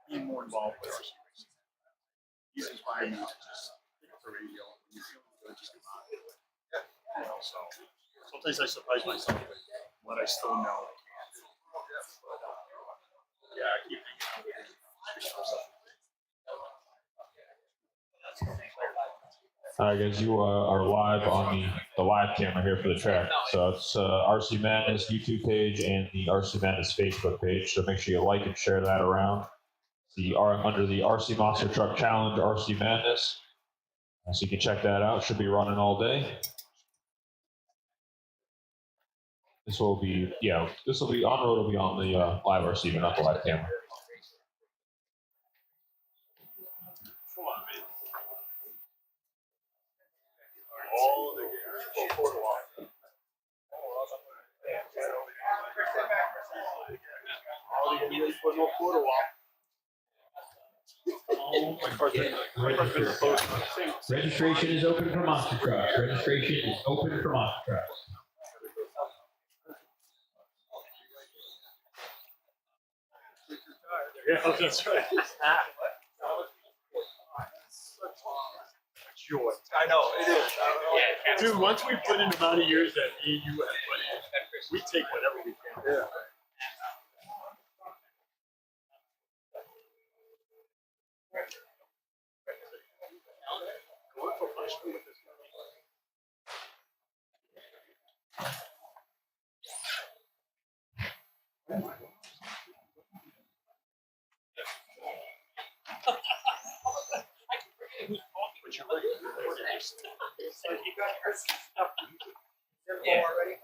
being more involved with RC racing. He's inspired me to just pick up the radio and when you're feeling good, just come out and do it. You know, so sometimes I surprise myself with what I still know I can. But, yeah, I keep hanging out with him. All right, guys, you are live on the live camera here for the track. So it's RC Madness YouTube page and the RC Madness Facebook page. So make sure you like and share that around. Under the RC Monster Truck Challenge, RC Madness. So you can check that out. Should be running all day. This will be, this will be on road. Will be on the live RC, but not the live camera. All the photo walk. All the Indians put no photo walk. Registration is open for monster trucks. Registration is open for monster trucks. Yeah, that's right. Joy. I know, it is. Dude, once we put in the amount of years that me and you have put in, we take whatever we can. Yeah. Yeah. Already?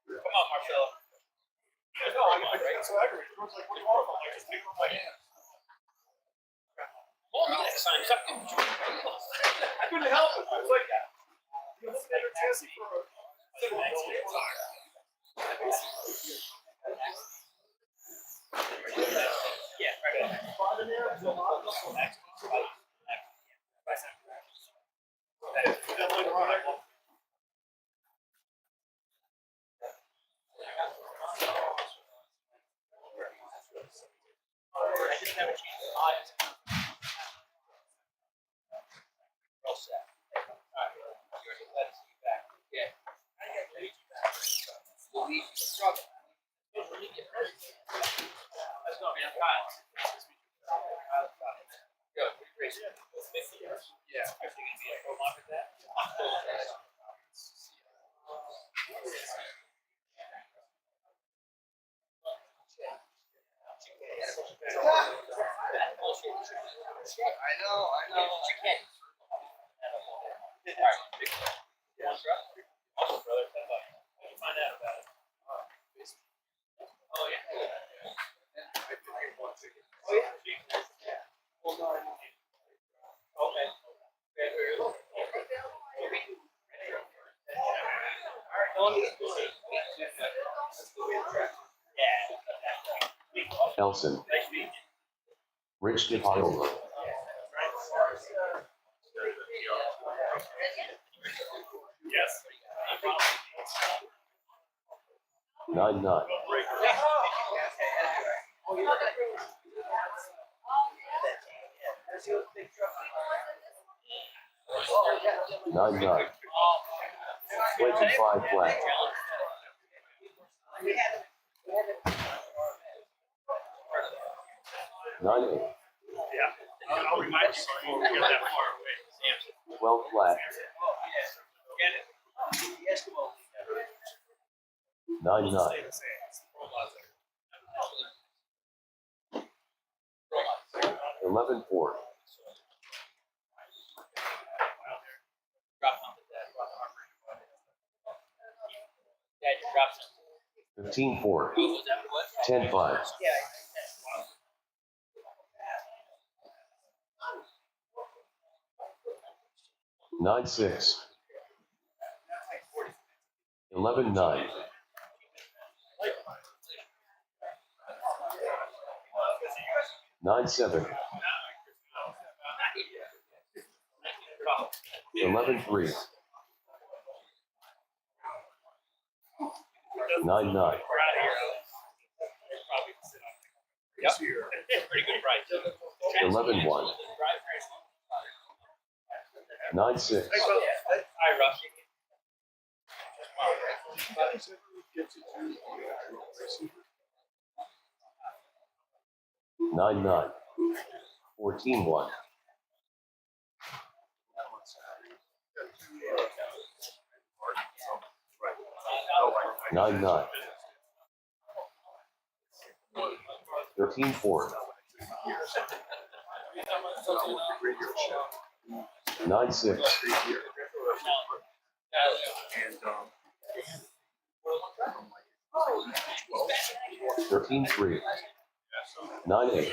Come on, Marcelo. No, I'm not right. So aggravated. I was like, what do you want? I'm like, just take it with my hand. Well, next time, something. I couldn't help it. I was like, you look at her chassis for a Yeah, I didn't have a chance to buy it. We're all set. All right. You're glad to see you back. Yeah. I got to meet you back. We'll leave you struggle. That's going to be a Kyle. Good. Great. 50 years. Yeah. Actually going to be a pro lock at that. I know. Chicken. All right. One truck. Also, brother, $10. What did you find out about it? Oh, yeah. Oh, yeah. Well, no, I didn't. Okay. Very low. Elson, Rich DePaola, Yes. 9-9, Nine 25 flat. 9-8. Yeah. I'll remind you before we get that far away. 12 flat. Get it? The Eskimo. 9-9. 11-4. Drop something, Dad. Dad, you dropped something. 15-4. Oh, was that what? 10-5. Yeah. 9-6. 11-9. 9-7. 11-3. 9-9. Yep. Pretty good price. 11-1. 9-6. Hi, Russ. 9-9. 14-1. 9-9. 13-4. 9-6. And 13-3. 9-8.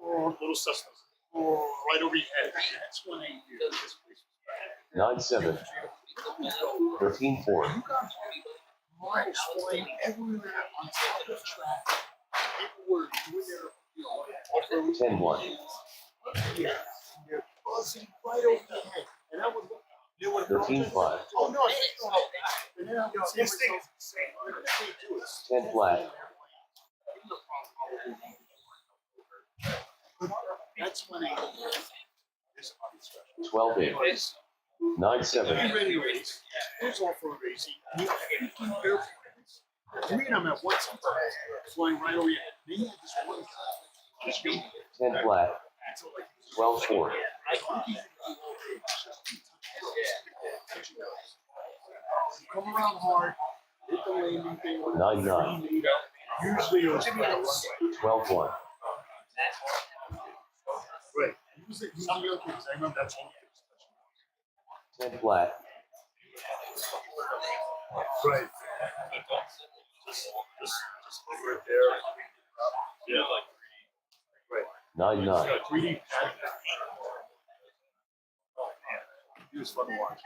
oh, little Cessnas. Oh, right over your head. That's when I knew this place was bad. 9-7. 13-4. Miles flying everywhere on top of the track. People were doing their, 10-1. yeah, they're buzzing right over your head. And I was looking, 13-5. oh no, and then I would say, this thing is insane. What do they do? It's 10 flat. That's when I. 12-8. 9-7. Be ready to race. Goes off for a racing. You have 15 airplanes. 3 of them at once flying right over your head. Then you have this one guy. Just me. 10 flat. 12-4. Come around hard. Hit the landing thing. 9-9. Usually it was right. 12-1. Right. Usually other things. I remember that's all. 10 flat. Right. Just over it there. Yeah. Right. 9-9. 3D pad. Oh man. He was fun to watch.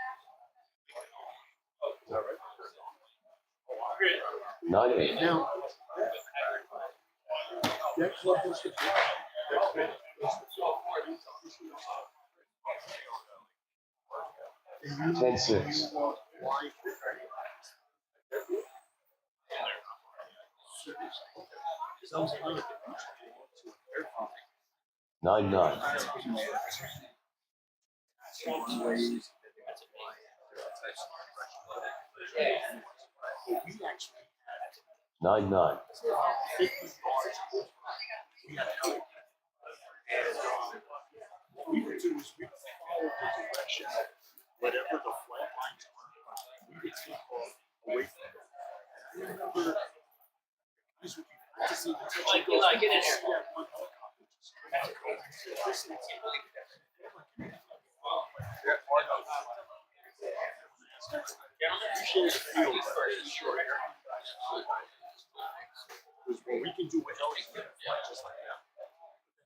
Is that right? 9-8. Now, that club was the that club was the 10-6. why? 9-9. 9-9. We would do is we would follow the direction of whatever the flat lines were. We would take off away from it. I remember this would be practicing the touch and go. Like, get in here. That one helicopter just appreciate the field, but sure. Because what we can do with helicopter just like that.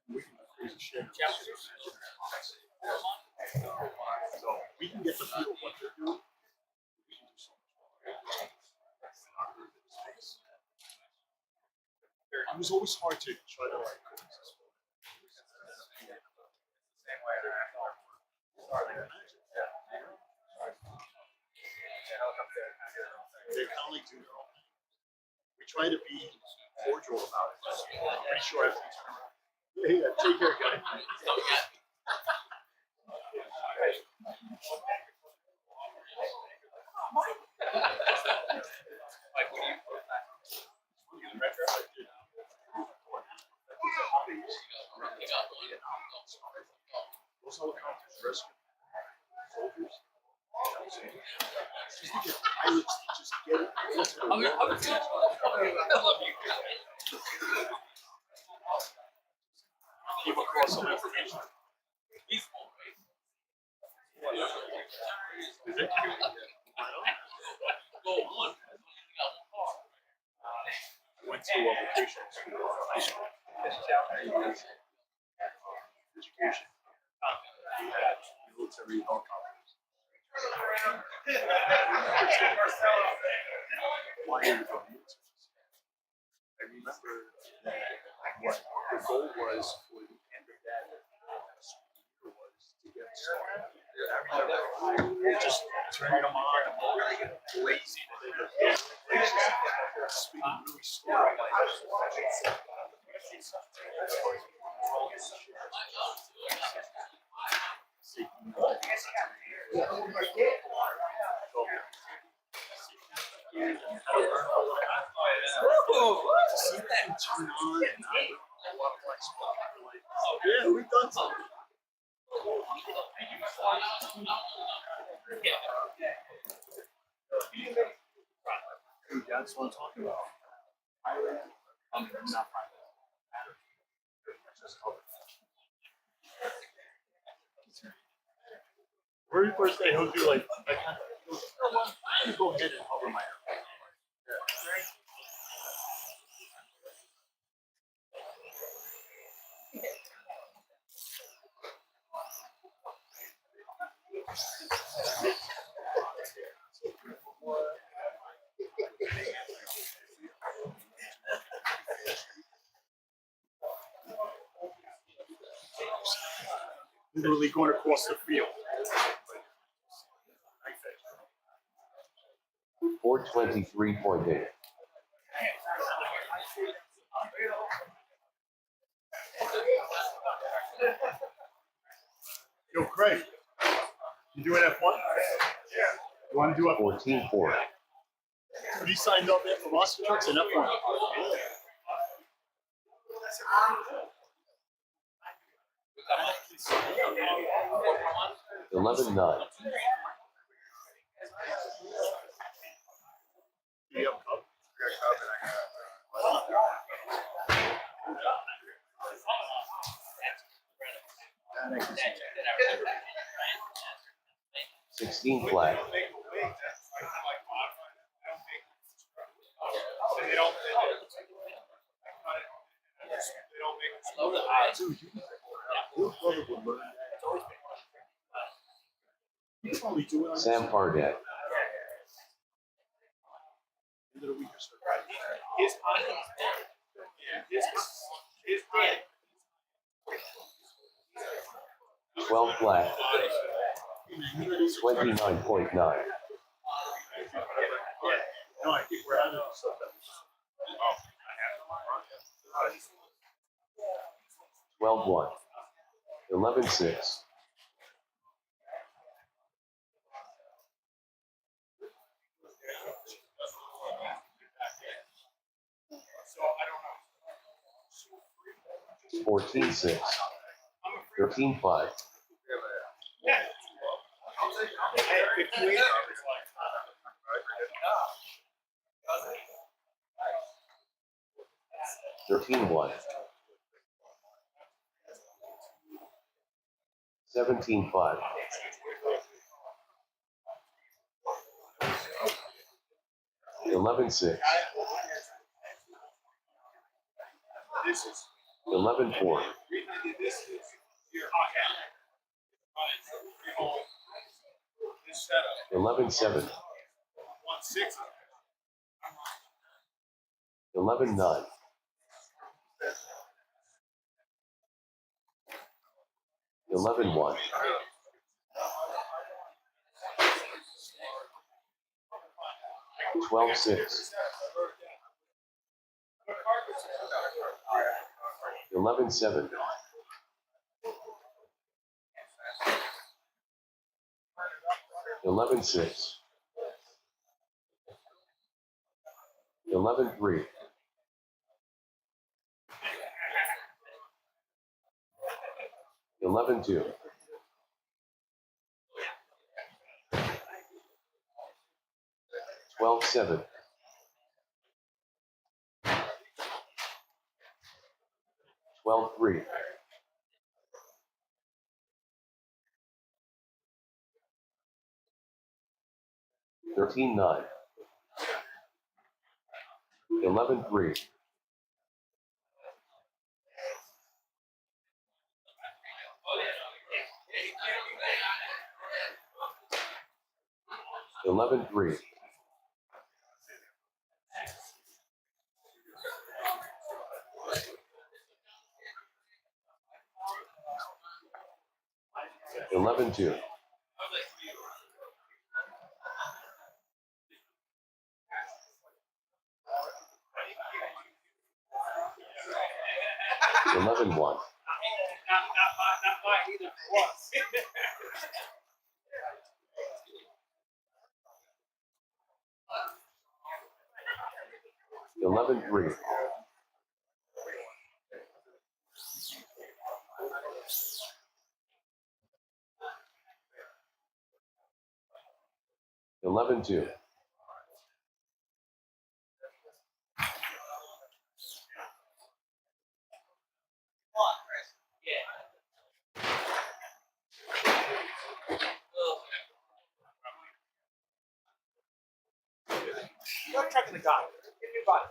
We can do crazy shit. So we can get the feel of what they're doing. We can do so much more. It was always hard to try to like. They kind of like do their own thing. We try to be cordial about it. I'm pretty sure everything's around. Yeah, take care, guy. Like, what do you put that? You the retro? Came across some information. Is it? I went to a vocational school. Education. We had military helicopters. Why are you going into this? I remember that what the goal was for the end of that school year was to get started. I remember just turning them on, lazy to do the speaking really slow. See that turn on and not a lot of flexibility. Like, yeah, we've done something. Dude, that's what I'm talking about. I'm not private. Just cover. Very first day, he'll do like, I kind of, you know what? I'm gonna go ahead and cover my hair. Literally going across the field. 423.8. Yo, Craig, you doing F1? Yeah. You want to do F1? 14.4. But he signed up there for Monster Trucks and F1. 11.9. Do you have a cup? And I can see. 16 flat. Dude, your brother would learn that. You probably do it on Sam Hardat. end of the week or so. His 12 flat. 29.9. No, I think we're out of stuff. 12.1. 11.6. It's 14.6. 13.5. 13.1. 17.5. 11.6. 11.4. 11.7. 11.9. 11.1. 12.6. 11.7. 11.6. 11.3. 11.2. 12.7. 11-3. 13-9. 11-3. 11-3. 11-2. 11-1. Not mine either. For us. 11-3. 11-2. You're not tracking the guy. Get a new body.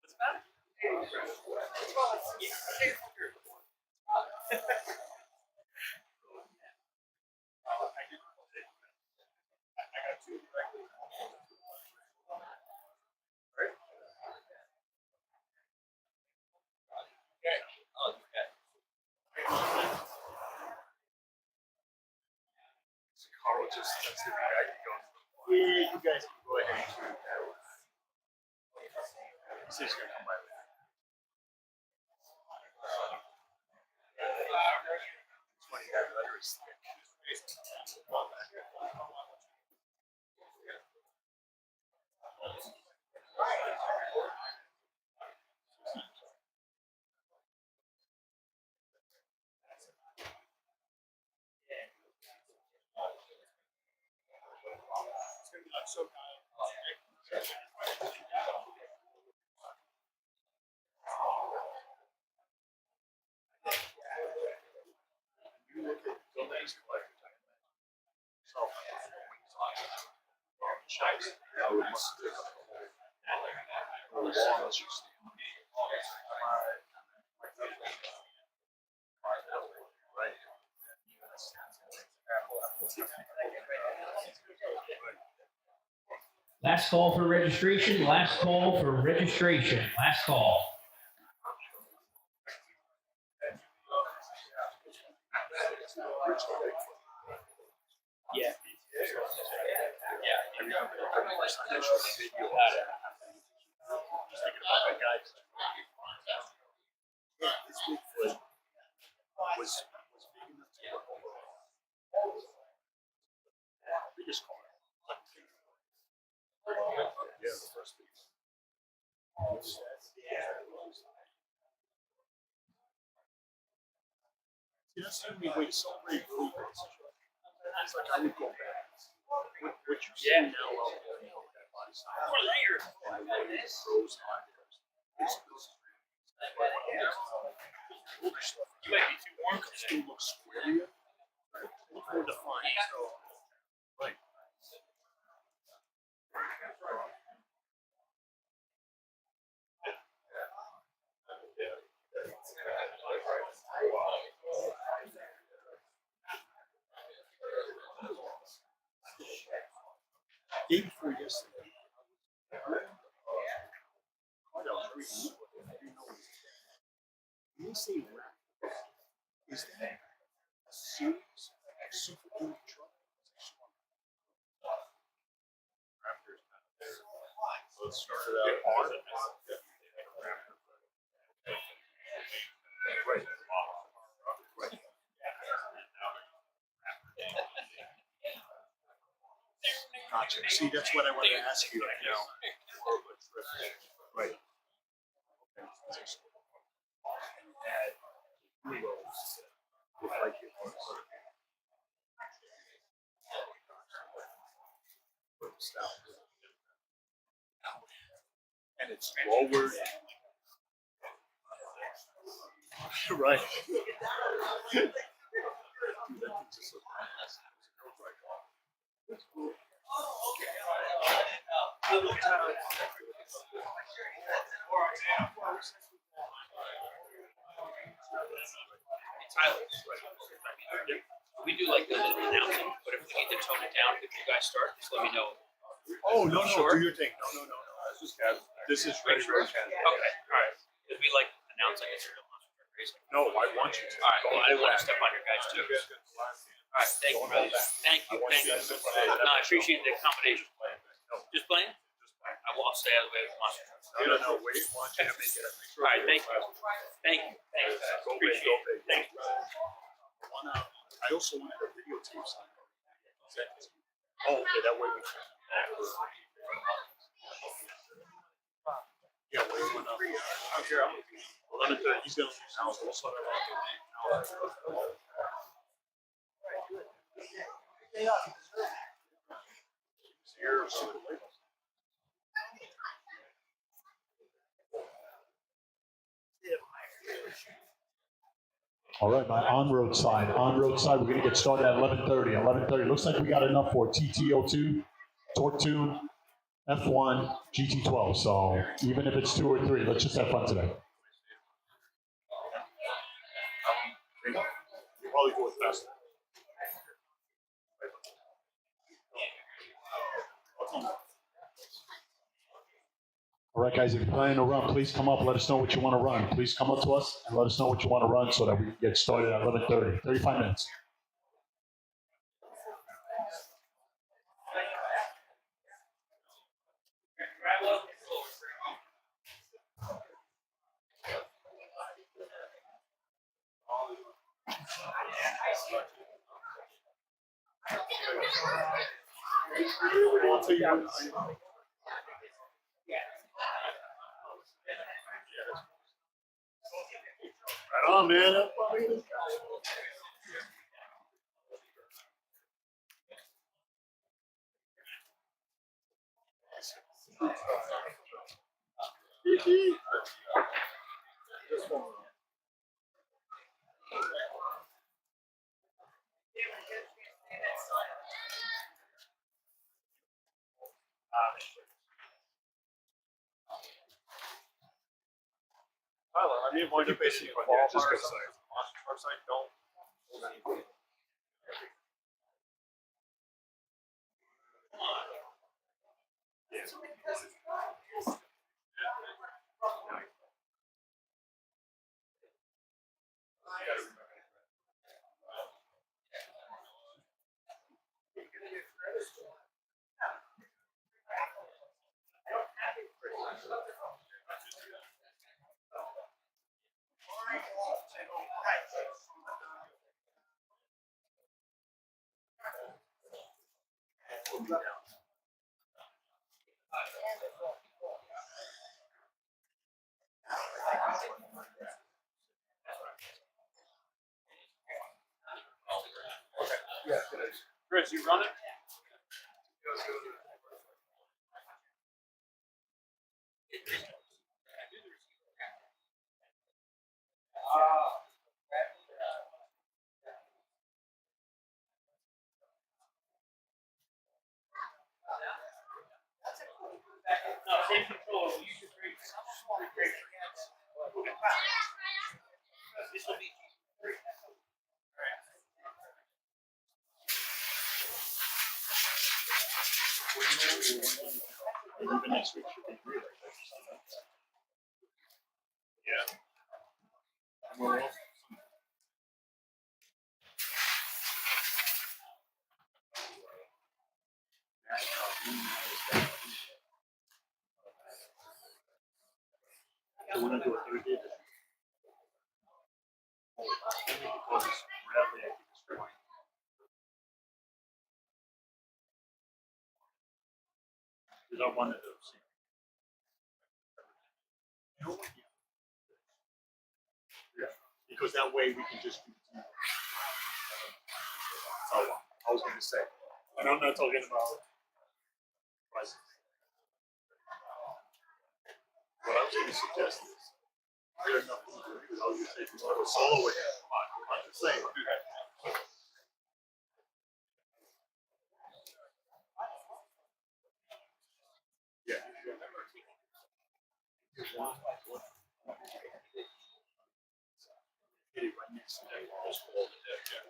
What's the matter? I got two directly. Right? Okay. Oh, okay. Carl just texted me back. He goes, yeah, you guys can go ahead and shoot that one. He says he's going to come by later. It's funny, that letter is thick. It's going to be like so kind. You look at Gomez collector type self shelves. I would must take up the whole long as you see. Right. Last call for registration. Last call for registration. Last call. Yeah. Was big enough to work over. Biggest car. Yeah, the first piece. See, that's the only way to celebrate really good. It's like I would go back. What you see now, well, you know, that body style. And the way it grows on there. It's older stuff. You might be too warm. It still looks squarier. Look more defined. So, right. Day before yesterday, when they say wrap, is that a series of super duty truck? Raptors not there. So it started out hard. Right. Right. Gotcha. See, that's what I wanted to ask you right now. Right. Okay. Add heroes with like it was. And it's lowered. Right. Dude, that thing's just so fast. Tyler, we do like the little announcing, but if we need to tone it down, if you guys start, just let me know. Oh, no, no, Sure. do your thing. No. This is very, very casual. Okay, all right. Because we like announce like it's a real monster truck racing. No, I want you to. All right, well, I didn't want to step on your guys' toes. All right, thank you, brother. Thank you. No, I appreciate the accommodation. Just playing? I will stay out of the way with monster trucks. No, wait, want you to make it. All right, thank you. Thank you. Thank you. Go big, Appreciate go it. big. Thank you. I also wanted a videotape sign. Oh, okay, that way we can. Yeah, wait, when I'm here, I'm 11:30. He's gonna lose house. We'll sort it out. Here, super late. All right, my on-road side. On-road side, we're going to get started at 11:30. 11:30. Looks like we got enough for TT02, Torque Tune, F1, GT12. So even if it's 2 or 3, let's just have fun today. You probably do it faster. All right, guys, if you're planning to run, please come up. Let us know what you want to run. Please come up to us and let us know what you want to run so that we can get started at 11:30. 35 minutes. I'll tell you what. Right on, man. Tyler, I mean, why do you basically just go side? Our side don't. Chris, you running? No, same controller. We use your great. This will be. Even next week should be great. Yeah. Well, so we're gonna do a Thursday edition. Because it's Bradley, I think it's fine. Because I wanted to see. Yeah, because that way we can just do. Oh, I was gonna say, and I'm not talking about prices. What I was gonna suggest is, Good enough. I was just saying, it's a solo way. I'm just saying. Yeah. Hit it right next to that wall. Just hold it there, yeah.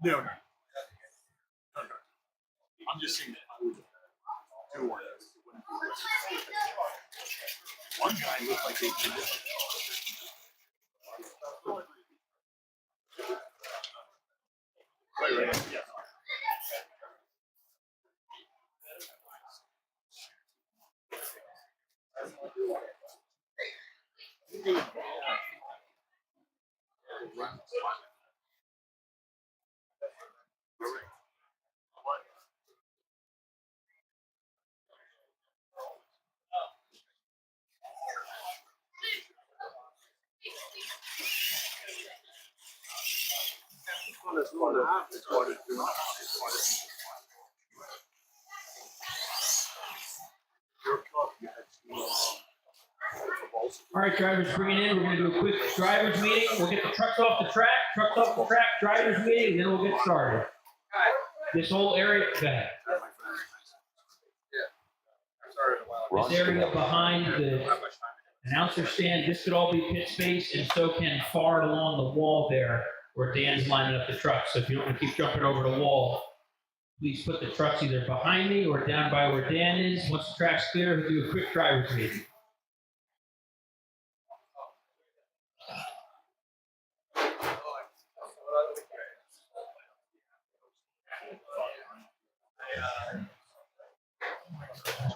No, no. No, no. I'm just saying that I would do one. One guy looked like they did it. Right, yeah. All right, drivers, bring it in. We're going to do a quick drivers meeting. We'll get the trucks off the track, drivers meeting, and then we'll get started. This whole area, go ahead. This area behind the announcer stand, this could all be pit space, and so can far along the wall there where Dan's lining up the trucks. So if you don't want to keep jumping over the wall, please put the trucks either behind me or down by where Dan is. Once the track's clear, we'll do a quick drivers meeting.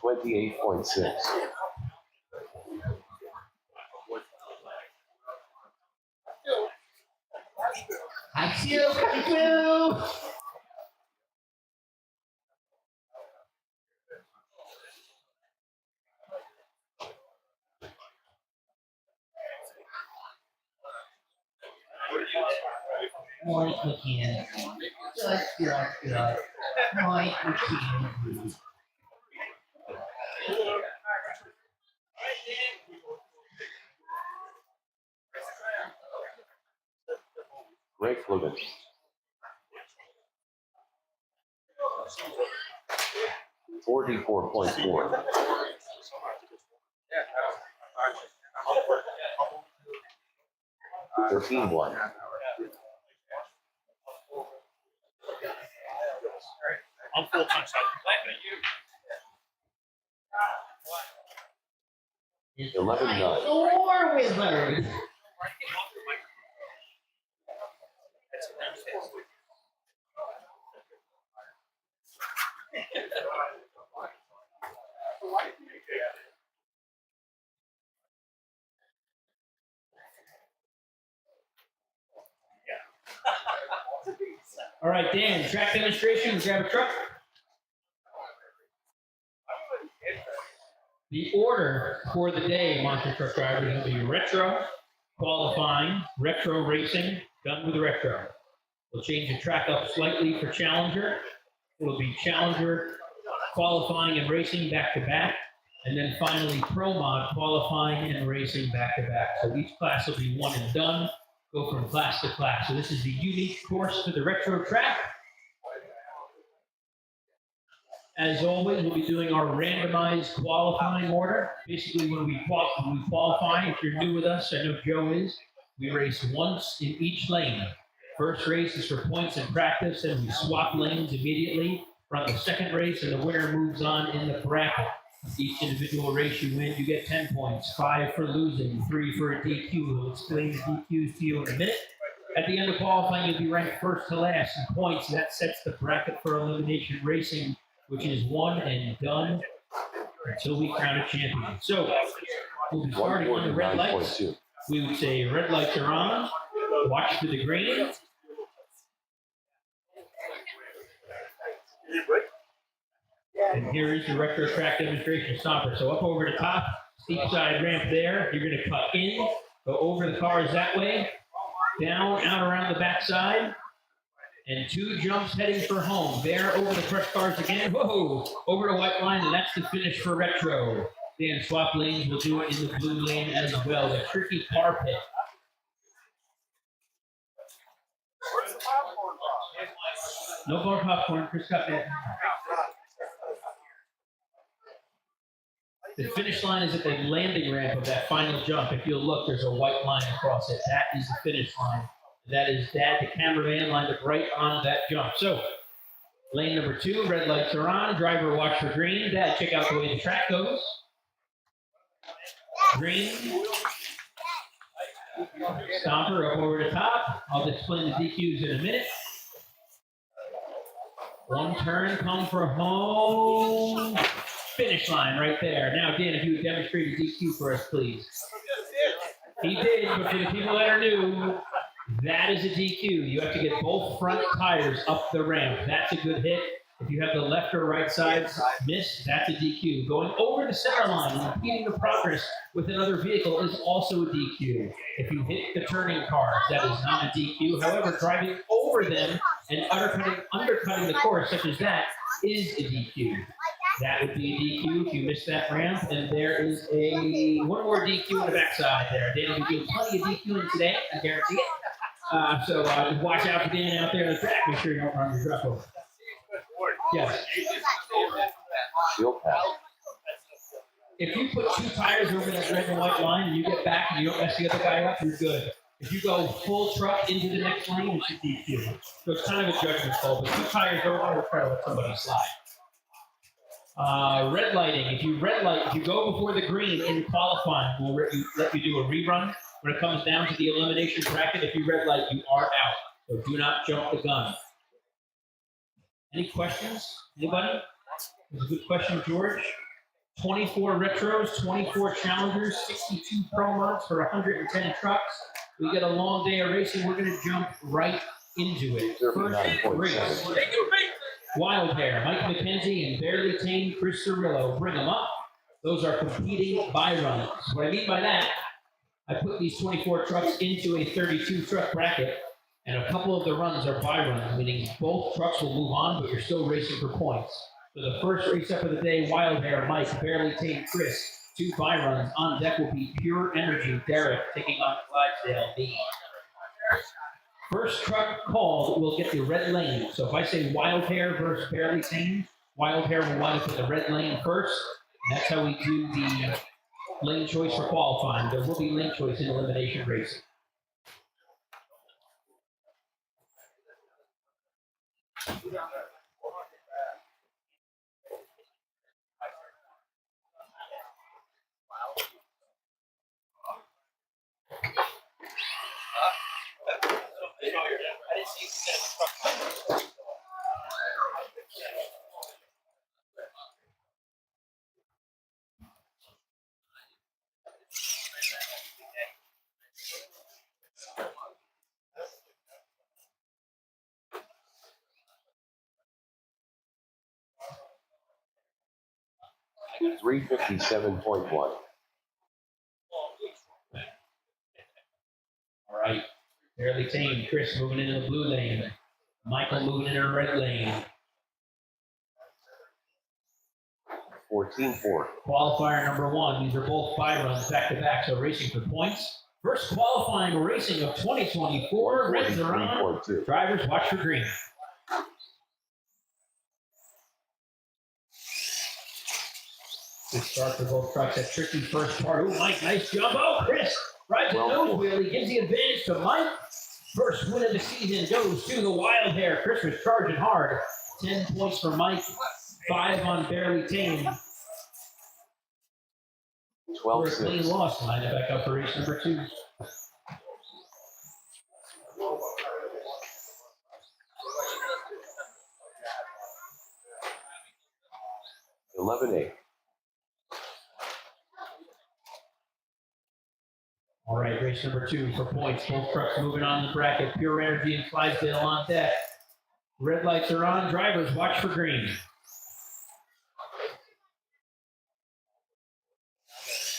$28.6. I see you, Kung Fu! Point McKeon. Good. Point McKeon. Greg Flugan. $44.4. 13-1. I'm full time side. 11-9. War Wizard. All right, Dan, track demonstration, grab a truck. The order for the day, monster truck drivers, will be retro, qualifying, retro racing, done with retro. We'll change the track up slightly for Challenger. It'll be Challenger, qualifying and racing back to back. And then finally, Pro Mod, qualifying and racing back to back. So each class will be one and done, go from class to class. So this is the unique course for the retro track. As always, we'll be doing our randomized qualifying order. Basically, when we qualify, if you're new with us, I know Joe is, we race once in each lane. First race is for points in practice, and we swap lanes immediately. Run the second race, and the winner moves on in the bracket. Each individual race you win, you get 10 points, 5 for losing, 3 for a DQ. We'll explain the DQs to you in a minute. At the end of qualifying, you'll be ranked first to last in points, and that sets the bracket for elimination racing, which is one and done until we crown a champion. So we'll be starting on the red lights. 149.2. we would say red lights are on, watch for the green. And here is the retro track demonstration stopper. So up over the top, steep side ramp there. You're going to cut in, go over the cars that way, down, out around the backside, and 2 jumps heading for home. There over the crushed cars again. Whoa! Over the white line, and that's the finish for retro. Then swap lanes. We'll do it in the blue lane as well. The tricky car pit. No more popcorn. Chris got that. The finish line is at the landing ramp of that final jump. If you'll look, there's a white line across it. That is the finish line. That is Dad, the cameraman, lined up right on that jump. So, lane number 2, red lights are on. Driver, watch for green. Dad, check out the way the track goes. Green. Stomper up over the top. I'll explain the DQs in a minute. 1 turn, come for home. Finish line right there. Now, Dan, if you would demonstrate a DQ for us, please. He did, but for the people that are new, that is a DQ. You have to get both front tires up the ramp. That's a good hit. If you have the left or right sides missed, that's a DQ. Going over the center line and impeding the progress with another vehicle is also a DQ. If you hit the turning cars, that is not a DQ. However, driving over them and undercutting the course, such as that, is a DQ. That would be a DQ if you miss that ramp. And there is one more DQ on the backside there. Dan will be doing plenty of DQing today, I guarantee it. So watch out for Dan out there on the track. Make sure you don't run your truck over. Yes. If you put 2 tires over that red and white line and you get back and you don't mess the other guy up, you're good. If you go full truck into the next lane, it's a DQ. So it's kind of a judgment call, but 2 tires over, we'll try to let somebody slide. Red lighting. If you go before the green in qualifying, we'll let you do a rerun. When it comes down to the elimination bracket, if you red light, you are out. So do not jump the gun. Any questions? Anybody? That's a good question, George. 24 retros, 24 challengers, 62 pro mods for 110 trucks. We get a long day of racing. We're going to jump right into it. First race. Wild Hair, Mike McKenzie and Barely Tame Chris Cirillo. Bring them up. Those are competing buy runs. What I mean by that, I put these 24 trucks into a 32 truck bracket, and a couple of the runs are buy runs, meaning both trucks will move on, but you're still racing for points. So the first race up of the day, Wild Hair, Mike, Barely Tame Chris. 2 buy runs. On deck will be Pure Energy, Derek, taking on Clydesdale, me. First truck called will get the red lane. So if I say Wild Hair versus Barely Tame, Wild Hair will line up in the red lane first. And that's how we do the lane choice for qualifying. There will be lane choice in elimination racing. $357.1. All right. Barely Tame, Chris moving into the blue lane. Michael moving into the red lane. 14-4. Qualifier number 1. These are both buy runs back to back, so racing for points. First qualifying racing of 2024. Reds are on. Drivers, watch for green. Good start for both trucks. That tricky first part. Oh, Mike, nice jump. Oh, Chris rides a nose wheel. He gives the advantage to Mike. First win of the season goes to the Wild Hair. Chris was charging hard. 10 points for Mike. 5 on Barely Tame. 12-6. For a clean loss. Line it back up for race number 2. All right, race number 2 for points. Both trucks moving on the bracket. Pure Energy and Clydesdale on deck. Red lights are on. Drivers, watch for green.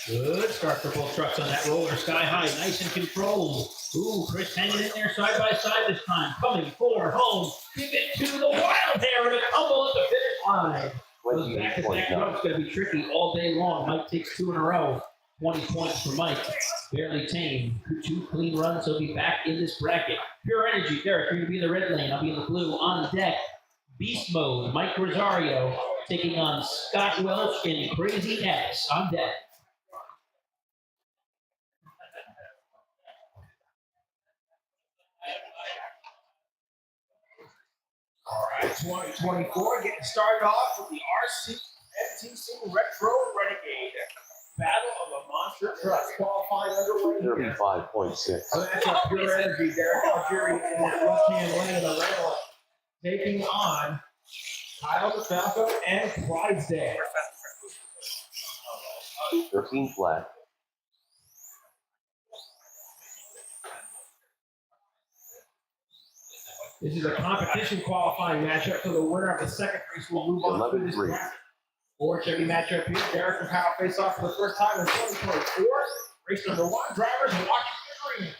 Good start for both trucks on that roller. Sky high, nice and controlled. Ooh, Chris hanging in there side by side this time. Coming forward, home. Give it to the wild hair and a tumble at the finish line. Those back-to-back trucks going to be tricky all day long. Mike takes 2 in a row. 20 points for Mike. Barely tame. 2 clean runs. He'll be back in this bracket. Pure Energy. Derek, you're going to be in the red lane. I'll be in the blue. On deck. Beast Mode. Mike Rosario taking on Scott Welch and Crazy X on deck. All right, 2024 getting started off with the RCMTC Retro Renegade Battle of the Monster Trucks qualifying underway here. 35.6. So that's a Pure Energy, Derek Algieri in that left-hand lane of the rail, taking on Kyle DeFalco and Clydesdale. 13 flat. This is a competition qualifying matchup, so the winner of the second race will move on to this 11-3. bracket. Or checking matchup here, Derek and Kyle face off for the first time in 2024. Race number 1, drivers watch the green.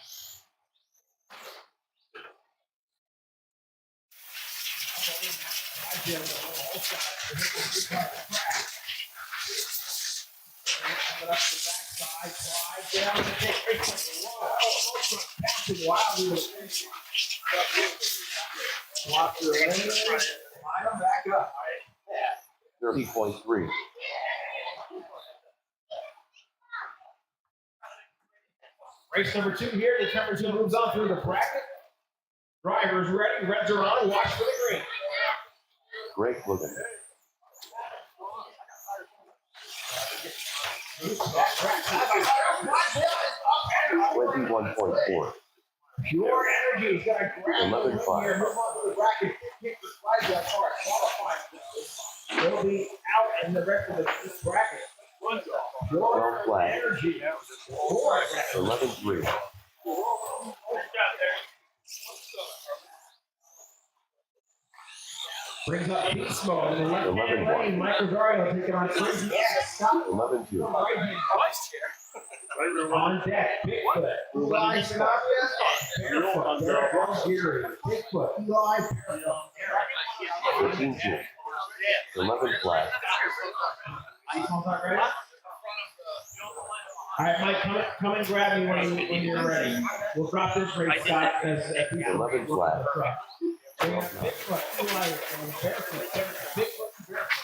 Coming up the backside, slide down to take race number 1. Wildly with a finish. Watch your lane, line them back up. 30.3. Race number 2 here determines who moves on through the bracket. Drivers ready, reds are on, watch for the green. Great looking. 21.4. Pure Energy's got a grab 11-5. here, move on to the bracket, kick the slides that far, qualifying. They'll be out in the rest of this bracket. Pure 12 flat. Energy. 11-3. Brings up Beast Mode in the left-hand 11-1. lane. Mike Rosario taking on Crazy X. 11-2. On deck, Bigfoot. Eli Synopsis. Barefoot. Derek Algieri. Bigfoot. Eli. 13-2. 11 flat. All right, Mike, come and grab me when you're ready. We'll drop this race, Scott, as 11 flat. Bigfoot, Eli, and Barefoot. Bigfoot, Barefoot.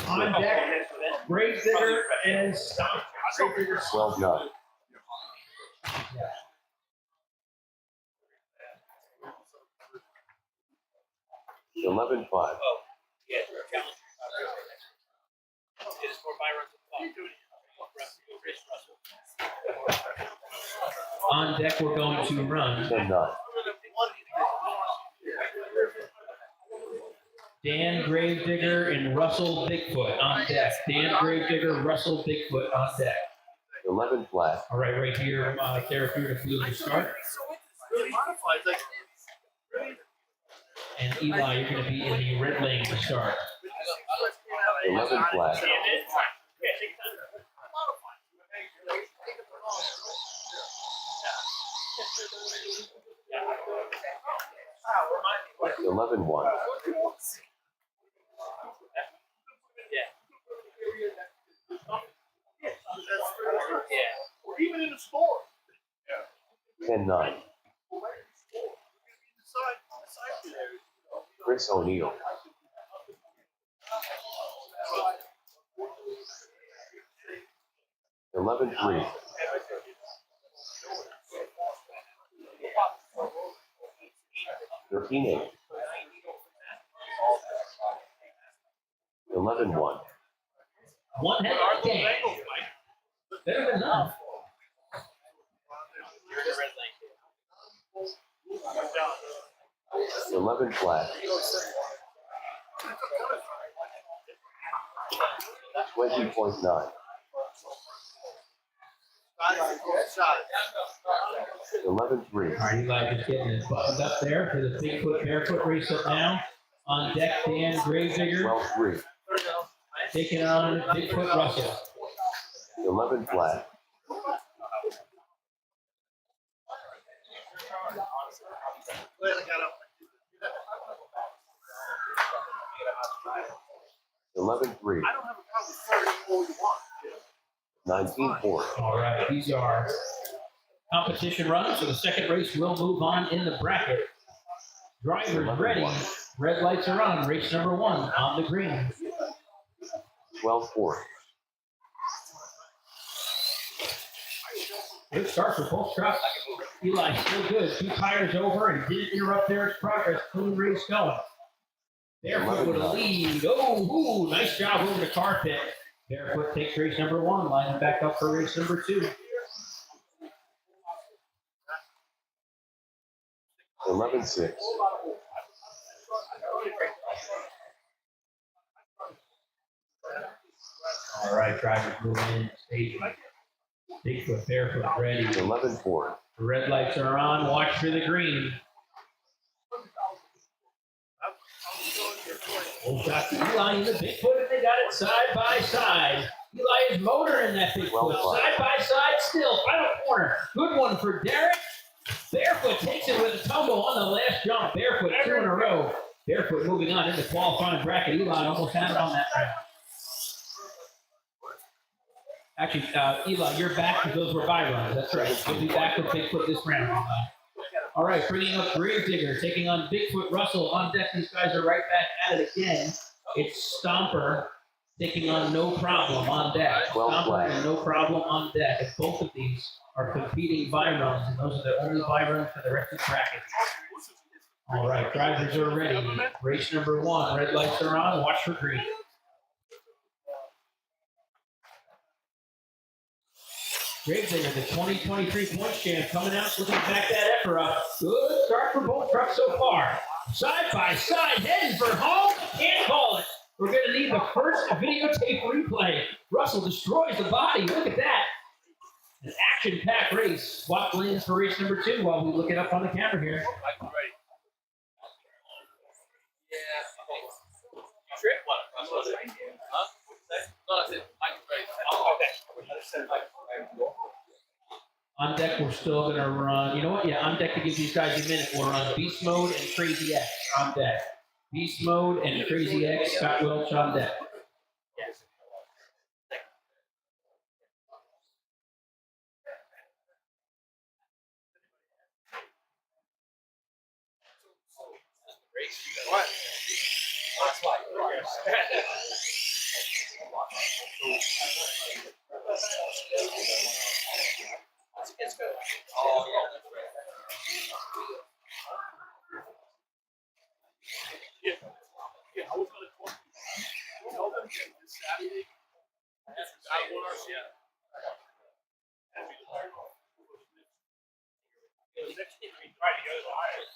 On deck, Grave Digger and Stomp. 12-9. $11.5. On deck, we're going to run 10-9. Dan Gravedigger and Russell Bigfoot on deck. Dan Gravedigger, Russell Bigfoot on deck. 11 flat. All right, right here, Derek, you're going to blue to start. And Eli, you're going to be in the red lane to start. 11 flat. $11.1. Or even in the store. 10-9. Chris O'Neill. 11-3. 13-8. 11-1. One head of the game. Better than enough. 11 flat. 20.9. 11.3. All right, Eli just getting it buttoned up there for the Bigfoot Barefoot race up now. On deck, Dan Gravedigger 12.3. taking on Bigfoot Russell. 11 flat. I don't have a problem with 19.4. All right, these are competition runs, so the second race will move on in the bracket. Drivers ready. Red lights are on. Race number 1 on the green. 12.4. Good start for both trucks. Eli still good. 2 tires over and didn't interrupt their progress. Clean race going. Barefoot with a lead. Oh, ooh, nice job over the car pit. Barefoot takes race number 1, lining back up for race number 2. 11.6. All right, drivers moving in. Stage Bigfoot, Barefoot ready. 11.4. The red lights are on. Watch for the green. Full shot to Eli in the Bigfoot, and they got it side by side. Eli is motoring that Bigfoot side by side still. Final corner. Good one for Derek. Barefoot takes it with a tumble on the last jump. Barefoot 2 in a row. Barefoot moving on into qualifying bracket. Eli almost had it on that round. Actually, Eli, you're back because those were by runs. That's right. You'll be back with Bigfoot this round, Eli. All right, bringing up Gravedigger, taking on Bigfoot Russell on deck. These guys are right back at it again. It's Stomper taking on No Problem on deck. Stomper and No Problem on deck. And both of these are competing by runs, and those are the only by runs for the rest of the bracket. All right, drivers are ready. Race number 1. Red lights are on. Watch for green. Gravedigger, the 2023 points champ, coming out looking back that effort up. Good start for both trucks so far. Side by side, heading for home. Can't call it. We're going to need the first videotape replay. Russell destroys the body. Look at that. An action-packed race. Swap lanes for race number 2 while we look it up on the camera here. On deck, we're still going to run. You know what? Yeah, on deck to give these guys a minute. We'll run Beast Mode and Crazy X on deck. Beast Mode and Crazy X, Scott Welch on deck. What? Yeah, I was gonna tell them this Saturday. I won RCM. Next week, right, you guys are hired.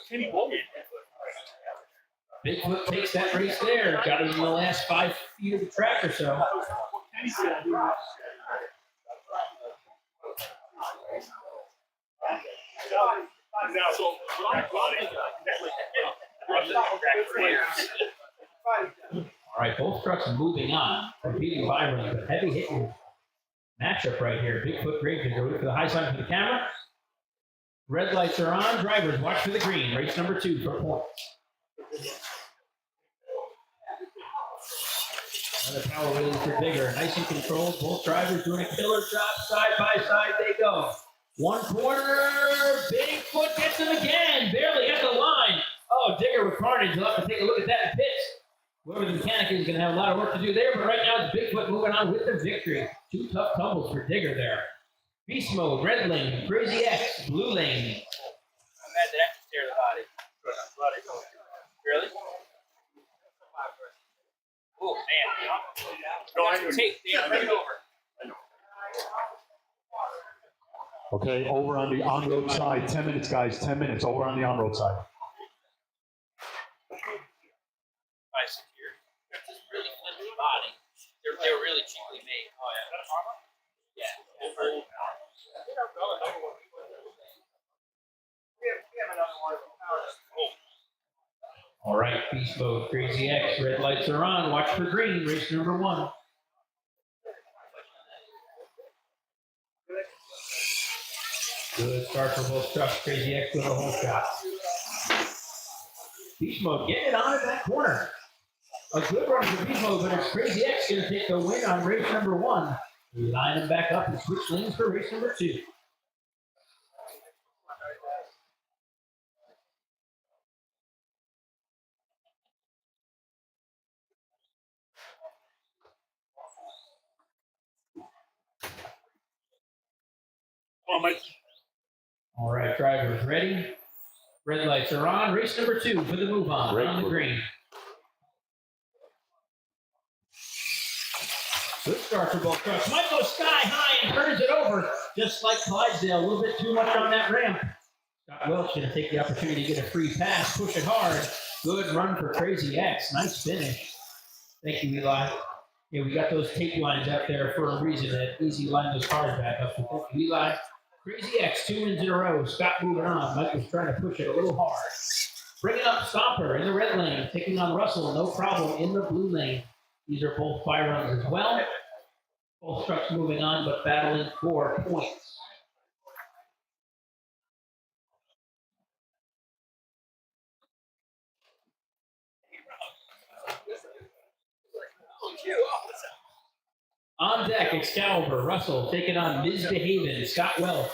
Kenny Bowman. Bigfoot takes that race there. Got it in the last 5 feet of the track or so. Kenny said, now, so what I'm All right, both trucks moving on, competing by runs, but heavy hitting matchup right here. Bigfoot Gravedigger, wait for the high sign for the camera. Red lights are on. Drivers, watch for the green. Race number 2 for points. Another power wheel for Digger. Nice and controlled. Both drivers doing a killer job. Side by side they go. One corner. Bigfoot gets him again. Barely hit the line. Oh, Digger with carnage. You'll have to take a look at that in pits. Whoever the mechanic is going to have a lot of work to do there, but right now it's Bigfoot moving on with the victory. 2 tough tumbles for Digger there. Beast Mode, red lane, Crazy X, blue lane. I'm mad that I tear the body. Really? Oh, man. No, I Tape, Dan, bring it over. Okay, over on the on-road side, 10 minutes, guys, 10 minutes, over on the on-road side. Nice here. Just really flippy body. They're really cheaply made. Oh yeah. Is that a farmer? Yeah. All right, beast mode, Crazy X, red lights are on, watch for green, race number 1. Good start for both trucks, Crazy X with a whole shot. Beast mode, get it on at that corner. A good run for beast mode, but it's Crazy X going to take the win on race number 1. Line them back up and switch lanes for race number 2. Come on, Mike. All right, drivers ready. Red lights are on. Race number 2 for the move on the green. Good start for both trucks. Might go sky high and turns it over, just like Clydesdale. A little bit too much on that ramp. Scott Welch going to take the opportunity to get a free pass, push it hard. Good run for Crazy X. Nice finish. Thank you, Eli. Yeah, we got those tape lines out there for a reason. That easy line those cars back up. So thank you, Eli. Crazy X, 2 wins in a row. Scott moving on. Mike was trying to push it a little hard. Bringing up Stomper in the red lane, taking on Russell, no problem, in the blue lane. These are both fire runs as well. Both trucks moving on, but battling for points. On deck, Excalibur, Russell taking on Misbehavin', Scott Welch.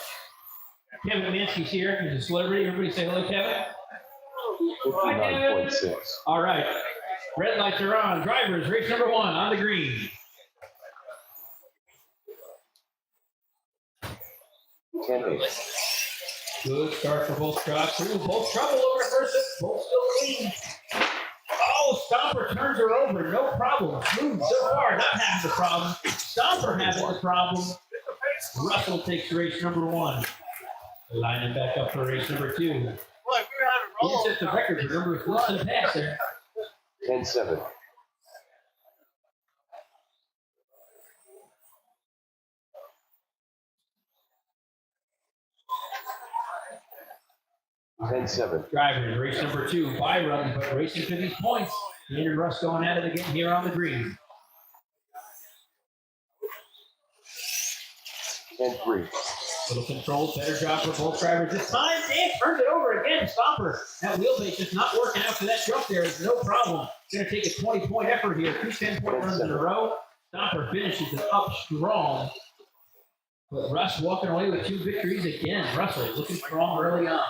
Kevin Mansky's here. He's a celebrity. Everybody say hello, Kevin. 59.6. All right. Red lights are on. Drivers, race number 1 on the green. 10-8. Good start for both trucks. Ooh, both trouble over first. Both still clean. Oh, Stomper turns her over. No problem. Smooth so far. Not having the problem. Stomper having the problem. Russell takes race number 1. Lining back up for race number 2. Look, we were having He rolls. set the record for number of flips in the pass there. 10-7. Drivers, race number 2, by run, but racing for these points. Ian and Russ going at it again here on the green. 10-3. Little control, better job for both drivers this time. Dan turns it over again. Stopper. That wheelbase just not working out for that jump there. It's no problem. Going to take a 20-point effort here. 2 10-point runs in a row. Stopper finishes it up strong. But Russ walking away with 2 victories again. Russell looking strong early on.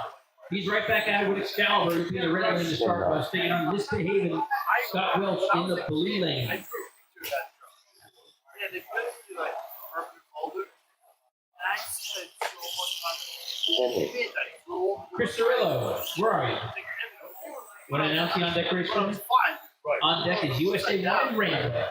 He's right back at it with Excalibur. He's the red lane to start by staying on Misbehavin'. Scott Welch in the blue lane. Yeah, they put it to like purple folder. And I said so much time. Chris Cirillo, where are you? Want to announce the on deck race for me? On deck is USA 1 Randall.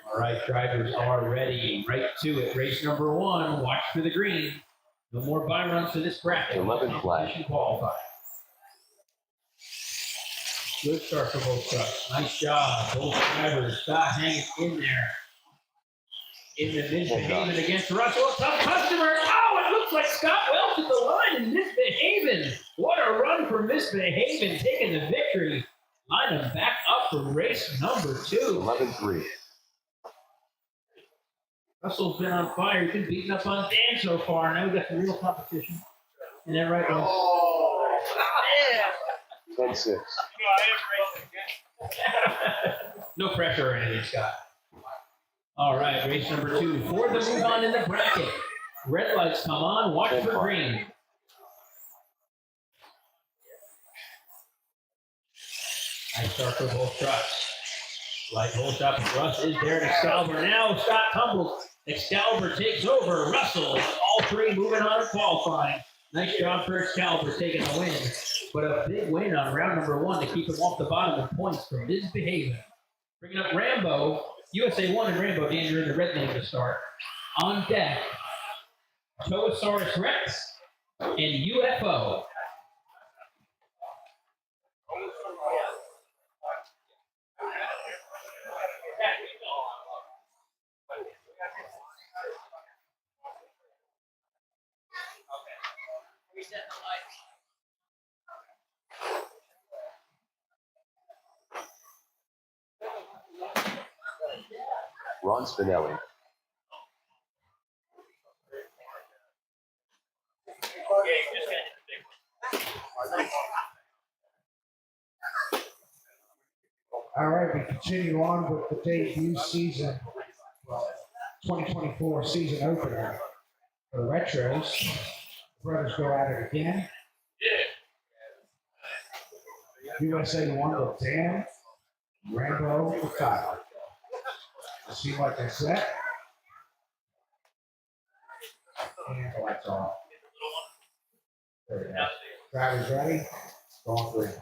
All right, drivers are ready. Right to it. Race number 1. Watch for the green. No more by runs for this bracket. 11 flat. Qualified. Good start for both trucks. Nice job. Both drivers got hanging in there. In the Misbehavin' against Russell. Tough customer. Oh, it looks like Scott Welch at the line and Misbehavin'. What a run for Misbehavin', taking the victory. Line them back up for race number 2. 11-3. Russell's been on fire. He's been beating up on Dan so far. Now we've got some real competition. And then right now. Oh, man. 10-6. No pressure or anything, Scott. All right, race number 2. For the move on in the bracket. Red lights come on. Watch for green. Nice start for both trucks. Light whole shot for Russ is there. Excalibur now. Scott tumbles. Excalibur takes over. Russell, all 3 moving on to qualifying. Nice job for Excalibur taking the win. But a big win on round number 1 to keep him off the bottom of points for Misbehavin'. Bringing up Rambo, USA 1 and Rambo, Dan, you're in the red lane to start. On deck, Toasaurus Rex and UFO. Reset the lights. Ron Spinelli. All right, we continue on with the debut season, 2024 season opener for the Retros. The brothers go at it again. USA 1 with Dan, Rambo with Tyler. Let's see what they set. And the lights off. There we go. Drivers ready, going green.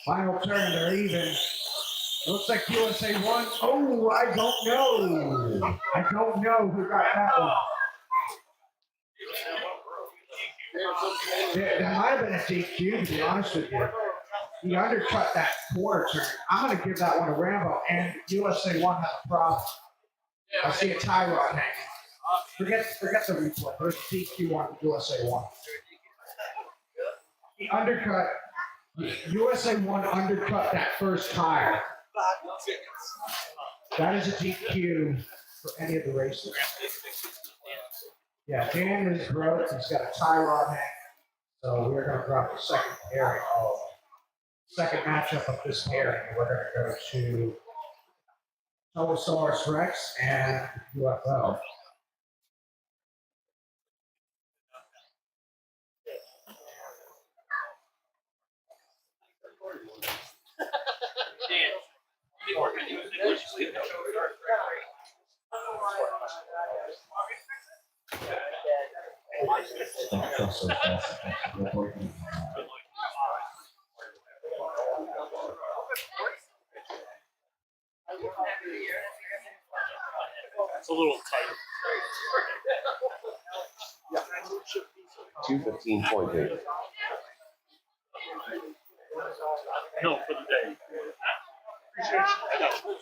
Final turn, they're even. Looks like USA 1. Oh, I don't know. I don't know who got that one. There might have been a DQ, to be honest with you. He undercut that corner turn. I'm going to give that one to Rambo, and USA 1 has a problem. I see a tie rod hanging. Forget the replay. There's a DQ on USA 1. He undercut. USA 1 undercut that first tire. That is a DQ for any of the races. Yeah, Dan is broke. He's got a tie rod hanging. So we're going to drop the second pairing. Second matchup of this pairing. We're going to go to Toasaurus Rex and UFO. It's a little tight. 215.8. No, for the day. Appreciate you. I got you.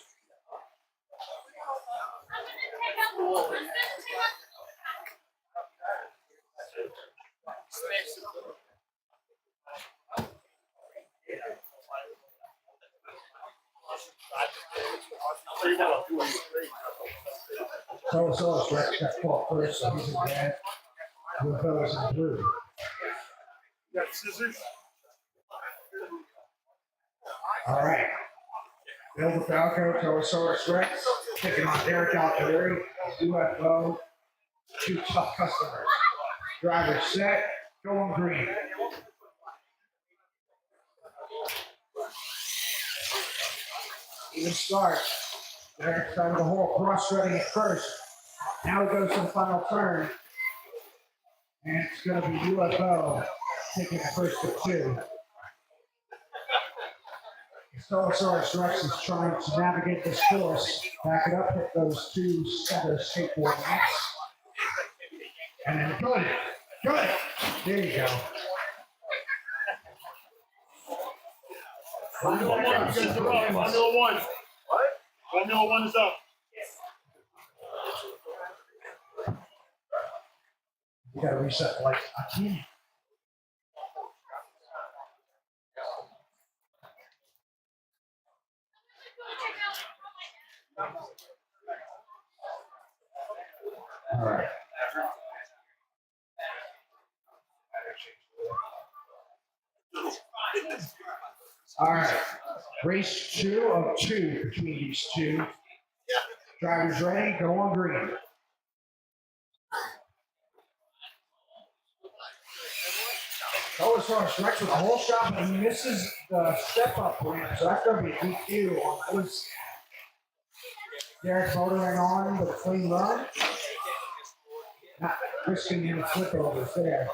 Toasaurus Rex got caught first, so he's in red. UFO is in blue. You got scissors? All right. Bill Falco, Toasaurus Rex, taking on Derek Alcalari, UFO, two tough customers. Driver set, going green. Even start. Derek's out of the hole, cross-threading at first. Now he goes to the final turn. And it's going to be UFO taking the first of two. Toasaurus Rex is trying to navigate this course, back it up, hit those two center skateboard nets. And then good. There you go. Formula 1, you guys are up. Formula 1. What? Formula 1 is up. You gotta reset the lights. I can't. All right. All right. Race 2 of 2 between these two. Drivers ready, go on green. Toasaurus Rex with a whole shot, but he misses the step up ramp, so that's going to be a DQ on this. Derek motoring on with a clean run. risking any flip overs there.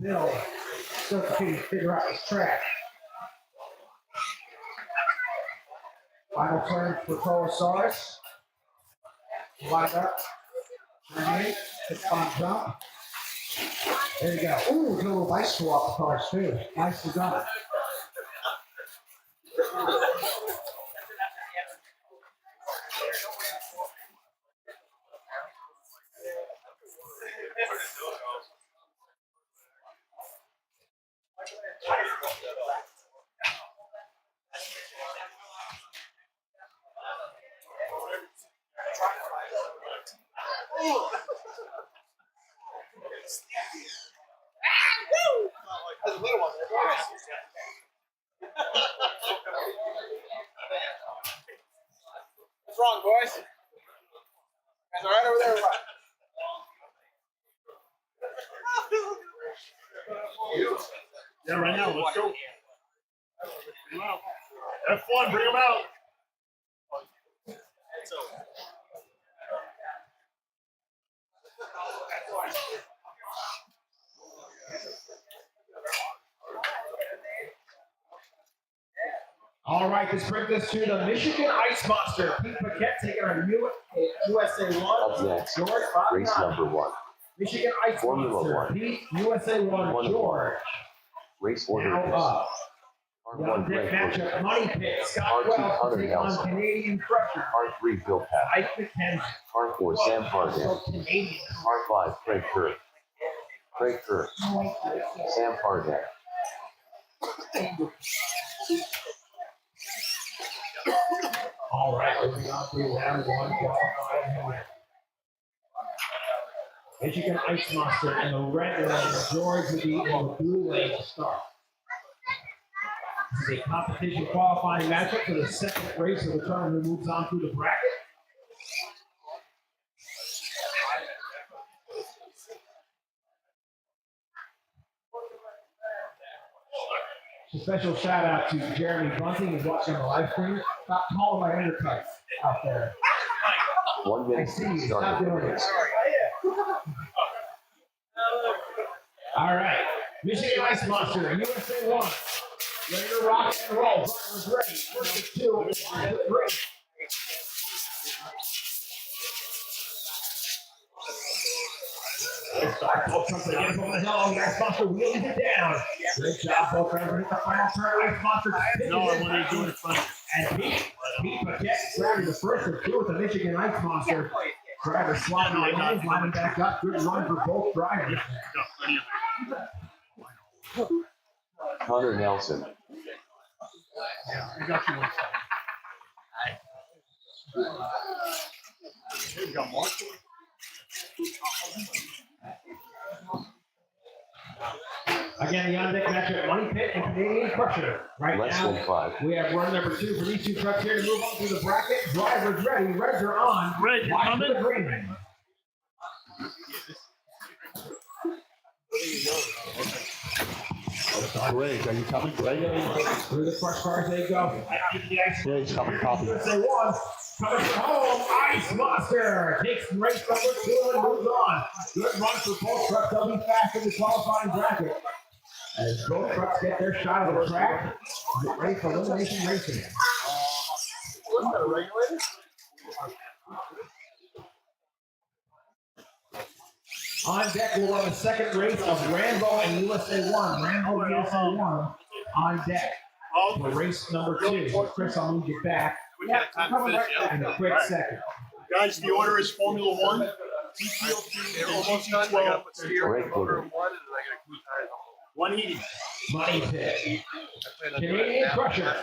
Bill still continues to figure out his track. Final turn for Colosaurus. Line up. Turn in. Hit on jump. There you go. Ooh, a little bicycle off the cars too. Nicely done. There's a little one there. What's wrong, boys? Guys all right over there or what? Yeah, right now, let's go. Bring 'em out. F1, bring them out. All right, this brings us to the Michigan Ice Monster. Pete Paquette taking our new USA Up 1. next, George race number 1. Michigan Ice Formula Monster. One. Pete, USA 1. One of George. Race order Now is up. R1 One deck Greg matchup. Bush, Money Pit. Scott R2 Wells Hunter to take on Nelson. Canadian Crusher. R3 Bill Papp, Ike McKenzie. R4 Sam Harden, Also Canadian. R5 Craig Kerr, Craig Kerr, Sam Harden, All right, moving on to round 1 qualifying. Michigan Ice Monster in the red lane. George would be in the blue lane to start. This is a competition qualifying matchup for the second race of the tournament who moves on through the bracket. A special shout out to Jeremy Bunting, who's watching on the live stream. Stop calling my undercuts out there. 1 I minute see to you. start Stop the doing it. race. All right. Michigan Ice Monster, USA 1. Ready to rock and roll. Drivers ready. First to 2. Great. Both trucks again from the hill. Ice Monster wheeling it down. Great job, both drivers. Hit the final turn. Ice Monster No, I wanted to do it in front of you. And Pete Paquette grabbing the first of 2 with the Michigan Ice Monster. Driver sliding the lanes, lining back up. Good run for both drivers. Go, ready up. Hunter Nelson, I got you one side. Here you go, Mark. Again, the on-deck matchup, Money Pit and Canadian Crusher. Right less now, than 5. we have run number 2 for these 2 trucks here to move on through the bracket. Drivers ready, reds are on. Red, you Watch for coming? the green. Greg, are you coming, Greg? Through the crush cars they go. Yeah, he's coming, copy. USA 1, coming from home, Ice Monster takes race number 2 and moves on. Good run for both trucks. They'll be fast in the qualifying bracket. As both trucks get their shot of the track, get ready for elimination racing. Wasn't that a regulator? On deck, we'll run the second race of Rambo and USA 1. Rambo and USA 1 on deck for race number 2. Chris, I'll move you back Yeah, time to finish, yeah. in a quick second. Guys, the order is Formula 1, They're TTO2, almost done. I gotta GT12, put steer Great on motor order. 1 and then I gotta glue tires on. 180. Money Pit. I plan on doing Canadian it now, Crusher. but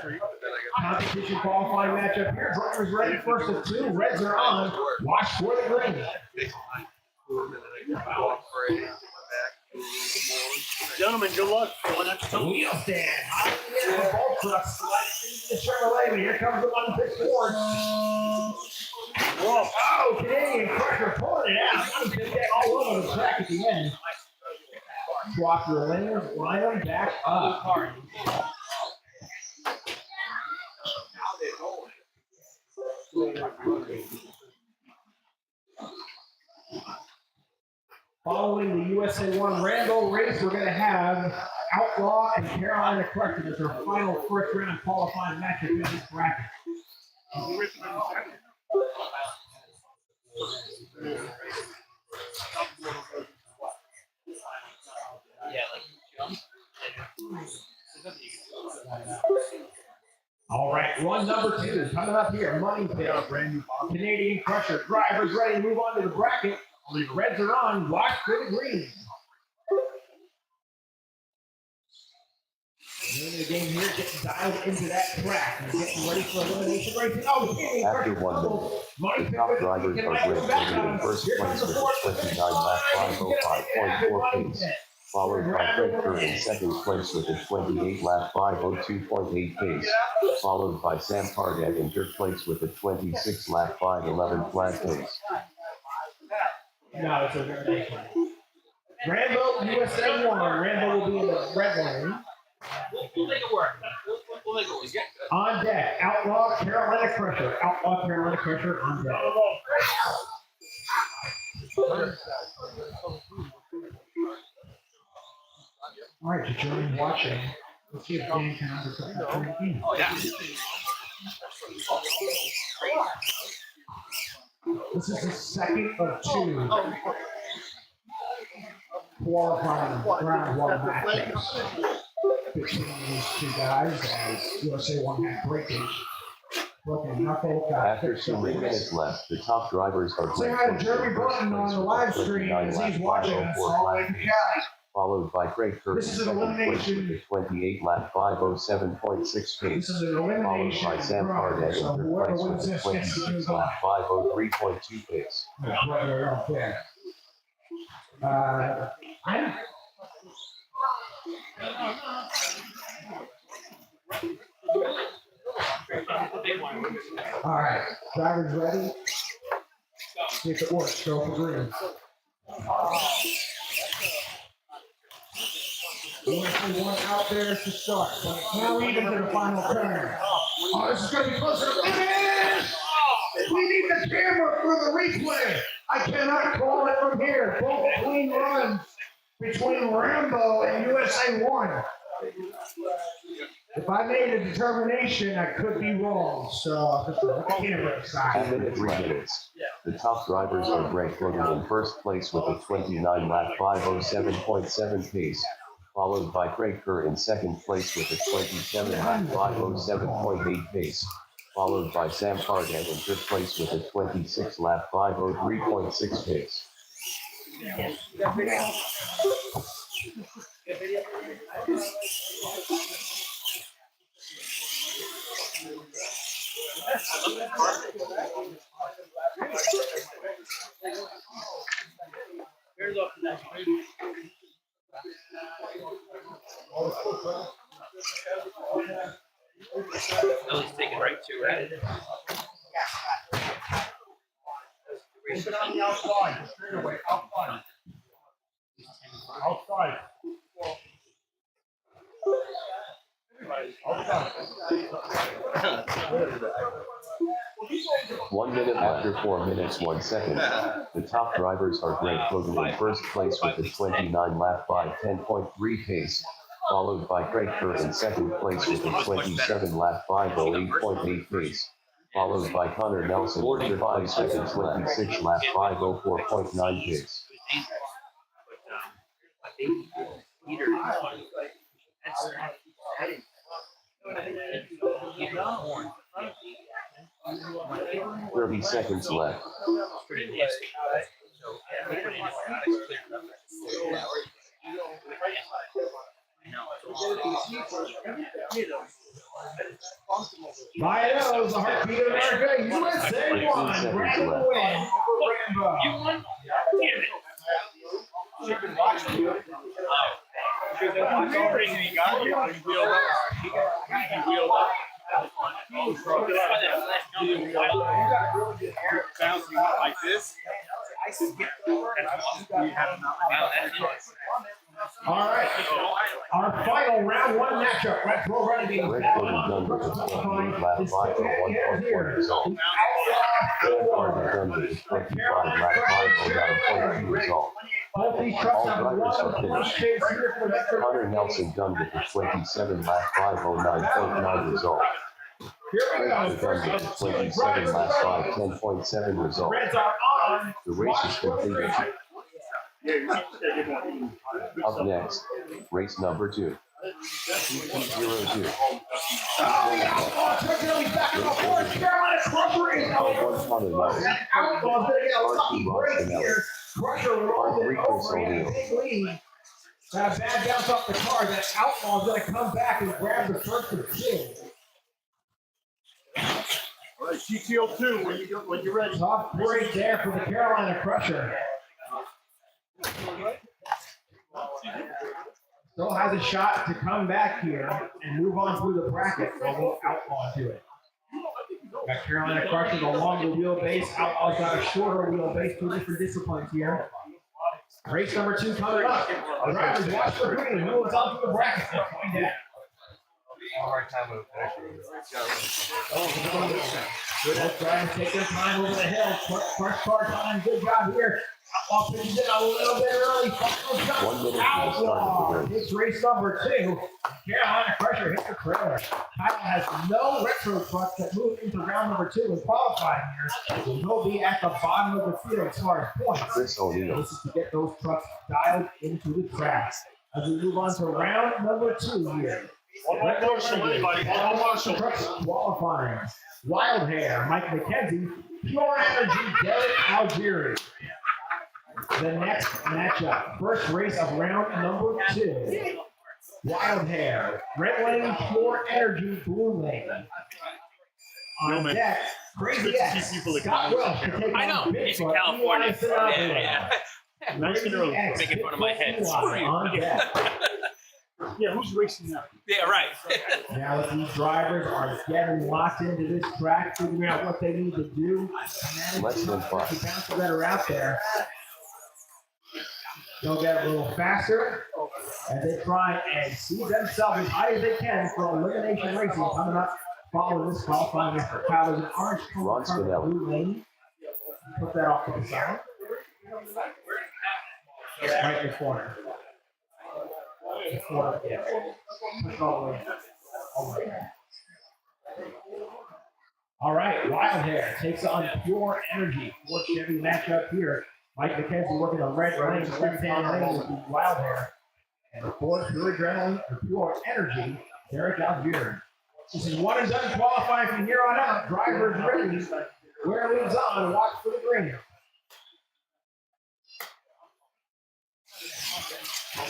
then I Competition qualifying matchup here. Drivers ready, first of 2. Reds are on. Watch for the green. gotta take some time to glue 'em, and then I gotta go off for a come back, glue a little more. Gentlemen, good luck. One extra. Wheel stand. High in the ball trucks. The Chevrolet. But here comes the one pick Ford. Whoa. Oh, Canadian Crusher pulling it out. Money Pit getting all over the track at the end. Swap your lanes, line them back up. Following the USA 1 Rambo race, we're going to have Outlaw and Carolina Crusher as our final first round qualifying matchup in this bracket. All right, run number 2 coming up here. Money Pit, Canadian Crusher. Drivers ready to move on to the bracket. The Reds are on. Watch for the green. Doing the game here, getting dialed into that track and getting ready for elimination racing. Oh, Canadian After Crusher 1 minute, double. Money the Pit top with- drivers can are I go Greg back Logan on? in first Here place comes the with fourth. a 29 lap 505.4 pace, followed by Craig Kerr in second place with a 28 lap 502.8 pace, followed by Sam Pardet in third place with a 26 lap 511 flat pace. No, it's elimination. Rambo, USA 1. Rambo will be in the red lane. We'll make it work. We'll make it work. On deck, Outlaw Carolina Crusher. Outlaw Carolina Crusher on deck. All right, you join watching. Let's see if Dan can understand that turn in. Oh, yeah. This is the second of 2 qualifying round 1 matchups between these 2 guys as USA 1 had breakage. Broken knuckle, got After fixed 2 up. minutes left, the top drivers are Say Greg hi to Logan Jeremy in first Button on place the with live a stream 29 as lap he's watching us 504 all the way flat from pace, Cali. followed by Craig Kerr in This is an second place elimination. with a 28 lap 507.6 This pace, is an followed elimination by Sam round, Pardet in so third whoever place wins with a this gets to 26 move on. lap 503.2 pace. Brother up there. I'm all right, drivers ready? See if it works. Go for green. Only one out there to start. But now even to the final turn. Oh, this is going to be closer to finish! We need the camera for the replay. I cannot call it from here. Both clean runs between Rambo and USA 1. If I made a determination, I could be wrong. So just the camera 2 side. minutes, 3 minutes. The top drivers are Greg Logan in first place with a 29 lap 507.7 pace, followed by Craig Kerr in second place with a 27 lap 507.8 pace, followed by Sam Pardet in third place with a 26 lap 503.6 pace. Here's up next. No, he's taking right to right. Sit on the outside, straight away, outside. Outside. Outside. 1 minute after 4 minutes, 1 second. The top drivers are Greg Logan in first place with a 29 lap 510.3 pace, followed by Craig Kerr in second place with a 27 lap 508.8 pace, followed by Connor Nelson in third place with a 26 lap 504.9 pace. Peter, that's 30 seconds left. Bios, the heartbeat of America, USA 1. Rambo win. Rambo. You won? She's been watching you. She's been watching everything he got here. He wheeled up. He wheeled up. You got really good hair bouncing up like this. I skipped over and you have All right. Our final round 1 matchup. Red Bull Renegades. Greg Logan done with a 28 lap 501.4 result. Sam Pardet done with a 25 lap 509.2 result. Both these trucks All have drivers one are finished. chase here for the victory. Connor Nelson done with the 27 lap 509.9 result. Here we go. Craig done with the 27 lap 510.7 result. Reds are on. The race is completed. Yeah, you just gotta get more. Up next, race number 2. GT02. Oh, Turkey back on board. Carolina Crusher is R1 Connor Nelson. Outlaws, they get a lucky R2 break Ron here. Crusher rolls it R3 Chris over in a O'Neill. big lead. That bad bounce off the car. That Outlaw's going to come back and grab the first and two. All right, GTO2, when you're ready. Tough break there for the Carolina Crusher. Still has a shot to come back here and move on through the bracket. Although Outlaw do it. Got Carolina Crusher, the longer wheelbase. Outlaw's got a shorter wheelbase. Two different disciplines here. Race number 2 coming up. Drivers, watch for green. Who was on through the bracket? We'll find out. Both drivers take their time over the hill. First car time. Good job here. Outlaw pitches it a little bit early. 1 minute from the start of the Outlaw race. hits race number 2. Carolina Crusher hits the trailer. Kyle has no retro trucks that move into round number 2 in qualifying here. They'll be at the bottom of the field as far as points. Chris O'Neill. This is to get those trucks dialed into the track. As we move on to round number 2 here. One more Marshall, anybody. One more Marshall. Trucks qualifying. Wild Hair, Mike McKenzie. Pure Energy, Derek Algieri. The next matchup. First race of round number 2. Wild Hair, Red Lane, Pure Energy, Blue Lane. On deck, Crazy Good to X, see people that Scott come Welch to take I on know. He's in Bigfoot, California. Eli Sinatra. Yeah. Nice and early. X, Making fun of my head. Bigfoot, Eli on deck. Yeah, who's racing now? Yeah, right. Now that these drivers are getting locked into this track, figuring out what they need to do, Less than the 5. bounces that are out there, they'll get a little faster as they try and see themselves as high as they can for elimination racing coming up following this qualifying effort. Kyle, there's an orange Ron cone Spinelli. blue lane. Put that off to the side. Right in the corner. Yeah. Push it all the way. All right, Wild Hair takes on Pure Energy. Ford Chevy matchup here. Mike McKenzie working on red lane, left-hand lane with the Wild Hair. And the Ford Pure Adrenaline or Pure Energy, Derek Algieri. This is one and done qualifying from here on out. Drivers ready. Where leads on, watch for the green.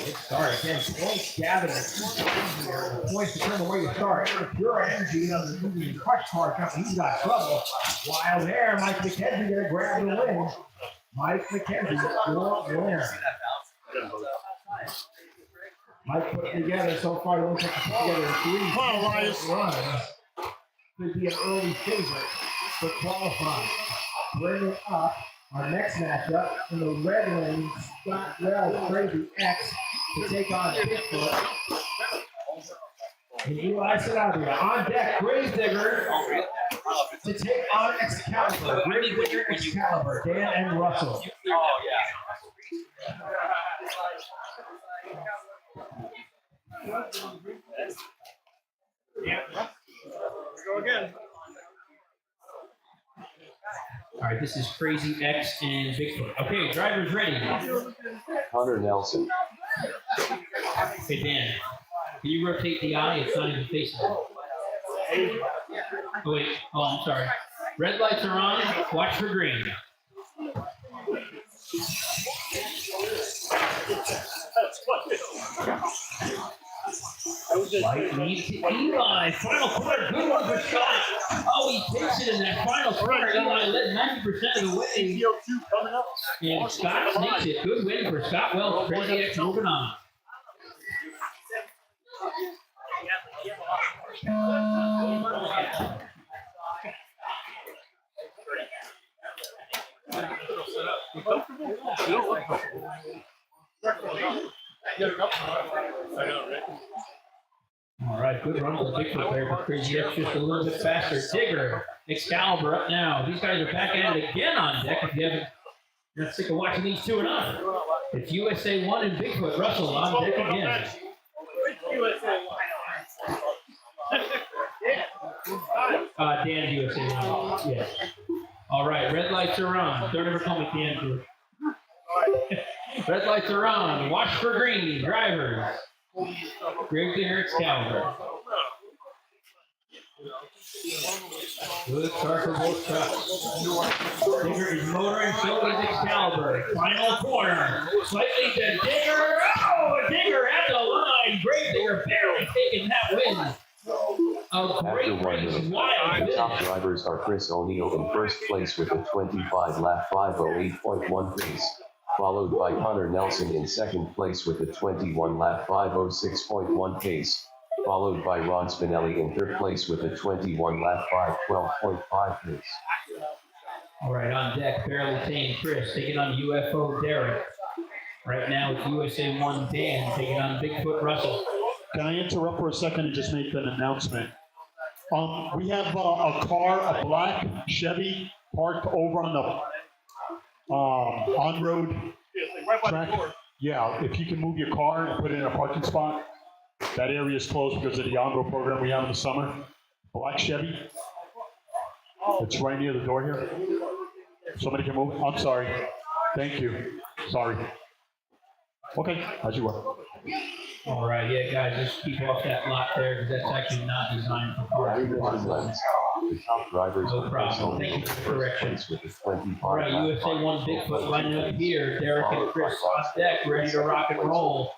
Good start again. Points gathered. The points determine where you start. Pure Energy doesn't move the crush car company. He's got trouble. Wild Hair, Mike McKenzie gonna grab the win. Mike McKenzie, your winner. Mike put it together so far. It looks like he put together 3 runs. Could be an early favorite for qualifying. Bringing up our next matchup in the red lane, Scott Wells, Crazy X, to take on Bigfoot. And Eli Sinatra on deck, Gravedigger to take on Excalibur. Gravedigger, Excalibur, Dan and Russell. Oh, Yeah. Go again. All right, this is Crazy X and Bigfoot. Okay, drivers ready. Connor Nelson. Okay, Dan, can you rotate the eye? It's not even facing. Oh, wait. Oh, I'm sorry. Red lights are on. Watch for green. Light lead to Eli. Final corner. Good one for Scott. Oh, he takes it in that final corner. Eli led 90% of the way. GTO2 coming up. And Scott sneaks it. Good win for Scott Wells. Crazy X moving on. All right, good run for Bigfoot there for Crazy X, just a little bit faster. Tigger, Excalibur up now. These guys are back at it again on deck. If you haven't, you're not sick of watching these two and on. It's USA 1 and Bigfoot. Russell on deck again. Dan's USA 1. Yes. All right, red lights are on. Don't ever call me Dan. Red lights are on. Watch for green. Drivers. Greg Dinger, Excalibur. Good start for both trucks. Digger is motoring, so is Excalibur. Final corner. Slightly to Digger. Oh, Digger at the line. Great Digger barely taking that win. A great After 1 race. minute, Wild the top finish. drivers are Chris O'Neill in first place with a 25-lap 508.1 pace, followed by Connor Nelson in second place with a 21-lap 506.1 pace, followed by Ron Spinelli in third place with a 21-lap 512.5 pace. All right, on deck, barely tame Chris taking on UFO Derek. Right now it's USA 1 Dan taking on Bigfoot Russell. Can I interrupt for a second and just make an announcement? We have a car, a black Chevy, parked over on the on-road Right by the track. door. Yeah, if you can move your car and put it in a parking spot. That area is closed because of the on-road program we have in the summer. Black Chevy. It's right near the door here. Somebody can move it? I'm sorry. Thank you. Sorry. Okay, as you were. All right, yeah, guys, just keep off that lot there because that's actually not designed for cars. The top drivers No are Chris problem. O'Neill Thank in you for first correction. place with a 25-lap All right, USA 1 Bigfoot lining up here. Derek and Chris on deck, ready to rock and roll.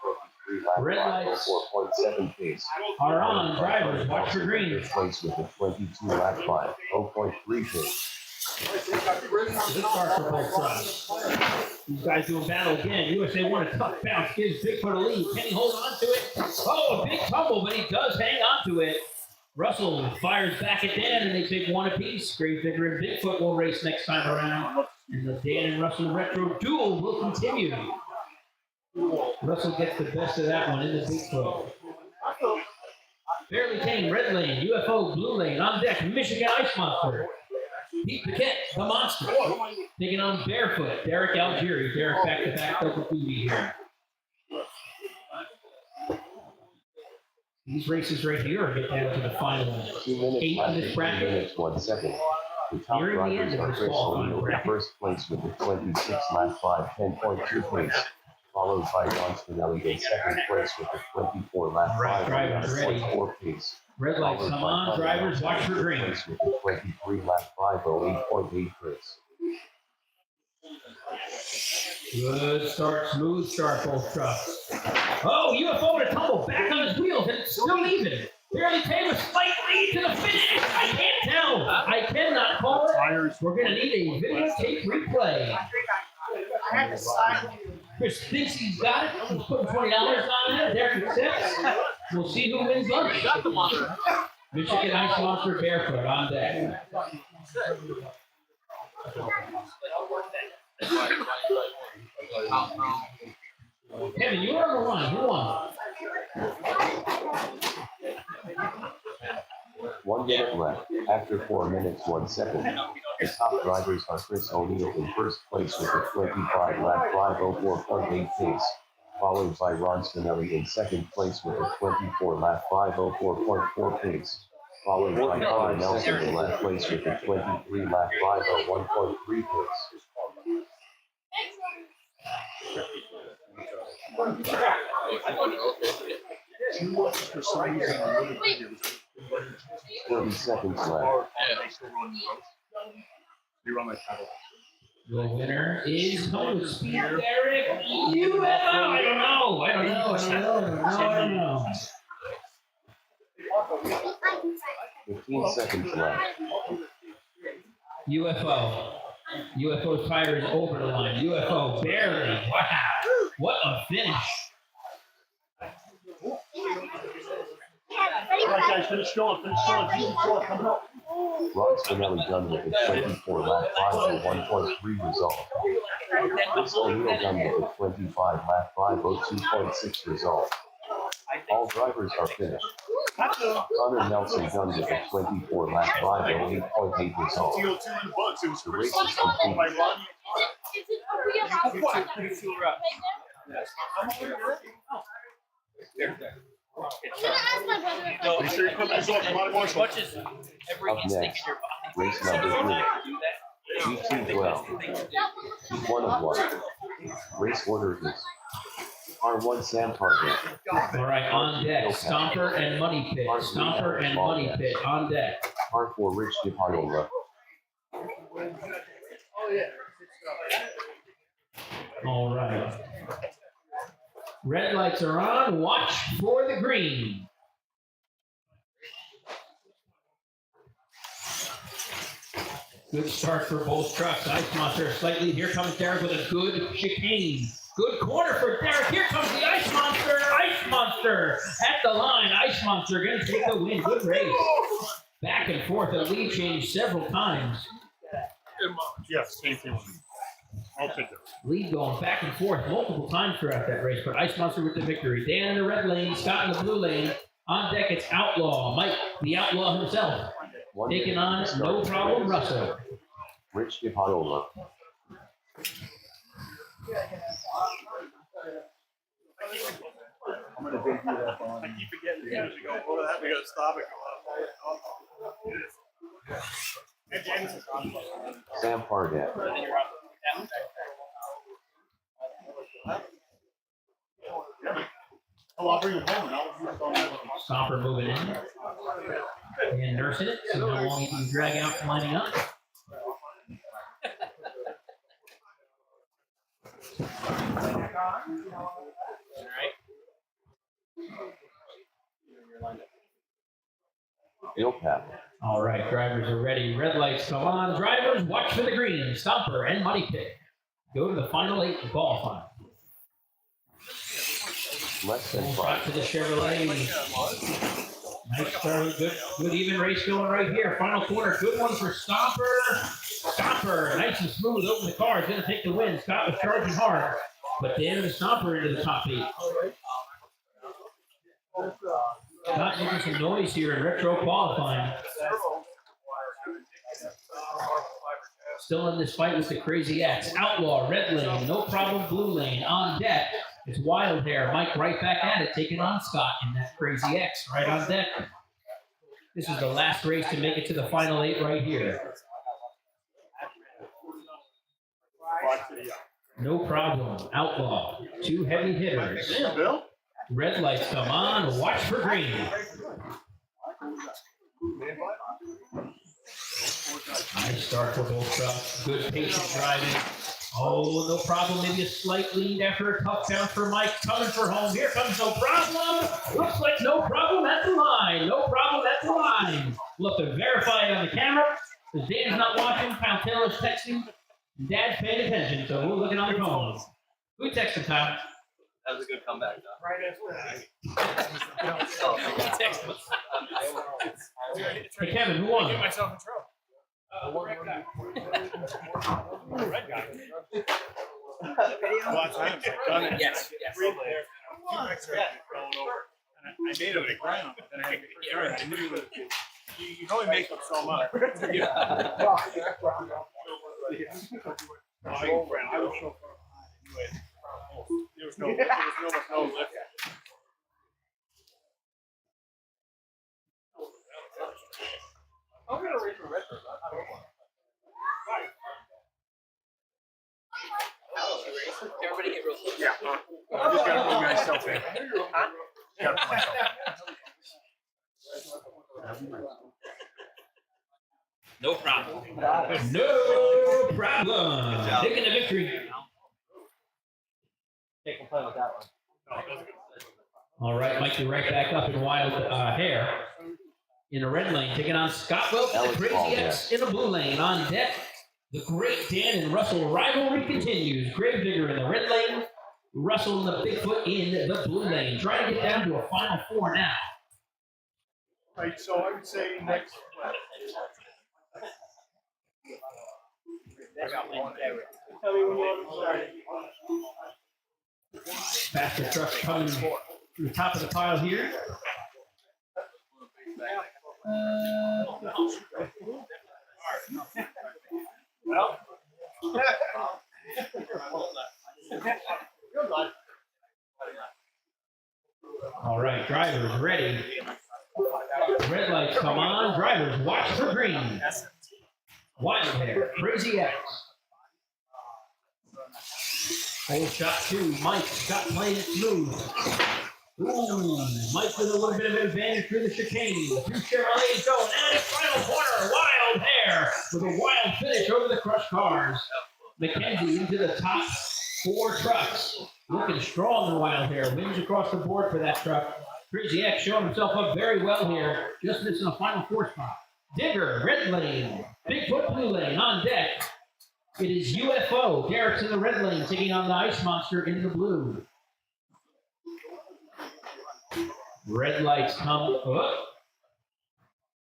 Red lights 4.7 pace. are on. Drivers, watch for green. Third place with a 22-lap 5.3 pace. Good start for both sides. These guys doing battle again. USA 1 a tough bounce, gives Bigfoot a lead. Can he hold on to it? Oh, a big tumble, but he does hang on to it. Russell fires back at Dan, and they take one apiece. Grave Digger and Bigfoot will race next time around. And the Dan and Russell retro duel will continue. Russell gets the best of that one in the Bigfoot. Fairly tame, red lane, UFO, blue lane, on deck, Michigan Ice Monster. Pete Paquette, the monster, taking on Barefoot, Derek Algieri. Derek back-to-back double duty here. These races right here are get down to the final 2 minutes 8 left in this and 3 bracket. minutes 1 second. The top Nearing the drivers end of are this Chris qualifying O'Neill in bracket. first place with a 26-lap 5.10.2 pace, followed by Ron Spinelli in second place with a 24-lap Right, drivers ready. 5.4 pace. Red lights come on, drivers watch for green. With a 23-lap 508.8 pace. Good start, smooth start, both trucks. Oh, UFO to tumble back on his wheels, and it's still even. Barely came a slight lead to the finish. I can't tell. I cannot call it. We're going to need a videotape replay. Chris thinks he's got it. He's putting $20 on it. Derek accepts. We'll see who wins lunch. Michigan Ice Monster Barefoot on deck. Kevin, you were on the line. Who won? 1 minute left. After 4 minutes 1 second. The top drivers are Chris O'Neill in first place with a 25-lap 504.8 pace, followed by Ron Spinelli in second place with a 24-lap 504.4 pace, followed by Connor Nelson in last place with a 23-lap 501.3 pace. 30 seconds left. The winner is coming with speed, Derek. UFO. I don't know. 15 seconds left. UFO's tire is over the line. UFO barely. Wow. What a finish. All right, guys, finish going. Coming up. Ron Spinelli done with a 24-lap 501.3 result. Chris O'Neill done with a 25-lap 502.6 result. All drivers are finished. Connor Nelson done with a 24-lap 508.8 result. The race is complete. Make sure you come back off a lot of As much as every Up instinct next, in your body. race number 3, GT12, Heat 1 of 1. Race order is R1 Sam Target, All right, on deck, Stomper and Money Pit. Stomper and Money Pit on deck. R4 Rich DiPaola, All right. Red lights are on. Watch for the green. Good start for both trucks. Ice Monster slightly. Here comes Derek with a good chicane. Good corner for Derek. Here comes the Ice Monster. Ice Monster at the line. Ice Monster going to take the win. Good race. Back and forth. The lead changed several times. Yes, same thing with me. I'll take it. Lead going back and forth multiple times throughout that race, but Ice Monster with the victory. Dan in the red lane, Scott in the blue lane. On deck, it's Outlaw. Mike, the Outlaw himself. Taking on No Problem Russell. Rich DiPaola, I'm gonna debut that on. I keep forgetting to go. Oh, that we gotta stop it. Sam Target, Oh, I'll bring you home. Stomper moving in. And nursing it. See how long he can drag out lining up. Ilpap, All right, drivers are ready. Red lights come on. Drivers, watch for the green. Stomper and Money Pit. Go to the final 8 to qualify. less than Back 5. to the Chevrolet. Nice start. Good even race going right here. Final corner. Good one for Stomper. Stomper, nice and smooth over the car. He's going to take the win. Scott was charging hard. But Dan and Stomper into the top 8. Scott making some noise here in retro qualifying. Still in this fight with the Crazy X. Outlaw, red lane. No Problem, blue lane. On deck, it's Wild Hair. Mike right back at it, taking on Scott in that Crazy X right on deck. This is the last race to make it to the final 8 right here. No Problem, Outlaw. 2 heavy hitters. Damn, Bill. Red lights come on. Watch for green. Nice start for both trucks. Good patient driving. Oh, No Problem. Maybe a slight lead after a tough bounce for Mike. Coming for home. Here comes No Problem. Looks like No Problem at the line. No Problem at the line. We'll have to verify it on the camera. Because Dan's not watching. Kyle Taylor's texting. Dad's paying attention, so we're looking on the phone. Who texted, Kyle? That was a good comeback, though. Hey, Kevin, who won? Get myself in trouble. Red guy. Red guy. Lots of times I've done it. Yes. Going over. And I made it on the ground. And I knew you can only make them so much. I was so far behind. There was no lift. I'm gonna race for retro. Everybody get real close. Yeah. I just gotta put myself in. Gotta put myself No problem. No problem. Taking the victory. Can't complain with that one. All right, Mike, you're right back up in Wild Hair. In the red lane, taking on Scott Wilk, the Alex Crazy Valdez. X in the blue lane. On deck, the great Dan and Russell rivalry continues. Greg Digger in the red lane, Russell and the Bigfoot in the blue lane. Trying to get down to a final 4 now. Right, so I would say next. Tell me when you want to start. Faster trucks coming to the top of the pile here. Well. Good luck. right, drivers ready. Red lights come on. Drivers watch for green. Wild hair, Crazy X. Old shot 2. Mike, shot playing it smooth. Ooh, Mike with a little bit of an advantage through the chicane. The 2 Chevrolets going, and final corner, Wild Hair with a wild finish over the crushed cars. McKenzie into the top 4 trucks. Looking strong in Wild Hair. Wins across the board for that truck. Crazy X showing himself up very well here. Just missing a final 4 spot. Digger, red lane. Bigfoot, blue lane on deck. It is UFO. Garrett's in the red lane, taking on the Ice Monster in the blue. Red lights come up.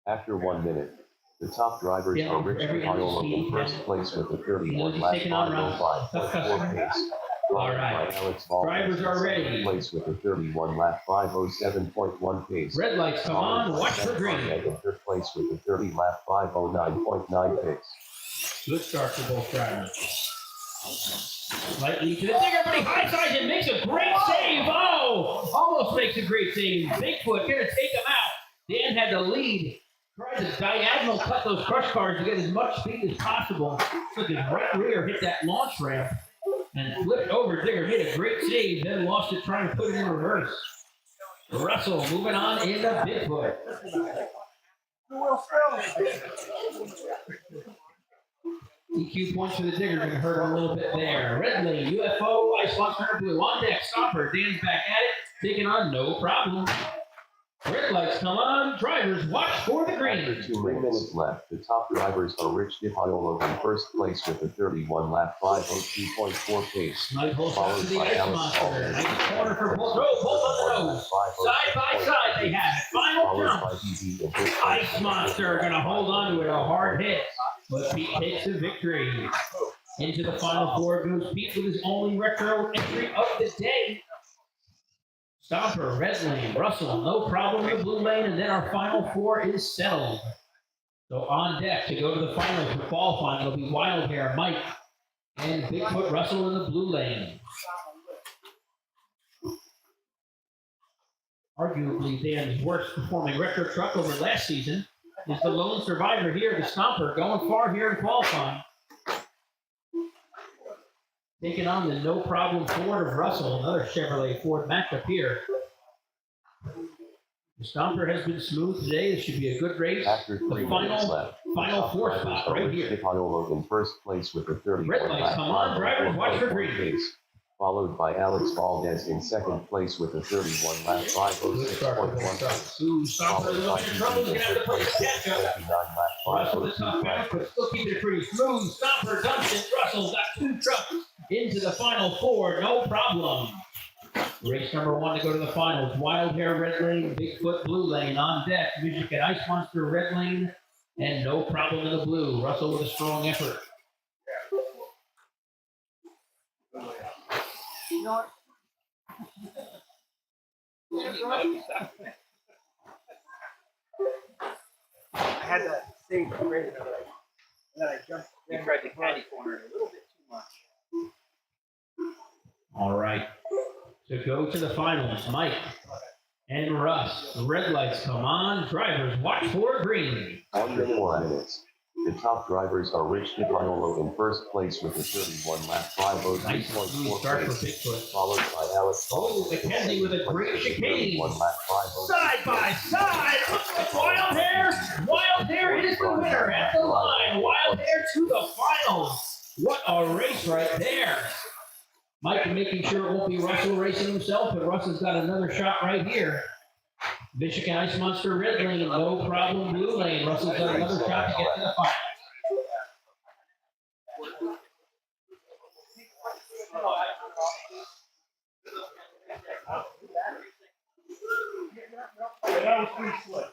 After 1 minute, the top drivers are Rich Paolo in first place with a 31 lap 5:05.4 pace. All right. Alex Ball Drivers are ready. second place with a 31 lap 5:07.1 pace. Red lights come on. Watch for green. In third place with a 30 lap 5:09.9 pace. Good start for both drivers. Slightly to the digger, but he high sides and makes a great save. Oh, almost makes a great save. Bigfoot gonna take him out. Dan had the lead. Tried to diagonal cut those crush cars to get as much speed as possible. Took his right rear, hit that launch ramp, and flipped over. Digger made a great save, then lost it trying to put it in reverse. Russell moving on into Bigfoot. EQ points for the digger, gonna hurt him a little bit there. Red lane, UFO, Ice Monster blue on deck. Stopper, Dan's back at it, taking on no problem. Red lights come on. Drivers watch for the green. After 2 minutes left, the top drivers are Rich DiPaolo in first place with a 31 lap 5:02.4 pace. Nice whole shot to Followed the by Ice Alex Monster. Ball. Nice corner for both. Oh, both on the nose. Side by side, they have it. Final Followed jump. by DB in fifth place. Ice Monster gonna hold on to it. A hard hit, but Pete takes the victory. Into the final 4 goes Pete with his only retro entry of the day. Stomper, red lane, Russell, no problem in the blue lane, and then our final 4 is settled. So on deck to go to the finals for qualifying, it'll be Wild Hair, Mike, and Bigfoot Russell in the blue lane. Arguably Dan's worst performing retro truck over last season is the lone survivor here, the Stomper, going far here in qualifying. Taking on the no problem Ford of Russell, another Chevrolet Ford matchup here. The Stomper has been smooth today. This should be a good race. After 3 minutes left, the final top 4 drivers spot are right Rich here. DiPaolo in first place with a 31 Red lights lap come on. Drivers watch for 5:04.1 green. pace. Followed by Alex Valdez in second place with a 31 lap Good start for both 5:06.1 trucks. pace. Ooh, Stomper a little bit in trouble. He's gonna have to play the catch up. 29 lap Russell the tough back, but still keeping it pretty smooth. Stomper dumps it. Russell's got 2 trucks into the final 4, no problem. Race number 1 to go to the finals. Wild Hair, red lane, Bigfoot, blue lane on deck. Michigan Ice Monster, red lane, and no problem in the blue. Russell with a strong effort. I had that stage ready, and then I jumped. You tried to caddy corner it a little bit too much. All right. To go to the finals, Mike and Russ. The red lights come on. Drivers watch for green. After 4 minutes, the top drivers are Rich DiPaolo in first place with a 31 lap Nice smooth 5:02.4 start for pace. Bigfoot. Followed by Alex Oh, Valdez in McKenzie second with a place great with a chicane. 31 lap 5:06. Side by side. Looks like Wild Hair. Wild Hair is the winner at the line. Wild Hair to the finals. What a race right there. Mike making sure it won't be Russell racing himself, but Russell's got another shot right here. Michigan Ice Monster red lane, no problem blue lane. Russell's got another shot to get to the finals. That was pretty slick.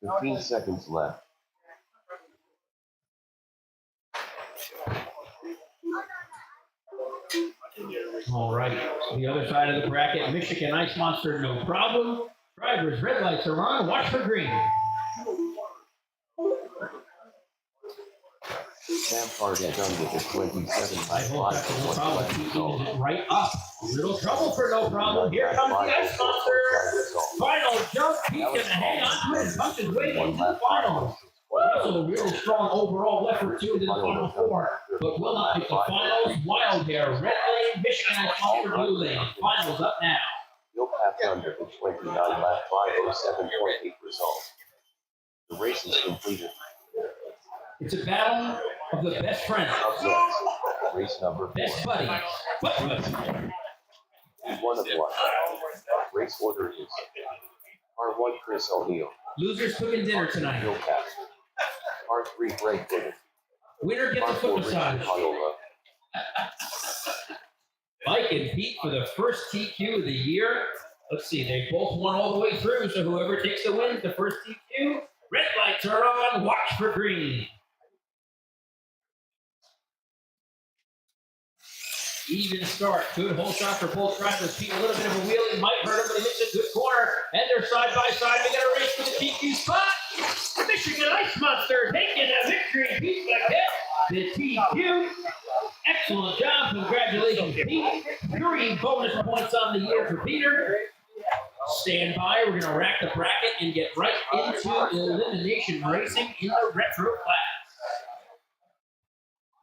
15 seconds left. All right, the other side of the bracket, Michigan Ice Monster, no problem. Drivers, red lights are on, watch for green. Sam car get done with a 27 I lap hope 5 that's no point problem. flat Keep result. moving it right up. Little trouble for no problem. Here comes the ice monster. Final jump. He's gonna hang on to it and punch his way into the finals. Also a really strong overall effort too into the final four, but will not make the finals. Wild Hair, Red Lane, Michigan Ice Monster, Blue Lane. Finals up now. You'll pass under the 29 lap 507.8 result. The race is completed. It's a battle of the best friends, Up next, race number 4. best buddies. But 1 of 1. Race order is R1 Chris O'Neill. losers cooking dinner tonight. You'll pass. R3 Greg Bennett. Winner gets a foot R4 Richard massage. Viola. Mike and Pete for the first TQ of the year. Let's see, they both won all the way through, so whoever takes the win, the first TQ. Red lights are on, watch for green. Even start, good hole shot for both drivers. Pete, a little bit of a wheelie, might hurt him, but he hits a good corner. And they're side by side, they got a race for the TQ spot. Michigan Ice Monster taking a victory, Pete Paquette, the TQ. Excellent job, congratulations, Pete. 3 bonus points on the year for Peter. Stand by, we're gonna rack the bracket and get right into elimination racing in the retro class.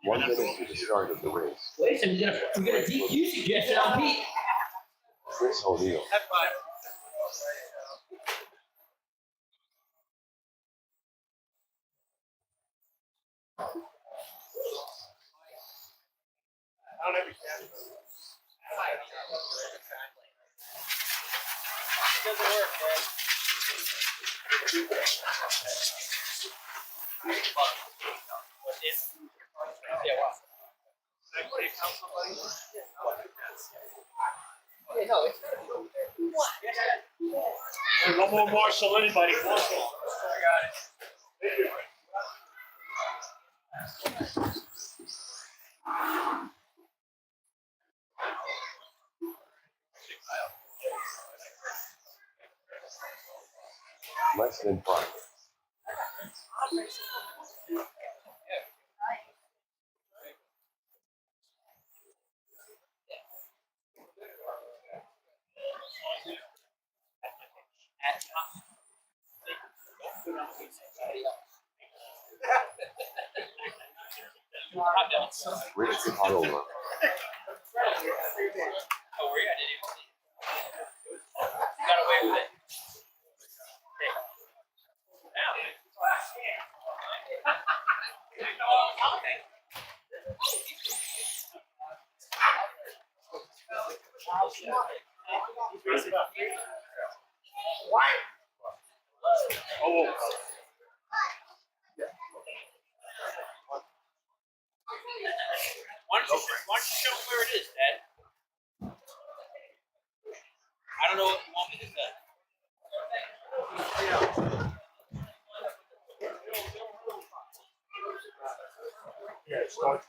1 minute to the start of the race. Wait a second, we got a DQ suggestion on Pete. Chris O'Neill. Doesn't work, man. Yeah, wow. Yeah, no, it's No more Marshall, anybody. Marshall. I got it. Less than 5. Richard Viola. Oh, were you? I didn't even see it. You got away with it. Hey. Now. Oh, Why don't you show me where it is, Dad? I don't know what you want me to say. yeah, start.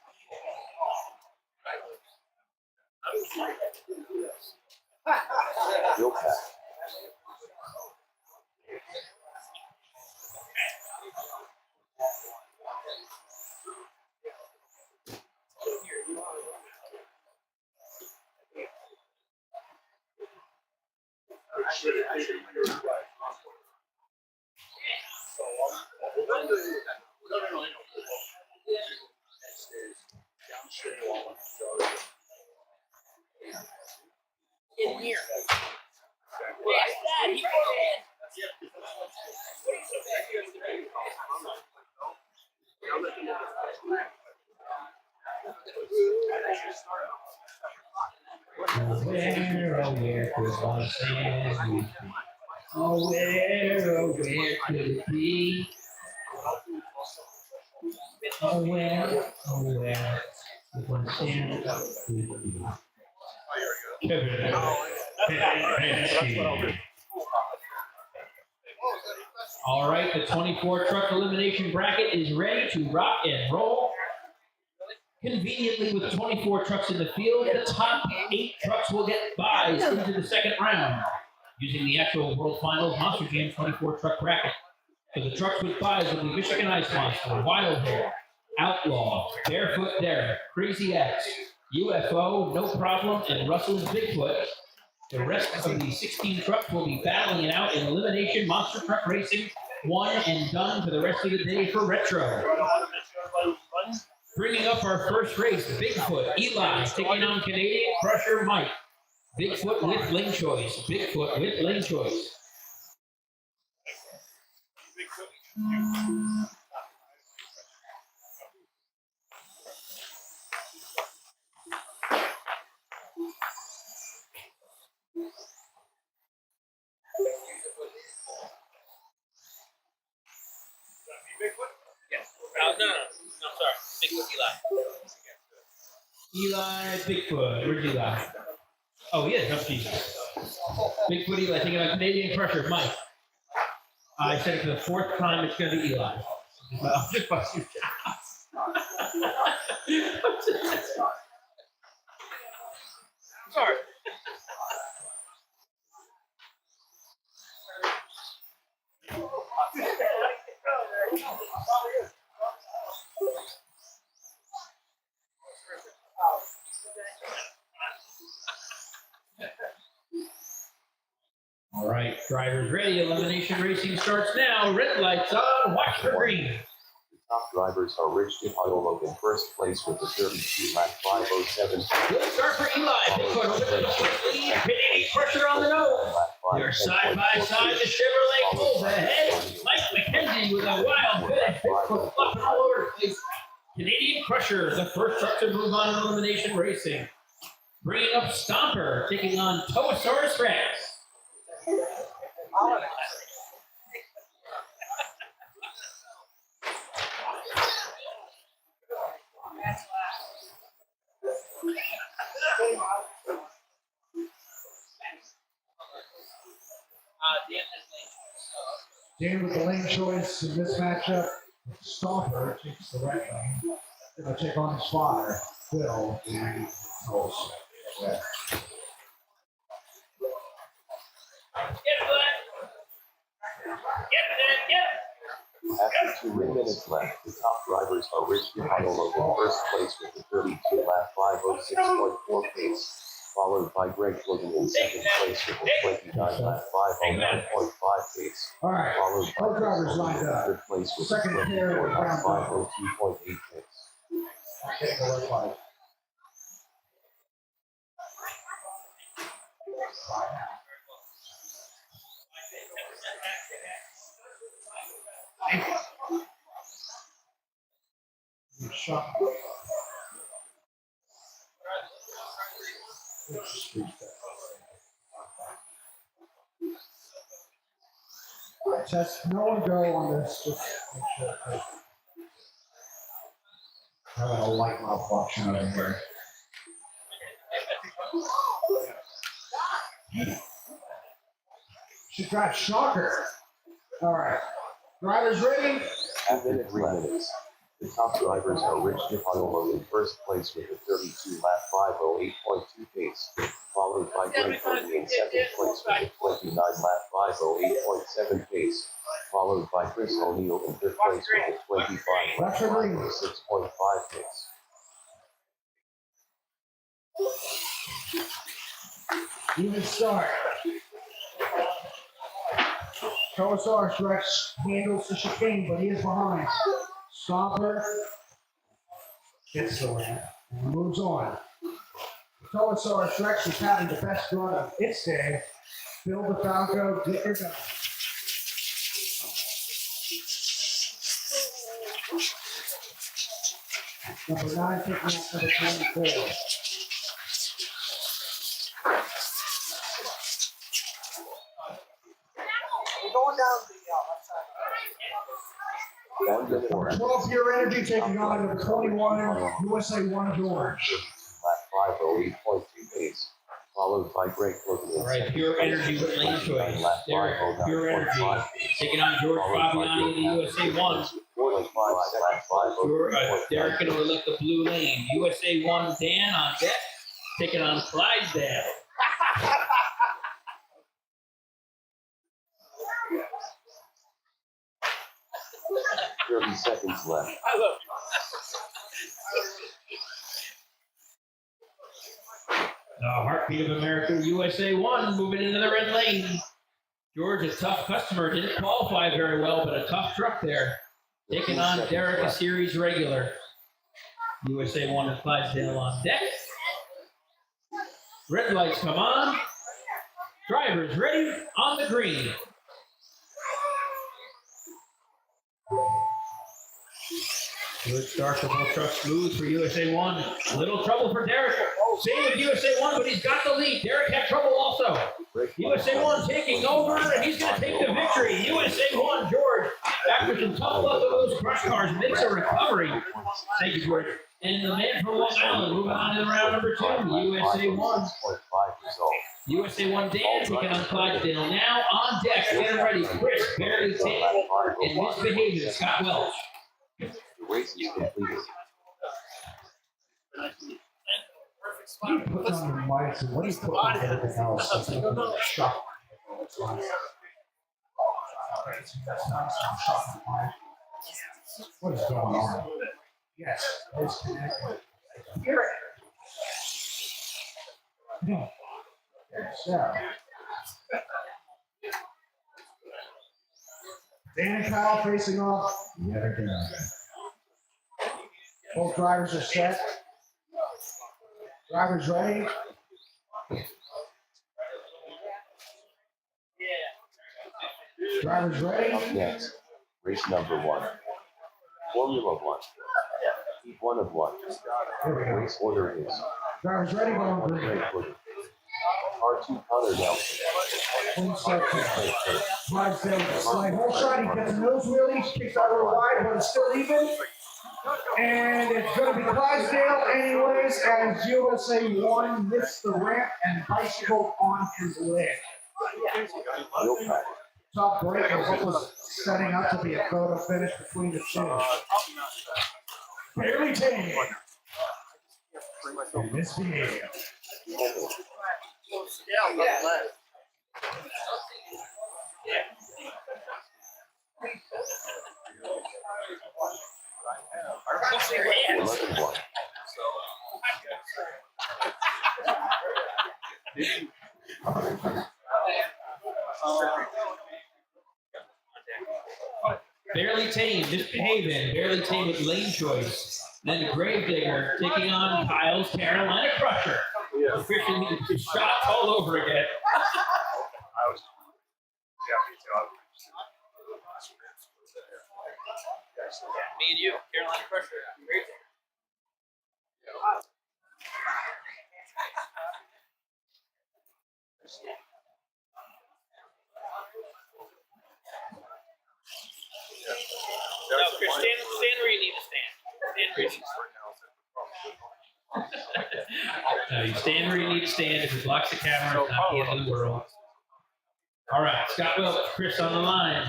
You'll pass. In here. Yes, Dad, he put it in. What are you so Where, oh, where could one stand with me? Oh, where could it be? Oh, where could one stand with me? Kevin, all right, the 24 truck elimination bracket is ready to rock and roll. Conveniently, with 24 trucks in the field, the top 8 trucks will get buys into the second round using the actual World Finals Monster Jam 24 truck bracket. So the trucks with buys will be Michigan Ice Monster, Wild Hair, Outlaw, Barefoot Derek, Crazy X, UFO, No Problem, and Russell's Bigfoot. The rest of the 16 trucks will be battling it out in elimination monster truck racing, one and done for the rest of the day for retro. Bringing up our first race, Bigfoot, Eli, taking on Canadian Crusher Mike. Bigfoot with lane choice, Bigfoot with lane choice. No, I'm sorry. Bigfoot Eli. Eli, Bigfoot, where's Eli? Oh, he is, oh Jesus. Bigfoot, Eli, taking on Canadian Crusher Mike. I said it for the fourth time, it's going to be Eli. I'm just busting your chops. Sorry. All right, drivers ready. Elimination racing starts now. Red lights on. Watch for green. The top drivers are Rich DePiolo in first place with a 32 lap 5:07. Good start for Eli. Bigfoot over the lead. Canadian Crusher on the nose. They're side by side. The Chevrolet pulls ahead. Mike McKenzie with a wild finish. Bigfoot flopping all over the place. Canadian Crusher, the first truck to move on in elimination racing. Bringing up Stomper, taking on Toasaurus Rex. Dan with the lane choice in this matchup. Stomper takes the right lane. Gonna take on his father, Phil, and Tulsa. Yeah. After 2 minutes left, the top drivers are Rich DePiolo in first place with a 32 lap 5:06.4 pace, followed by Greg Logan in second place with a 29 lap 5:09.5 pace, All right, followed by both Chris drivers Logan lined in up. third place with a Second pair 24 lap round up. 5:02.8 pace. Take a look like. Shot. Test, no one go on this, just make sure. I have a light malfunction over here. Should drive shocker. All right, drivers ready? After 3 minutes, the top drivers are Rich DePiolo in first place with a 32 lap 5:08.2 pace, followed by Greg Logan in second place with a 29 lap 5:08.7 pace, followed by Chris O'Neill in third place with a 25 lap 5:06.5 pace. Even start. Toasaurus Rex handles the chicane, but he is behind. Stomper gets the win and moves on. Toasaurus Rex is having the best run of its day. Bill DeFalco, get her done. Number 9 picking up number 24. Number 12 Pure Energy taking on number 21 USA 1 George. Lap 5:08.2 pace, followed by Greg Logan in All right, second Pure place Energy with lane a 29 choice. lap Derek, Pure 5:09.5 Energy, pace, taking on George followed by Fabiani in the USA 1. 45 lap Pure, 5:03.9 Derek gonna elect the blue lane. USA 1 Dan on deck, taking on Clydesdale. 30 seconds left. I love you. The Heartbeat of America, USA 1, moving into the red lane. George, a tough customer, didn't qualify very well, but a tough truck there. Taking on Derek, a series regular. USA 1 and Clydesdale on deck. Red lights come on. Drivers ready on the green. Good start for both trucks, smooth for USA 1. Little trouble for Derek. Same with USA 1, but he's got the lead. Derek had trouble also. USA 1 taking over, and he's going to take the victory. USA 1, George, after some tough luck of those crush cars, makes a recovery. Thank you, George. And the man from Long Island moving on to round number 2, USA 1. USA 1 Dan taking on Clydesdale. Now on deck, getting ready. Chris, Barry Tate, and Misbehaving Scott Welch. The race is completed. What do you put on the mics and what do you put on everything else? I think I'm shocked. What is going on? Yes, it's connected. Hear it. Yes, yeah. Dan and Kyle facing off yet again. Both drivers are set. Drivers ready. Drivers ready. Up next, race number 1. Formula 1. Heat 1 of 1. Race order is Drivers ready, going green. R2 Connor Nelson. Clean section. Clydesdale slide whole shot. He gets a nose wheelie. Kicks out a little wide, but it's still even. And it's going to be Clydesdale anyways, as USA 1 missed the ramp and bicycled on his leg. Top break of what was setting up to be a photo finish between the two. Barely tame. And Misbehaving. Barely Tame, Misbehaving, Barely Tame with lane choice. Then Gravedigger taking on Kyle's Carolina Crusher. Christian shots all over again. Me and you, Carolina Crusher. Great. No, Chris, stand where you need to stand. Stand where you need to stand. No, you stand where you need to stand. If it blocks the camera, it's not the end of the world. All right, Scott Welch, Chris on the line.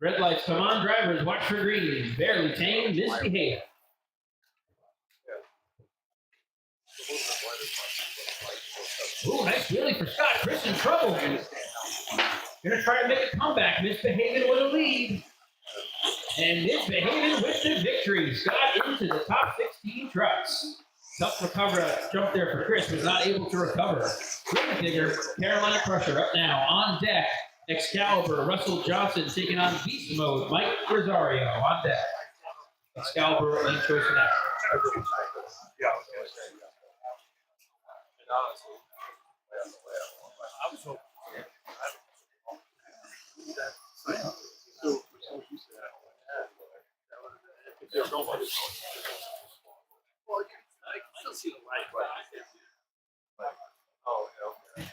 Red lights come on, drivers, watch for green. Barely Tame, Misbehave. Ooh, nice wheelie for Scott. Chris in trouble. Gonna try to make a comeback. Misbehaving with a lead. And Misbehaving with the victory. Scott into the top 16 trucks. Tough recover, jump there for Chris, was not able to recover. Gravedigger, Carolina Crusher up now on deck. Excalibur, Russell Johnson taking on Beast Mode. Mike Rosario on deck. Excalibur, lane choice for that. I was hoping. I can still see the light, but oh, yeah.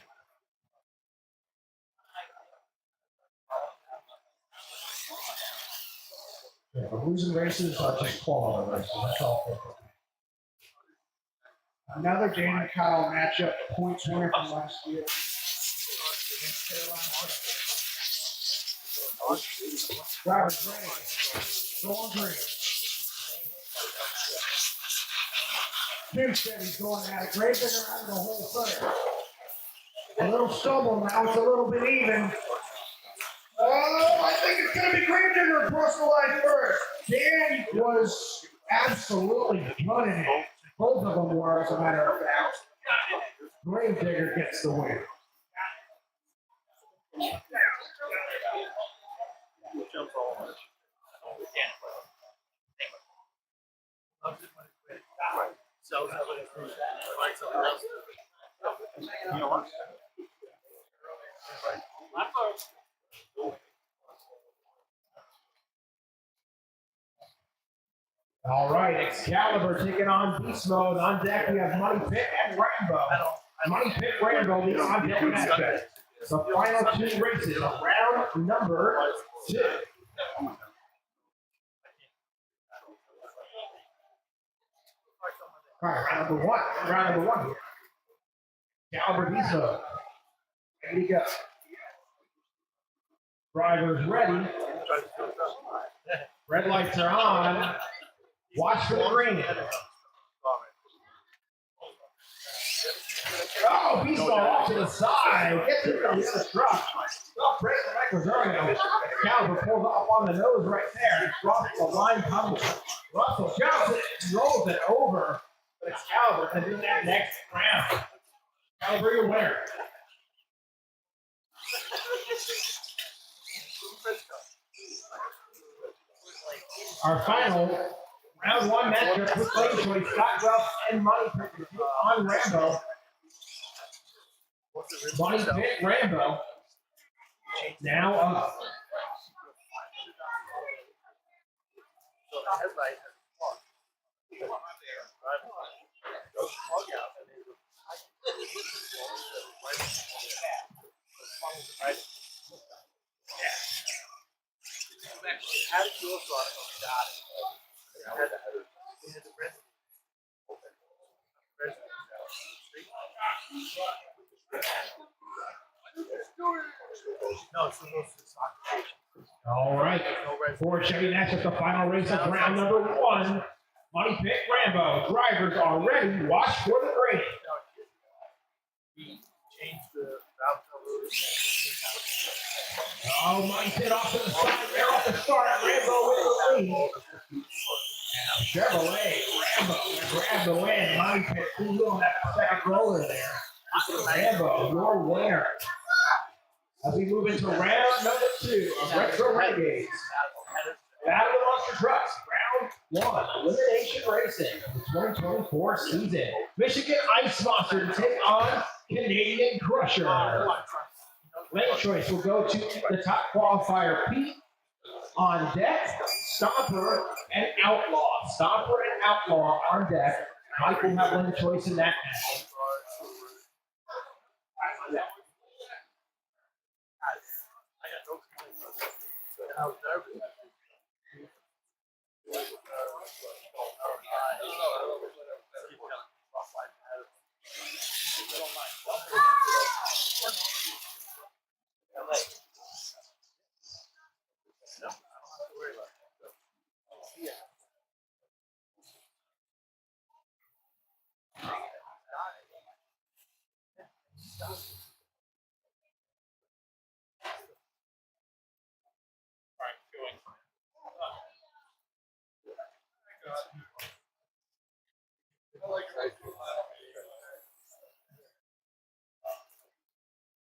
Yeah, but losing races are just quality races. That's all. Another Dan and Kyle matchup, points winner from last year. Against Carolina. Drivers ready. Going green. Jim said he's going at it. Gravedigger out of the whole third. A little stumble now. It's a little bit even. Oh, I think it's going to be Gravedigger across the line first. Dan was absolutely gunning it. Both of them were, as a matter of fact. Gravedigger gets the win. You know what? All right, Excalibur taking on Beast Mode. On deck, we have Money Pit and Rambo. Money Pit, Rambo, the on deck matchup. The final two races of round number 2. All right, round number 1. Round number 1 here. Excalibur, Beast Mode. Ready to go. Drivers ready. Red lights are on. Watch for the green. Oh, Beast Mode off to the side. Gets it from the other truck. Oh, break the Rosario. Excalibur pulls up on the nose right there. Across the line comes Russell Johnson. Rolls it over. But Excalibur can do that next round. Excalibur, your winner. Our final round 1 matchup with lane choice, Scott Welch and Money Pit on Rambo. Money Pit, Rambo. Now up. How did you also got it? No, it's the most All right. For Chevy Nash at the final race of round number 1. Money Pit, Rambo. Drivers are ready. Watch for the green. He changed the valve cover. Oh, Money Pit off to the side. They're off the start. Rambo with the lead. Chevrolet, Rambo grab the win. Money Pit, who's on that second roller there? Rambo, your winner. As we move into round number 2 of Retro Renegades. Battle of Monster Trucks, round 1, Elimination Racing, the 2024 season. Michigan Ice Monster to take on Canadian Crusher. Lane choice will go to the top qualifier, Pete. On deck, Stomper and Outlaw. Stomper and Outlaw on deck. Mike will have lane choice in that match. I was nervous.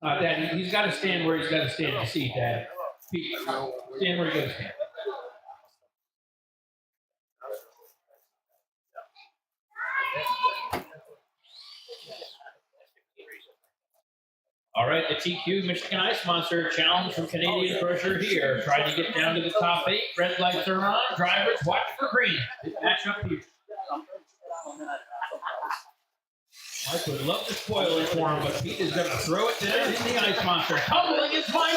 Dad, he's got to stand where he's got to stand to see, Dad. Pete, stand where he goes stand. All right, the TQ Michigan Ice Monster challenge from Canadian Crusher here. Trying to get down to the top 8. Red lights are on. Drivers, watch for green. Match up here. Mike would love to spoil it for him, but Pete is going to throw it down in the Ice Monster. Tumbling is Mike.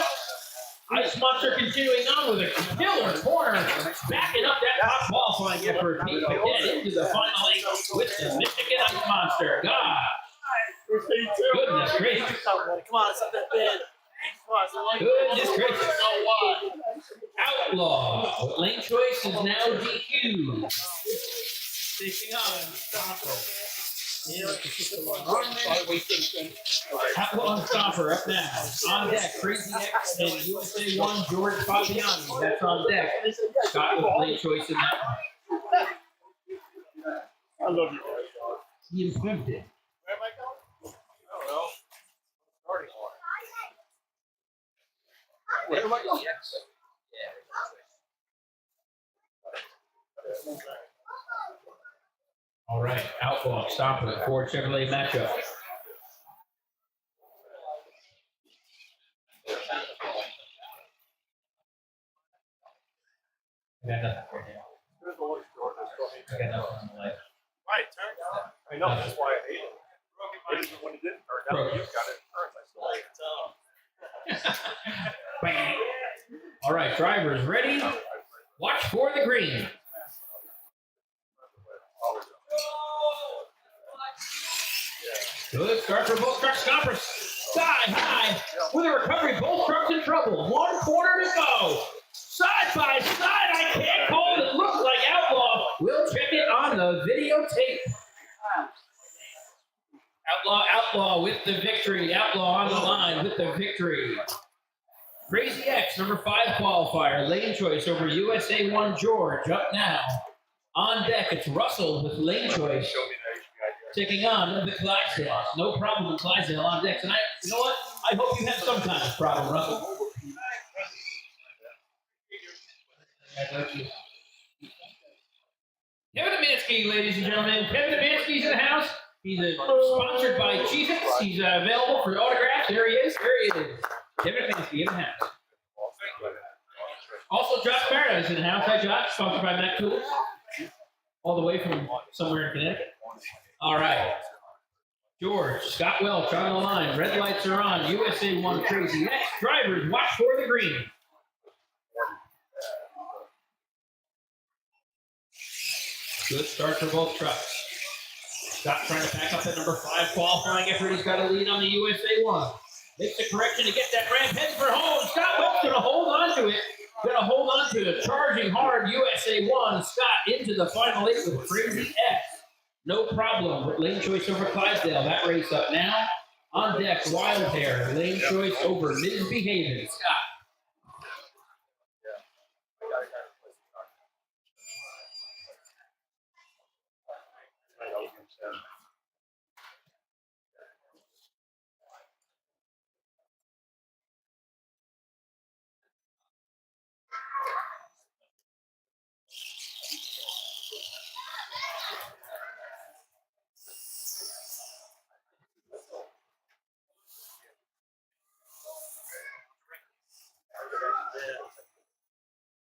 Ice Monster continuing on with a killer corner, backing up that top qualifying effort. Pete to get into the final 8 with the Michigan Ice Monster. God. Goodness gracious. Come on, it's not that bad. Goodness gracious. Outlaw. Lane choice is now DQ. Taking on Outlaw and Stopper up now. On deck, Crazy X and USA 1 George Fabiani. That's on deck. Scott with lane choice in that one. I love you. He improved it. Where am I going? I don't know. Starting one. Where am I going? All right, Outlaw, stop it. Ford Chevrolet matchup. I got nothing for you. There's a little store. There's still I got nothing on the light. right, turn. I know, that's why I hate it. When it didn't turn, now you got it turns, I still hate it. Bang. All right, drivers ready? Watch for the green. Good start for both trucks. Stoppers sky high with a recovery. Both trucks in trouble. 1 corner to go. Side by side. I can't call it. It looks like Outlaw. We'll check it on the videotape. Outlaw with the victory. Outlaw on the line with the victory. Crazy X, number 5 qualifier. Lane choice over USA 1 George. Up now. On deck, it's Russell with lane choice. Taking on the Clydesdales. No problem with Clydesdale on decks. And you know what? I hope you have some kind of problem, Russell. Kevin Demansky, ladies and gentlemen. Kevin Demansky's in the house. He's sponsored by Cheez-Its. He's available for autographs. There he is. There he is. Kevin Demansky in the house. Also, Josh Paradise in the house. Hi, Josh. Sponsored by Mac Tools. All the way from somewhere in Connecticut. All right. George, Scott Welch on the line. Red lights are on. USA 1 Crazy X. Drivers, watch for the green. Good start for both trucks. Scott trying to pack up at number 5 qualifying effort. He's got a lead on the USA 1. Makes the correction to get that ramp. Heads for home. Scott Welch going to hold on to it. Going to hold on to it. Charging hard USA 1. Scott into the final 8 with Crazy X. No problem with lane choice over Clydesdale. That race up now. On deck, Wild Hair. Lane choice over Misbehaving. Scott.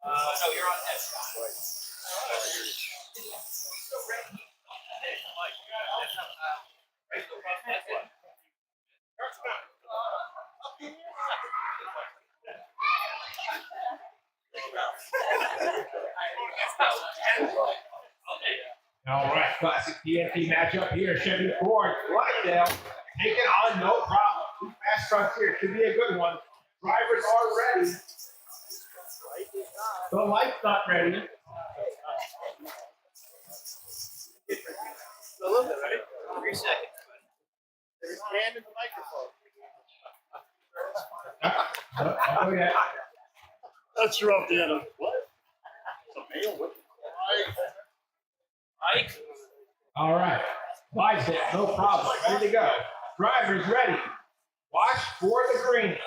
No, you're on that. All right, classic TNT matchup here. Chevy Ford, Clydesdale, take it on, no problem. Two fast trucks here, should be a good one. Drivers are ready. The light's not ready. A little bit, right? 3 seconds. There's hand in the microphone. Oh, yeah. That's rough, Deanna. What? It's a male with Mike? All right, Clydesdale, no problem, ready to go. Drivers ready. Watch for the green.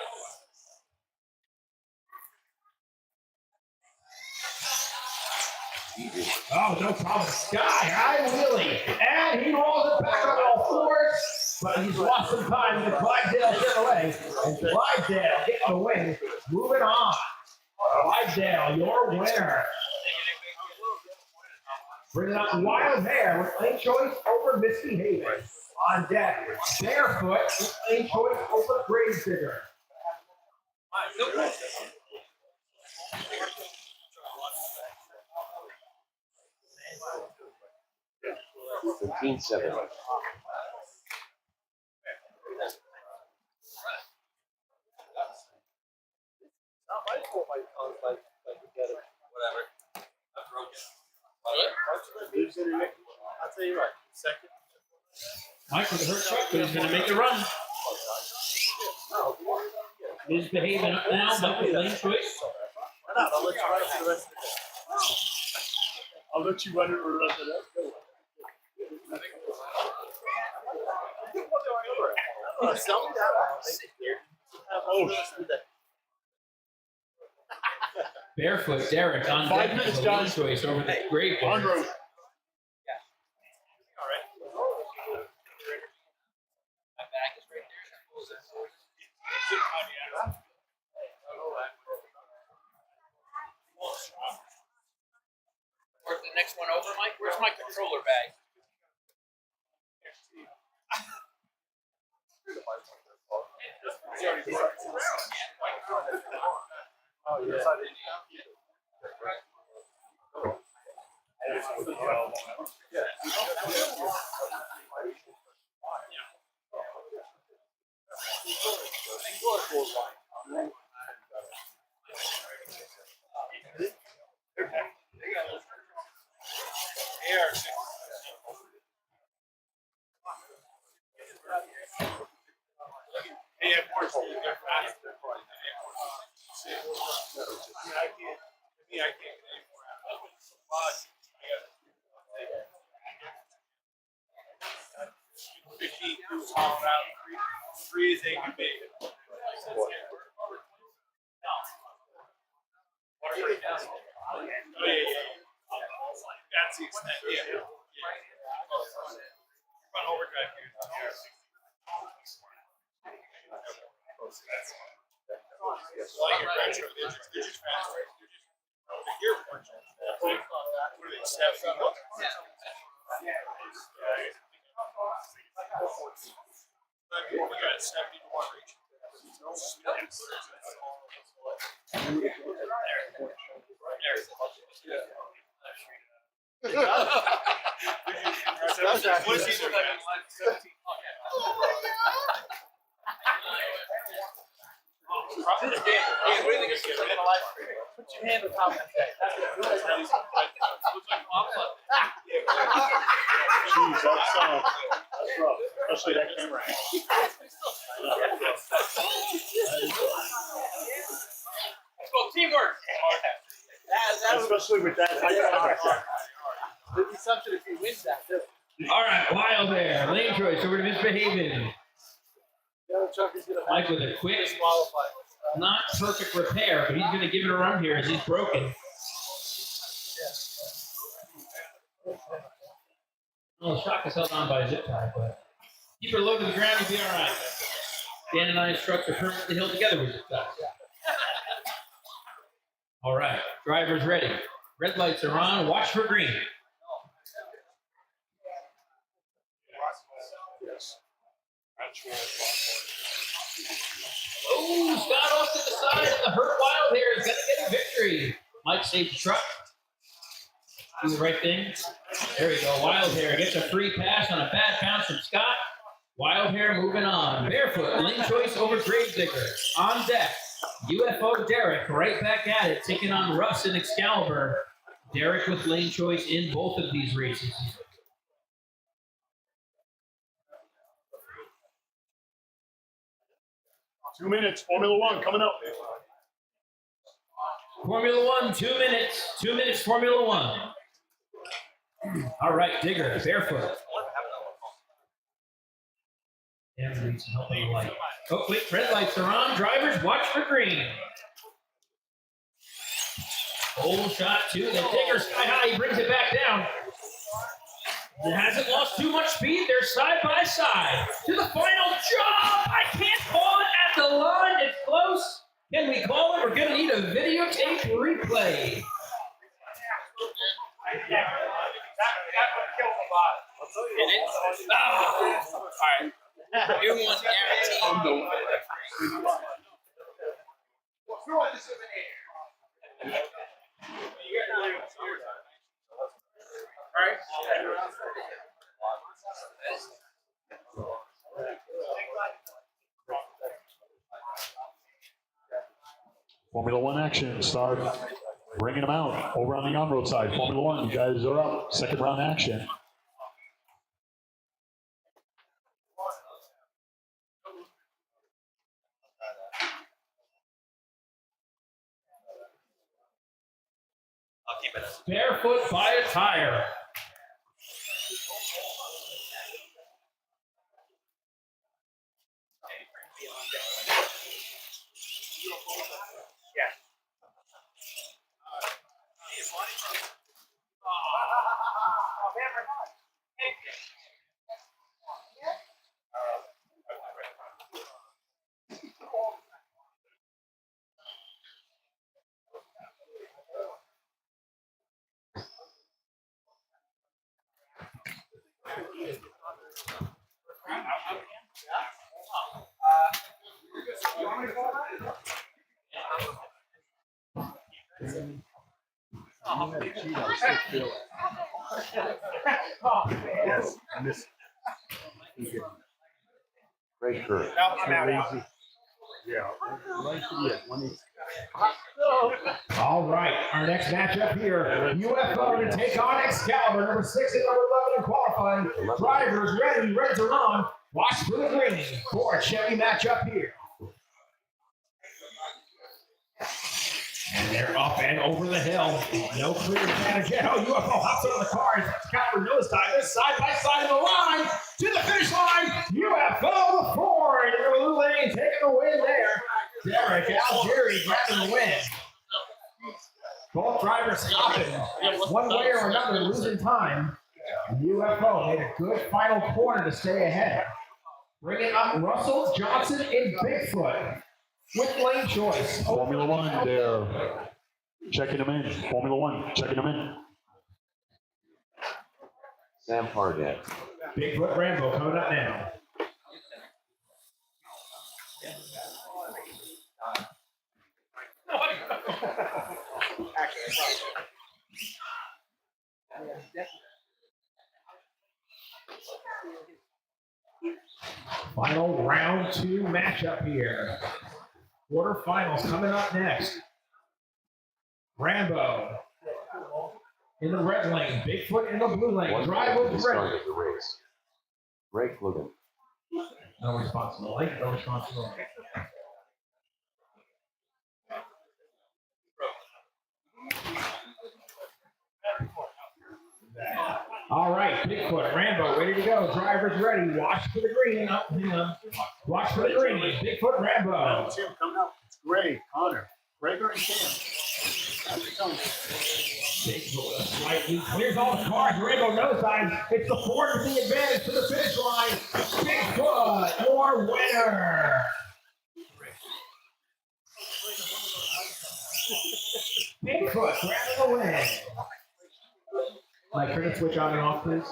Oh, no problem. Sky high wheelie. And he rolls it back on all fours. But he's lost some time with Clydesdale Chevrolet. And Clydesdale getting the win. Moving on. Clydesdale, your winner. Bringing up Wild Hair with lane choice over Misbehaving. On deck, Barefoot with lane choice over Gravedigger. Fifteen 7. Not my fault, like, get it. Whatever. I broke it. I'll tell you what, second. Mike with the hurt truck, but he's going to make the run. Misbehaving up now, but with lane choice. Why not? I'll let you run it for the rest of the day. I'll let you run it for the rest of that. Sell me that one. Sit here. Barefoot Derek on 5 deck. minutes, with a lead guys. choice over the grave. On road. My bag is right there. Where's the next one over, Mike? Where's my controller bag? Oh, yeah. Free as they can be. That's the extent, yeah. Run overdrive here. Like your retro, they're just fast, right? The gear punch. What are they, 70? We got 70 to 1 reach. What is he looking like? 17. What do you think is going to live stream? Put your hand on top of that thing. That's what it looks like. Looks like pop-up. Jeez, that's rough. Especially that camera angle. Well, teamwork. Especially with that high camera. There'd be something if he wins that, too. All right, Wild there. Lane choice over to Misbehaving. The other truck is gonna Mike with a quick, disqualify. not perfect repair, but he's going to give it a run here as he's broken. Well, the shock is held on by a zip tie, but keep her low to the ground, you'll be all right. Dan and I's trucks are permanently held together with zip ties. All right, driver's ready. Red lights are on. Watch for green. Oh, Scott off to the side, and the hurt Wild here is going to get a victory. Mike saved the truck. Do the right thing. There we go. Wild Hair gets a free pass on a bad bounce from Scott. Wild Hair moving on. Barefoot, lane choice over Gravedigger. On deck, UFO Derek right back at it, taking on Russ and Excalibur. Derek with lane choice in both of these races. Two minutes, Formula One coming up. Formula One, 2 minutes. 2 minutes, Formula One. All right, Digger, Barefoot. Yeah, we need some help on the light. Oh, wait, red lights are on. Drivers, watch for green. Old shot to the Digger, sky high. He brings it back down. It hasn't lost too much speed. They're side by side to the final jump. I can't call it at the line. It's close. Can we call it? We're going to need a videotape replay. It is? Oh. All right. New one guaranteed. All right. Formula One action. Start bringing them out over on the on-road side. Formula One, you guys are up. Second round action. I'll keep it. Barefoot by a tire. Yes, I miss Great curve. Yeah. All right, our next matchup here, UFO to take on Excalibur, number 6 and number 11 in qualifying. Drivers ready, reds are on. Watch for the green for a Chevy matchup here. And they're up and over the hill. No clear advantage yet. Oh, UFO hops on the cars. Excalibur nosedive. They're side by side of the line to the finish line. UFO Ford in the blue lane taking the win there. Derek Algieri grabbing the win. Both drivers stopping one way or another, losing time. UFO made a good final corner to stay ahead. Bringing up Russell, Johnson, and Bigfoot with lane choice. Formula One, they're checking them in. Formula One, checking them in. Sam Hardet. Bigfoot Rambo coming up now. Final round 2 matchup here. Quarterfinals coming up next. Rambo in the red lane, Bigfoot in the blue lane. One Drive minute with to start ready. of the race. Greg Logan. No responsibility. No responsibility. All right, Bigfoot, Rambo, ready to go. Drivers ready. Watch for the green. Oh, hang on. Watch for the green. Bigfoot, Rambo. Tim coming up. It's Gray, Connor, Gregor, and Sam. Bigfoot slightly clears all the cars. Rambo nosedives. It's the Ford with the advantage to the finish line. Bigfoot, your winner. Bigfoot grabbing the win. Mike, turn the switch on and off, please.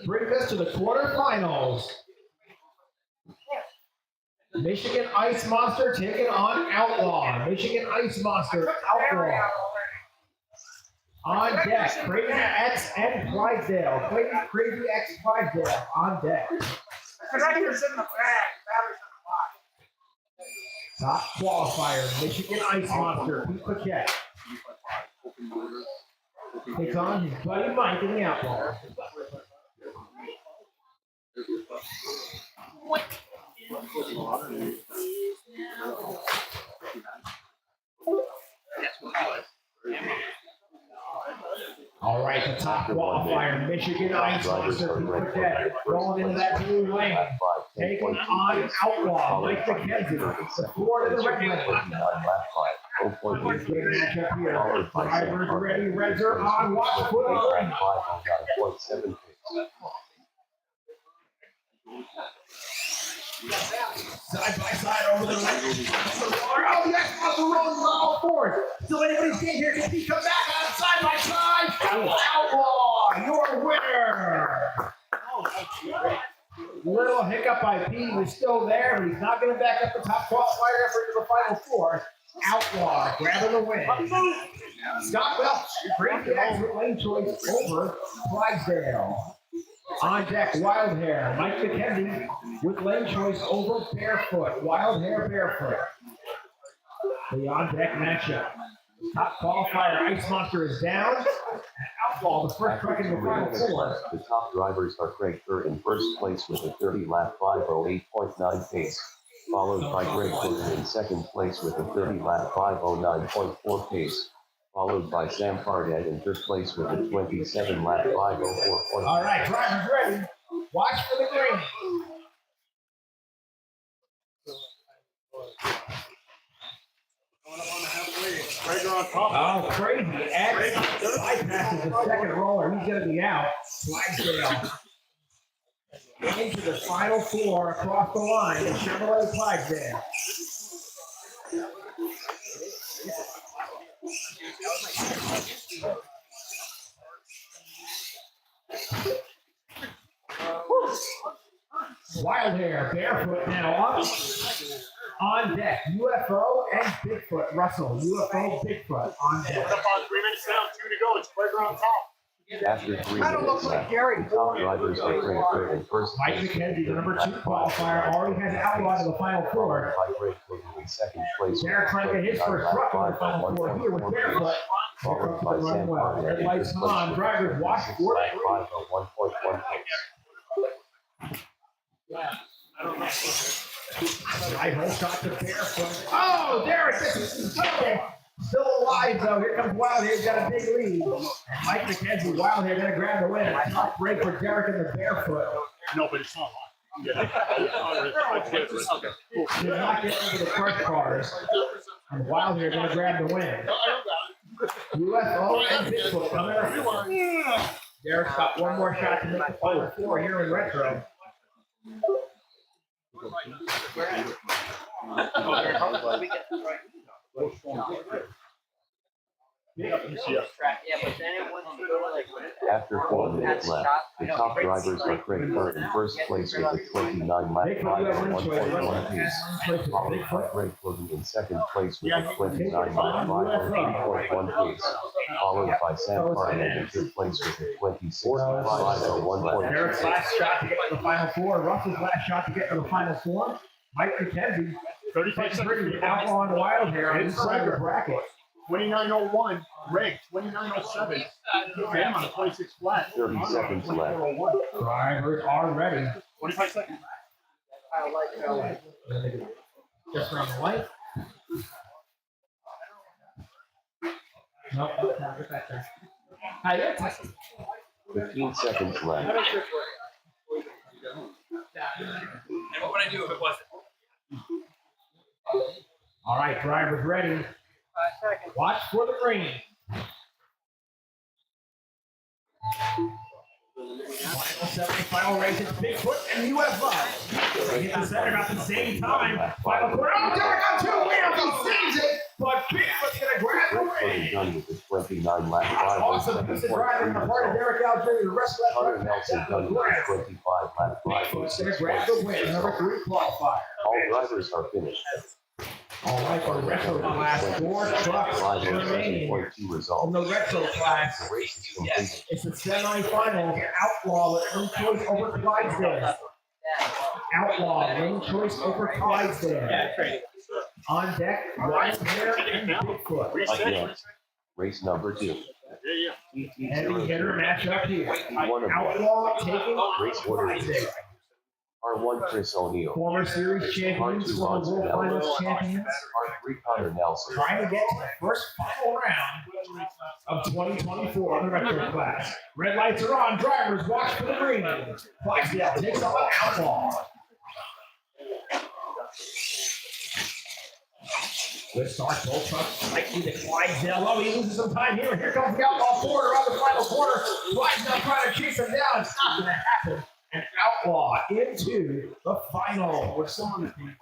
Brings us to the quarterfinals. Michigan Ice Monster taking on Outlaw. Michigan Ice Monster, Outlaw. On deck, Crazy X and Clydesdale. Crazy X Clydesdale on deck. Connectors in the back, batteries in the box. Top qualifier, Michigan Ice Monster, Pete Paquette. Takes on his buddy Mike in the Outlaw. All right, the top qualifier, Michigan Ice Monster, Pete Paquette, rolling into that blue lane. Taking on Outlaw, Mike McKenzie, the Florida red lane. Good matchup here. Drivers ready, reds are on, watch for the green. Side by side over the lane. Oh, yes, Russell rolling on all fours. Still anybody's game here. Can he come back on side by side? Outlaw, your winner. Little hiccup by Pete. He's still there, but he's not going to back up the top qualifier effort to the final 4. Outlaw grabbing the win. Scott Welch, Crazy X with lane choice over Clydesdale. On deck, Wild Hair. Mike McKenzie with lane choice over Barefoot. Wild Hair, Barefoot. The on deck matchup. Top qualifier, Ice Monster is down. Outlaw, the first truck in the final 4. The top drivers are Craig Kerr in first place with a 30-lap 508.9 pace, followed by Greg Logan in second place with a 30-lap 509.4 pace, followed by Sam Hardet in third place with a 27-lap 504. All right, drivers ready. Watch for the green. Oh, crazy. X bypasses the second roller. He's going to be out. Clydesdale into the final four across the line. Chevrolet Clydesdale. Wild Hair, barefoot now up. On deck, UFO and Bigfoot. Russell, UFO, Bigfoot on deck. Up on 3 minutes down, 2 to go. It's playground top. After 3 I don't minutes look like left, Gary. the top drivers are Greg Bird in first Mike place. McKenzie, the number 2 qualifier, already has outlawed in the final four. By Greg Bird in second place. Derek trying to get his first truck in the final four here with barefoot. Followed by Sam Parton Red in lights fifth on, place. drivers watch for it. 501.1 pace. Right hole shot to barefoot. Oh, Derek, this is still alive though. Here comes Wild Hair. He's got a big lead. And Mike McKenzie, Wild Hair gonna grab the win. A top break for Derek in the barefoot. No, but it's not on. Did not get over the first cars. And Wild Hair gonna grab the win. UFO and Bigfoot coming up. Derek's got one more shot to make the final four here in retro. After 4 minutes left, the top drivers are Greg Bird in first place with a 29 lap 5.1 pace. Followed by Greg Bird in second place with a 29 lap 5.1 pace. Followed by Sam Parton in fifth place with a 26 lap 5.1 Derek's pace. last shot to get to the final four. Russell's last shot to get to the final four. Mike McKenzie, 35 seconds. outlaw and Wild Hair inside the bracket. 29:01, Greg, 29:07. Bam on the 26 flat. 30 seconds left. Drivers are ready. 25 seconds. I like just around the light. Nope, get back there. Hi, yeah. 15 seconds left. And what would I do if it wasn't? All right, drivers ready. 5 seconds. Watch for the green. Final race is Bigfoot and UFO. They hit the center about the same time. Final quarter. Oh, Derek got 2 wheels. He sees it, but Bigfoot's gonna grab the Greg win. Bird done with a 29 lap Awesome piece of driving on the part of 5.3 Derek Alger. The rest of Hunter that Nelson done with a 25 lap Bigfoot's gonna grab the win. Number 3 qualifier. All drivers are finished. All right, for the retro class, 4 trucks remaining. 5.2 result. In the retro class, The race is completed. it's the semifinals. Outlaw with lane choice over Clydesdale. Outlaw, lane choice over Clydesdale. On deck, Wild Hair and Bigfoot. Again, race number 2. Heavy hitter matchup here. One of one. Outlaw taking Race order Clydesdale. R1 Chris O'Neill. Former series champions, former World Finals champions. R3 Hunter Nelson. Trying to get to the first final round of 2024 in the retro class. Red lights are on. Drivers watch for the green. Clydesdale takes on Outlaw. Good start, both trucks slightly to Clydesdale. Oh, he loses some time here. Here comes the Outlaw forward around the final corner. Clydesdale trying to chase him down. It's not going to happen. And Outlaw into the final. We're still on the team.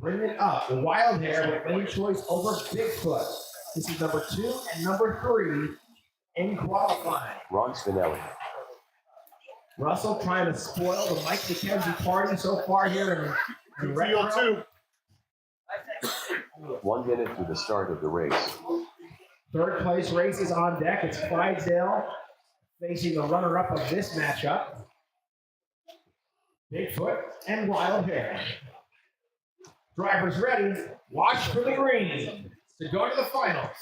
Bring it up. Wild Hair with lane choice over Bigfoot. This is number 2 and number 3 in qualifying. Ron Spinelli. Russell trying to spoil the Mike McKenzie party so far here in retro. TO2. 1 minute to the start of the race. Third place race is on deck. It's Clydesdale facing the runner-up of this matchup, Bigfoot and Wild Hair. Drivers ready. Watch for the green to go to the finals.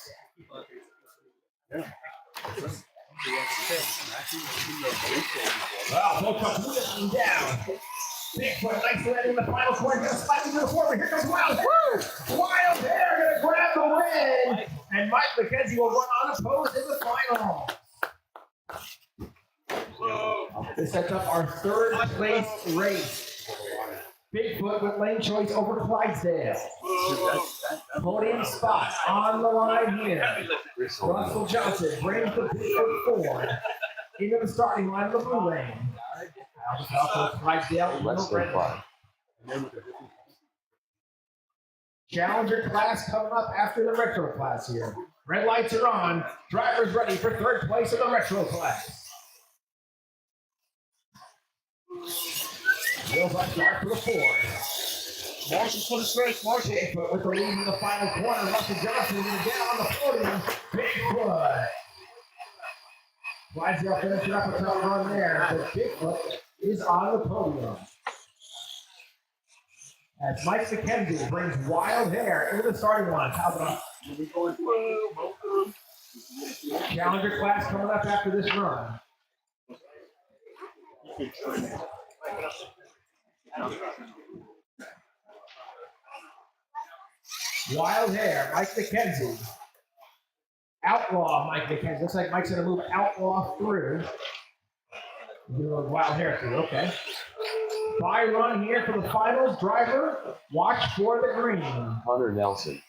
Wow, both trucks whipping down. Bigfoot nice landing in the final corner, just slightly to the forward. Here comes Wild Hair. Wild Hair gonna grab the win, and Mike McKenzie will run unopposed in the final. This sets up our third place race. Bigfoot with lane choice over Clydesdale. Podium spot on the line here. Russell Johnson brings the Bigfoot forward into the starting line of the blue lane. Also Clydesdale in Less the red than lane. 5. Challenger class coming up after the retro class here. Red lights are on. Drivers ready for third place in the retro class. Wheels up start for the Ford. Marshall for the straight, Marshall. Bigfoot with the lead in the final corner. Russell Johnson is down on the podium. Bigfoot. Clydesdale finishing up a tough run there, but Bigfoot is on the podium. As Mike McKenzie brings Wild Hair into the starting line. How's it? Challenger class coming up after this run. Wild Hair, Mike McKenzie. Outlaw, Mike McKenzie. Looks like Mike's going to move Outlaw through. Wild Hair through, okay. By run here for the finals. Driver, watch for the green. Connor Nelson.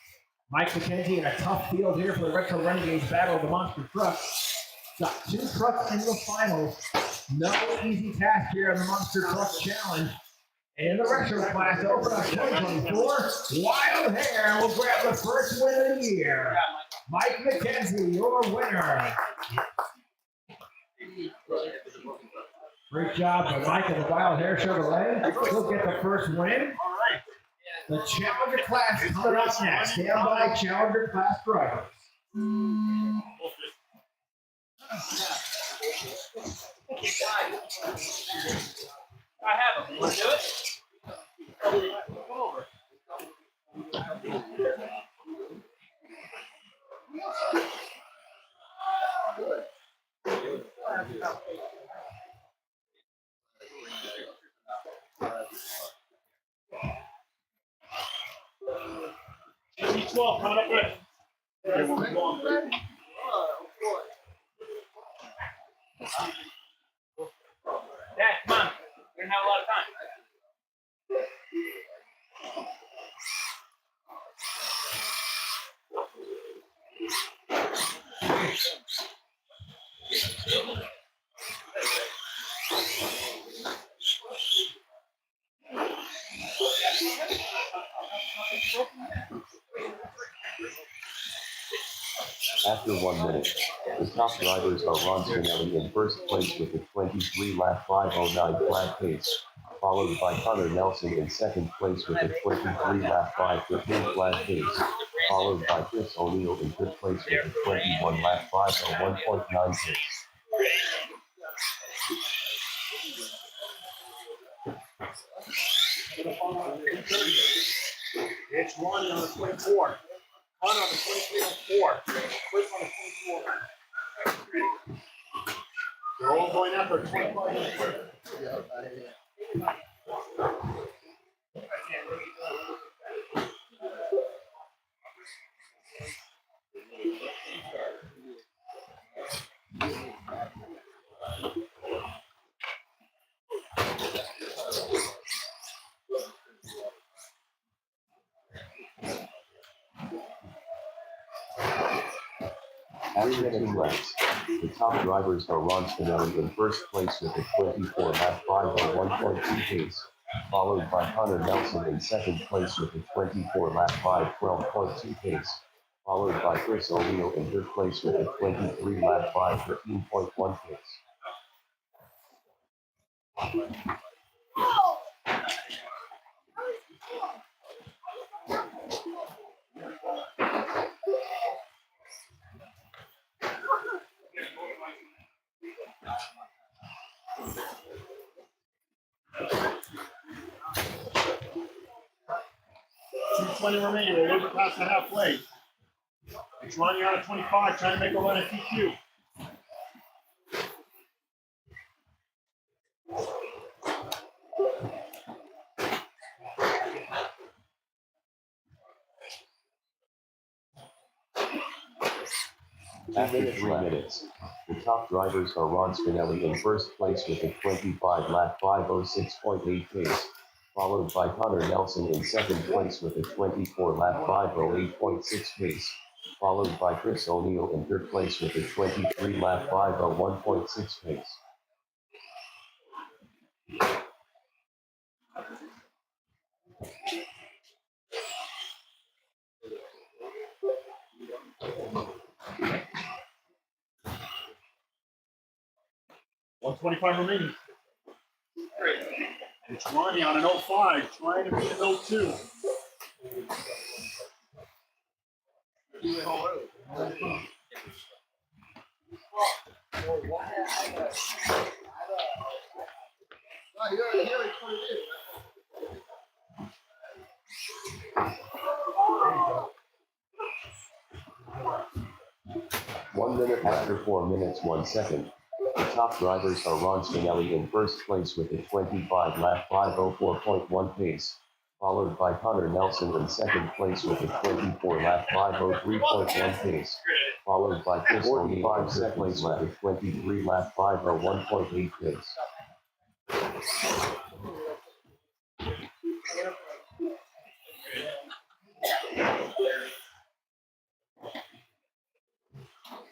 Mike McKenzie in a tough field here for the Retro Renegades battle of the monster trucks. Got 2 trucks in the finals. No easy task here in the monster truck challenge. And in the retro class to open up 2024, Wild Hair will grab the first win of the year. Mike McKenzie, your winner. Great job by Mike and the Wild Hair Chevrolet. He'll get the first win. The Challenger class coming up next. Stand by, Challenger class drivers. I have them. You want to do it? G12 coming up good. Dad, come on. We don't have a lot of time. After 1 minute, the top drivers are Ron Spinelli in first place with a 23-lap 5:09 flat pace, followed by Connor Nelson in second place with a 23-lap 5:15 flat pace, followed by Chris O'Neill in third place with a 21-lap 5:01.9 pace. It's Ronnie on the 24. One on the 23:04. Chris on the 24. They're all going up for 25. After 2 laps, the top drivers are Ron Spinelli in first place with a 24-lap 5:01.2 pace, followed by Connor Nelson in second place with a 24-lap 5:12.2 pace, followed by Chris O'Neill in third place with a 23-lap 5:13.1 pace. $2:20 remaining. We're a little bit past the halfway. It's running out of 25, trying to make a run at TQ. After 3 minutes, the top drivers are Ron Spinelli in first place with a 25-lap 5:06.8 pace, followed by Connor Nelson in second place with a 24-lap 5:08.6 pace, followed by Chris O'Neill in third place with a 23-lap 5:01.6 pace. $125 remaining. It's Ronnie on an 05, trying to beat an 02. One minute after 4 minutes 1 second. The top drivers are Ron Spinelli in first place with a 25-lap 5:04.1 pace, followed by Connor Nelson in second place with a 24-lap 5:03.1 pace, followed by Chris O'Neill in third place with a 23-lap 5:01.8 pace.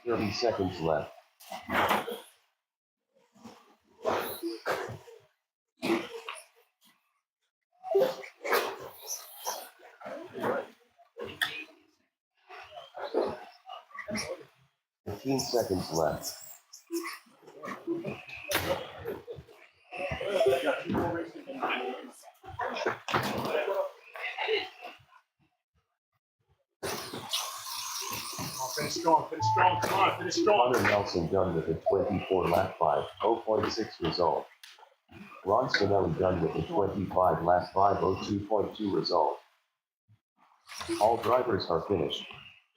"30 seconds left. "15 seconds left. Finish strong, come on, finish strong. Connor Nelson done with a 24-lap 5:0.6 result. Ron Spinelli done with a 25-lap 5:02.2 result. All drivers are finished.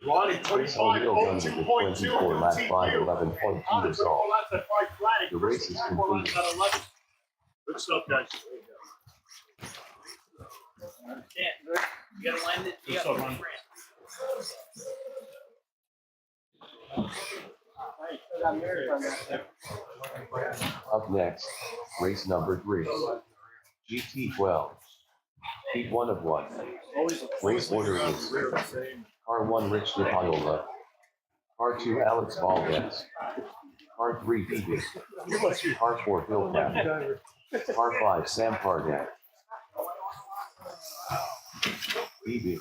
Ronnie, Chris O'Neill done with a 24-lap 5:11.2 result. The race is completed. Good stuff, guys. Yeah, you gotta land it. You Good gotta stuff, Ron. Up next, race number 3. GT12. Heat 1 of 1. Race order is Car 1 Rich DePaola. Car 2 Alex Valdez. Car 3 Phoebe. Car 4 Bill Captain. Car 5 Sam Pardak. Phoebe.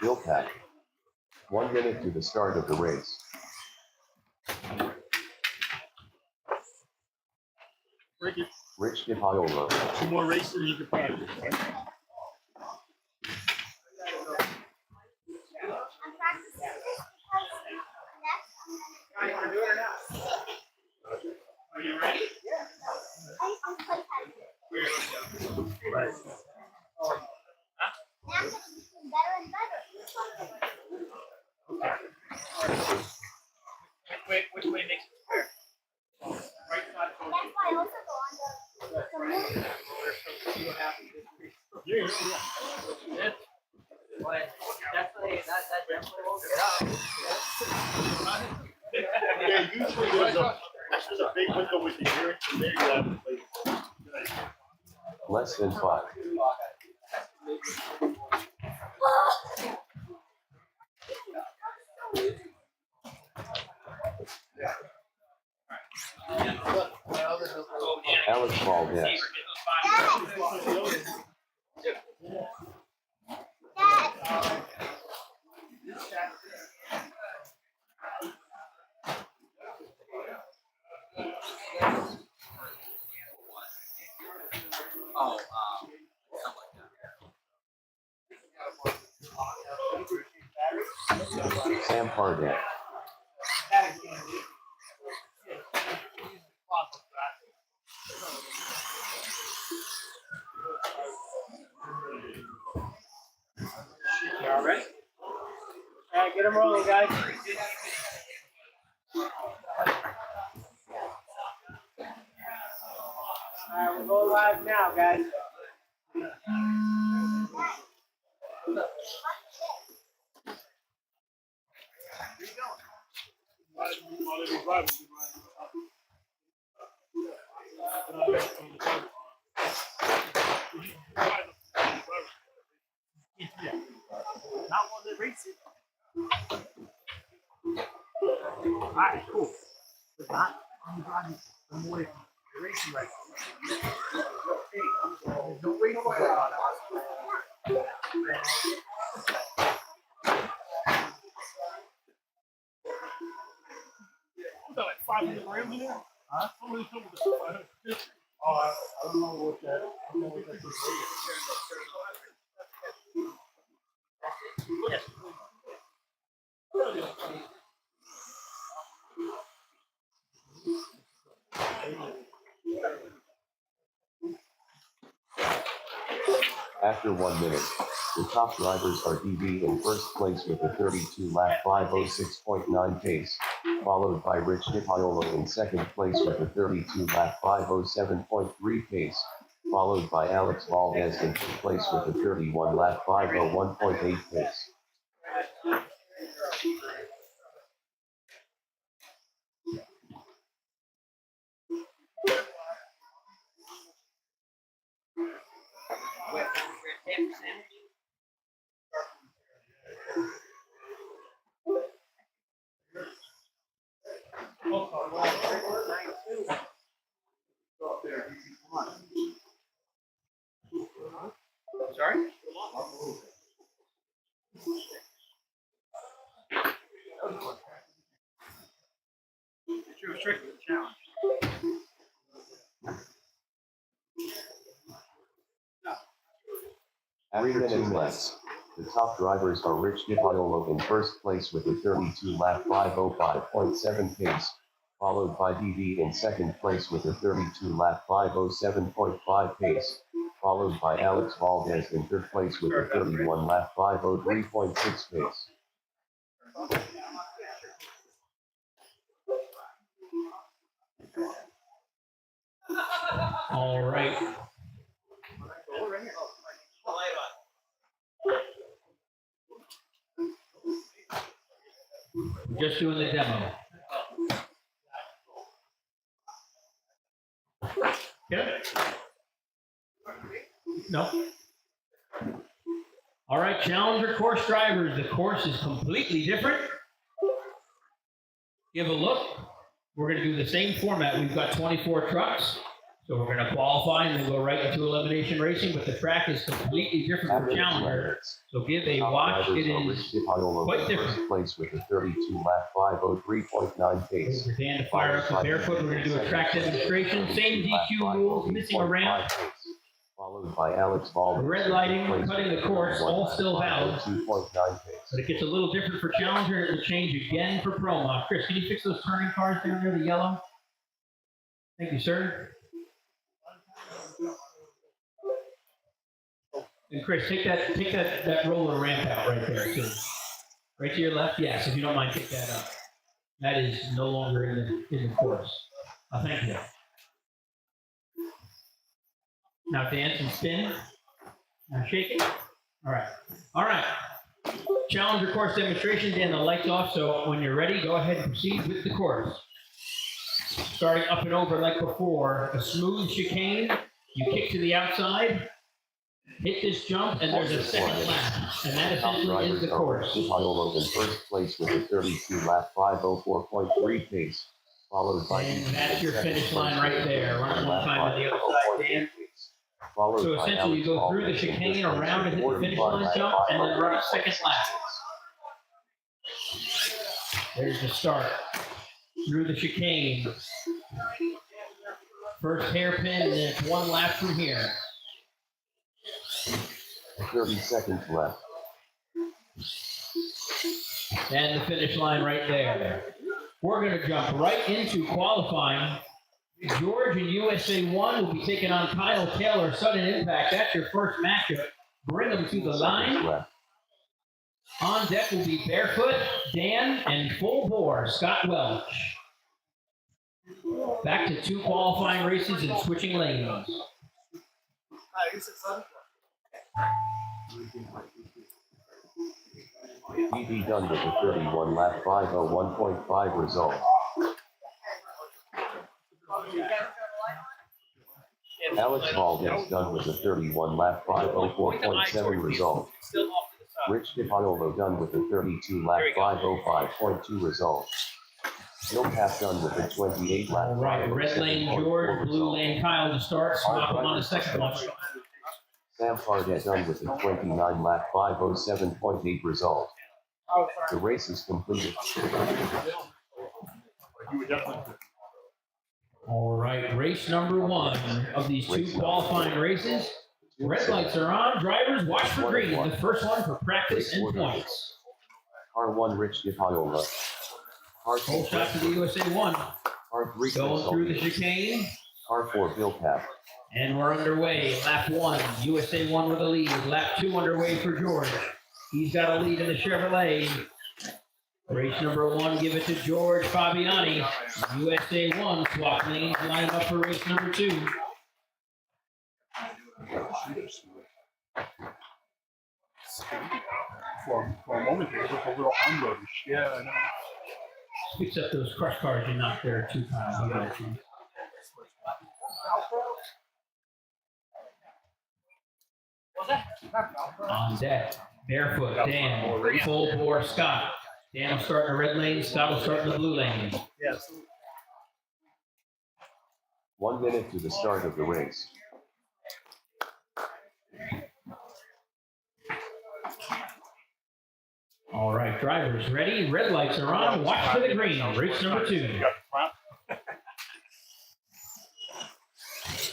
Bill Pack. 1 minute to the start of the race. Rich DePaola. 2 more races and you can practice. Are you ready? Which way makes it fair? Right side. Yeah. But definitely, that definitely won't get out. Yeah, usually there's a big window with the hearing, and there you have to play. Less than 5. Alex Valdez. Sam Pardak. them rolling, guys. All right, we're going live now, guys. Not one that races. All right, cool. But not on the driving. I'm away from the racing right now. There's no racing going on. Was that like 500 grams in there? Huh? How many total was that? Oh, I don't know what that. I don't know what that was. Yes. After 1 minute, the top drivers are DB in first place with a 32 lap 5:06.9 pace, followed by Rich Nipiolo in second place with a 32 lap 5:07.3 pace, followed by Alex Valdez in fifth place with a 31 lap 5:01.8 pace. Sorry? She was tricky, the challenge. After 2 minutes, the top drivers are Rich Nipiolo in first place with a 32 lap 5:05.7 pace, followed by DB in second place with a 32 lap 5:07.5 pace, followed by Alex Valdez in third place with a 31 lap 5:03.6 pace. All right. We're just doing the demo. Good? No? All right, Challenger course drivers. The course is completely different. Give a look. We're going to do the same format. We've got 24 trucks. So we're going to qualify and then go right into elimination racing, but the track is completely different from Challenger. So give a watch. It is quite different. First place with a 32 lap 5:03.9 pace. We're Dan to fire up the barefoot. We're going to do a track demonstration. Same DQ rules, missing a ramp. Followed by Alex Valdez. Red lighting, cutting the course, all still valid. 2.9 pace. But it gets a little different for Challenger. It will change again for Pro Mod. Chris, can you fix those turning cars down there, the yellow? Thank you, sir. And Chris, take that roller ramp out right there, too. Right to your left? Yes, if you don't mind, take that up. That is no longer in the course. Thank you. Now dance and spin. Now shake it. All right. All right. Challenger course demonstration. Dan, the lights off, so when you're ready, go ahead and proceed with the course. Starting up and over like before, a smooth chicane. You kick to the outside, hit this jump, and there's a second lap. And that essentially is the course. Nipiolo in first place with a 32 lap 5:04.3 pace, followed by. And that's your finish line right there. Run it one time on the other side, Dan. So essentially, you go through the chicane, around and hit the finish line jump, and then run a second lap. There's the start. Through the chicane. First hairpin, and then it's one lap from here. 30 seconds left. And the finish line right there. We're going to jump right into qualifying. George and USA 1 will be taking on Kyle Taylor, Sudden Impact. That's your first matchup. Bring them to the line. On deck will be Barefoot, Dan, and Full Bore, Scott Welch. Back to 2 qualifying races and switching lanes. DD done with a 31 lap 501.5 result. Alex Valdez done with a 31 lap 504.7 result. Rich DiPaolo done with a 32 lap 505.2 result. Bill Papp done with a 28 lap. All right, red lane George, blue lane Kyle to start. Swap him on the second one. Sam Hardet done with a 29 lap 507.8 result. The race is completed. All right, race number 1 of these 2 qualifying races. Red lights are on. Drivers, watch for green. The first one for practice and points. Car 1 Rich DiPaolo. Car 2 Whole shot to the USA 1. Car 3 Going through the chicane. Car 4 Bill Papp. And we're underway. Lap 1, USA 1 with a lead. Lap 2 underway for George. He's got a lead in the Chevrolet. Race number 1, give it to George Fabiani. USA 1, swap lanes, line up for race number 2. For a moment, there was a little unloadish. Yeah, I know. Picks up those crush cars you knocked there 2 times. On deck, Barefoot, Dan, Full Bore, Scott. Dan will start in the red lane, Scott will start in the blue lane. Yes. 1 minute to the start of the race. All right, drivers ready, red lights are on, watch for the green, race number 2.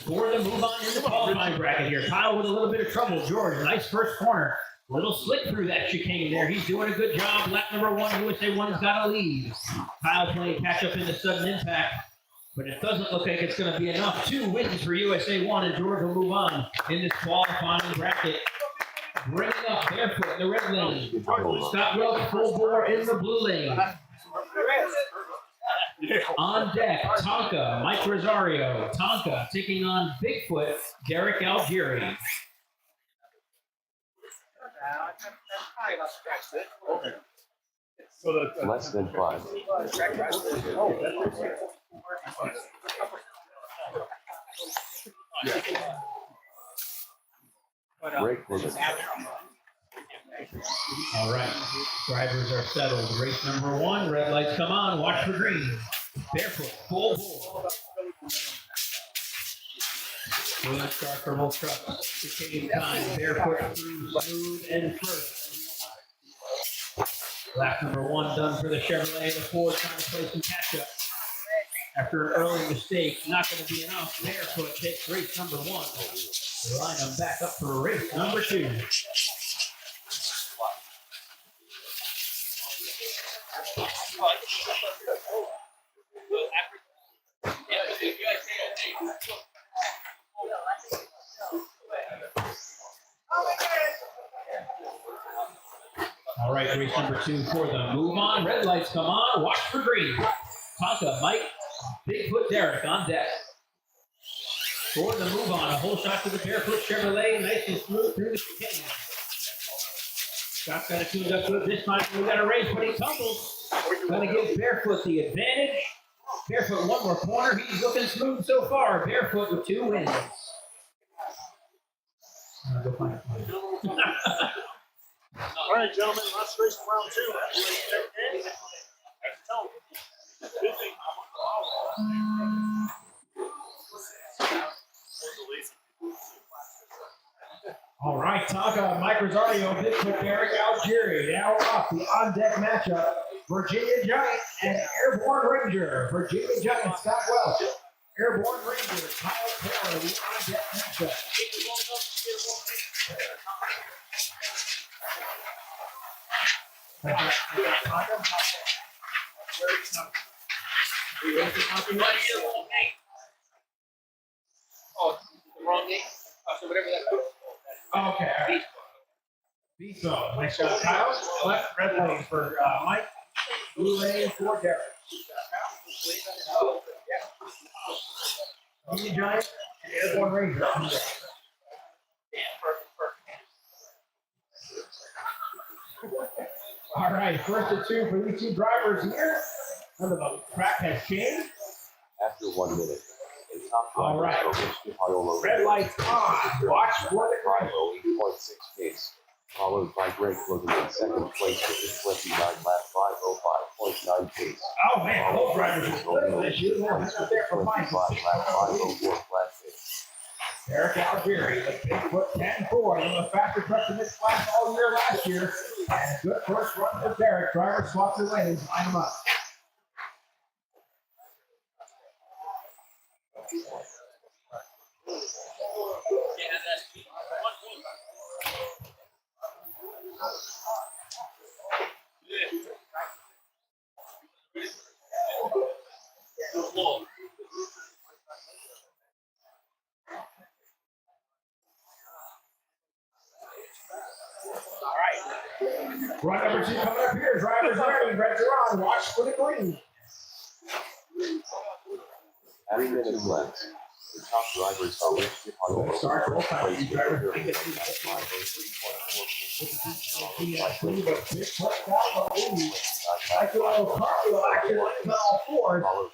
For the move on in the qualifying bracket here, Kyle with a little bit of trouble. George, nice first corner. Little slick through that chicane there. He's doing a good job. Lap number 1, USA 1's got a lead. Kyle playing catch up in the sudden impact, but it doesn't look like it's going to be enough. 2 wins for USA 1, and George will move on in this qualifying bracket. Bringing up Barefoot in the red lane. Scott Welch, Full Bore in the blue lane. On deck, Tonka, Mike Rosario. Tonka taking on Bigfoot, Derek Algieri. Okay. So Less than 5. Brake limit. All right, drivers are settled. Race number 1, red lights come on, watch for green. Barefoot, Full Bore. Good start for both trucks. Chicane time, Barefoot through smooth and first. Lap number 1 done for the Chevrolet. The Ford trying to play some catch up. After an early mistake, not going to be enough. Barefoot takes race number 1. Line them back up for race number 2. All right, race number 2 for the move on. Red lights come on. Watch for green. Tonka, Mike, Bigfoot, Derek on deck. For the move on, a whole shot to the Barefoot Chevrolet. Nice and smooth through the chicane. Scott's got it tuned up good this time. We got a race, but he tumbles. Going to give Barefoot the advantage. Barefoot 1 more corner. He's looking smooth so far. Barefoot with 2 wins. Go find it. all right, gentlemen, last race of round 2. All right, Tonka, Mike Rosario, Bigfoot, Derek Algieri. Now off the on-deck matchup, Virginia Giant and Airborne Ranger. Virginia Giant, Scott Welch. Airborne Ranger, Kyle Taylor, the on-deck matchup. Oh, the wrong gate? So whatever that. Okay, all right. Beast mode. Nice shot, Kyle. Left, red lane for Mike. Blue lane for Derek. Union Giant and Airborne Ranger on deck. All right, first and two for these two drivers here. Remember, the track has changed. After 1 minute, the top All drivers right. are Rich Piola. Red lights on. Watch for the driver. 8.6 pace, followed by Greg Logan in second place with a 29 lap 5:05.9 pace. Oh man, those drivers are little this year. They're not there for 25 mine. lap 5:04 flat pace. Eric Algieri, the Bigfoot 10-4, one of the faster trucks in this class all year last year. And good first run for Derek. Driver swap their lanes, line them up. Run number two coming up here. Drivers ready. Reds are on. Watch for the green. 3 minutes left. The top drivers are Rich Piola. Start both times. These drivers Followed think it's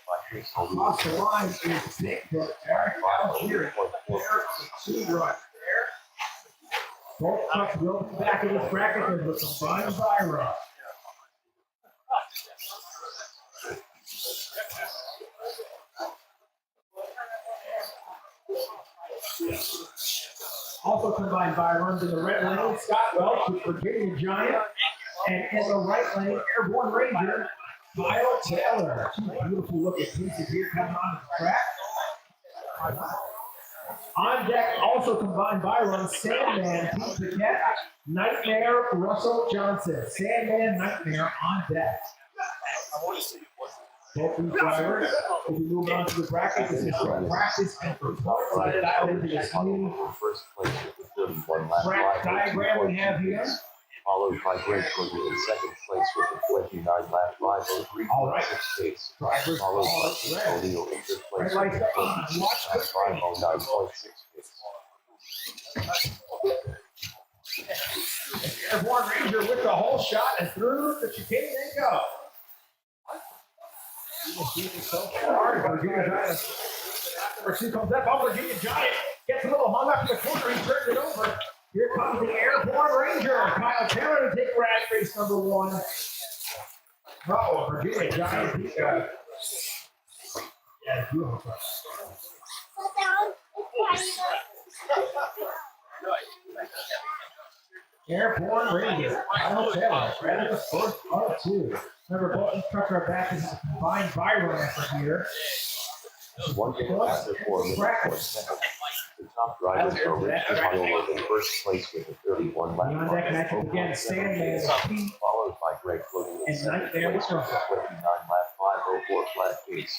by Chris Hogan. Across the line is Bigfoot. Eric Algieri. There's the two run there. Both trucks will be back in this bracket. There's a combined by run. Also combined by runs in the red lane, Scott Welch with Virginia Giant, and in the right lane, Airborne Ranger, Kyle Taylor. Two beautiful looking pieces here coming on the track. On deck, also combined by runs, Sandman, Pete Paquette, Nightmare, Russell Johnson. Sandman, Nightmare on deck. Both these drivers will be moving on to the bracket. This is for practice and for points. I dialed into this new First place with 31 lap track diagram we have here. followed by Greg Logan in second place with a 29 lap 5:03.6 pace. Drivers Followed by all Chris red. O'Neill in third place Red with lights a are on. 26 Watch lap the 5:09.6 pace. Airborne Ranger with the whole shot and through the chicane they go. So hard. Virginia Giant. Number two comes up. Oh, Virginia Giant gets a little hung up in the corner. He turns it over. Here comes the Airborne Ranger. Kyle Taylor to take rag race number one. Oh, Virginia Giant. Yeah, beautiful. Airborne Ranger. Kyle Taylor. Ready the first of two. Remember, both these trucks are back in a combined by-run effort here. 1 minute after 4 minutes 4 seconds. The top drivers are Rich Piola in first place with a 31 lap On deck matchup again, Sandman, Pete, followed by Greg Logan in and second Nightmare place with a 29 lap 5:04 flat pace.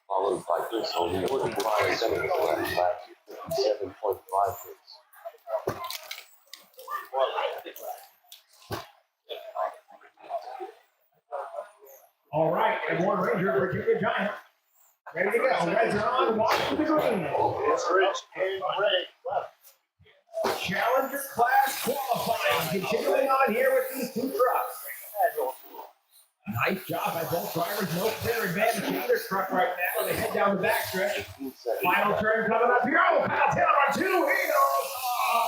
Followed by Chris O'Neill in 57 lap 57.5 pace. all right, Airborne Ranger, Virginia Giant. Ready to go. Reds are on. Watch for the green. It's Rich and Greg left. Challenger class qualifying. Continuing on here with these two trucks. Nice job by both drivers. No clear advantage to either truck right now. They head down the backstretch. Final turn coming up here. Oh, Kyle Taylor on two. Here he goes.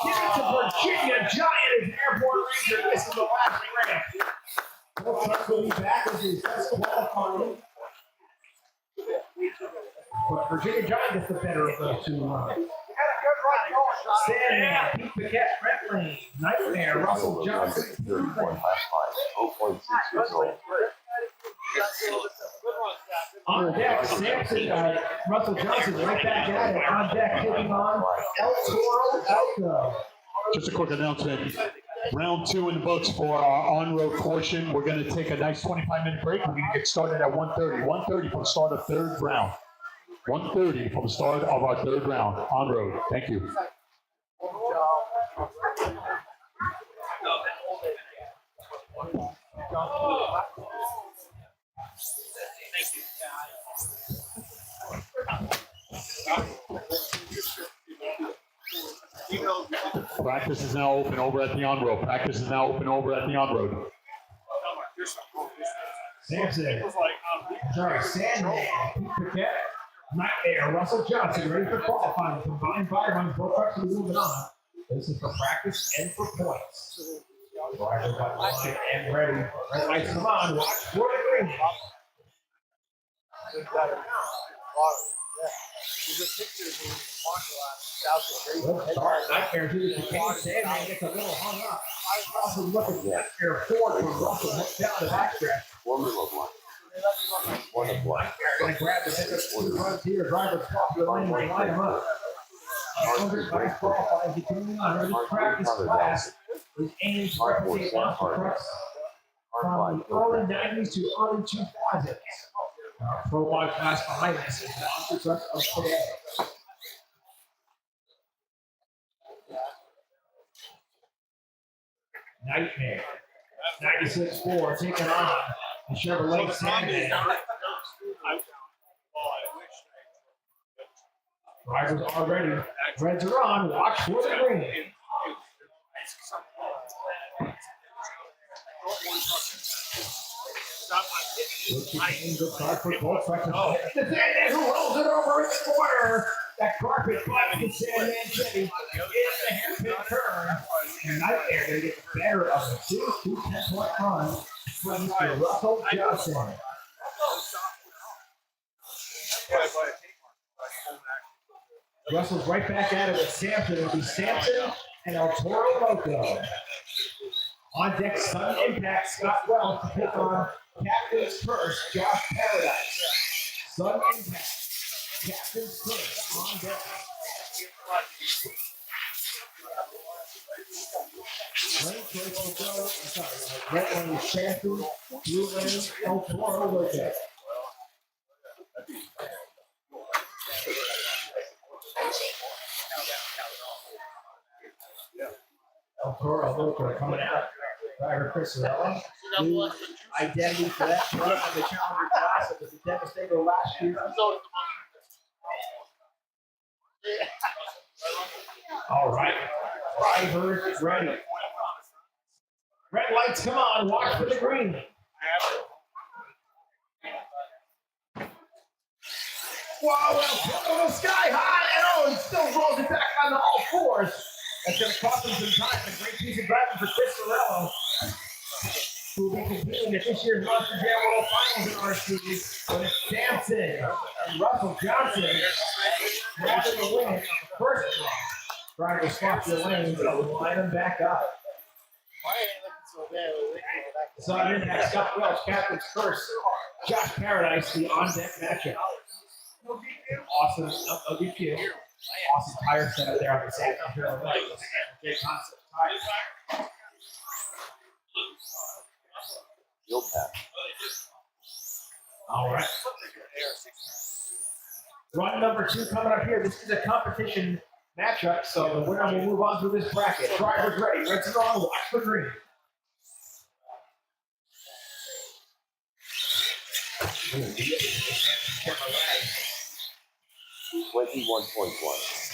Give it to Virginia Giant as Airborne Ranger. This is the last ramp. Both trucks will be back as they just qualifying. But Virginia Giant gets the better of those two runs. Sandman, Pete Paquette, Red Lane, Nightmare, Russell Johnson. 31 lap 5:0.6 years old. On deck, Samson, Russell Johnson right back at it. On deck, taking on El Toro Alco. Just a quick announcement. Round two in the books for our on-road portion. We're going to take a nice 25-minute break. We're going to get started at 1:30. 1:30 for the start of third round. 1:30 for the start of our third round on road. Thank you. Practice is now open over at the on-road. Practice is now open over at the on-road. Sampson. was like, Sorry, Sandman. Pete Paquette. Nightmare. Russell Johnson ready for qualifying. Combined fire runs. Both trucks are moving on. This is for practice and for points. Driver by the line and ready. Red lights come on. Watch for the green. Good start. Nightmare to the chicane. Sandman gets a little hung up. Also looking at Nightmare forward from Russell. Hooked down the backstretch. Formula One of one. Nightmare going to grab the head of two runs here. Driver's off the lane and line him up. 100 by qualifying. Continuing on. Ready to practice class. His aim to replicate monster trucks from the early 90s to early 2000s. Pro wide class behind us is monster trucks of today. Nightmare. 96-4 taking on the Chevrolet Sandman. Drivers are ready. Reds are on. Watch for the green. Good start for both trucks. The Sandman who rolls it over in the corner. That carpet bites the Sandman Chevy. It's a hairpin turn. And Nightmare going to get the better of the 2 10-point run for Mr. Russell Johnson. Russell's right back at it with Sampson. It'll be Sampson and El Toro Loco. On deck, Sun Impact, Scott Wells to pick on Captain's Curse, Josh Paradise. Sun Impact, Captain's Curse on deck. Lane choice will go, red lane is Sampson, blue lane, El Toro Loco. El Toro Loco coming out. Driver Chris Sorella. New identity for that truck in the Challenger class. It was a devastator last year. All right. Drivers ready. Red lights come on. Watch for the green. Wow, well, sky high. And oh, he still rolls it back on all fours. That's going to cost him some time. A great piece of driving for Chris Sorello, who will be competing at this year's Monster Jam World Finals in RC. But it's Sampson and Russell Johnson grabbing the win on the first run. Trying to swap the lanes and line them back up. Sun Impact, Scott Welch, Captain's Curse, Josh Paradise, the on-deck matchup. Awesome, no DQ. Awesome tire setup there on the side. Great concept tire. Field pass. All right. Run number 2 coming up here. This is a competition matchup, so the winner will move on through this bracket. Drivers ready. Reds are on. Watch for green. $21.1.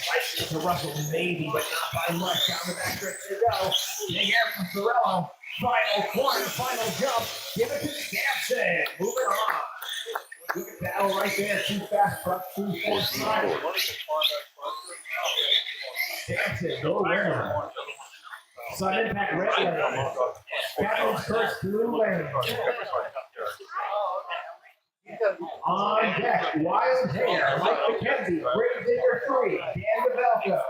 Right to Russell, maybe, but not by much. Down the back stretch they go. Big air from Sorello. Final corner, final jump. Give it to Sampson. Moving on. Good battle right there. 2 fast trucks, 2 fast drivers. Sampson, go winner. Sun Impact, red lane. Captain's Curse, blue lane. On deck, Wild Hair, Mike McKenzie, Grave Digger 3, Dan DeValco.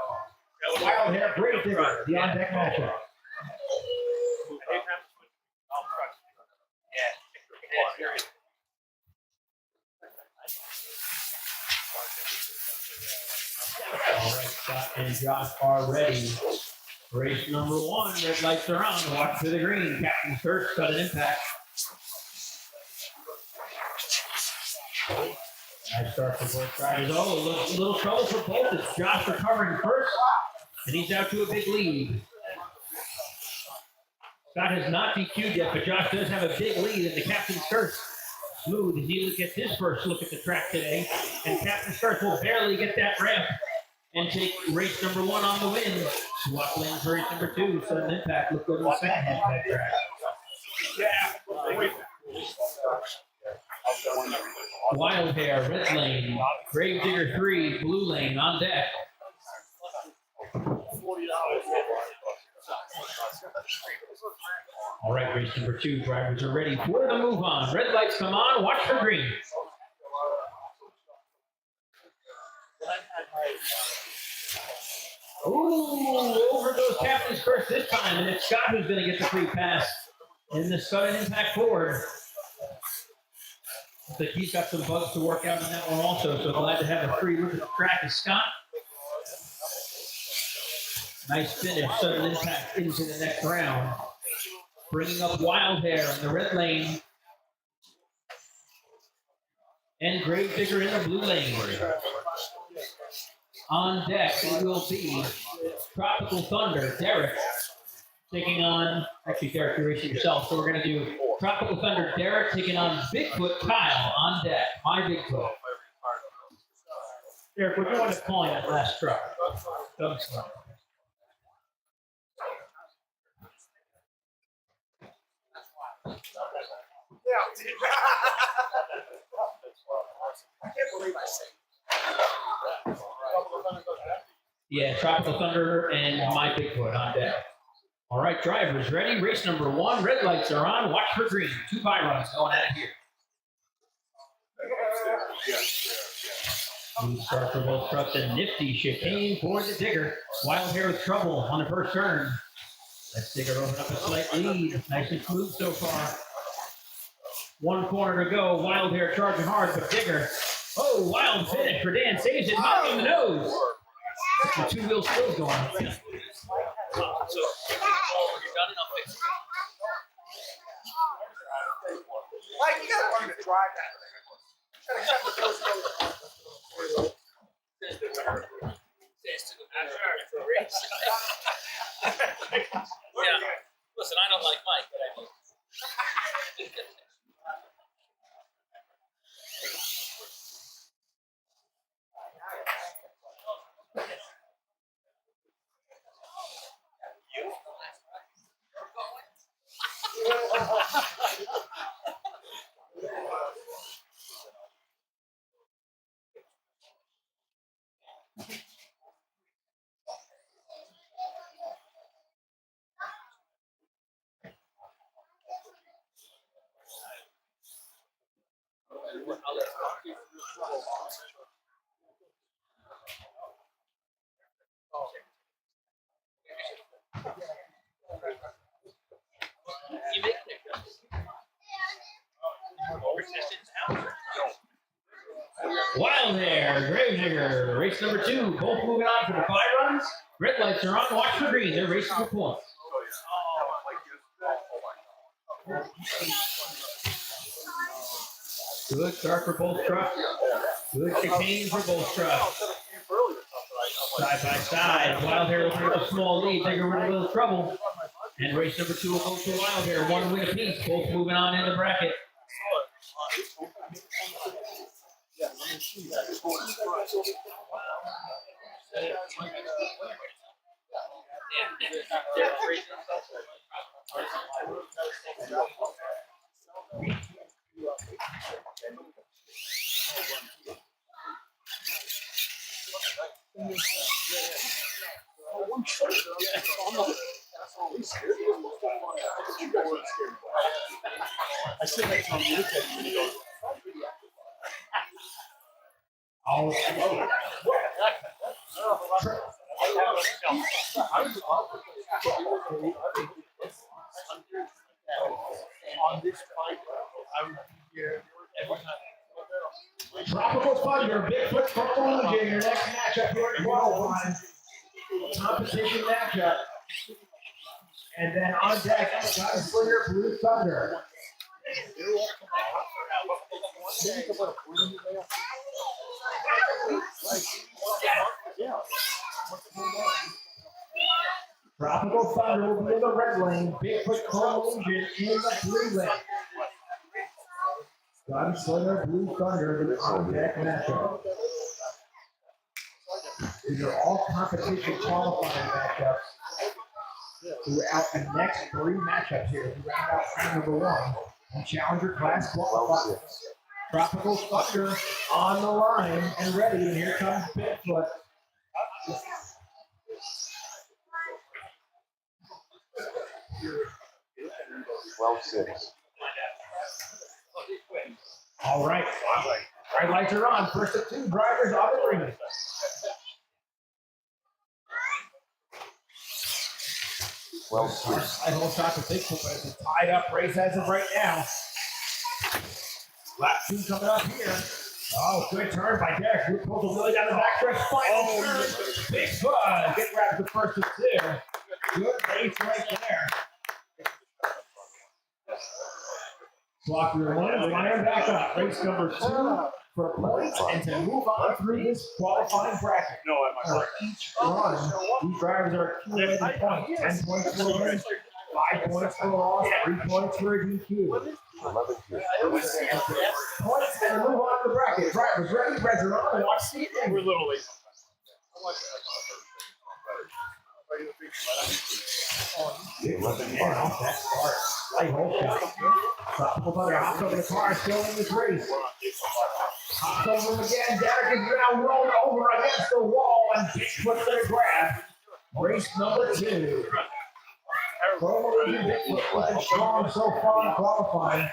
Wild Hair, Grave Digger, the on deck matchup. All right, Scott and Josh are ready. Race number 1, red lights are on. Watch to the green. Captain's Curse, Sun Impact. Nice start for both drivers. Oh, a little trouble for both. It's Josh recovering first, and he's out to a big lead. Scott has not DQ'd yet, but Josh does have a big lead in the Captain's Curse. Smooth as he gets his first look at the track today. And Captain Stark will barely get that ramp and take race number 1 on the win. Swap lanes for race number 2. Sudden Impact look good in the second half of that track. Wild Hair, red lane. Gravedigger 3, blue lane on deck. All right, race number 2. Drivers are ready for the move on. Red lights come on. Watch for green. Ooh, over goes Captain's Curse this time, and it's Scott who's going to get the free pass in the sudden impact forward. Looks like he's got some bugs to work out on that one also, so glad to have a free look at the track as Scott. Nice finish, sudden impact into the next round. Bringing up Wild Hair in the red lane. And Gravedigger in the blue lane. On deck, it will be Tropical Thunder, Derek, taking on, actually Derek, you're racing yourself, so we're going to do Tropical Thunder, Derek, taking on Bigfoot Kyle on deck, my Bigfoot. Derek, what do you want to call that last truck? I can't believe I said. Yeah, Tropical Thunder and my Bigfoot on deck. All right, drivers ready. Race number 1. Red lights are on. Watch for green. 2 pylons going at it here. Smooth start for both trucks and nifty chicane for the Digger. Wild Hair with trouble on the first turn. Let's Digger open up a slight lead. Nice and smooth so far. 1 corner to go. Wild Hair charging hard, but Digger. Oh, wild finish for Dan. Saves it, knocking the nose. The 2-wheel still going. So, you're done and I'll fix it. Like, you gotta learn to drive that thing. Gotta cut the post Yeah. Listen, I don't like Mike, but I do. You make it. Wild Hair, Gravedigger, race number 2. Both moving on for the 5 runs. Red lights are on. Watch for green. They're racing for points. Good start for both trucks. Good chicane for both trucks. Side by side. Wild Hair opening up a small lead. Digger with a little trouble. And race number 2 will go to Wild Hair. 1 win apiece. Both moving on in the bracket. I still make some music videos. Oh, On this fight, I would be here every time. Tropical Thunder, Bigfoot Collusion, your next matchup here at qualifying. Competition matchup. And then on deck, Gunslinger, Blue Thunder. Tropical Thunder will be in the red lane, Bigfoot Collusion in the blue lane. Gunslinger, Blue Thunder, the on-deck matchup. These are all competition qualifying matchups throughout the next 3 matchups here to round out round number 1. And Challenger class qualifiers. Tropical Thunder on the line and ready, and here comes Bigfoot. 12-6. All right. Bright lights are on. First of 2 drivers on the ring. I don't stop the Bigfoot, but it's a tied up race as of right now. Lap 2 coming up here. Oh, good turn by Derek. Who pulls the wheelie down the back stretch. Final turn. Bigfoot. Get wrapped the first of 2. Good race right there. Block your line back up. Race number 2 for points and to move on through this qualifying bracket. No, I might. For each run, these drivers are accumulating points. 10 points for a win, 5 points for a loss, 3 points for a DQ. 11 2. Points and to move on to the bracket. Drivers ready, reds are on, watch the end. We're a little late. Off that start. Light hold shot. Tropical Thunder hops over the car, still in this race. Hops over him again. Derek is now rolled over against the wall, and Bigfoot's going to grab. Race number 2. Promo Legion Bigfoot looking strong so far in qualifying.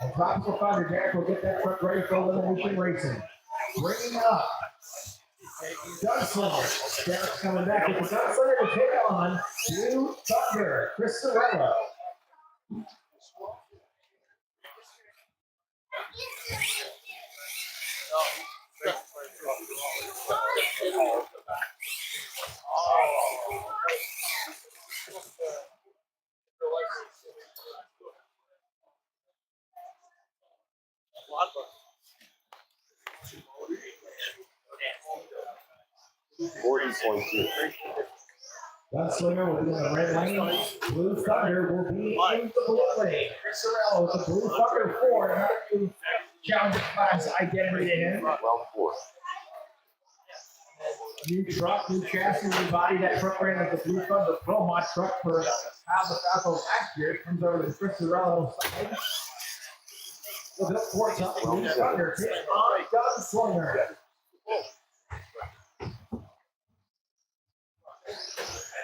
And Tropical Thunder, Derek will get that truck ready for elimination racing. Bringing up Gunslinger. Derek's coming back with the Gunslinger to take on Blue Thunder, Chris Sorello. Gunslinger will be in the red lane. Blue Thunder will be in the blue lane. Chris Sorello with the Blue Thunder 4. Another new Challenger class identity to him. 12-4. New truck, new chassis, new body. That truck ran as the Blue Thunder Pro Mod truck for Alpha Falco last year. It comes over to Chris Sorello's side. Look up for top. Blue Thunder takes on Gunslinger.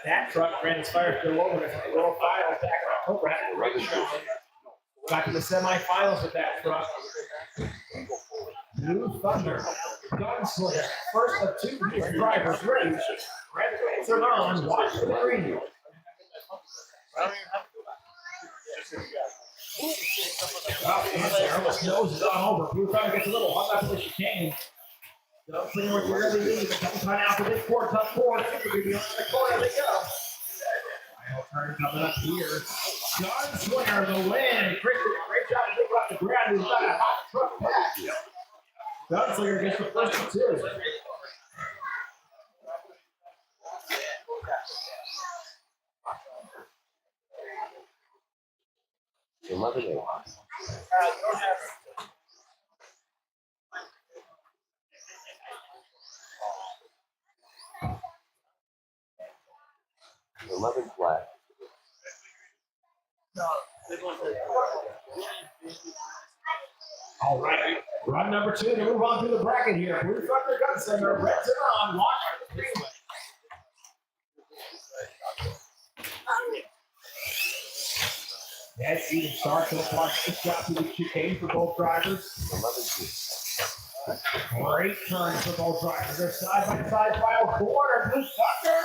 That truck ran as fire still over the World Finals back in October. Had a great show. Got to the semifinals with that truck. Blue Thunder, Gunslinger, first of 2 drivers ready. Red lights are on. Watch the green. Almost noses on over. Blue Thunder gets a little hung up to the chicane. Gunslinger with really lead, but comes out for this 4 tough 4. Super Baby on the corner they go. Final turn coming up here. Gunslinger the win. Chris did a great job taking off the ground. He's got a hot truck back. Gunslinger gets the first of 2. 11-8. Flat. All right. Run number 2 to move on to the bracket here. Blue Thunder, Gunslinger, reds it on. Watch the greenway. That's even start so far. Good job to the chicane for both drivers. 11-2. Great turn for both drivers. They're side by side, final quarter. Blue Thunder!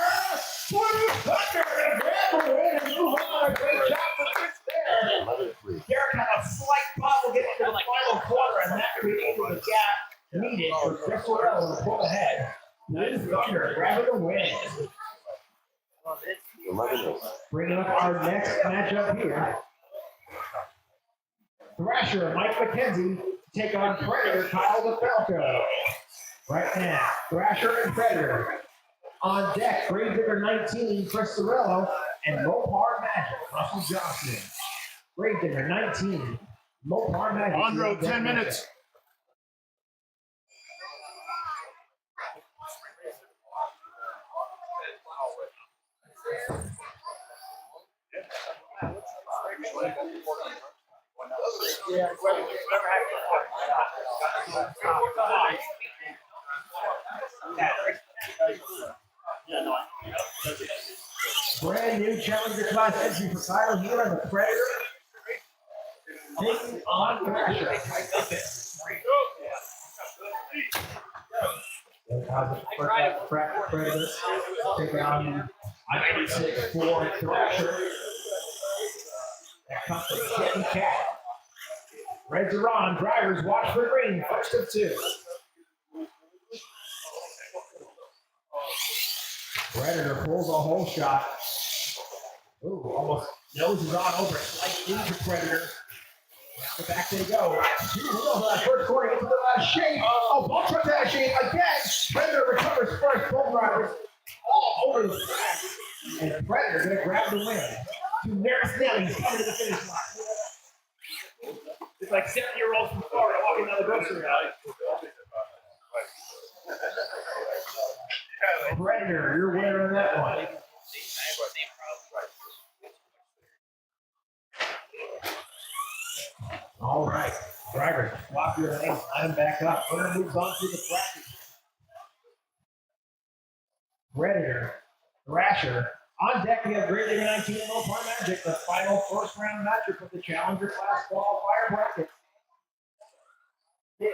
Blue Thunder! And grab the win and move on. A great job for Chris there. 11-3. Derek had a slight bubble getting to the final quarter, and that created the gap needed for Chris Sorello to pull ahead. Blue Thunder grabbing the win. 11-8. Bringing up our next matchup here. Thrasher, Mike McKenzie, take on Predator, Kyle DeFalco. Right now, Thrasher and Predator. On deck, Gravedigger 19, Chris Sorello, and Mopar Magic, Russell Johnson. Gravedigger 19, Mopar Magic. On road, 10 minutes. Brand new Challenger class entry for title here on the Predator. Taking on Thrasher. Predator taking on 96 for Thrasher. That comes from Kitten Cat. Reds are on. Drivers watch for green. First of two. Predator pulls a whole shot. Ooh, almost noses on over. Slight into Predator. Down the back they go. Two wheels on that first corner. Gets a little out of shape. Oh, ball truck out of shape again. Predator recovers first. Both drivers all over the track. And Predator going to grab the win. Two nearest Nellies coming to the finish line. It's like 7-year-olds from Florida walking down the grocery aisle. Predator, you're winner on that one. All right, driver, swap your lanes, line them back up. Winner moves on to the practice. Predator, Thrasher. On deck, we have Great League 19 and Mopar Magic, the final first round matchup of the Challenger class qualifier bracket. Yeah.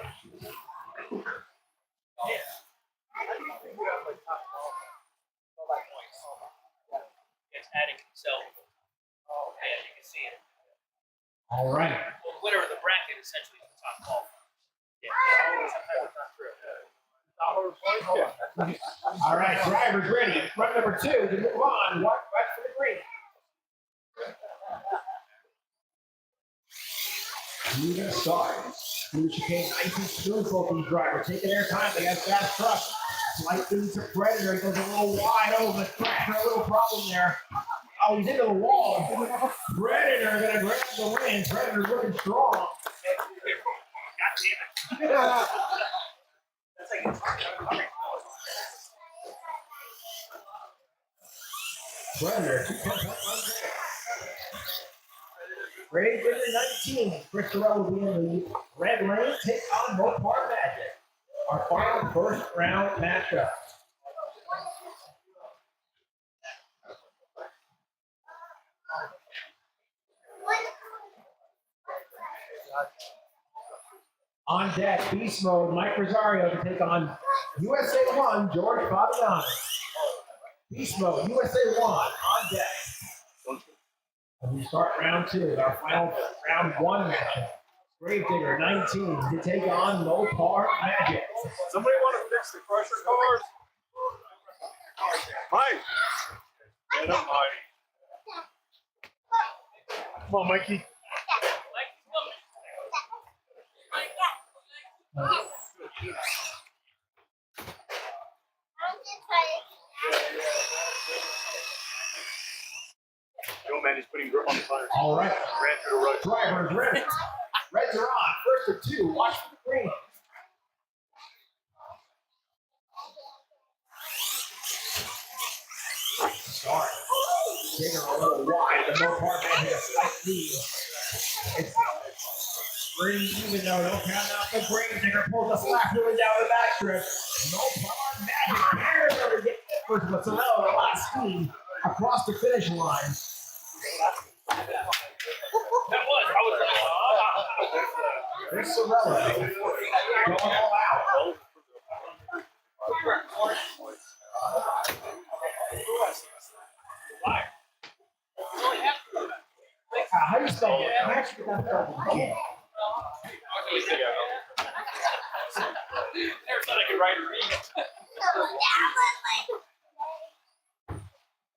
It's adding himself. Oh, yeah, you can see it. All right. Well, the winner of the bracket essentially is the top ball. Yeah. Sometimes it's not true. All right, drivers ready. Run number 2 to move on. Walk back to the green. Moving start. Through the chicane, nice and smooth, both these drivers. Taking their time. They got fast truck. Slight into Predator. He goes a little wide open. Thrasher, a little problem there. Oh, he's into the wall. Predator going to grab the win. Predator's looking strong. God damn it. Predator, 2-10 point run. Grade Digger 19. Christorella will be in the red lane. Take on Mopar Magic. Our final first round matchup. On deck, beast mode, Mike Rosario to take on USA 1, George Fabiano. Beast mode, USA 1, on deck. And we start round 2, our final round 1 matchup. Gravedigger 19 to take on Mopar Magic. Somebody want to fix the crusher cars? Mike. Get up, Mike. Come on, Mikey. Yo, man, he's putting grip on the tires. All right. Ran through the road. Drivers ready. Reds are on. First of 2. Watch for the green. Start. Digger a little wide. The Mopar Magic a slight lead. It's pretty even though. Don't count out the green. Digger pulls the slack really down the backstrip. Mopar Magic barely get that first mozzarella the last speed across the finish line. There's Sorella going all out. How do you spell it? I'm actually not sure. Never thought I could write or read.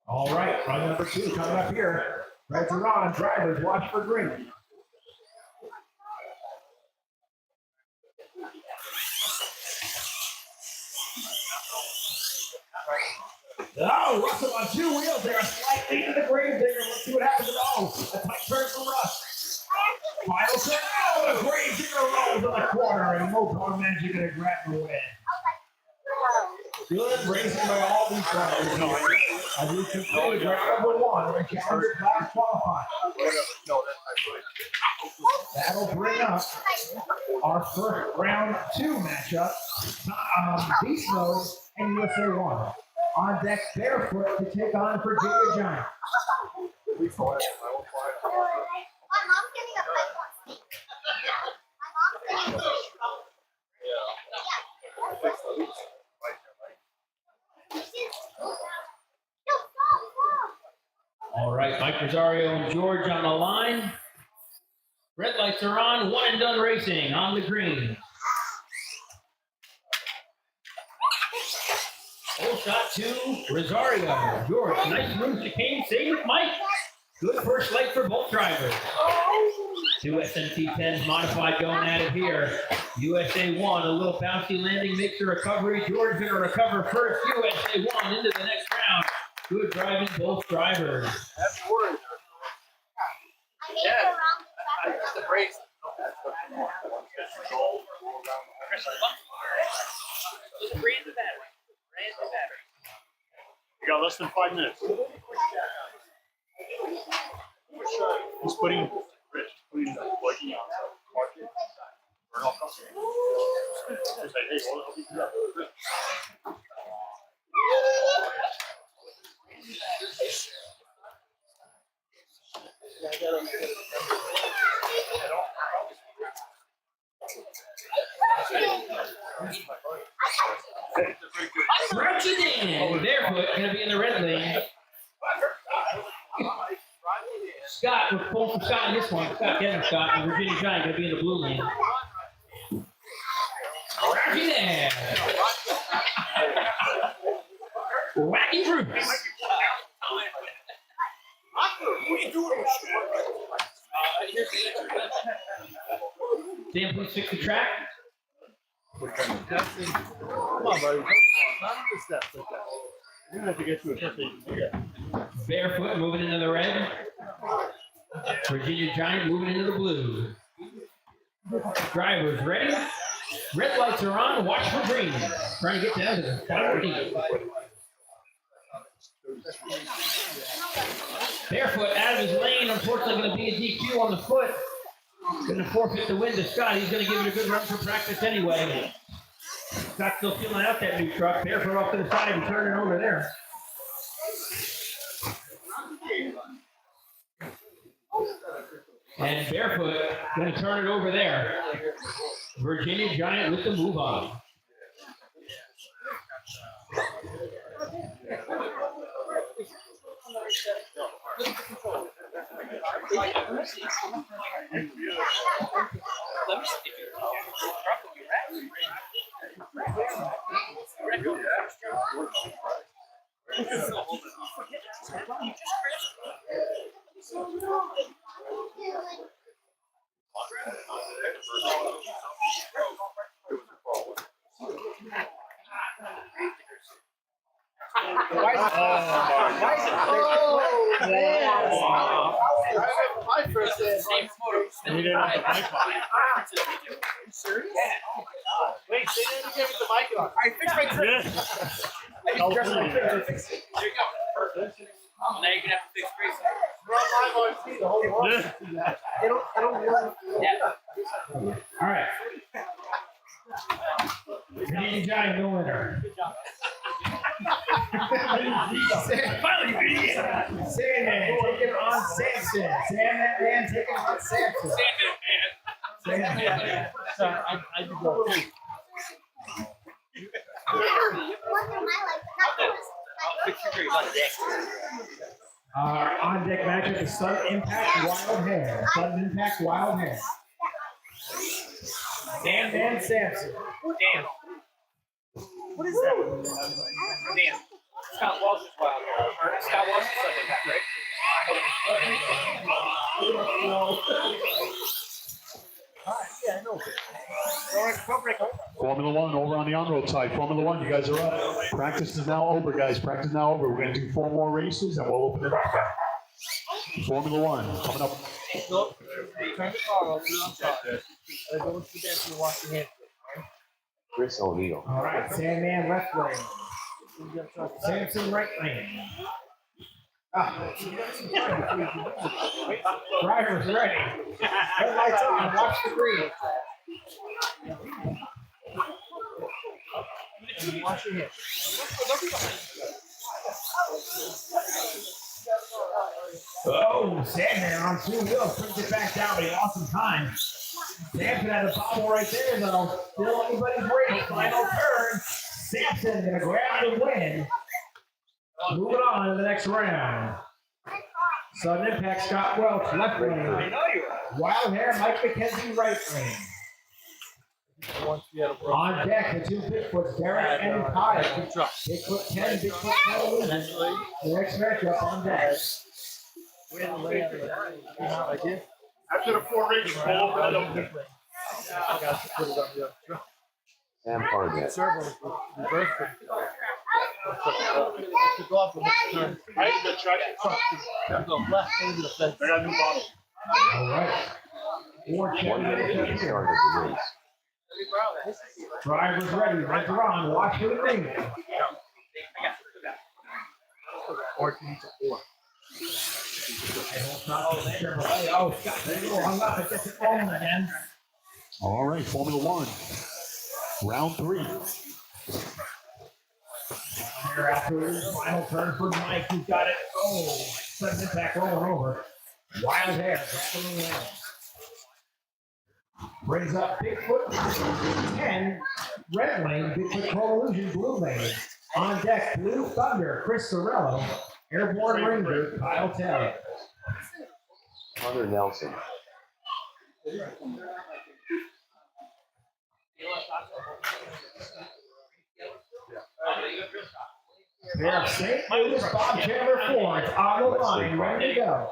All right, run number 2 coming up here. Reds are on. Drivers watch for green. Oh, Russell on 2 wheels there. A slight lead to the Gravedigger. Let's see what happens at all. A tight turn for Russ. Final turn. Oh, the great zero rolls in the corner, and Mopar Magic gonna grab the win. Good racing by all these drivers here. As we conclude round number 1 of the Challenger Class qualifying. That'll bring up our first round 2 matchup. Beast Mode and USA 1. On deck Barefoot to take on Virginia Giant. My mom's getting a play. My mom's getting a play. All right, Mike Rosario and George on the line. Red lights are on, one and done racing on the green. Full shot to Rosario. George, nice move to Kane, save with Mike. Good first light for both drivers. 2 SMT-10s modified going at it here. USA 1, a little bouncy landing, makes a recovery. George gonna recover first. USA 1 into the next round. Good driving, both drivers. That's the word. I made the wrong That's the phrase. Just raise the battery. Raise the battery. You got less than 5 minutes. He's putting Rich, putting the pluggy on the market. Burn off customers. He's like, hey, what the hell did you do? Crouch it in. Barefoot gonna be in the red lane. Scott, we're pulling for Scott in this one. Scott, Kevin Scott, and Virginia Giant gonna be in the blue lane. Crouch it in. Wacky Bruce. Dan, please fix the track. Come on, buddy. Not on the steps like that. You're gonna have to get to a first aid. Barefoot moving into the red. Virginia Giant moving into the blue. Drivers ready? Red lights are on. Watch for green. Trying to get down to the final deep. Barefoot out of his lane. Unfortunately, going to be a DQ on the foot. Going to forfeit the win to Scott. He's going to give it a good run for practice anyway. Scott's still feeling out that new truck. Barefoot off to the side and turning over there. And Barefoot going to turn it over there. Virginia Giant with the move on. My first day. You didn't have the mic on. Serious? Wait, say that again with the mic on. I fixed my trip. I just dressed my trip to fix it. There you go. Perfect. Now you're gonna have to fix Grace. We're on live on TV, the whole world can see that. I don't really. Yeah. All right. Virginia Giant, no winner. Finally, Sandman taking on Samson. Sandman taking on Samson. Sandman. I do go too. Fix your Grace. On deck matchup is Sudden Impact Wild Hair. Sudden Impact Wild Hair. Sandman Samson. Dan. What is that? Dan. Scott Walsh is wild. Scott Walsh is Sunday back, right? Yeah, I know. Formula One over on the on-road side. Formula One, you guys are up. Practice is now over, guys. Practice is now over. We're going to do 4 more races and we'll open it up. Formula One coming up. turn the car off. I'm sorry. Let's go to the bathroom and wash your hands. Chris O'Neill. All right, Sandman left lane. Samson right lane. Driver's ready. Red lights on. Watch the green. Wash your hands. Oh, Sandman on 2 wheels brings it back down, but he lost some time. Samson had a bobble right there, though. Still anybody's race. Final turn. Samson gonna grab the win. Moving on to the next round. Sudden impact, Scott Welch, left lane. Wild hair, Mike McKenzie, right lane. On deck, the two Bigfoots, Derek and Kyle. Bigfoot 10, Bigfoot 12. The next matchup on deck. After the 4 races, all red up there. Sam Harnett. I had to track it. I got a new bottle. All right. 1 minute to the start of the race. Driver's ready, reds are on, watch for the ring. Oh, Scott, hung up, it gets it rolling again. All right, Formula One, round 3. Here afterwards, final turn for Mike, who's got it. Oh, sudden impact rolling over. Wild hair, grabbing the win. Brings up Bigfoot 10, red lane, Bigfoot Coalition, blue lane. On deck, Blue Thunder, Chris Sorello, Airborne Ranger, Kyle Taylor. Connor Nelson. They're St. Louis Bob Chandler Fords on the line, ready to go.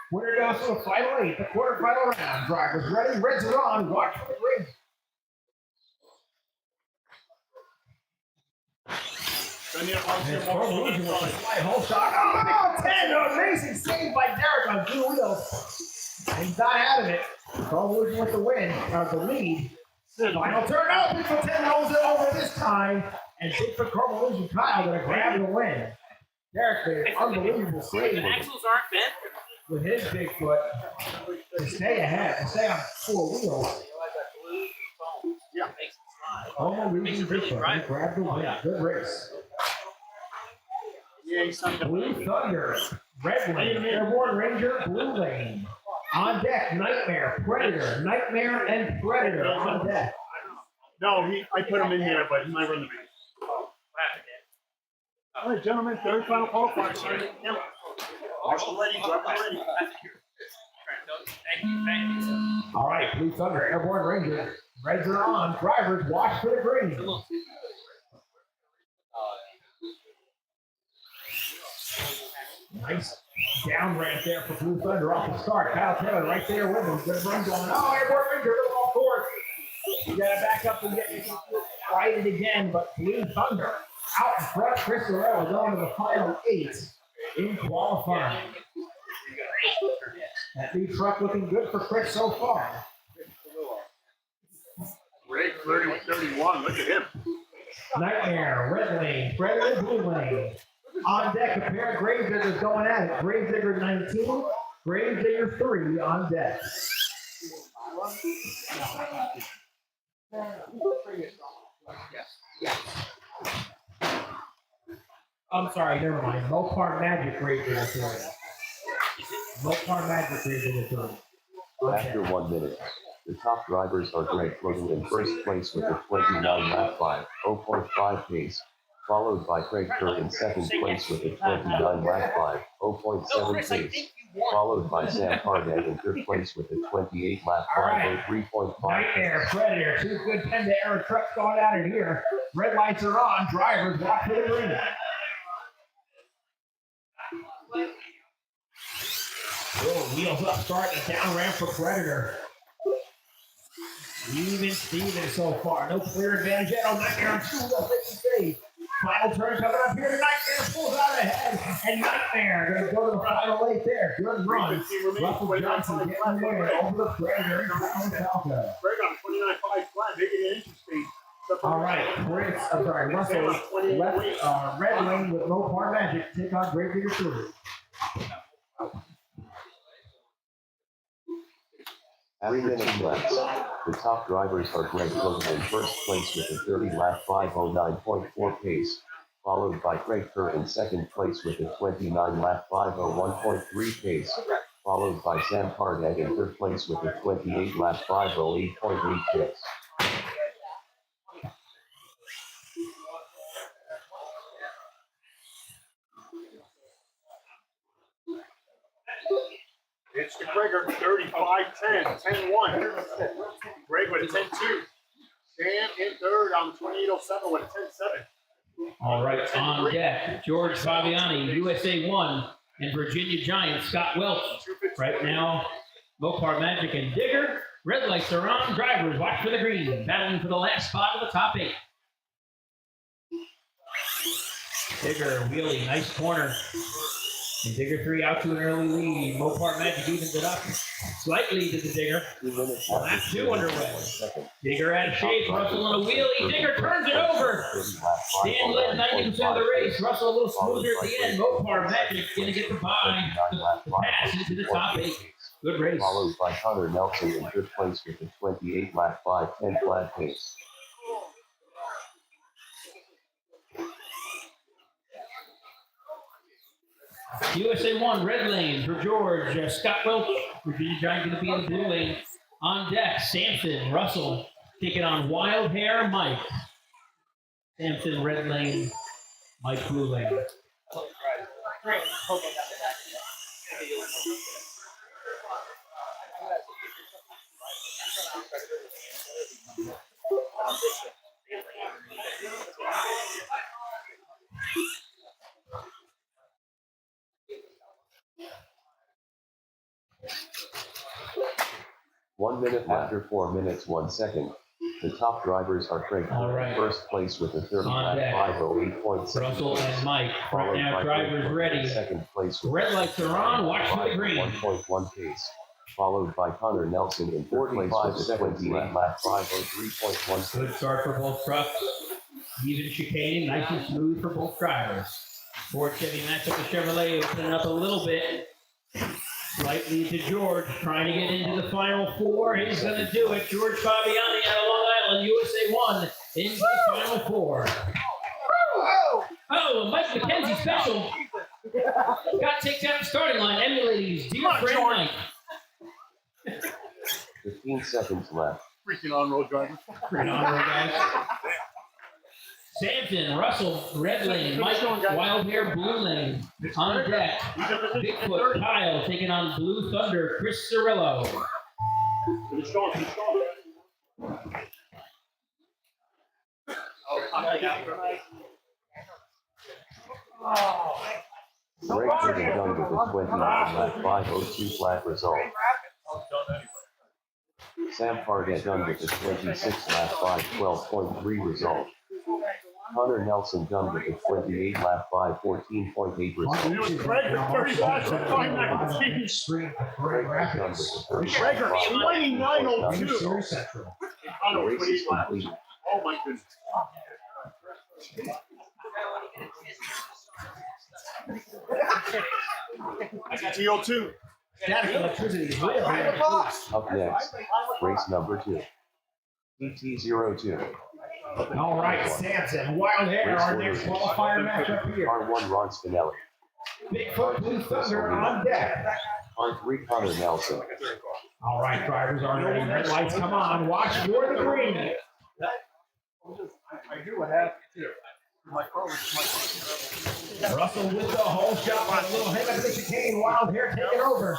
Winner goes to the final 8, the quarterfinal round. Drivers ready, reds are on, watch for the ring. Whole shot. Oh, 10, amazing save by Derek on 2 wheels. And he's not out of it. Coalition with the win, or the lead. Final turn out, Bigfoot 10 holds it over this time. And Bigfoot Coalition Kyle gonna grab the win. Derek, an unbelievable save. The axles aren't bent. With his Bigfoot to stay ahead, to stay on 4 wheels. Yeah. Homo Region Bigfoot, he grabbed the win. Good race. Yeah, he's something. Blue Thunder, red lane, Airborne Ranger, blue lane. On deck, Nightmare, Predator, Nightmare and Predator on deck. No, I put him in here, but he might run the race. All right, gentlemen, third final qualifier. Watch the ready, grab the ready. Thank you. All right, Blue Thunder, Airborne Ranger, reds are on. Drivers, watch for the green. Nice down ramp there for Blue Thunder off the start. Kyle Taylor right there with him. Good run going. Oh, Airborne Ranger, little off course. You got to back up and get right it again, but Blue Thunder out in front. Chris Sorrell going to the final 8 in qualifying. That new truck looking good for Chris so far. Ray 30-31, look at him. Nightmare, red lane, Predator, blue lane. On deck, a pair of Gravediggers going at it. Gravedigger 19, Gravedigger 3 on deck. I'm sorry, never mind. Mopar Magic Gravedigger 3. Mopar Magic Gravedigger 3. After 1 minute, the top drivers are Greg Logan in first place with a 29 lap 5.5 pace, followed by Craig Kerr in second place with a 29 lap 5.7 pace, followed by Sam Harnett in third place with a 28 lap 5.3.5 Nightmare, pace. Predator, 2 good 10 to era trucks going at it here. Red lights are on. Drivers watch for the green. Oh, wheels up, starting a down ramp for Predator. Even Steven so far. No clear advantage yet. Oh, Nightmare on 2 wheels, making save. Final turn coming up here tonight. Nightmare pulls out ahead. and Nightmare going to go to the final 8 there. Good run. Russell Johnson getting the win over the Predator. Greg on a 29.5 flat, making it interesting. All right, Russell left Red Lane with Mopar Magic to take on Great Digger 3. At 3 minutes left, the top drivers are Greg Logan in first place with a 30-lap 509.4 pace, followed by Craig Kerr in second place with a 29-lap 501.3 pace, followed by Sam Pardet in third place with a 28-lap 508.8 pace. It's the Gregor 35-10, 10-1. Greg with a 10-2. Sam in third on 28.07 with a 10-7. All right, on deck, George Fabiani, USA 1, and Virginia Giant, Scott Welch. Right now, Mopar Magic and Digger. Red lights are on. Drivers, watch for the green. Battling for the last spot of the top 8. Digger, wheelie, nice corner. And Digger 3 out to an early lead. Mopar Magic evens it up slightly to the Digger. Lap 2 underway. Digger out of shape. Russell on a wheelie. Digger turns it over. Dan led 90% of the race. Russell a little smoother at the end. Mopar Magic going to get the bye. The pass into the top 8. Good race. Followed by Connor Nelson in third place with a 28-lap 510 flat pace. USA 1, red lane for George. Scott Welch, Virginia Giant going to be in the blue lane. On deck, Sampson, Russell, taking on Wild Hair, Mike. Sampson, red lane, Mike, blue lane. One minute after 4 minutes 1 second. The top drivers are Craig Kerr in first place with a 30-lap 508.6. Russell and Mike. Right now, drivers ready. Second place with red lights are on. Watch for the green. 1.1 pace. Followed by Connor Nelson in third place with a 28-lap 503.1. Good start for both trucks. Even chicane, nice and smooth for both drivers. Ford Chevy match up the Chevrolet, opening up a little bit. Slight lead to George, trying to get into the final 4. He's going to do it. George Fabiani out of Long Island, USA 1, into the final 4. Oh, Mike McKenzie special. Scott takes out the starting line, emulating his dear friend Mike. 15 seconds left. Freaking on-road driver. Freaking on-road guys. Sampson, Russell, red lane, Mike, Wild Hair, blue lane. On deck, Bigfoot, Kyle taking on Blue Thunder, Chris Cirillo. Finish going, finish going. Greg Kerr is done with a 29-lap 502 flat result. Sam Pardet done with a 26-lap 512.3 result. Connor Nelson done with a 28-lap 514.8 result. It was Greg with 30 laps at 519. Gregor, 29.02. The race is complete. Oh my goodness. TO2. Static electricity is real. Up next, race number 2. ET02. All right, Sampson, Wild Hair, our next qualifier matchup here. R1 Ron Spinelli. Bigfoot, Blue Thunder on deck. R3 Connor Nelson. All right, drivers are ready. Red lights, come on. Watch for the green. I do what happened too. Russell with the whole shot on a little hang up the chicane. Wild Hair taking over.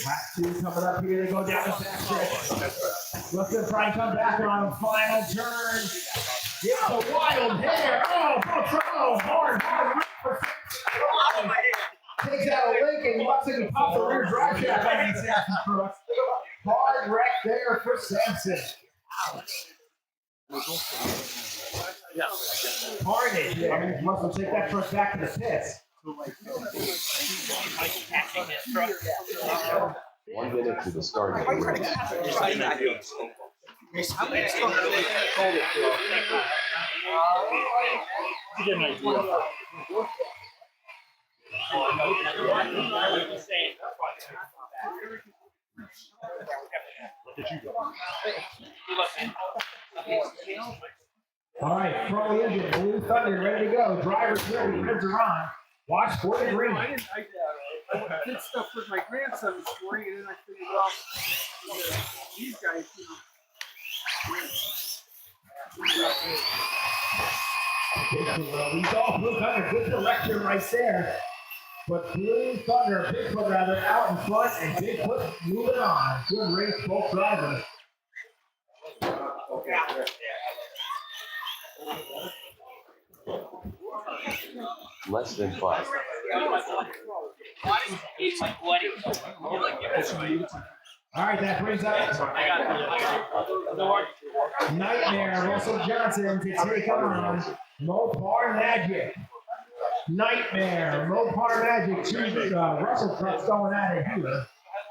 Lap 2 coming up here. They go down the back stretch. Russell trying to come back on final turn. It's the Wild Hair. Oh, hard. Takes out a Lincoln. Looks like he pops a rear drive shaft on the Sampson truck. Hard wreck there for Sampson. Carnage there. Russell take that truck back to the pits. 1 minute to the start of the race. To get an idea. Look at you go. All right, Pro engine, Blue Thunder, ready to go. Drivers ready, reds are on. Watch for the green. I did stuff with my grandson this morning, and then I figured, well, these guys, you know. We saw Blue Thunder, good direction right there. But Blue Thunder, Bigfoot rather, out in front, and Bigfoot moving on. Good race, both drivers. Less than 5. All right, that brings up Nightmare Russell Johnson to take on Mopar Magic. Nightmare, Mopar Magic, two Russell trucks going at it here.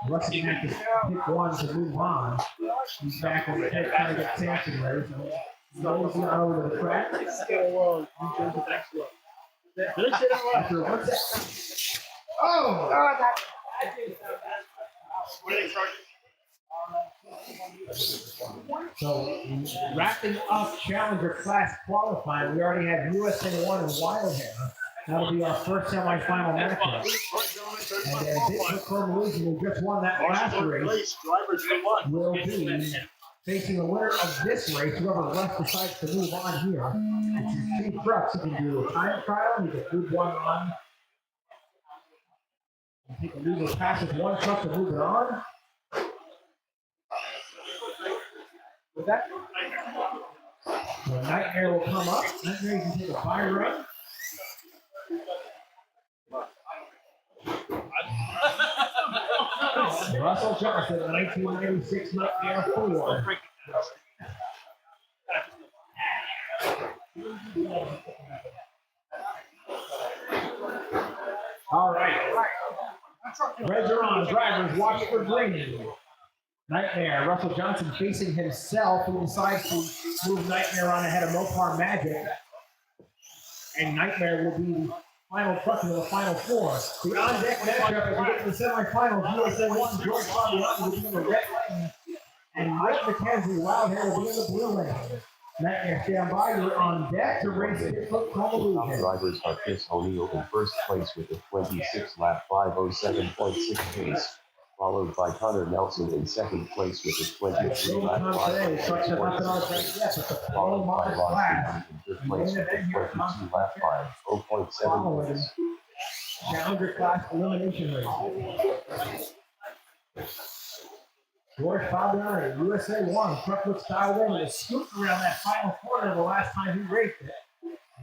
Russell had to pick one to move on. He's back on the pit trying to get Sampson ready. So he's not over to the track. Did I say that right? After what's that? Oh! What are they charging? So, wrapping up Challenger Class qualifying, we already have USA 1 and Wild Hair. That'll be our first semifinal matchup. And Bigfoot from Louisiana, who just won that last race, Drivers for one. will be facing the winner of this race, whoever left decides to move on here. It's two trucks. You can do a time trial, you can move one on. You take a legal pass with one truck to move it on. With that, the Nightmare will come up. Nightmare, you can take a fire run. Russell Johnson, the 1996 Nightmare 4. All right. Reds are on. Drivers, watch for green. Nightmare, Russell Johnson facing himself, who decides to move Nightmare on ahead of Mopar Magic. And Nightmare will be the final truck into the final four. The on-deck matchup as we get to the semifinals, USA 1, George Fabian will be in the red lane, and Mike McKenzie, Wild Hair, will be in the blue lane. Nightmare, stand by, you're on deck to race Bigfoot Top Illusion. drivers are Chris O'Neill in first place with a 26-lap 5:07.6 pace, followed by Connor Nelson in second place with a 23-lap 5:06.6 pace, followed by Ross Beaton in third place with a 22-lap 5:0.7 pace. Challenger Class elimination race. George Fabian, USA 1, truck looks dialed in, and scooped around that final corner the last time he raced it.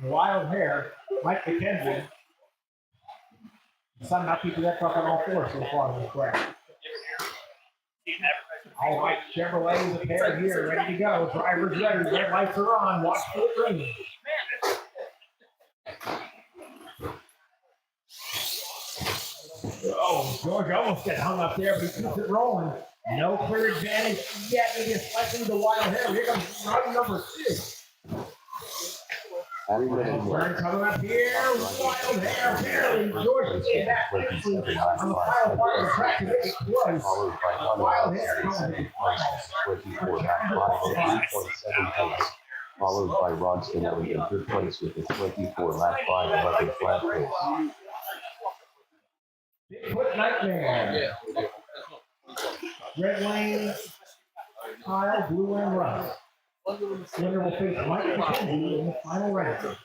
The Wild Hair, Mike McKenzie. Somehow keeping that truck on all fours so far in the track. All right, Chevrolet is a pair here, ready to go. Drivers ready, red lights are on, watch for the green. Oh, George almost got hung up there, but he keeps it rolling. No clear advantage yet. It is slightly the Wild Hair. Here comes run number 2. Turn coming up here. Wild Hair barely. George came back quickly on the final part of the track to make it close. Wild Hair coming in final. 24-lap 5:03.7 pace, followed by Ron Spinelli in third place with a 24-lap 5:11 flat pace. Bigfoot Nightmare. Red lane, Kyle, blue lane, Russ. Winner will face Mike McKenzie in the final round.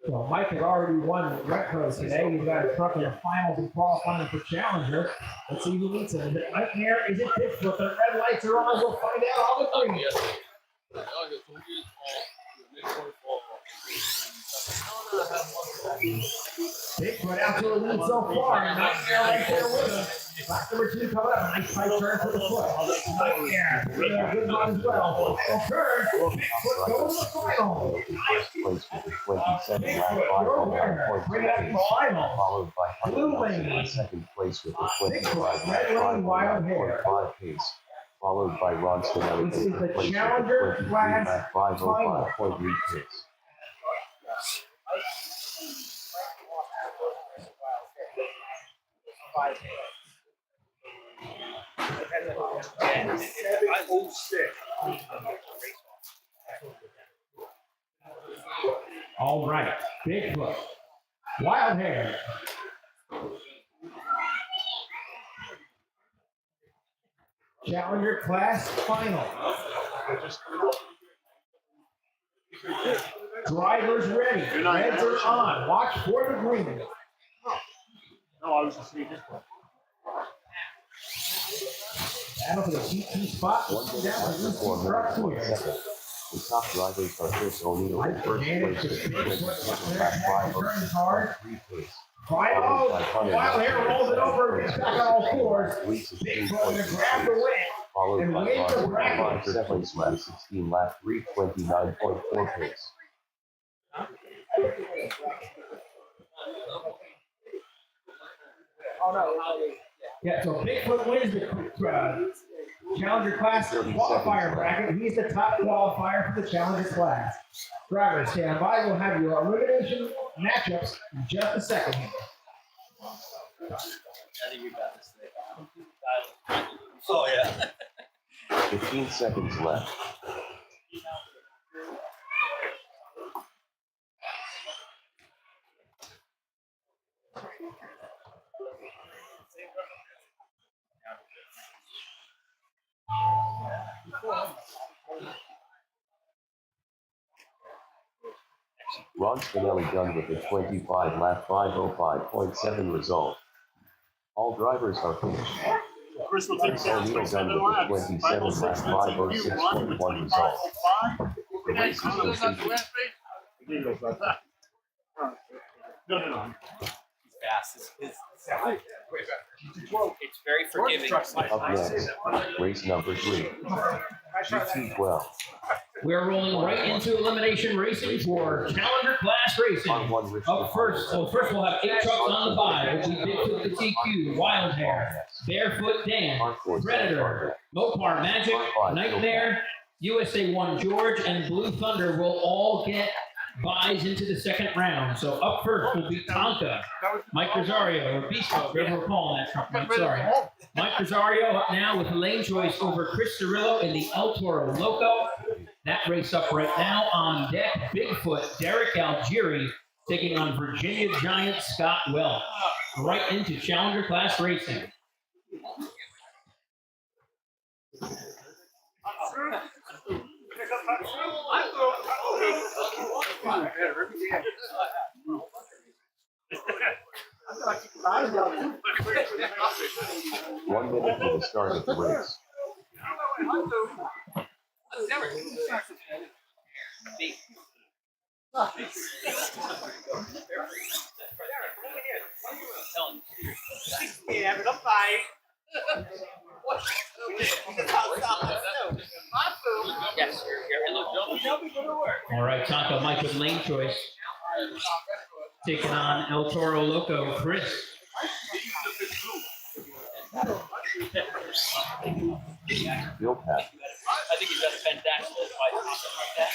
So Mike has already won retros today. He's got a truck in the finals and qualifying for Challenger. Let's see who meets him. Is it Nightmare? Is it Bigfoot? The red lights are on. We'll find out all the three. Bigfoot out to the lead so far. Nightmare right there with him. Lap number 2 coming up. Nice tight turn for the foot. Yeah, good run as well. Well, turn. Bigfoot goes to the final. First place with the 27 lap Bring it up 509.2 to pace, final. followed by Blue Hunter Lane. in second place with the 25 Bigfoot, lap Red Lane, Wild Hair. 509.5 pace, followed by Ron Spinelli This is in the third place with Challenger the 23 class lap 505.3 pace. All right, Bigfoot, Wild Hair. Challenger class final. Drivers ready. Reds are on. Watch for the green. No, I was just saying this one. Battle for the TT spot. 1 minute Down after to 4 minutes 1 second. The top drivers are Chris O'Neill in first place with the 27 lap 503 pace. Final. Wild Hair rolls it over. It's back on all fours. Bigfoot gonna grab the win. Followed And by win the Ron bracket. third place with a 16 lap 329.4 pace. Yeah, so Bigfoot wins the Challenger class qualifier bracket. He's the top qualifier for the Challenger class. Drivers, stand by. We'll have your elimination matchups in just a second. I think we got this thing. Oh, yeah. 15 seconds left. Ron Spinelli done with the 25 lap 505.7 result. All drivers are finished. Chris will take Chris O'Neill done 7 with the laps. 27 lap 506.1 result. The race is completed. No. He's fast. It's very forgiving. Up next, race number 3. GT12. We're rolling right into elimination racing for Challenger class racing. R1 Rich Up first, we'll have 8 trucks on the 5. It'll be Bigfoot the TQ, Wild Hair, Barefoot Dan, Predator, Mopar Magic, Nightmare, USA 1 George, and Blue Thunder will all get buys into the second round. So up first will be Tonka, Mike Rosario, or Beast, whatever we're calling that truck, Mike, sorry. Mike Rosario up now with a lane choice over Chris Cirillo in the El Toro Loco. That race up right now on deck. Bigfoot, Derek Algieri taking on Virginia Giant Scott Welch. Right into Challenger class racing. One minute to the start of the race. Yes, All right, Tonka, Mike with lane choice. Taking on El Toro Loco, Chris. Bill Pack. I think he's got a fantastic fight. Something like that.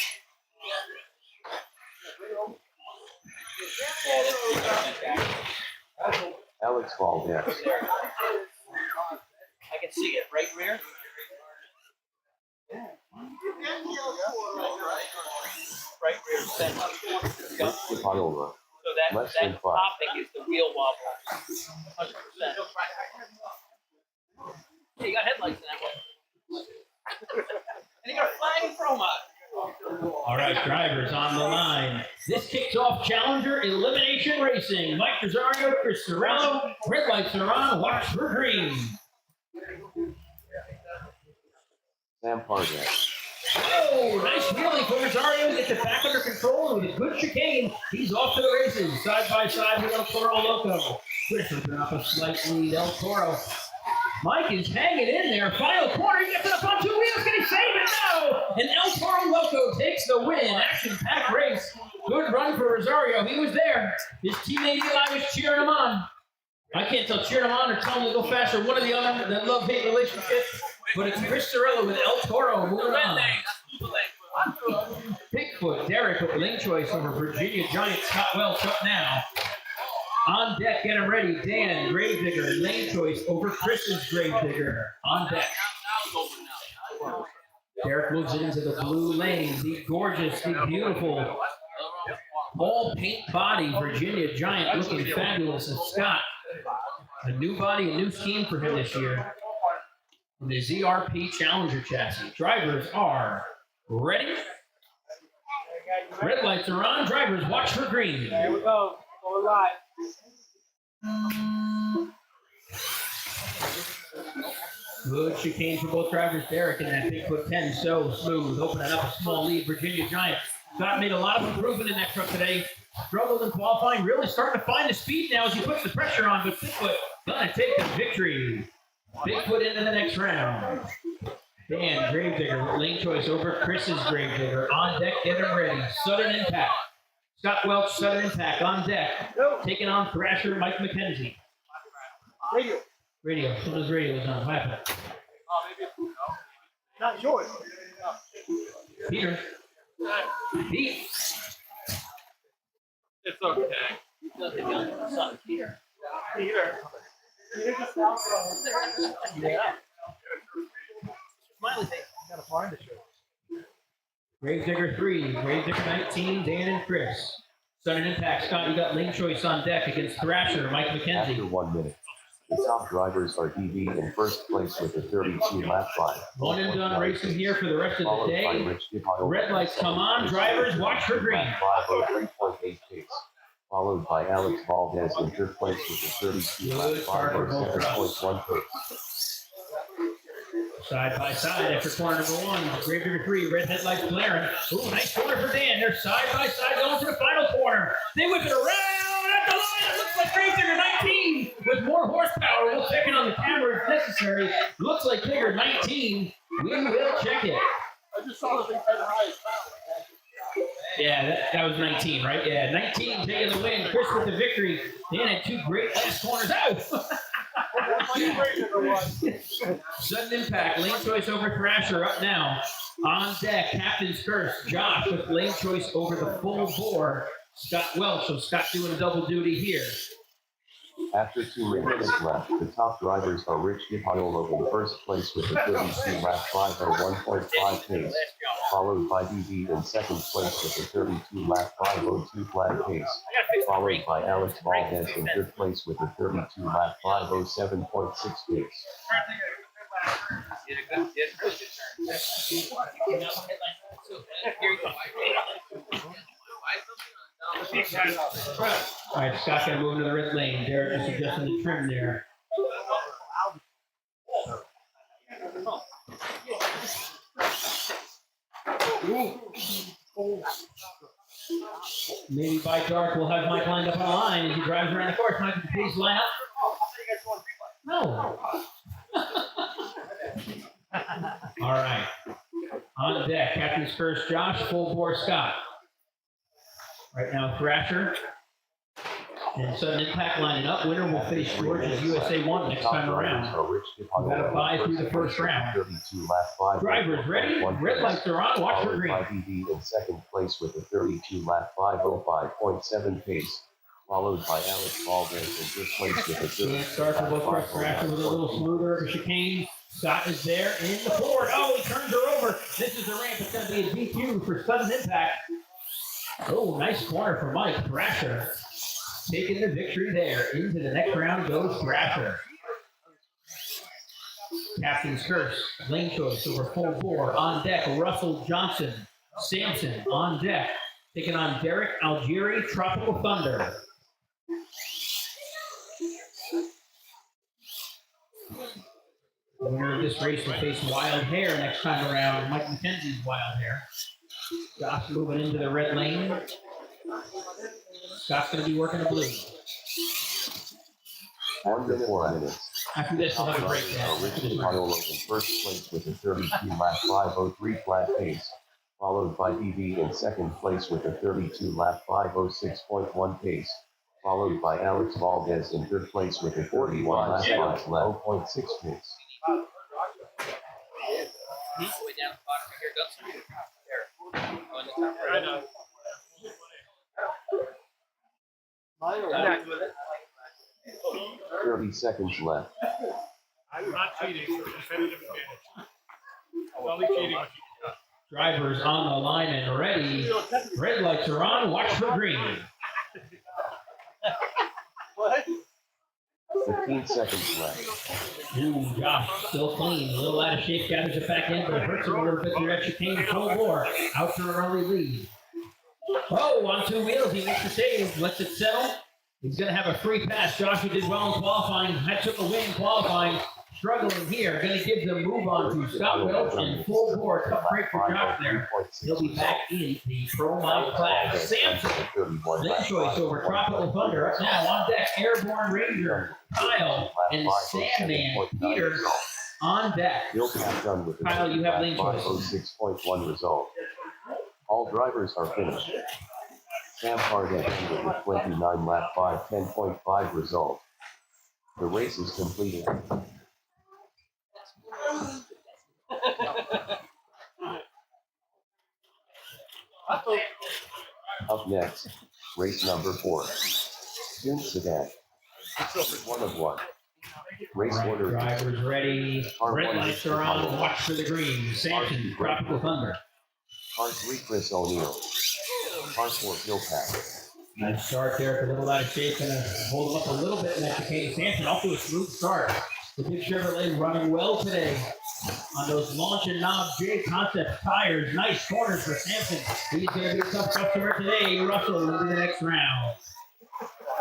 Alex Valdez. I can see it right rear. Right rear center. Rich Piola. So that Less than 5. topic is the wheel wobble. 100%. Yeah, you got headlights in that one. And you got a flag and chroma. All right, drivers on the line. This kicks off Challenger elimination racing. Mike Rosario, Chris Cirillo. Red lights are on. Watch for green. Sam Pargas. Oh, nice wheelie for Rosario. Gets it back under control with a good chicane. He's off to the races. Side by side with El Toro Loco. Chris open up a slight lead. El Toro Mike is hanging in there. Final corner. He gets it up on two wheels. Can he save it? No. And El Toro Loco takes the win. Action-packed race. Good run for Rosario. He was there. His teammate Eli was cheering him on. I can't tell cheering him on or telling him to go faster. One or the other. That love-hate relationship. But it's Chris Cirillo with El Toro moving on. Bigfoot, Derek with lane choice over Virginia Giant. Scott Welch up now. On deck, get him ready. Dan, Gravedigger, lane choice over Chris's Gravedigger. On deck. Derek moves it into the blue lane. The gorgeous, the beautiful, all paint body Virginia Giant looking fabulous. And Scott, a new body, a new scheme for him this year. In the ZRP Challenger chassis. Drivers are ready. Red lights are on. Drivers, watch for green. Here we go. Going live. Good chicane for both drivers. Derek in that Bigfoot 10, so smooth, opening up a small lead. Virginia Giant. Scott made a lot of improvement in that truck today. Struggled in qualifying, really starting to find the speed now as he puts the pressure on, but Bigfoot gonna take the victory. Bigfoot into the next round. Dan, Gravedigger, lane choice over Chris's Gravedigger. On deck, get him ready. Sudden impact. Scott Welch, sudden impact on deck. Taking on Thrasher, Mike McKenzie. Radio. Radio. Someone's radio is on. What happened? Not yours. Peter. Pete. It's okay. Peter. Peter. Peter just out. Yeah. Smiley face. Gotta find the show. Gravedigger 3, Gravedigger 19, Dan and Chris. Sudden impact. Scott, you got lane choice on deck against Thrasher, Mike After McKenzie. 1 minute, the top drivers are DB in first place with a 32 lap time. One and done racing here for the rest of the Followed by day. Rich Gibhile. Red lights come on. Drivers, watch for green. 503.8 pace. Followed by Alex Valdez in third place with a 32 lap Good start for both 507.1 pace. Side by side after corner number one. Gravedigger 3, red headlights blaring. Ooh, nice corner for Dan. They're side by side going to the final corner. They whip it around at the line. It looks like Gravedigger 19 with more horsepower. We'll check it on the camera if necessary. Looks like Digger 19. We will check it. I just saw the thing at the highest power. Yeah, that was 19, right? Yeah, 19 taking the win. Chris with the victory. Dan had two great last corners. Ow! Sudden impact, lane choice over Thrasher up now. On deck, captain's curse. Josh with lane choice over the full bore. Scott Welch, so Scott doing double duty here. After 2 minutes left, the top drivers are Rich Gibhile in first place with a 32 lap 501.5 pace, followed by DB in second place with a 32 lap 502 flat pace, followed by Alex Valdez in third place with a 32 lap 507.6 pace. All right, Scott gonna move into the red lane. Derek is adjusting the trim there. Maybe by dark we'll have Mike lined up on the line as he drives around the course. Mike, can you please line up? No. All right. On deck, captain's first Josh, full bore Scott. Right now, Thrasher and sudden impact lining up. Winner will face George as USA 1 next time around. We've got to buy through the first round. Drivers ready? Red lights are on. Watch for green. DB in second place with a 32 lap 505.7 pace, followed by Alex Valdez in third place with a 32 start for both Chris Thrasher with a little smoother of a chicane. Scott is there in the forward. Oh, he turns her over. This is the ramp. It's going to be a DQ for sudden impact. Oh, nice corner for Mike Thrasher. Taking the victory there. Into the next round goes Thrasher. Captain's curse. Lane choice over full bore. On deck, Russell Johnson. Sampson on deck. Taking on Derek Algieri, Tropical Thunder. The winner of this race will face Wild Hair next time around. Mike McKenzie's Wild Hair. Josh moving into the red lane. Scott's going to be working the blue. After 4 minutes, After this, we'll have a Drivers breakdown. are Richard Paolo in first place with a 32-lap 503 flat pace, followed by BB in second place with a 32-lap 506.1 pace, followed by Alex Valdez in third place with a 31-lap 5.6 pace. Way down the bottom right here, Gunslinger. There. Oh, in the top right. I know. I'm not with it. 30 seconds left. I'm not cheating for competitive advantage. I'm only cheating when you cut. Drivers on the line and ready. Red lights are on. Watch for green. What? 15 seconds left. Ooh, Josh, still clean. A little out of shape, gathers it back in, but it hurts him a little bit through that chicane. Full bore. Out to an early lead. Oh, on two wheels. He makes the save. Lets it settle. He's going to have a free pass. Joshua did well in qualifying. That took a win in qualifying. Struggling here. Going to give the move on to Scott Welch and full bore. Tough break for Josh there. He'll be back in the Pro Mod class. Samson. Lane choice over Tropical Thunder. Up now on deck. Airborne Ranger. Kyle and Sandman. Peter on deck. Kyle, you have lane choice. 506.1 result. All drivers are finished. Sam Hart ended with a 29-lap 5:10.5 result. The race is completed. Up next, race number 4. Dune Sedan. 1 of 1. Race order. Drivers ready. Red lights are on. Watch for the green. Samson, Tropical Thunder. Car 3, Chris O'Neill. Car 4, Hill Pack. Nice start there. A little out of shape. Gonna hold him up a little bit in that chicane. Samson off to a smooth start. The big Chevrolet running well today on those launch and knob J Concept tires. Nice corners for Samson. He's going to be a tough customer today. Russell into the next round.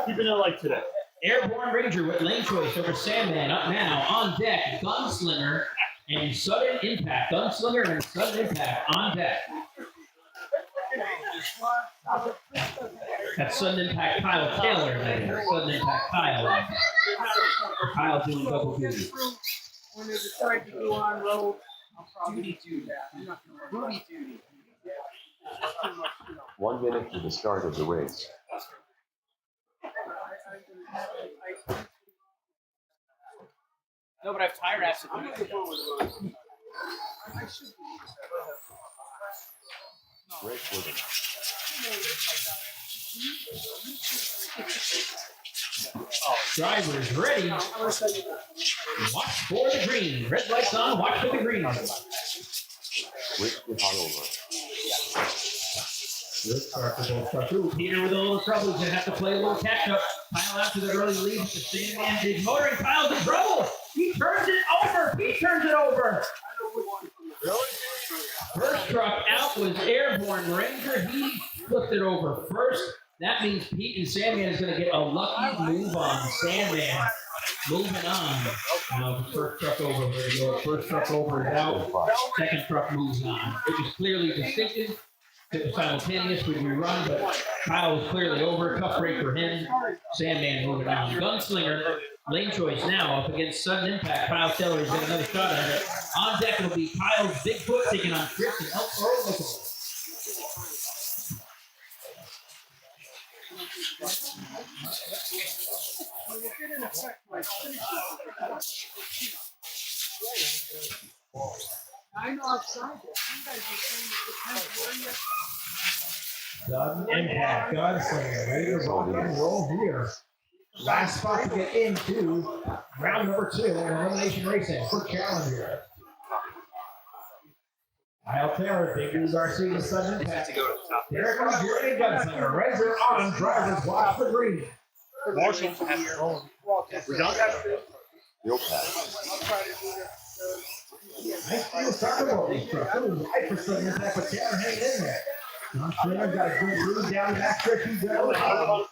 Keeping it like today. Airborne Ranger with lane choice over Sandman. Up now on deck. Gunslinger and Sudden Impact. Gunslinger and Sudden Impact on deck. That's Sudden Impact Kyle Taylor there. Sudden Impact Kyle. Kyle doing double duty. When they decide to go on road, I'll probably do that. I'm not gonna worry. Duty. 1 minute to the start of the race. No, but I have tire acid. Race order. Drivers ready. Watch for the green. Red lights on. Watch for the green. Rick with hot over. Good start for both trucks. Ooh, Peter with a little trouble. He's going to have to play a little catch up. Kyle after the early lead with the Sandman big motor, and Kyle's in trouble. He turns it over. He turns it over. First truck out was Airborne Ranger. He flipped it over first. That means Pete and Sandman is going to get a lucky move on. Sandman moving on. Now the first truck over. There you go. First truck over is out. Second truck moves on. It was clearly distinctive. It was simultaneous when we run, but Kyle was clearly over. Tough break for him. Sandman moving on. Gunslinger, lane choice now up against Sudden Impact. Kyle Taylor has got another shot at it. On deck will be Kyle's Bigfoot taking on Chris and Elk Earl. It didn't affect my finishing. I know outside it. You guys are saying it depends where you. Sudden Impact, Gunslinger, ready to rock and roll here. Last spot to get into round number 2 in elimination racing for Challenger. Kyle Taylor, Big News RC, and Sudden Impact. Here comes Jeremy Gunslinger. Razor on, drivers watch the green. Marshall. We done? Hill Pack. Nice deal talking about these trucks. It was right for Sudden Impact, but Taylor hanging in there. Gunslinger got a good move down the back stretch. He goes around the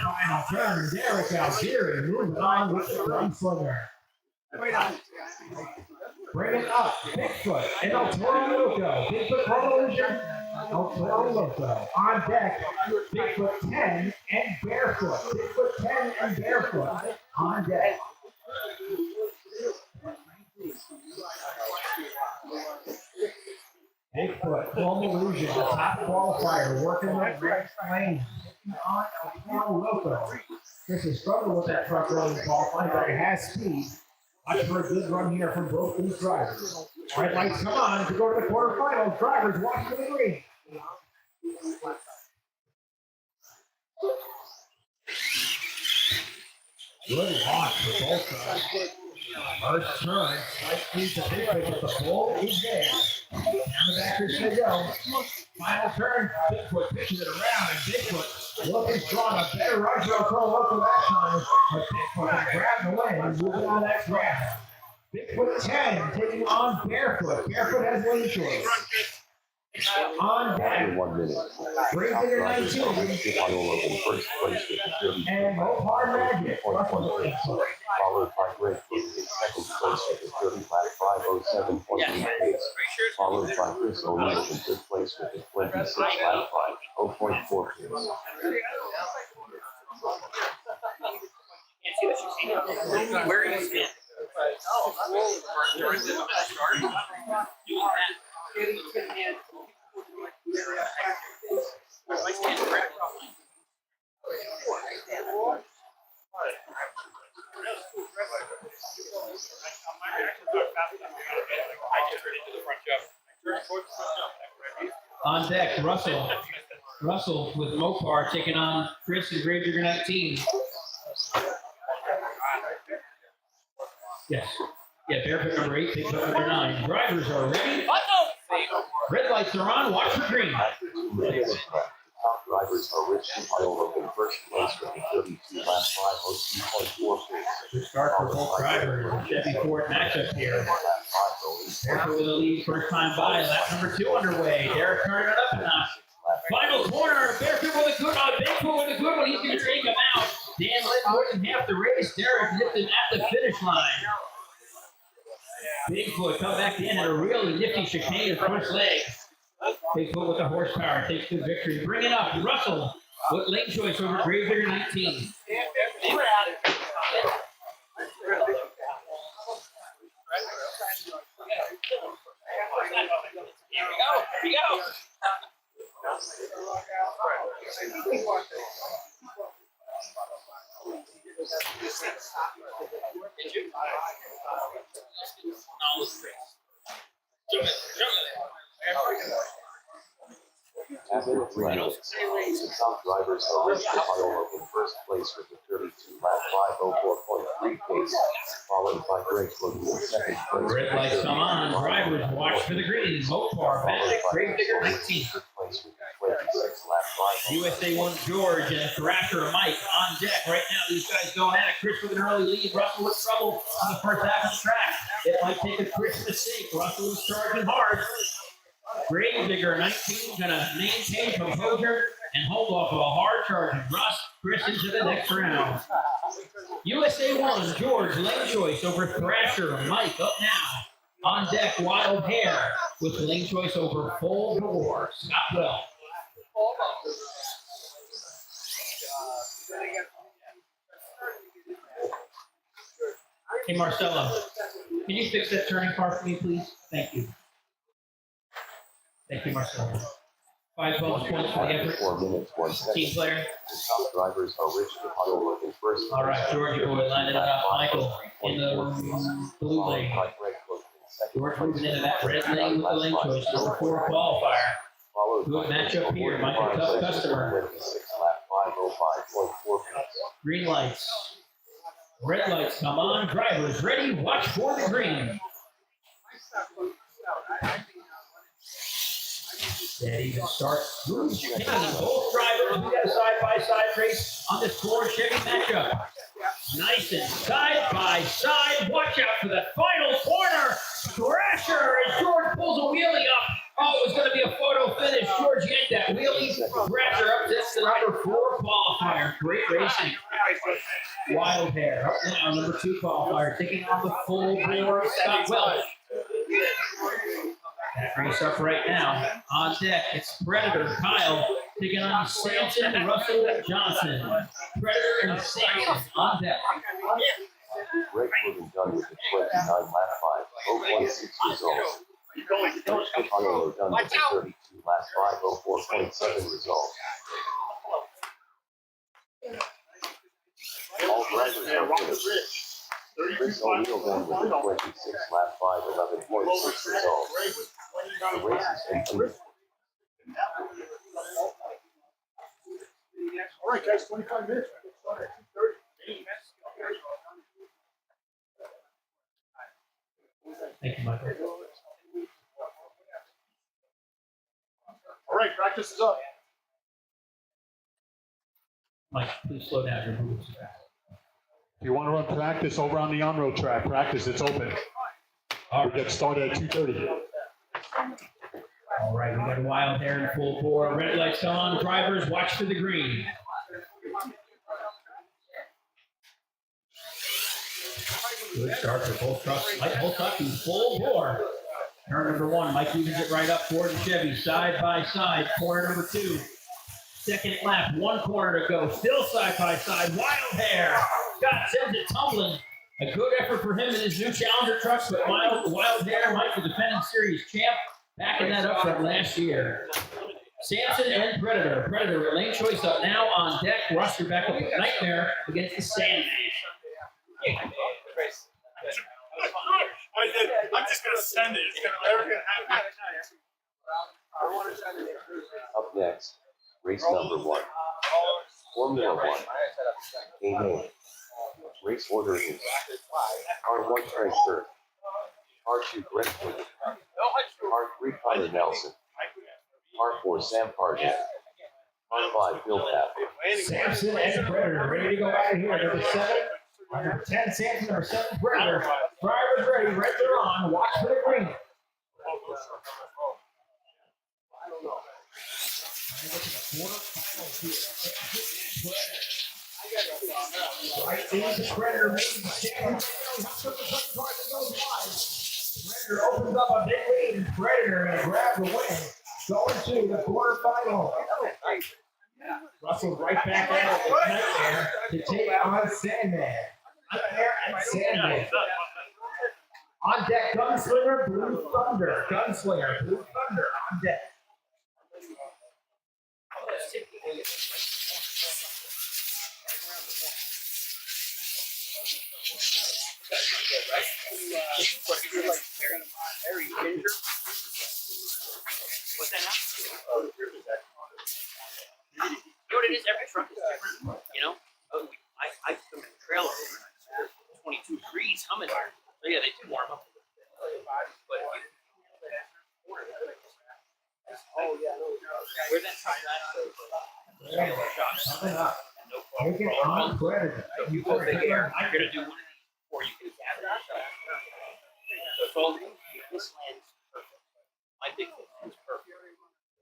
final turn. Derek Algieri moving on with the Gunslinger. Bring it up, Bigfoot and El Toro Loco. Bigfoot Revolution, El Toro Loco. On deck, Bigfoot 10 and Barefoot. Bigfoot 10 and Barefoot on deck. Bigfoot, Home Illusion, the top qualifier, working with Greg Lane on El Toro Loco. Chris has struggled with that truck early in qualifying, but it has speed. Watch for a good run here from both these drivers. Red lights come on to go to the quarterfinals. Drivers watch for the green. Good launch for both sides. First turn, slight lead to Bigfoot, but the pole is there. Down the backers they go. Final turn, Bigfoot pitching it around, and Bigfoot looking strong. A better run for Pro Local that time, but Bigfoot can grab the win and moving on that grab. Bigfoot 10 taking on Barefoot. Barefoot has lane choice. On deck, 1 minute. Gravedigger 19. Final in first place with 32. And Mopar Magic. Followed by Greg in second place with a 30 lap 5:07.8 pace. Followed by Chris O'Neill in third place with a 26 lap 5:0.4 pace. Where are you standing? On deck, Russell. Russell with Mopar taking on Chris and Gravedigger 19. Yes. Yeah, Barefoot number 8, Bigfoot number 9. Drivers are ready. Red lights are on. Watch for green. Top drivers are Rich and Iowa in first place with a 32 lap 5:02.4 pace. Good start for both drivers. Chevy Ford matchup here. Barefoot with the lead, first time by. Lap number 2 underway. Derek turning it up a notch. Final corner. Barefoot with a good one. Bigfoot with a good one. He's going to take him out. Dan led more than half the race. Derek nipped him at the finish line. Bigfoot come back in at a really nifty chicane of first leg. Bigfoot with the horsepower takes the victory. Bring it up. Russell with lane choice over Gravedigger 19. Here we go. After 3 minutes, the top drivers are Rich and Iowa in first place with a 32 lap 5:04.3 pace, followed by Greg Logan in second place. Red lights come on. Drivers watch for the green. Mopar Magic Gravedigger 19. Place with a 26 lap 5. USA 1 George and Thrasher Mike on deck. Right now, these guys going at it. Chris with an early lead. Russell with trouble on the first half of the track. It might take a Chris mistake. Russell is charging hard. Gravedigger 19 going to maintain composure and hold off of a hard charge and Chris into the next round. USA 1 George lane choice over Thrasher Mike up now. On deck, Wild Hair with lane choice over Full Door. Scott Well. Hey, Marcelo, can you fix that turning car for me, please? Thank you. Thank you, Marcelo. 5 bonus points for the effort. 4 minutes, 1 second. Team player. The top drivers are Rich and Iowa in first place. All right, George, you're lining it up. Michael in the blue lane. George moving into that red lane with the lane choice. Number 4 qualifier. Good matchup here. Michael, tough customer. Green lights. Red lights come on. Drivers ready. Watch for the green. Steady to start. Both drivers. We got a side-by-side race on this Ford Chevy matchup. Nice and side by side. Watch out for the final corner. Thrasher as George pulls a wheelie up. Oh, it was going to be a photo finish. George yanked that wheelie. Thrasher up to the number 4 qualifier. Great racing. Wild Hair up now, number 2 qualifier, taking on the full bore Scott Welch. That race up right now. On deck, it's Predator Kyle taking on Samson Russell Johnson. Predator and Samson on deck. Greg Logan done with the 29 lap 5:0.6 results. Auto done with 32 last 504.7 result. All drivers are finished. Chris O'Neill then with the 26 lap 511.6 result. The race is complete. All right, guys, 25 minutes. We'll start at 2:30. Thank you, Michael. All right, practice is up. Mike, please slow down your moves. If you want to run practice over on the on-road track, practice, it's open. We get started at 2:30. All right, we got Wild Hair in full bore. Red lights on. Drivers, watch for the green. Good start for both trucks. Mike Holtuck in full bore. Turn number one, Mike evens it right up. Ford and Chevy side by side. Corner number two. Second lap, one corner to go. Still side by side. Wild Hair. Scott sends it tumbling. A good effort for him in his new Challenger trucks, but Wild Hair, Mike, the defending series champ, backing that up from last year. Samson and Predator. Predator, lane choice up now on deck. Ruster back up with Nightmare against the Sandman. I'm just going to send it. It's going to happen. Up next, race number 1. Formula 1. A-Name. Race order is R1 Trey Kirk, R2 Brett Wood, R3 Connor Nelson, R4 Sam Parget, R5 Bill Pappy. Samson and Predator ready to go out of here. Number 7, number 10, Samson, number 7, Predator. Drivers ready, reds are on. Watch for the green. Right into Predator making the stand. Predator opens up a big lead, and Predator going to grab the win. Going to the quarterfinal. Russell's right back at it with Nightmare to take on Sandman. Nightmare and Sandman. On deck, Gunslinger, Blue Thunder. Gunslinger, Blue Thunder on deck. What's that now? You know what it is? Every truck is different. You know, I took a trailer. 22 degrees coming here. So yeah, they do warm up. But where's that truck at? Coming up. Taking on Predator. You put the air. I'm gonna do one of these before you can gather. So it's all this land's perfect. My big foot is perfect.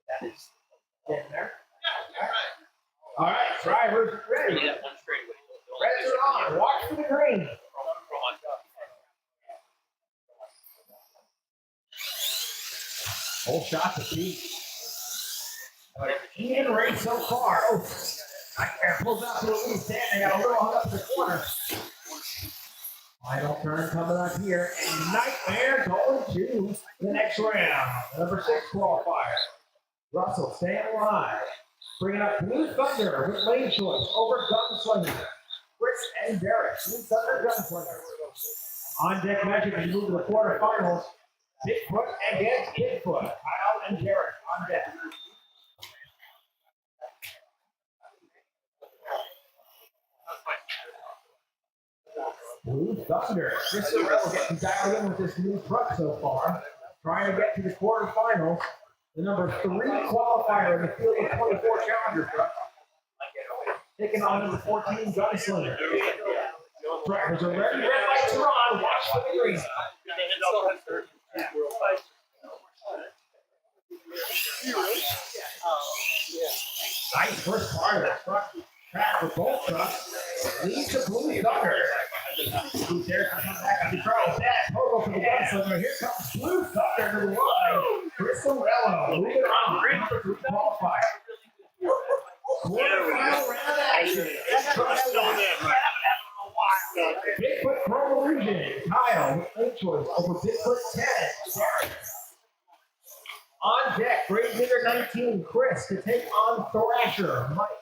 That is Getting there. All right, drivers ready. that one straightaway. Reds are on. Watch for the green. Whole shot to Pete. Even race so far. Oh, Nightmare pulls out to a lead stand. They got a little hung up in the corner. Final turn coming up here. And Nightmare going to the next round. Number 6 qualifier. Russell staying alive. Bringing up Blue Thunder with lane choice over Gunslinger. Chris and Derek. Blue Thunder, Gunslinger. On deck magic as we move to the quarterfinals. Bigfoot against Bigfoot. Kyle and Derek on deck. Blue Thunder. Chris Sorrell getting dialed in with this new truck so far. Trying to get to the quarterfinals. The number 3 qualifier in the field of 24 Challenger truck. Taking on number 14 Gunslinger. Drivers are ready. Red lights are on. Watch for the green. Nice first part of the truck. Track for both trucks. Leads to Blue Thunder. Who's there to come back on the control? Bad total for the Gunslinger. Here comes Blue Thunder to the line. Chris Sorrello moving on. Number 3 qualifier. Quarterfinal round action. Bigfoot Pro Region. Kyle with lane choice over Bigfoot 10. On deck, Great Digger 19, Chris to take on Thrasher. Mike.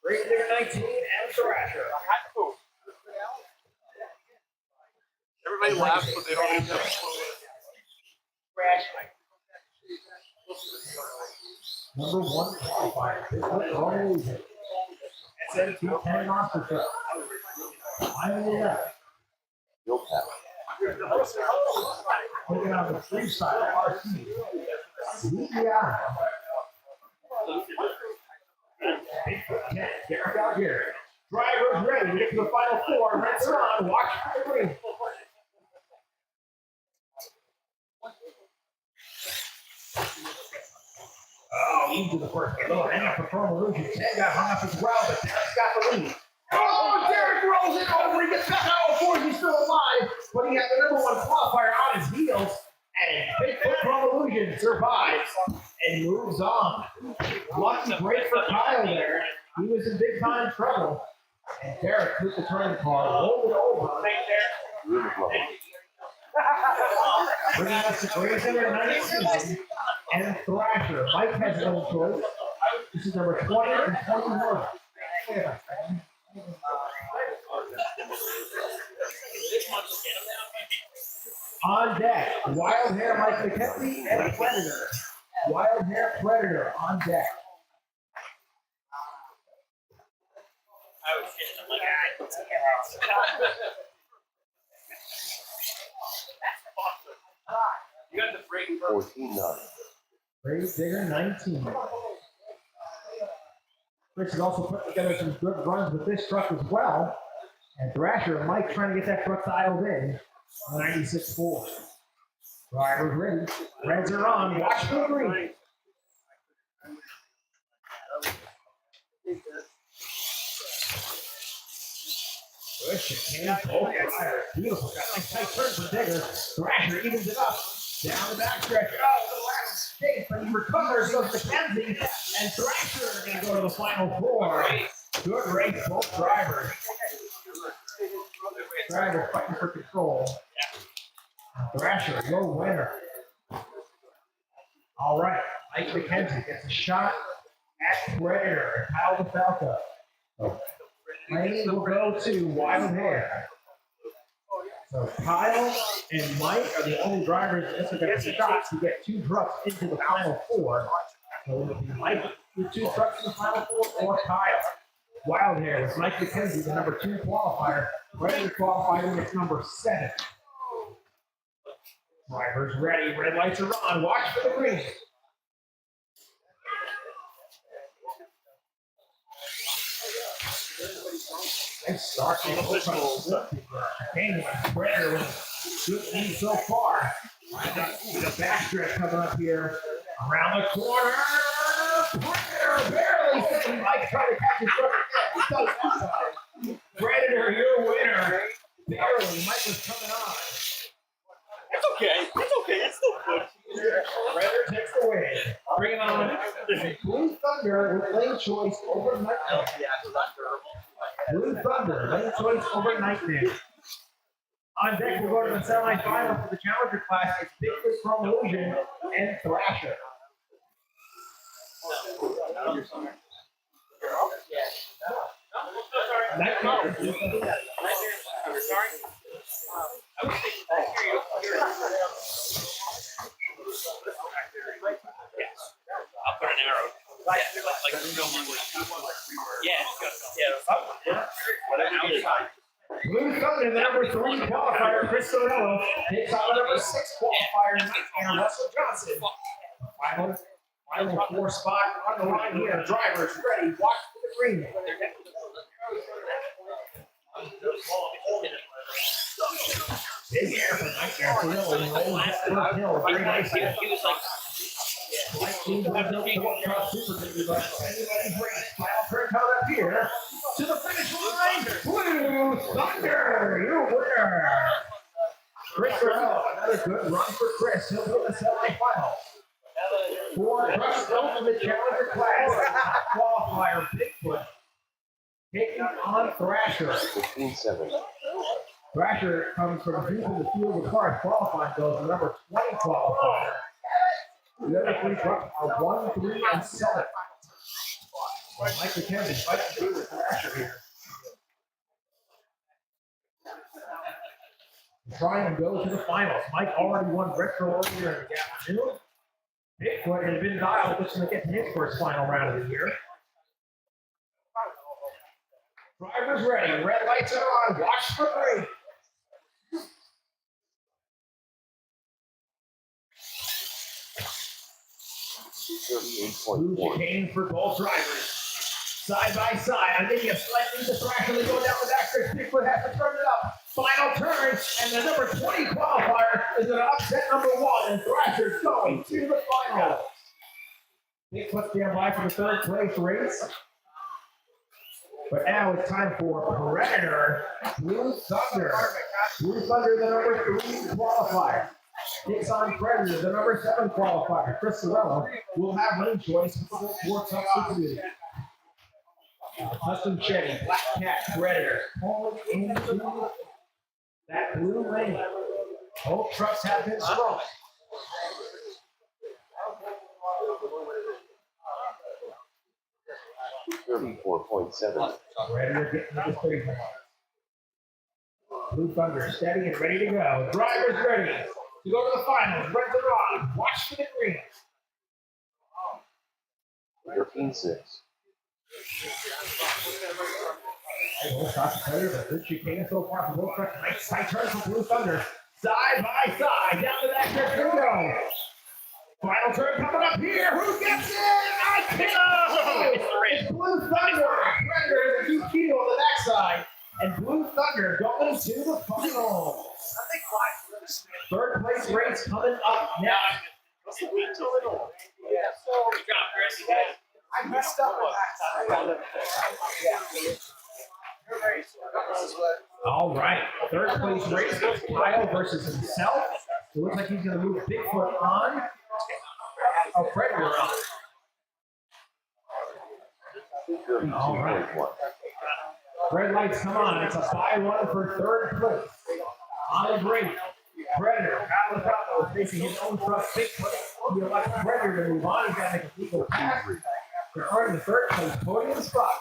Great Digger 19 and Thrasher. Everybody laughs, but they don't even know. Number one qualifier. SMT 10 monster truck. You'll have. Looking on the freestyle RC. Yeah. Derek out here. Drivers ready to get to the final four. Reds are on. Watch the green. Oh, into the first little hang up for Chrome Illusion. Ted got hung up as well, but Derek's got the lead. Oh, Derek rolls it over. He gets back out before he's still alive, but he has the number one qualifier on his heels. And Bigfoot Chrome Illusion survives and moves on. Lucky break for Kyle there. He was in big time trouble. And Derek took the turn car, rolled it over. Bringing us to Great Digger 19 and Thrasher. Mike has his own choice. This is number 20 and 21. On deck, Wild Hair Mike McKenzie and Predator. Wild Hair Predator on deck. I was just like, you got the break 14-9. Great Digger 19. Chris has also put together some good runs with this truck as well. And Thrasher and Mike trying to get that truck dialed in. 96.4. Drivers ready. Reds are on. Watch the green. Push and both drivers. Beautiful. Got a nice tight turn for Digger. Thrasher evens it up. Down the backstretch. Oh, the last escape, but he recovers. Goes McKenzie. And Thrasher are going to go to the final four. Good race, both drivers. Drivers fighting for control. Thrasher, your winner. All right, Mike McKenzie gets a shot at Predator. Kyle DeFalco. Lane will go to Wild Hair. So Kyle and Mike are the only drivers that get shots to get two trucks into the final four. So it'll be Mike with two trucks in the final four or Kyle. Wild Hair is Mike McKenzie, the number 2 qualifier. Predator qualifier with number 7. Drivers ready. Red lights are on. Watch for the green. Nice start. Predator with good lead so far. The backstretch coming up here. Around the corner. Predator barely saving. Mike trying to catch his brother. Predator, your winner. Barely. Mike was coming on. It's okay. It's okay. It's still good. Predator takes the win. Bringing on Blue Thunder with lane choice over Nightmare. Blue Thunder, lane choice over Nightmare. On deck, we'll go to the semifinal for the Challenger class. It's Bigfoot Chrome Illusion and Thrasher. Nightmare. I'll put an arrow. Blue Thunder, the number 3 qualifier, Chris Sorello, takes on the number 6 qualifier, and Russell Johnson. Final 4 spot on the line here. Drivers ready. Watch for the green. Big air from Nightmare. Sorello rolls that hill very nicely. He was like, Teams have no truck super big, but anybody's race. Final turn coming up here to the finish line. Blue Thunder, your winner. Chris Sorello, another good run for Chris. He'll win the semifinals. 4 trucks from the Challenger class. Qualifier Bigfoot taking on Thrasher. 15-7. Thrasher comes from deep in the field with cars qualifying goes the number 20 qualifier. The other three trucks are 1, 3, and 7. Well, Mike McKenzie fighting through with Thrasher here. Trying to go to the finals. Mike already won retro earlier in the afternoon. Bigfoot has been dialed, looking to get to his first final round of the year. Drivers ready. Red lights are on. Watch for green. Blue chicane for both drivers. Side by side. I think you slightly the Thrasher. They go down the back stretch. Bigfoot has to turn it up. Final turn. And the number 20 qualifier is going to upset number 1. And Thrasher's going to the final. Bigfoot stand by for the third place race. But now it's time for Predator, Blue Thunder. Blue Thunder, the number 3 qualifier. Takes on Predator, the number 7 qualifier. Chris Sorello will have lane choice for substitute. Custom Chevy, Black Cat, Predator. Pulling into that blue lane. Both trucks have been strong. Predator getting to the stage. Blue Thunder steady and ready to go. Drivers ready to go to the finals. Reds are on. Watch for the green. 13-6. Good chicane so far from both trucks. Nice side turn from Blue Thunder. Side by side. Down to that stretch. Here we go. Final turn coming up here. Who gets it? I can't. It's Blue Thunder. Predator is a DQ on the backside. And Blue Thunder going to the final. Third place race coming up next. I messed up on that. All right. Third place race. Kyle versus himself. It looks like he's going to move Bigfoot on. Oh, Predator on. All right. Red lights come on. It's a 5-1 for third place. On the break. Predator, out of the top, facing his own truck. Bigfoot. He elects Predator to move on. He's got to make a legal pass. They're earning the third place podium spot.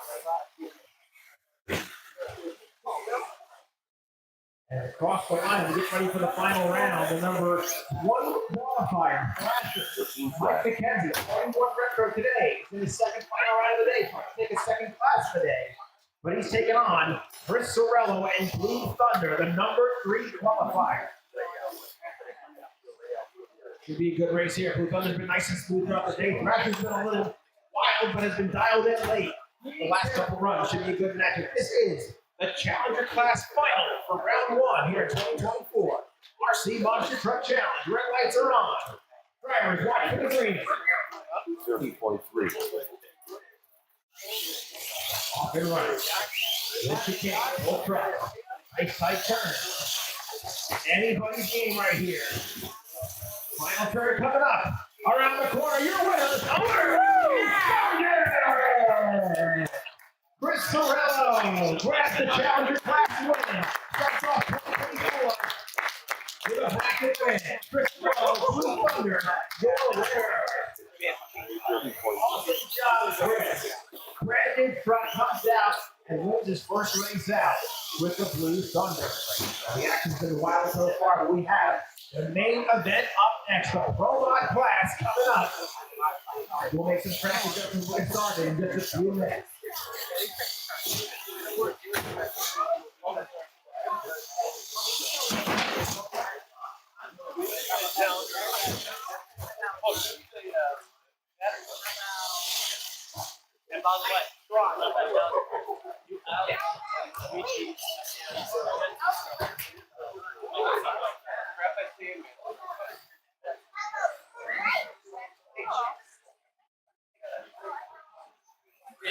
And across the line to get ready for the final round, the number 1 qualifier, Thrasher. Mike McKenzie, 21 retro today. It's in his second final round of the day. Trying to take his second class today. But he's taking on Chris Sorello and Blue Thunder, the number 3 qualifier. Should be a good race here. Blue Thunder's been nice and smooth throughout the day. Thrasher's been a little wild, but has been dialed in late. The last couple runs should be a good matchup. This is the Challenger Class Final for round 1 here in 2024. RC Monster Truck Challenge. Red lights are on. Drivers watch for the green. 30.3. Off and running. Yes, you can. Full truck. Nice side turn. Anybody's game right here. Final turn coming up. Around the corner, your winner, Chris Sorello grabs the Challenger Class win. Starts off 2024 with a bracket win. Chris Sorello, Blue Thunder, your winner. Awesome job, Chris. Brandon truck comes out and wins his first race out with the Blue Thunder. The action's been wild so far, but we have the main event up next, the Pro Mod class coming up. We'll make some track adjustments when it started in just a few minutes. And by the way,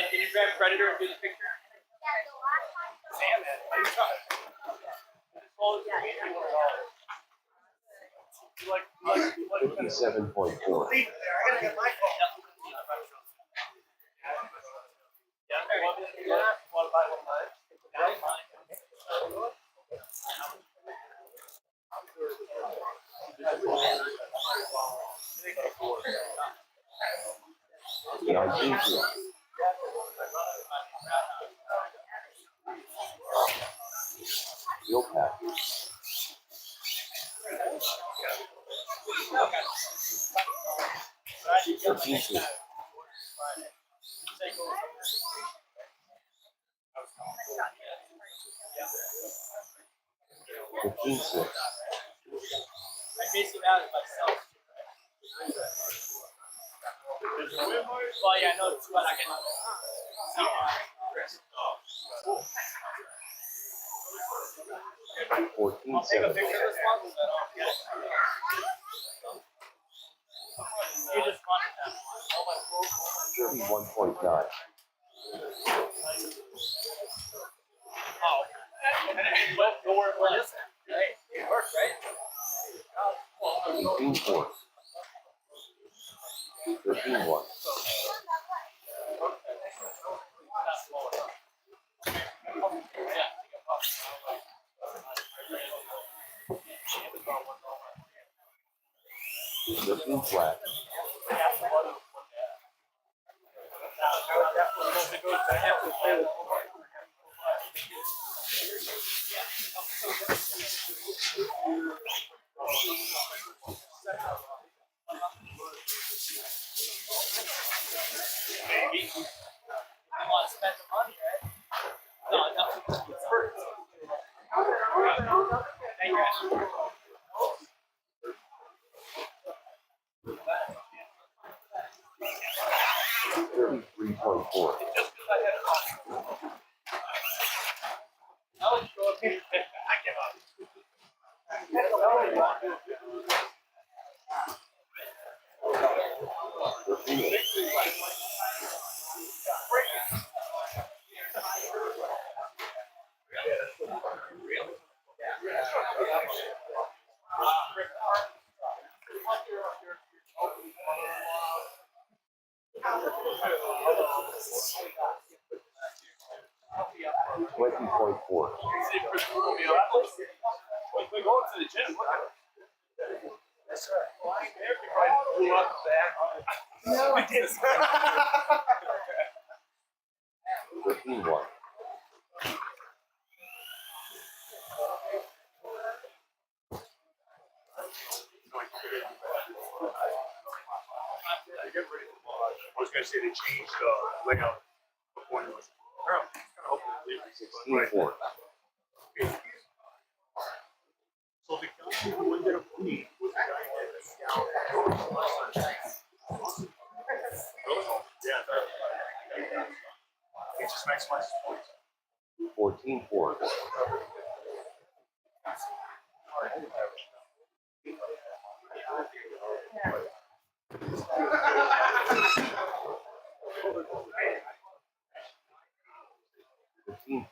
can you grab Predator and do the picture? Sam, man, how you trying? Like 57.4. 19 4. Wheel pack. 13 2. 15 6. I basically have it myself. Well, yeah, no, it's what I can. 14 I'll take a 7. picture of this one. You just wanted that one. 31.9. Oh. Don't worry about this. Hey, it worked, right? 18 4. 13 1. That's lower. Yeah. 13 flat. You want to spend the money, right? No, it's first. Thank you. 33.4. We're going to the gym. Look at it. That's right. Everybody blew up the back. No, I didn't. 13 1. I was going to say they changed the layout before it was. I don't know. Kind of hope they leave it. 16 4. So the guy who ended up winning was the guy that was down. Yeah. It just maximizes points. 14 4. 15 5.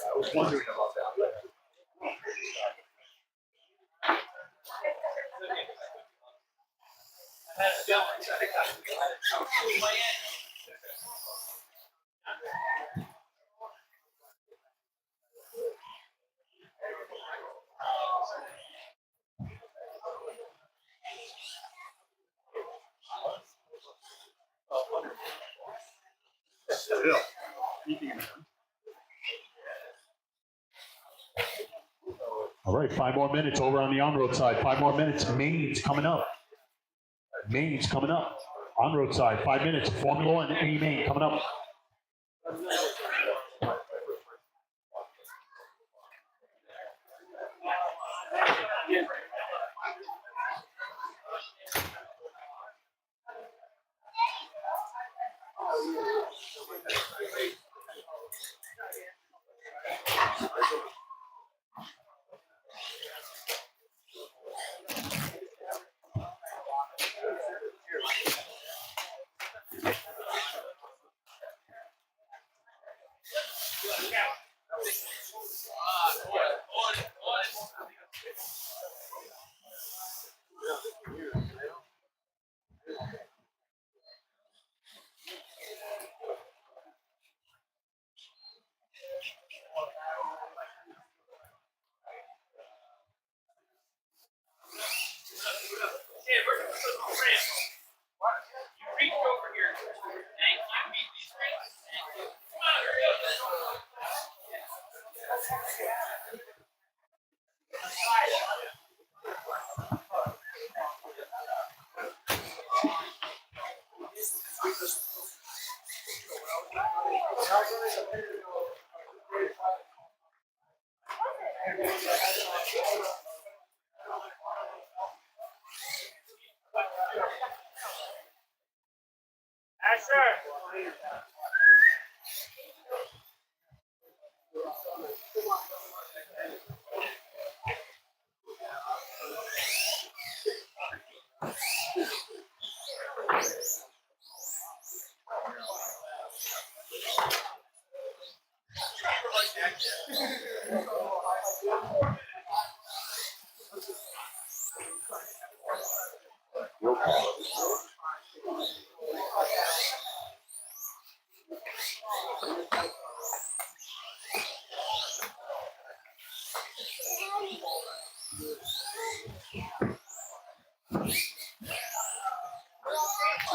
I was wondering about that. Still. Anything in there. All right, 5 more minutes over on the on-road side. 5 more minutes. Main's coming up. Main's coming up. On-road side, 5 minutes. Formula One, A Main coming up.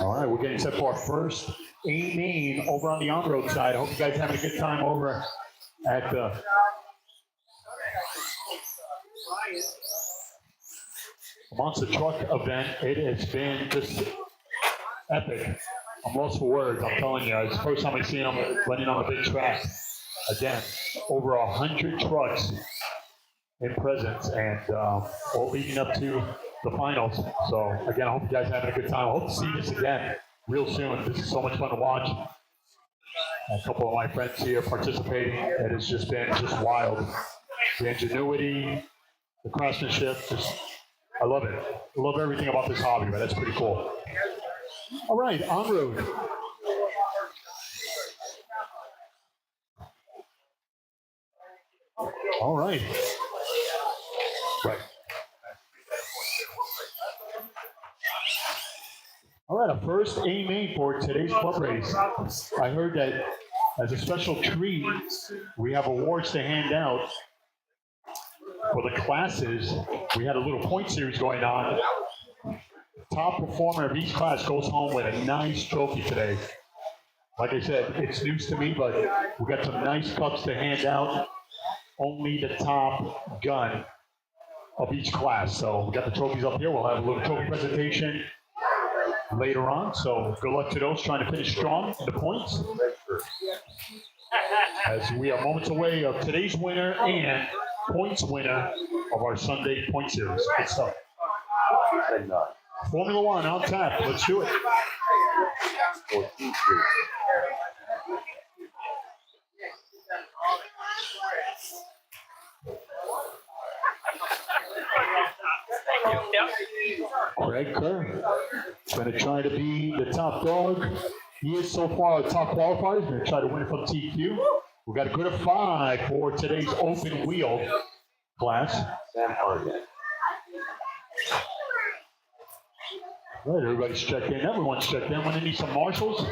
All right, we're getting set for our first A Main over on the on-road side. I hope you guys are having a good time over at the Monster Truck event. It has been just epic. I'm lost for words, I'm telling you. It's the first time I've seen them running on a big track. Again, over 100 trucks in presence, and all leading up to the finals. So again, I hope you guys are having a good time. I hope to see this again real soon. This is so much fun to watch. A couple of my friends here participating. It has just been just wild. The ingenuity, the craftsmanship, I love it. I love everything about this hobby, but that's pretty cool. All right, en route. All right. Right. All right, a first A Main for today's club race. I heard that as a special treat, we have awards to hand out for the classes. We had a little point series going on. Top performer of each class goes home with a nice trophy today. Like I said, it's news to me, but we got some nice cups to hand out. Only the top gun of each class. So we got the trophies up here. We'll have a little trophy presentation later on. So good luck to those trying to finish strong in the points. As we are moments away of today's winner and points winner of our Sunday point series. Good stuff. Formula One on tap. Let's do it. Greg Kerr going to try to be the top dog. He is so far a top qualifier. He's going to try to win it from TQ. We've got a good of 5 for today's open wheel class. Sam Harden. All right, everybody's checked in. Everyone's checked in. Want to need some marshals?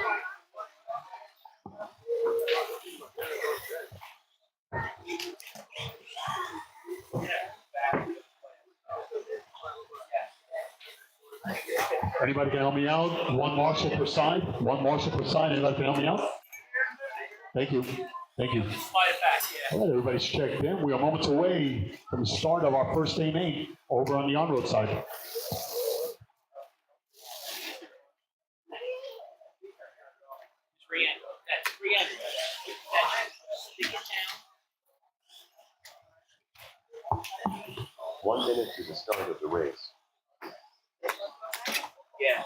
Anybody can help me out? One marshal per side. One marshal per side. Anybody can help me out? Thank you. Thank you. Slide it back, yeah. All right, everybody's checked in. We are moments away from the start of our first day main over on the on-road side. It's re-end. That's re-end. Stick it down. 1 minute to the start of the race. Yeah.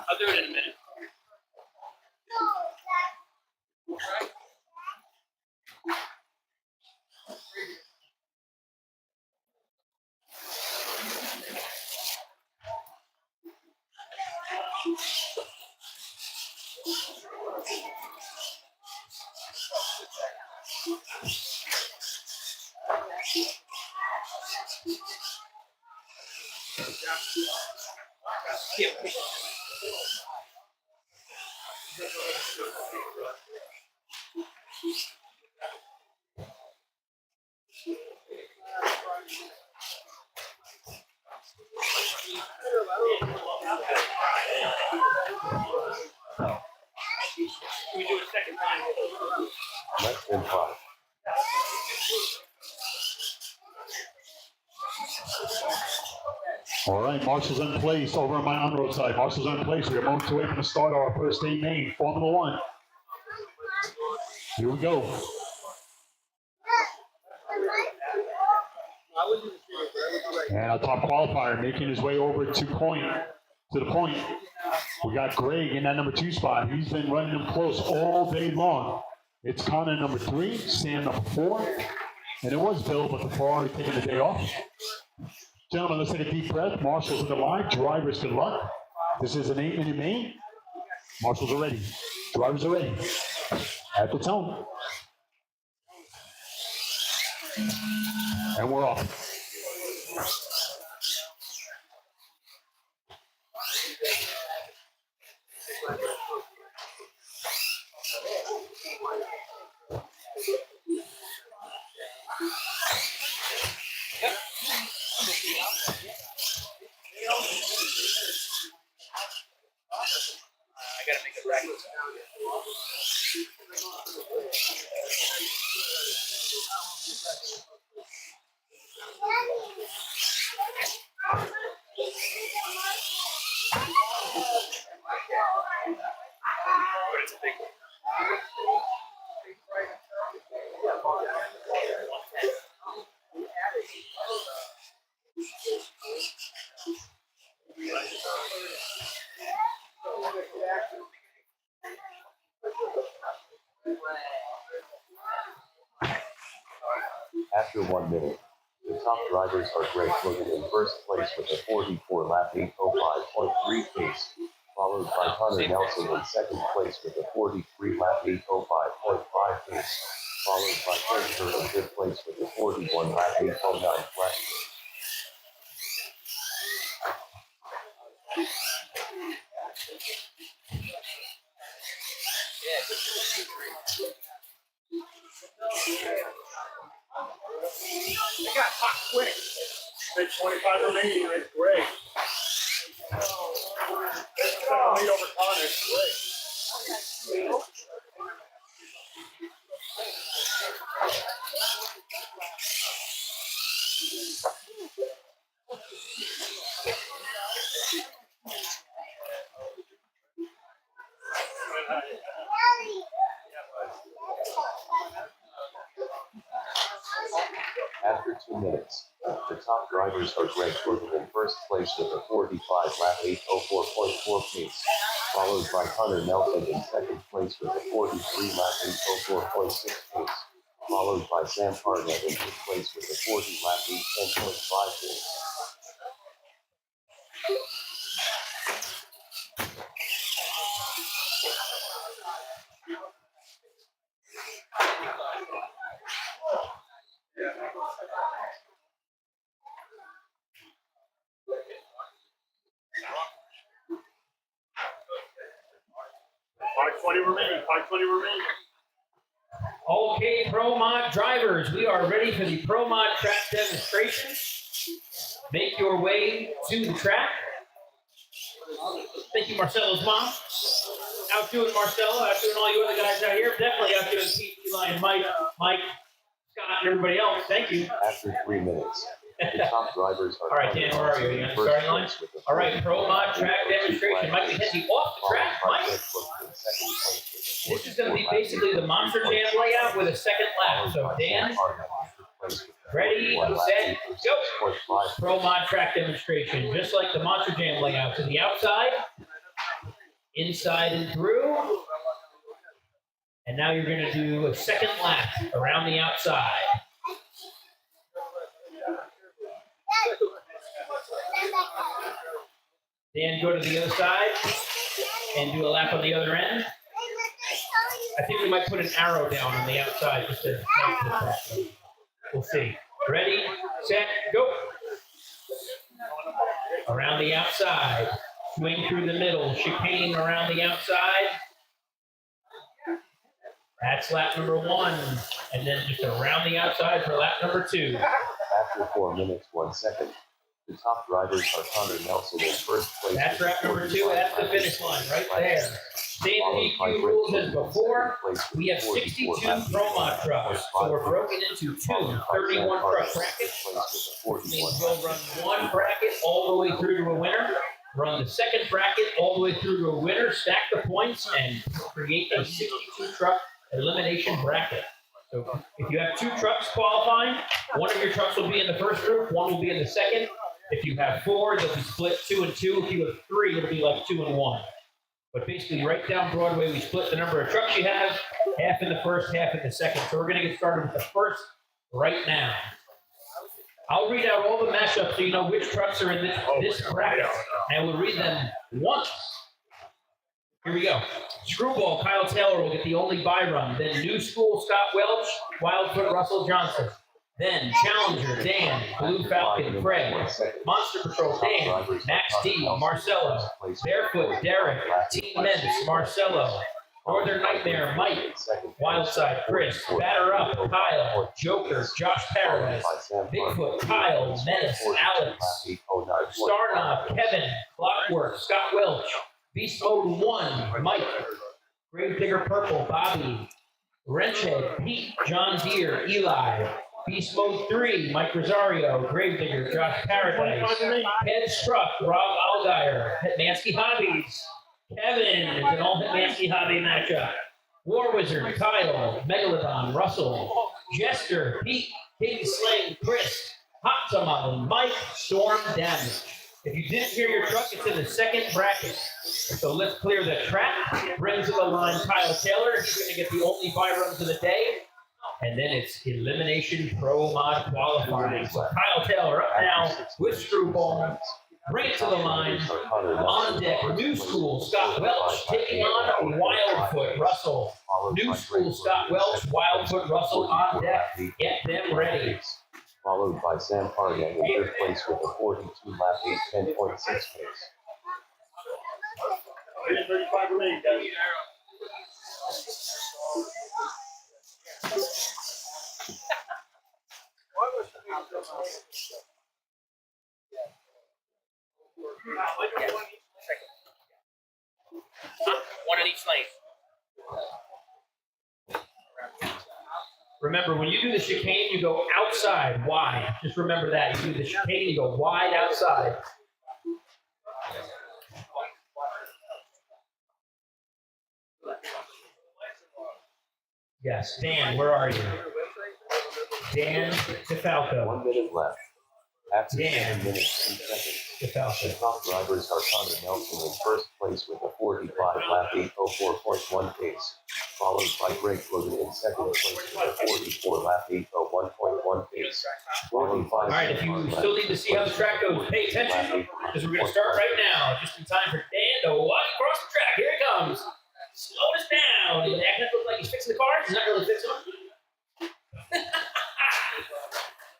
I'll do it in a minute. Yeah. We do a second time. Less than 5. All right, marshals in place over on my on-road side. Marshals in place. We are moments away from the start of our first day main, Formula One. Here we go. And our top qualifier making his way over to the point. We got Greg in that number 2 spot. He's been running them close all day long. It's Connor number 3, Sam number 4, and it was Bill, but the Ferrari taking the day off. Gentlemen, let's take a deep breath. Marshals in the line. Drivers, good luck. This is an 8-minute main. Marshals are ready. Drivers are ready. At the tone. And we're off. I gotta make a record. It's a big one. After 1 minute, the top drivers are Greg Logan in first place with a 44 lap 8:05.3 pace, followed by Connor Nelson in second place with a 43 lap 8:05.5 pace, followed by Craig Kerr in fifth place with a 41 lap 8:09 flat pace. They got hot quick. Mid 25 remaining, it's great. Second lead over Connor, it's great. After 2 minutes, the top drivers are Greg Logan in first place with a 45 lap 8:04.4 pace, followed by Connor Nelson in second place with a 43 lap 8:04.6 pace, followed by Sam Harnett in fifth place with a 40 lap 8:10.5 pace. Five 20 remaining. Okay, Pro Mod drivers, we are ready for the Pro Mod track demonstration. Make your way to the track. Thank you, Marcelo's mom. outdoing Marcelo, outdoing all you other guys out here. Definitely outdoing Pete, Eli, and Mike, Scott, and everybody else. Thank you. After 3 minutes, the top drivers are All right, Dan, where are you? Are you on the starting line? All right, Pro Mod track demonstration. Mike McKenzie off the track. Mike, this is going to be basically the Monster Jam layout with a second lap. So, Dan, ready, set, go. Pro Mod track demonstration, just like the Monster Jam layout. To the outside, inside and through. And now you're going to do a second lap around the outside. Dan, go to the other side and do a lap on the other end. I think we might put an arrow down on the outside just to make the practice. We'll see. Ready, set, go. Around the outside. Swing through the middle. Chicane around the outside. That's lap number 1. And then just around the outside for lap number 2. After 4 minutes, 1 second, the top drivers are Connor Nelson in first place. That's lap number 2. That's the finish line right there. Same DQ rules as before. We have 62 Pro Mod trucks. So we're broken into 2 31 truck brackets. Which means we'll run 1 bracket all the way through to a winner. Run the second bracket all the way through to a winner. Stack the points and create a 62 truck elimination bracket. So if you have 2 trucks qualifying, one of your trucks will be in the first group, 1 will be in the second. If you have 4, they'll be split 2 and 2. If you have 3, it'll be like 2 and 1. But basically, right down Broadway, we split the number of trucks you have, half in the first, half in the second. So we're going to get started with the first right now. I'll read out all the matchups so you know which trucks are in this bracket, and we'll read them once. Here we go. Screwball, Kyle Taylor will get the only bye run. Then New School, Scott Welch, Wildfoot, Russell Johnson. Then Challenger, Dan, Blue Falcon, Fred. Monster Patrol, Dan, Max D, Marcelo. Barefoot, Derek, Team Men's, Marcelo. Northern Nightmare, Mike. Wildside, Chris. Batter Up, Kyle. Joker, Josh Paradise. Bigfoot, Kyle. Menace, Alex. Star Knob, Kevin. Clockwork, Scott Welch. Beast Mode 1, Mike. Gravedigger Purple, Bobby. Wrenchhead, Pete. John Deere, Eli. Beast Mode 3, Mike Rosario. Gravedigger, Josh Paradise. Head Struck, Rob Algeyer. Hetmansky Hobbies. Kevin, it's an all Hetmansky Hobby matchup. War Wizard, Kyle. Megalodon, Russell. Jester, Pete. King Sling, Chris. Hot Tamale, Mike. Storm Damage. If you didn't hear your truck, it's in the second bracket. So let's clear the track. Bring to the line Kyle Taylor. He's going to get the only bye runs of the day. And then it's Elimination Pro Mod qualifying. So Kyle Taylor up now with Screwball. Bring it to the line. On deck, New School, Scott Welch taking on Wildfoot, Russell. New School, Scott Welch, Wildfoot, Russell on deck. Get them ready. Followed by Sam Hargan in third place with a 42 lap 10.6 pace. 35 remain, guys. One in each lane. Remember, when you do the chicane, you go outside, wide. Just remember that. You do the chicane, you go wide outside. Yes, Dan, where are you? Dan DeFalco. 1 minute left. After Dan 7 minutes, 2 seconds. The DeFalco. top drivers are Connor Nelson in first place with a 45 lap 804.1 pace, followed by Greg Logan in second place with a 44 lap 801.1 pace, followed by. All right, if you still need to see how the track goes, pay attention, because we're going to start right now, just in time for Dan to walk across the track. Here he comes. Slow us down. He's acting look like he's fixing the cars. He's not really fixing them.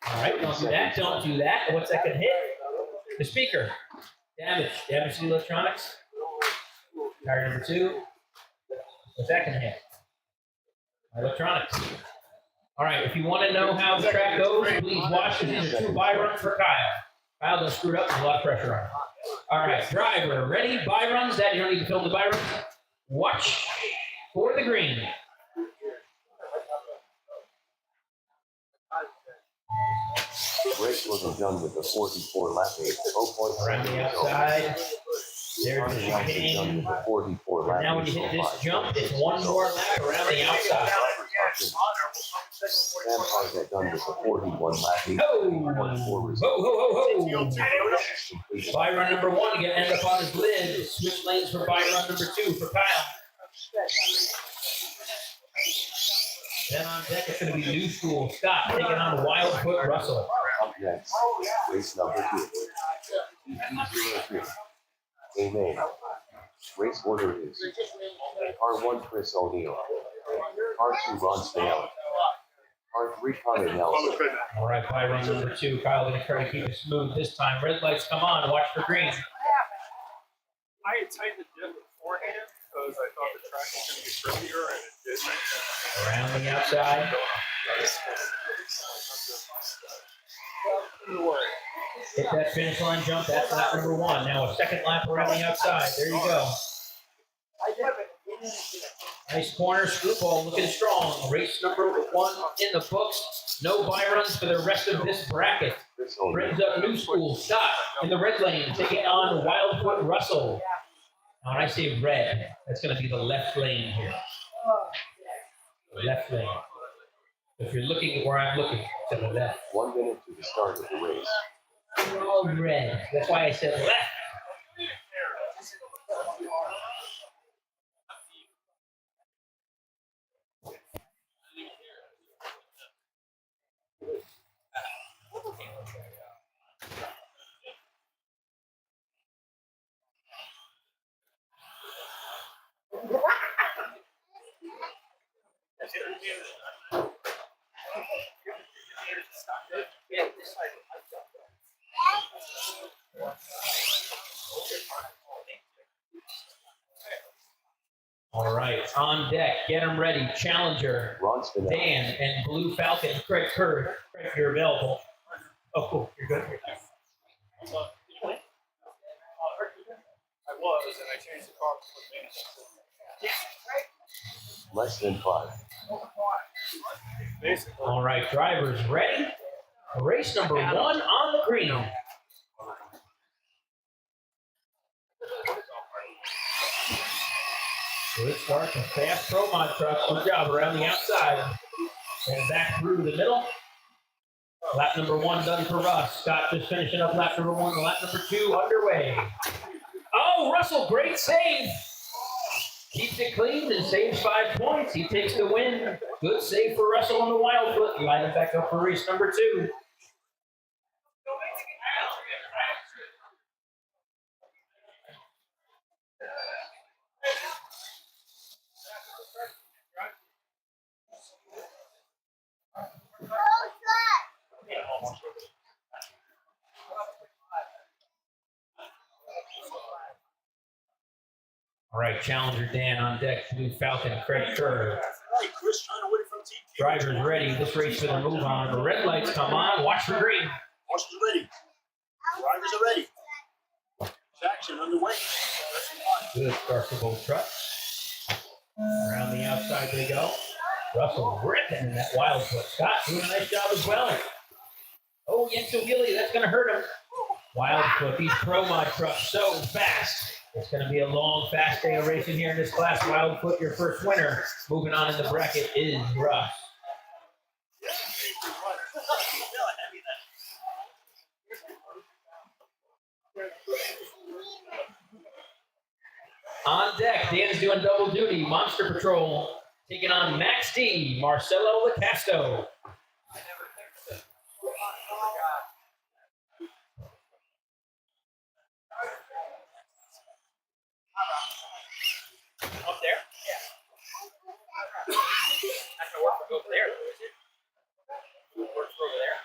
All right, don't do that. Don't do that. What's that going to hit? The speaker. Damage. Damage to the electronics. Tire number 2. What's that going to hit? Electronics. All right, if you want to know how the track goes, please watch. These are 2 bye runs for Kyle. Kyle done screwed up. There's a lot of pressure on him. All right, driver, ready? Bye runs. Dad, you don't need to film the bye runs. Watch for the green. Race wasn't done with the 44 lap 8. Around the outside. There's the Done chicane. with the 44 lap Now when you hit this jump, it's one more lap around the outside. Vampires are done with the 41 lap 8. Ho! 1-4 Ho, result. ho, ho, ho! By run number 1 to end up on his lid. Switch lanes for by run number 2 for Kyle. Then on deck, it's going to be New School Scott taking on Wildfoot Russell. Up next, race number 2. TT03. Amen. Race order is Car 1 Chris O'Neill, Car 2 Ron Spinelli, Car 3 Connor Nelson. All right, by run number 2, Kyle going to try to keep it smooth this time. Red lights come on. Watch for green. I had tightened the diff beforehand because I thought the track was going to get trickier, and it didn't. Around the outside. Hit that finish line jump. That's lap number 1. Now a second lap around the outside. There you go. Nice corner. Screwball looking strong. Race number 1 in the books. No by runs for the rest of this bracket. Brings up New School Scott in the red lane, taking on Wildfoot Russell. Now, when I say red, that's going to be the left lane here. The left lane. If you're looking at where I'm looking, to the left. 1 minute to the start of the race. They're all red. That's why I said left. All right, on deck, get them ready. Challenger, Ron Spinelli. Dan, and Blue Falcon, Craig Kerr. Craig, you're available. Oh, cool, you're good. I was, and I changed the car for Less than 5. basically. All right, drivers ready. Race number 1 on the green. Good start from fast Pro Mod truck. Good job around the outside. And back through the middle. Lap number 1 done for Russ. Scott just finishing up lap number 1. Lap number 2 underway. Oh, Russell, great save. Keeps it clean and saves 5 points. He takes the win. Good save for Russell on the Wildfoot. Line it back up for race number 2. All right, Challenger Dan on deck. Blue Falcon, Craig Kerr. Chris trying to win it from TT. Drivers ready. This race for the move on. The red lights come on. Watch for green. Horses are ready. Drivers are ready. Action underway. Good start for both trucks. Around the outside they go. Russell ripping in that Wildfoot. Scott doing a nice job as well. Oh, yes, a wheelie. That's going to hurt him. Wildfoot, these Pro Mod trucks so fast. It's going to be a long, fast day of racing here in this class. Wildfoot, your first winner. Moving on in the bracket is Russ. On deck, Dan's doing double duty. Monster Patrol taking on Max D, Marcelo Lacasto. Up there? Yeah. Not gonna work for over there, though, is it? Works for over there.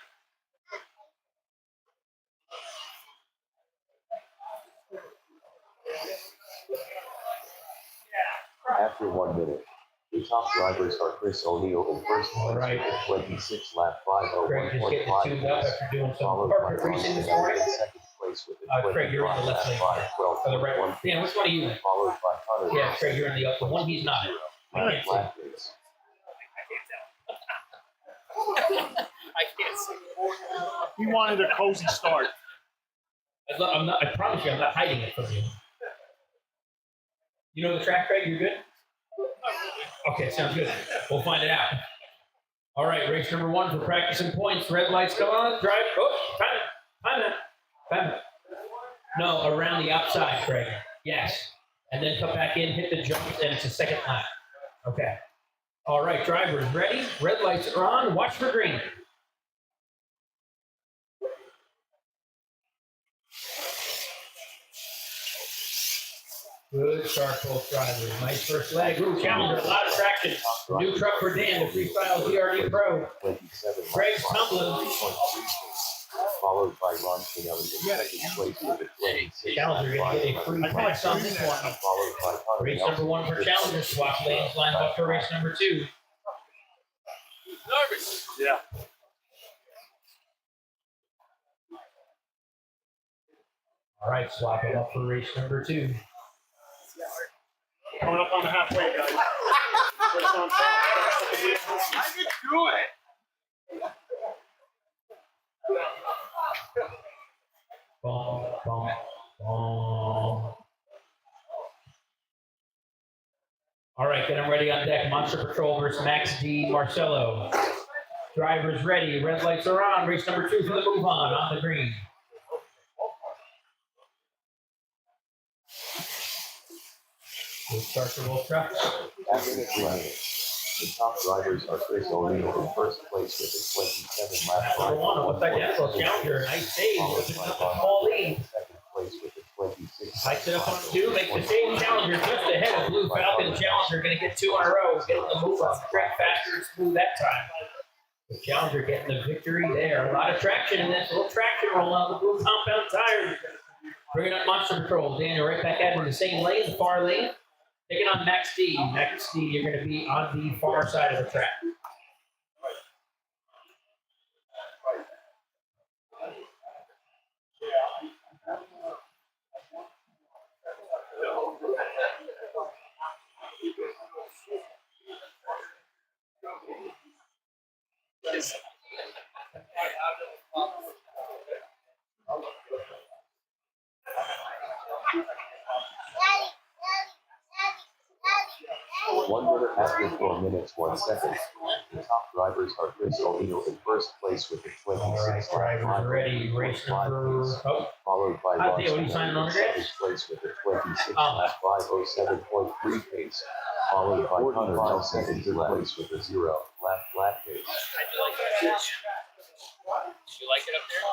After 1 minute, the top drivers are Chris O'Neill in first place Right. with a 26 lap 501.5 Greg just getting it tuned up pace, after doing some followed by carpet Ron racing this Spinelli morning. in second place place with a Craig, you're in the 25 left lane. lap by Oh, the 12.1, right. Dan, which one are you? followed by Hunter. Yeah, Craig, you're in the upper one. He's not. I can't see. Lap pace. I can't see. He wanted a cozy start. I'm not. I promise you, I'm not hiding it from you. You know the track, Craig? You're good. Okay, sounds good. We'll find it out. All right, race number 1 for practicing points. Red lights come on. Drive. Oh, time it. No, around the outside, Craig. Yes. And then come back in, hit the jumps, and it's a second lap. Okay. All right, drivers ready. Red lights are on. Watch for green. Good start, both drivers. Nice first leg. Ooh, Challenger, a lot of traction. New truck for Dan, the Freestyle DRD Pro. 27 Greg's lap by tumbling. 3.3 pace, followed by Ron Finelli in second place with a 26 Challenger lap gonna get a by free pass on this one. followed by Hunter Race Nelson. number 1 for Challenger. Swap lanes, line up for race number 2. Nervous. Yeah. All right, swap it up for race number 2. Coming up on the halfway, guys. First on top. I can do it. Boom, boom, boom. All right, then I'm ready on deck. Monster Patrol versus Max D. Marcello. Drivers ready. Red lights are on. Race number 2 for the move on the green. Good start for both trucks. After the 3 minutes, the top drivers are Chris O'Neill in first place with a 27 lap Number 1, what's identical? Challenger, nice save. Looking up the small lead. second place with a 26. Hikes it up on 2, makes the same. Challenger just ahead of Blue Falcon. Challenger going to get 2 in a row. Getting the move on. Track faster and smooth that time. The Challenger getting the victory there. A lot of traction in this. A little traction roll out the Blue compound tires. Bringing up Monster Patrol. Daniel right back at him in the same lane, the far lane. Taking on Max D. Max D, you're going to be on the far side of the track. One minute after 4 minutes, 1 second. The top drivers are Chris O'Neill in first place with a 26 All right, drivers ready. Race number. Oh, followed by Theo, Ron what are you signing on in today? second place with a 26 lap 507.3 pace, followed by Hunter Nelson in third place with a 0 lap pace. How'd you like it? Did you like it up there?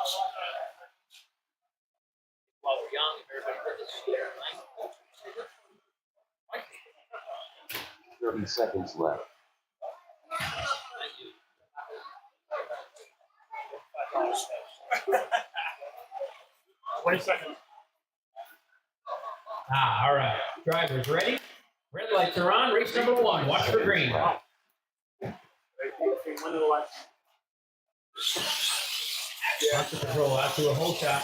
While we're young, if everybody heard this year, right? 30 seconds left. 20 seconds. all right. Drivers ready? Red lights are on. Race number 1. Watch for green. Monster Patrol out to a hole shot.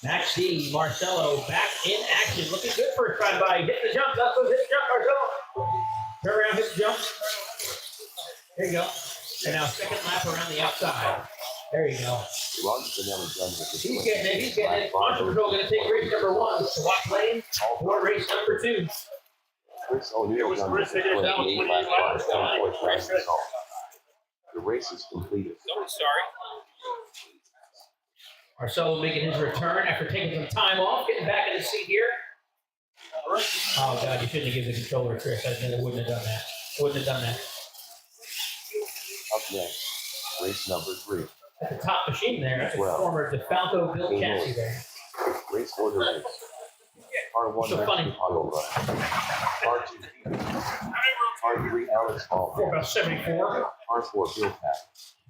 Max D. Marcello back in action. Looking good first time by. Hit the jump. That's what hit the jump, Marcello. Turn around, hit the jump. There you go. And now second lap around the outside. There you go. Ron Finelli done with the He's getting it. He's getting it. Monster Patrol going to take race number 1. Swap lane for race number 2. Chris O'Neill done with the 28 lap by 10.9 result. The race is completed. Don't be sorry. Marcello making his return after taking some time off, getting back in the seat here. Oh, God, you shouldn't have given the controller a trick. I wouldn't have done that. Wouldn't have done that. Up next, race number 3. That's a top machine there. That's a Well, former DeFalco built chassis there. Race order is R1 So funny. Matthew Hoggle, R2 R3 Alex Hall, For about 74. R4 Bill Pack,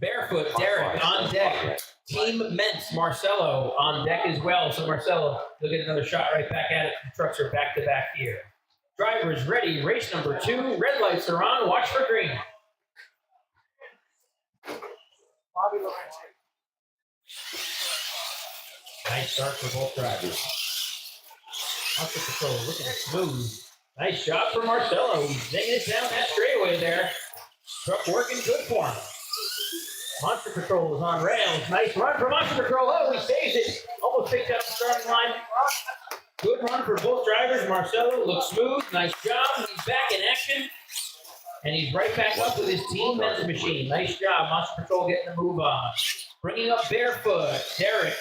Barefoot Derek on deck. Team Mentz Marcello on deck as well. So Marcello, he'll get another shot right back at it. The trucks are back to back here. Drivers ready. Race number 2. Red lights are on. Watch for green. Nice start for both drivers. Monster Patrol looking smooth. Nice job for Marcelo. He's digging it down that straightaway there. Truck working good for him. Monster Patrol is on rails. Nice run for Monster Patrol. Oh, he saves it. Almost picked up the starting line. Good run for both drivers. Marcelo looks smooth. Nice job. He's back in action. And he's right back up with his team men's machine. Nice job. Monster Patrol getting the move on. Bringing up Barefoot. Derek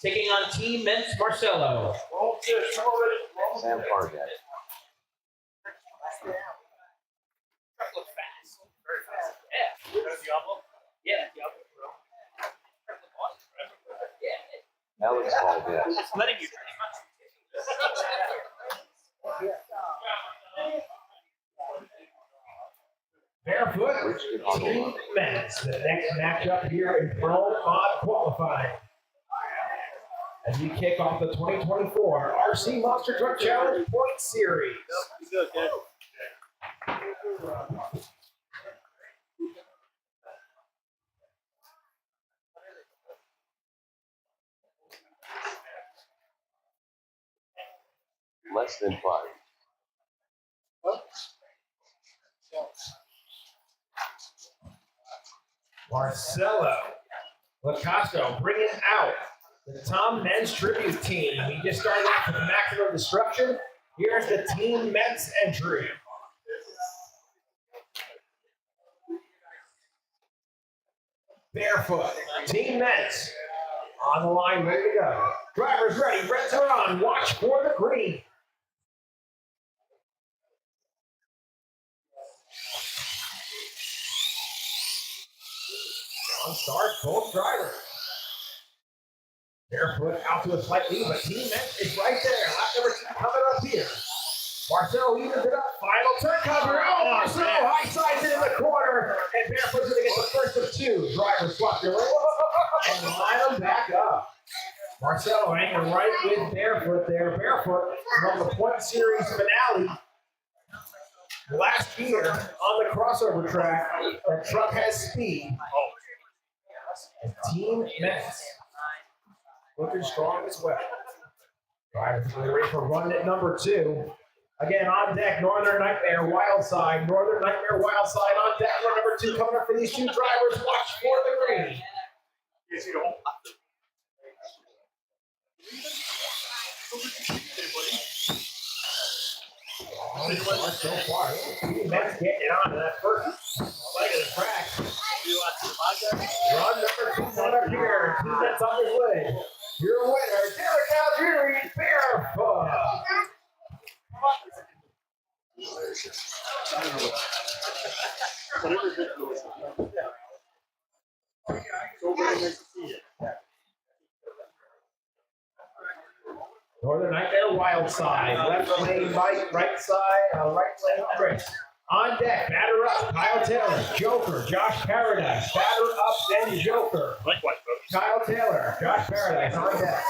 taking on team men's Marcelo. Sam Fargat. Look fast. Very fast. Yeah. Diablo? Yeah, Diablo. Yeah. Alex Fargat. It's letting you. Barefoot, Richard team Otto. men's. The next matchup here in Pro Mod qualifying. As we kick off the 2024 RC Monster Truck Challenge Point Series. Good, good. Less than 5. Marcelo Lacasto bringing out the Tom Men's Tribute Team. We just started off with Maximum Destruction. Here's the Team Men's entry. Barefoot, Team Men's on the line, ready to go. Drivers ready, reds are on, watch for the green. On start, both drivers. Barefoot out to a slight lead, but Team Men's is right there. Lap number 2 coming up here. Marcelo evens it up, final turn cover. Oh, Marcelo high sides it in the corner, and Barefoot's gonna get the first of 2. Drivers swap their way and line them back up. Marcelo hanging right with Barefoot there. Barefoot from the Point Series finale last year on the crossover track. That truck has speed. And Team Men's looking strong as well. Drivers ready for run at number 2. Again, on deck, Northern Nightmare, Wildside. Northern Nightmare, Wildside on deck for number 2. Coming up for these 2 drivers. Watch for the green. Yes, you don't. So far, Team Men's getting it onto that first leg of the track. Run number 2 coming up here. Team Men's on his way. Your winner, Derek Algieri, Barefoot. Whatever it goes. So very nice to see you. Northern Nightmare, Wildside. Left lane, Mike. Right side, right lane, Chris. On deck, batter up, Kyle Taylor, Joker, Josh Paradise. Batter up, then Joker. Likewise, folks. Kyle Taylor, Josh Paradise on deck.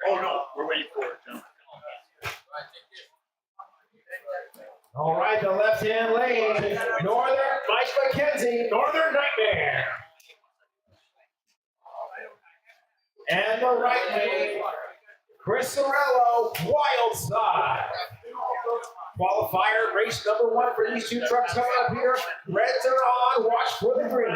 Oh, no, we're waiting for it, gentlemen. All right, the left-hand lane, Northern, Mike McKenzie, Northern Nightmare. And the right lane, Chris Sorello, Wildside. Qualifier, race number 1 for these 2 trucks coming up here. Reds are on, watch for the green.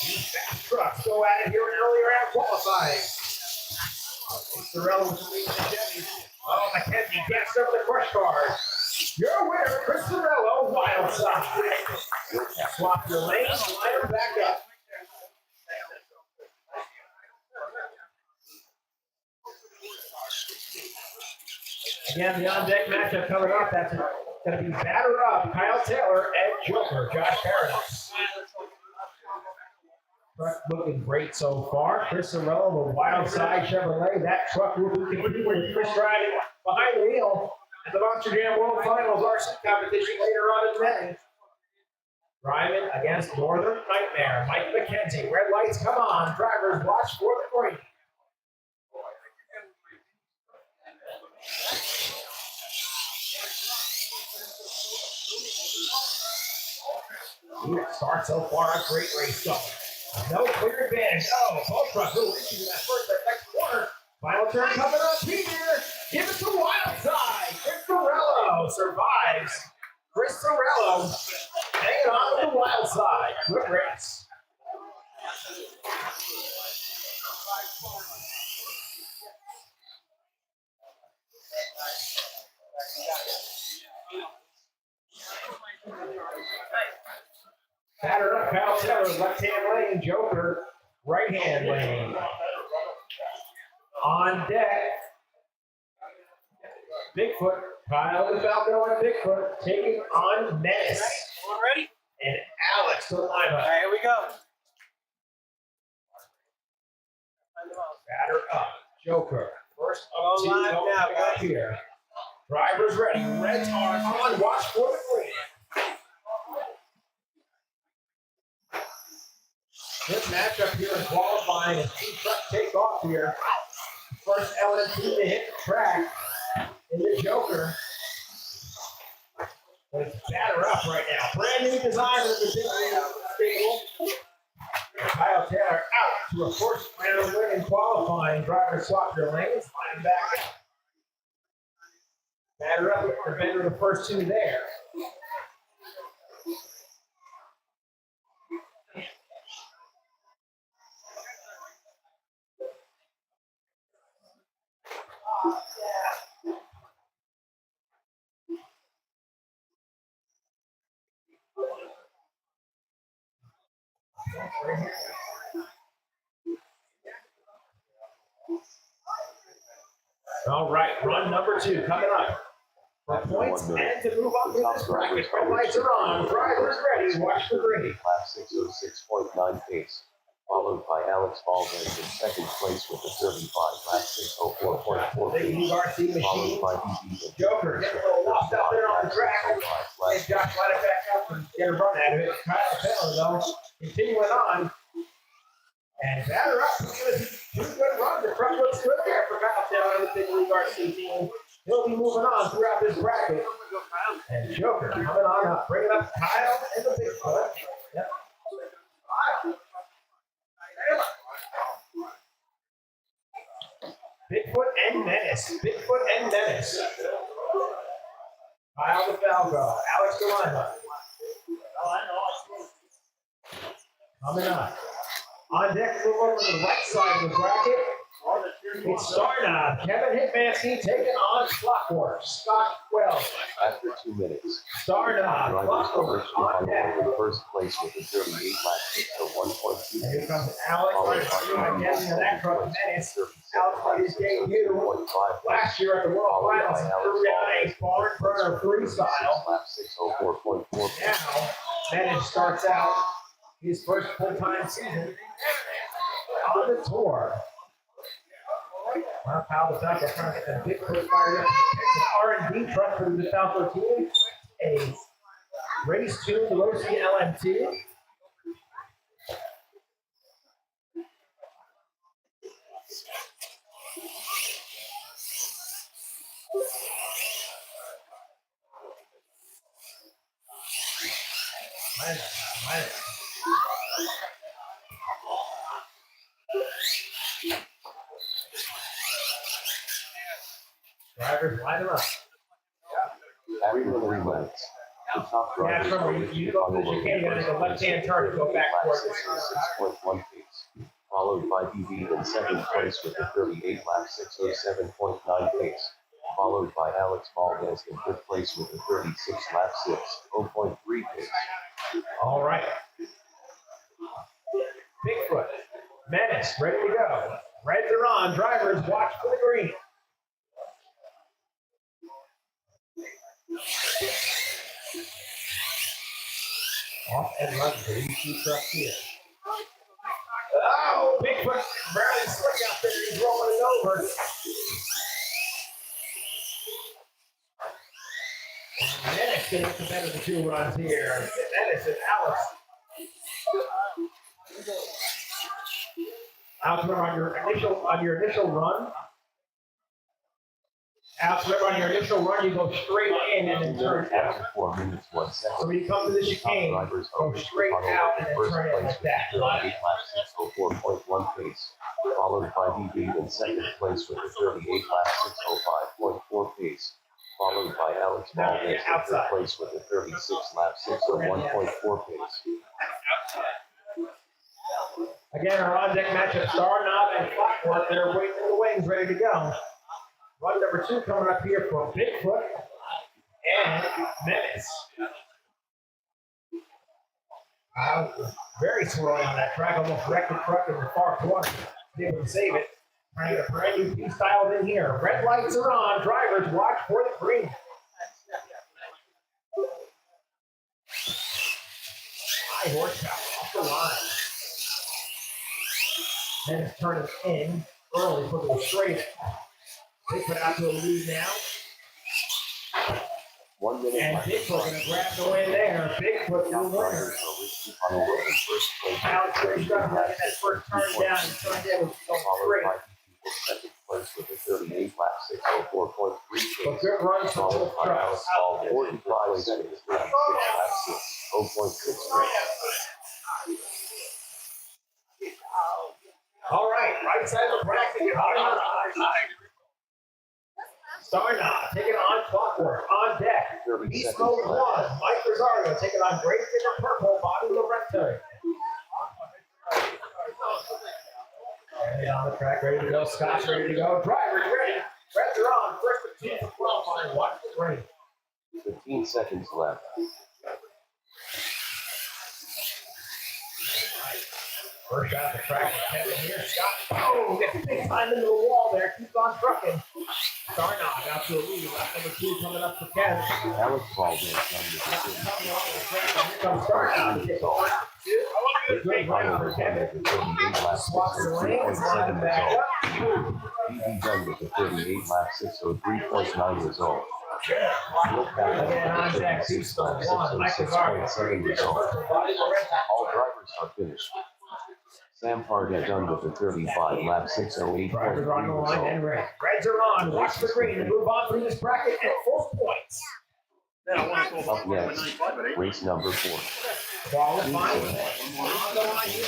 These fast trucks go at it here in early round qualifying. Sorello with the lead in the Chevy. Oh, McKenzie gets over the crush cars. Your winner, Chris Sorello, Wildside. Swap your lanes, line them back up. Again, the on-deck matchup coming up. That's going to be batter up, Kyle Taylor and Joker, Josh Paradise. Truck looking great so far. Chris Sorello, the Wildside Chevrolet. That truck will be competing with Chris driving behind the wheel at the Monster Jam World Finals RC competition later on in May. Driving against Northern Nightmare. Mike McKenzie, red lights, come on. Drivers, watch for the green. Start so far, a great race going. No clear advantage. Oh, both trucks will reach in that first, that next corner. Final turn coming up here. Give it to Wildside. Chris Sorello survives. Chris Sorello hanging on with the Wildside. Good race. Battered up, Kyle Taylor, left-hand lane, Joker, right-hand lane. On deck, Bigfoot, Kyle the Falco and Bigfoot, taking on Menace. Ready? And Alex to the lineup. All right, here we go. Batter up, Joker, first up Go two, live going now, back guys. here. Drivers ready, reds are on, watch for the green. Good matchup here in qualifying as two trucks take off here. First LMP to hit the track is the Joker. But it's batter up right now. Brand new design of the stable. Kyle Taylor out to a first round win in qualifying. Drivers swap their lanes, line back up. Batter up with the bender of the first two there. All right, run number two coming up. For After points 1 minute, and to move up the in top this bracket. drivers Red lights are on. Drivers ready. Watch the green. Lap 606.9 pace, followed by Alex Valdez in second place with a 35, lap 604.4 Big pace, RC followed machine. by BB in Joker getting a little lost out there on the track. lap And Josh let it back up and get a run out of it. Kyle Taylor, though, continuing on. And batter up. Two good runs. The front looks good there for Kyle Taylor and the Big League RC team. He'll be moving on throughout this bracket. And Joker coming on up, bringing up Kyle and the Bigfoot. Yep. Bigfoot and Menace. Bigfoot and Menace. Kyle the Falco. Alex Delima. Coming up. On deck, move over to the right side of the bracket. It's Starna. Kevin Hitmansky taking on Clockwork. Scott Wells. After 2 minutes, Starna. drivers Clockwork emerged on deck. in first place with a 38, lap 601.2 And here pace, comes Alex. followed Right, by getting to that truck. Menace. Alex made his debut 37, last year at the World Finals. Threw down a barn burner freestyle. lap 604.4 pace. Now, Menace starts out his first full-time season on the tour. Wow, Kyle the Falco trying to get the Bigfoot fired up. It's an R&D truck for the Falco team. A race tuned Veloci LMT. Minus. Drivers, line them up. After 3 minutes, the top Yeah, drivers remember, you go to the canyon and the left-hand turn to go back towards the 606.1 pace, followed by BB in second place with a 38, lap 607.9 pace, followed by Alex Valdez in fifth place with a 36, lap 6.3 pace. All right. Bigfoot, Menace, ready to go. Reds are on. Drivers, watch for the green. Off and run for these two trucks here. Oh, Bigfoot, barely slick out there. He's rolling it over. Menace gonna get the better of the 2 runs here. Dennis and Alex. Alex, remember on your initial run. Alex, remember on your initial run, you go straight in and then turn out. 4 minutes, 1 second. So when you come to the chicane, go straight out and then turn it like that. 604.1 pace, followed by DB in second place with a 38 lap 605.4 pace, followed by Alex Valdez in third place with a 36 lap 601.4 pace. Again, our on-deck matchup, Star Knob and Clockwork, they're waiting in the wings, ready to go. Run number 2 coming up here for Bigfoot and Menace. Very swirly on that track, almost wrecked the truck in the far corner. Able to save it. Trying to get a brand new piece dialed in here. Red lights are on. Drivers, watch for the green. High horsepower off the line. Menace turning in early for the straight. Bigfoot out to a lead now. 1 minute. And Bigfoot gonna grab the win there. Bigfoot the winner. Alex Grace got that first turn down and turned in with going straight. Second place with a 38 lap 604.3 pace. A good run from both trucks. 45 place with a 36 lap 6.6 pace. All right, right side of the bracket. Star Knob taking on Clockwork on deck. Beast Mode 1, Mike Rosario taking on Great Digger Purple, Bobby Lorente. And on the track, ready to go. Scott's ready to go. Drivers ready. Reds are on. First and 10 for qualifying. Watch the rain. 15 seconds left. First out of the track, Kevin here. Scott, oh, gets big time into the wall there. Keeps on trucking. Star Knob out to a lead. Lap number 2 coming up for Kevin. Alex Valdez on the Here comes Star Knob to get the first 2. Good run for Kevin. Swaps the lanes, line back up. DB done with a 38 lap 603.9 result. Again, on deck, Beast Mode 1, Mike Rosario. 606.7 result. All drivers are finished. Sam Farga done with a 35 lap 608.3 Drivers on the line result. and red. Reds are on. Watch the green and move on through this bracket at 4 points. Then I want to go Up about next, 95 at 8. race number 4. Qualifying. On the line here.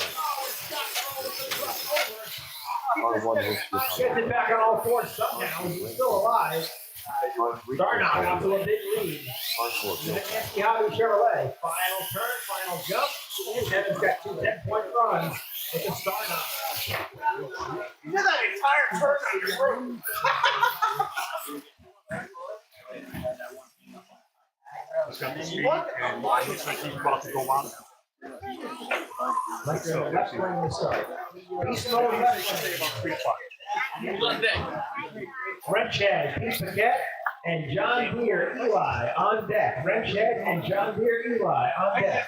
R1 hits the Gets it back on all 4 somehow. He's still alive. Star Knob out to a big lead. Nancy Hobby Chevrolet. Final turn, final jump. And Kevin's got 2 10-point runs with the Star Knob. You did that entire turn on your road. He's got the speed, and it looks like he's about to go on. Let's bring the start. Beast Mode left lane. Wrenchhead, Pete Paquette, and John Deere Eli on deck. Wrenchhead and John Deere Eli on deck.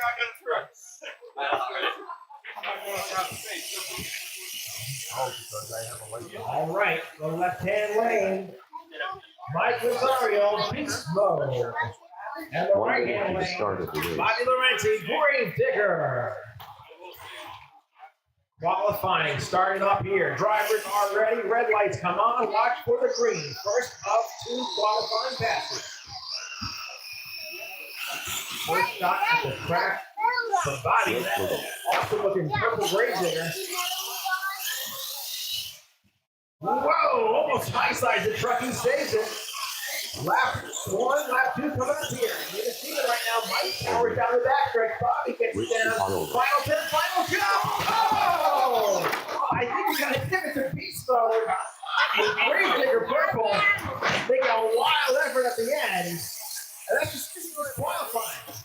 All right, the left-hand lane. Mike Rosario, Beast Mode. And the 1 minute right-hand to the start lane, of the race. Bobby Laurenti, Grave Digger. Qualifying, starting up here. Drivers are ready. Red lights come on. Watch for the green. First of 2 qualifying passes. First shot at the track. The body. Also looking purple Grave Digger. Whoa! Almost high sides the truck. He saves it. Lap 1, lap 2 coming up here. You can see it right now. Mike powers down the backstretch. Bobby gets it down. Final 10, final jump. Oh! I think we got to give it to Beast Mode. Grave Digger Purple making a wild effort at the end. And that's just qualifying.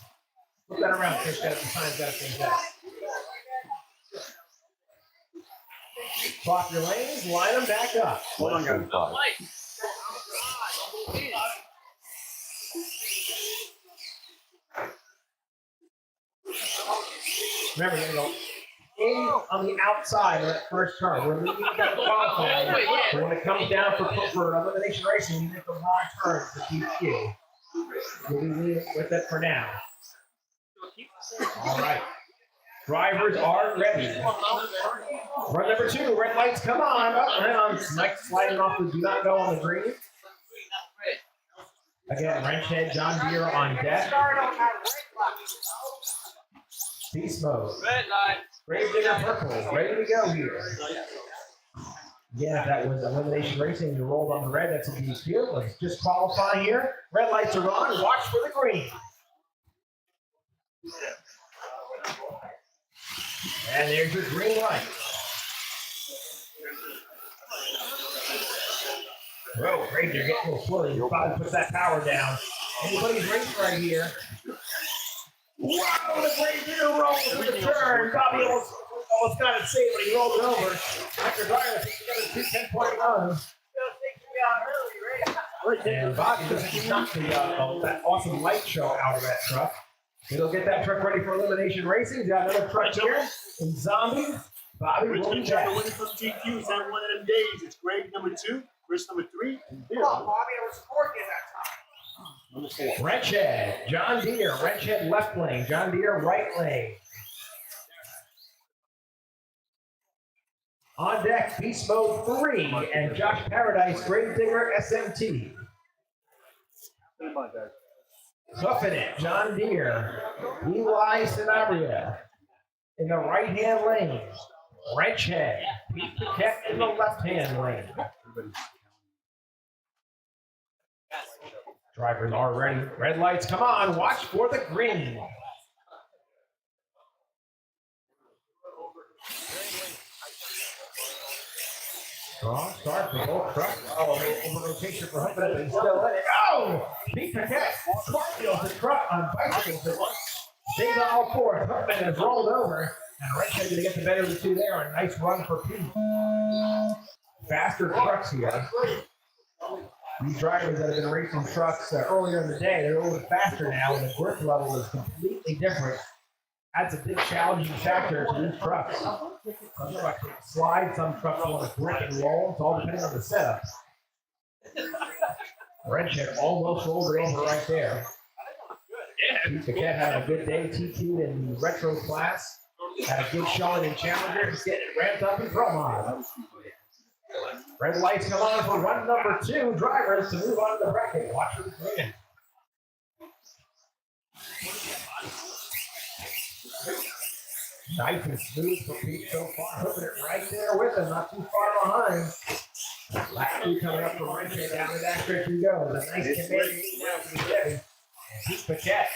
Flip that around. Chris got the signs, got things out. Swap your lanes, line them back up. Hold on, guys. Remember, you're going to go in on the outside of that first turn. We're leaving that qualifying. So when it comes down for elimination racing, you make the wrong turn for DQ. We'll leave with it for now. All right. Drivers are ready. Run number 2, red lights, come on. Up, Mike sliding off the do not go on the green. Again, wrench head, John Deere on deck. Beast mode. Red light. Grave digger purple, ready to go here. Again, if that was elimination racing, you rolled on the red, that's a DQ. Let's just qualify here. Red lights are on, watch for the green. And there's your green light. Whoa, great, you're getting a little flurry. You'll probably put that power down. Anybody's race right here. Wow, the great digger rolls with the turn. Bobby almost got it saved, but he rolled it over. After Driver takes together 2 10-point runs. And Bobby just knocked that awesome light show out of that truck. He'll get that truck ready for elimination racing. He's got another truck here in Zombie. Bobby Rich will been be trying to back. win from GQ. He's had one of them days. It's Greg number 2, Chris number 3, and Bill. Come on, Bobby, I was supporting you that time. Number 4. Wrench head, John Deere. Wrench head left lane, John Deere right lane. On deck, Beast Mode 3 and Josh Paradise, Grave Digger SMT. Come on, guys. Hoofing it, John Deere. Eli Sanabria in the right-hand lane. Wrench head, Pete Paquette in the left-hand lane. Drivers are ready. Red lights, come on. Watch for the green. Strong start for both trucks. Oh, over rotation for Hoofing it, but he's still in it. Oh! Pete Paquette scorpions the truck on bicycles. Stays on all fours. Hoofing is rolled over. And Wrench head going to get the better of the two there. A nice run for Pete. Faster trucks here. These drivers that have been racing trucks earlier in the day, they're a little bit faster now, and the grip level is completely different. That's a big challenging factor to these trucks. Some trucks can slide, some trucks want to grip and roll. It's all depending on the setup. Wrench head almost rolled it over right there. Pete Paquette had a good day, TQ'd in the retro class. Had a good showing in Challenger. He's getting it ramped up in Pro Mod. Red lights come on for run number 2. Drivers to move on to the bracket. Watch for the green. Nice and smooth for Pete so far. Hoofing it right there with him, not too far behind. Last 2 coming up from Wrench head down the back stretch he goes. A nice command now for the Chevy. And Pete Paquette,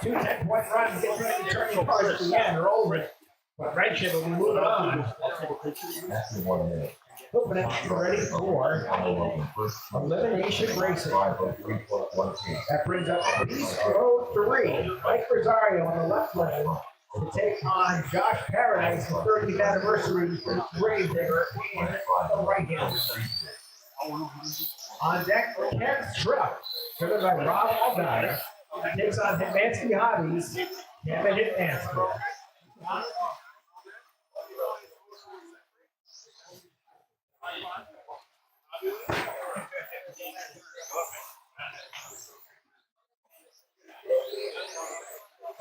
2 10-point runs, gets ready to turn the cars at the end. They're over it. But Wrench head will be moving on. After 1 minute. Open it, ready for elimination racing. That brings up Beast Mode 3. Mike Rosario on the left lane to take on Josh Paradise, the 30th anniversary Grave Digger in the right hand. On deck, Ken's truck, driven by Rob Aldine, takes on Hitmansky Hobbies, Kevin Hitmansky.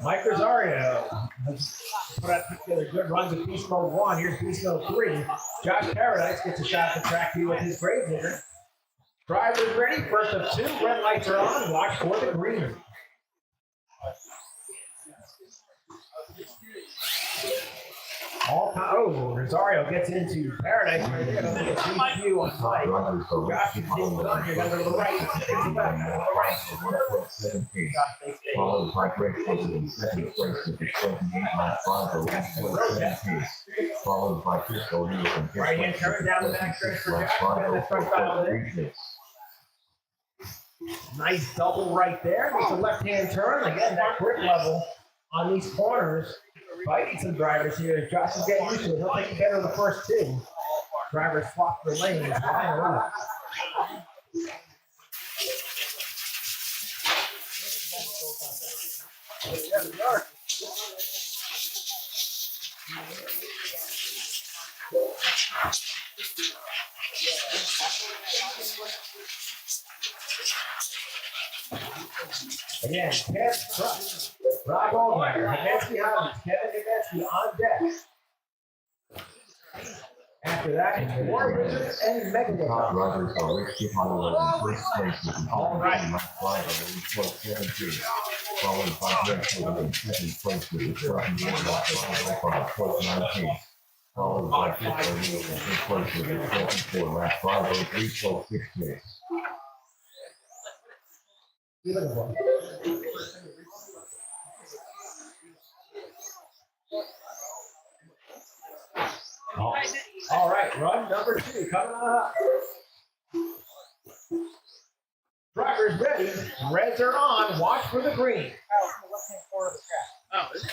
Mike Rosario has put together good runs at Beast Mode 1. Here's Beast Mode 3. Josh Paradise gets a shot at the track view with his Grave Digger. Drivers ready. First of 2. Red lights are on. Watch for the green. Rosario gets into Paradise right there. Doesn't get DQ on Mike. Josh continues on here. Down to the right. Takes it back to the right. Followed by Greg Taylor in second place with the 28.5 pace. Followed by Chris O'Neill in fifth Right hand turn down the back stretch for Josh. Nice double right there. Makes a left hand turn. Again, that grip level on these corners. Fighting some drivers here. Josh is getting used to it. He'll take care of the first 2. Drivers swap their lanes. Line up. Again, Ted Truck, Rob Olmeyer, Hemetsky Hobbies, Kevin Hemetsky on deck. After that, War Wizards and Top Megalodon. drivers are Rick Hippolyte in first place with an All right. lap 5 of 8.72, followed by Greg Ford in second place with a 24.9 pace, followed by Chris O'Neill in third place with a 24 lap 5.3.6 pace. All right, run number 2 coming on up. Drivers ready, reds are on, watch for the green. Oh, is it?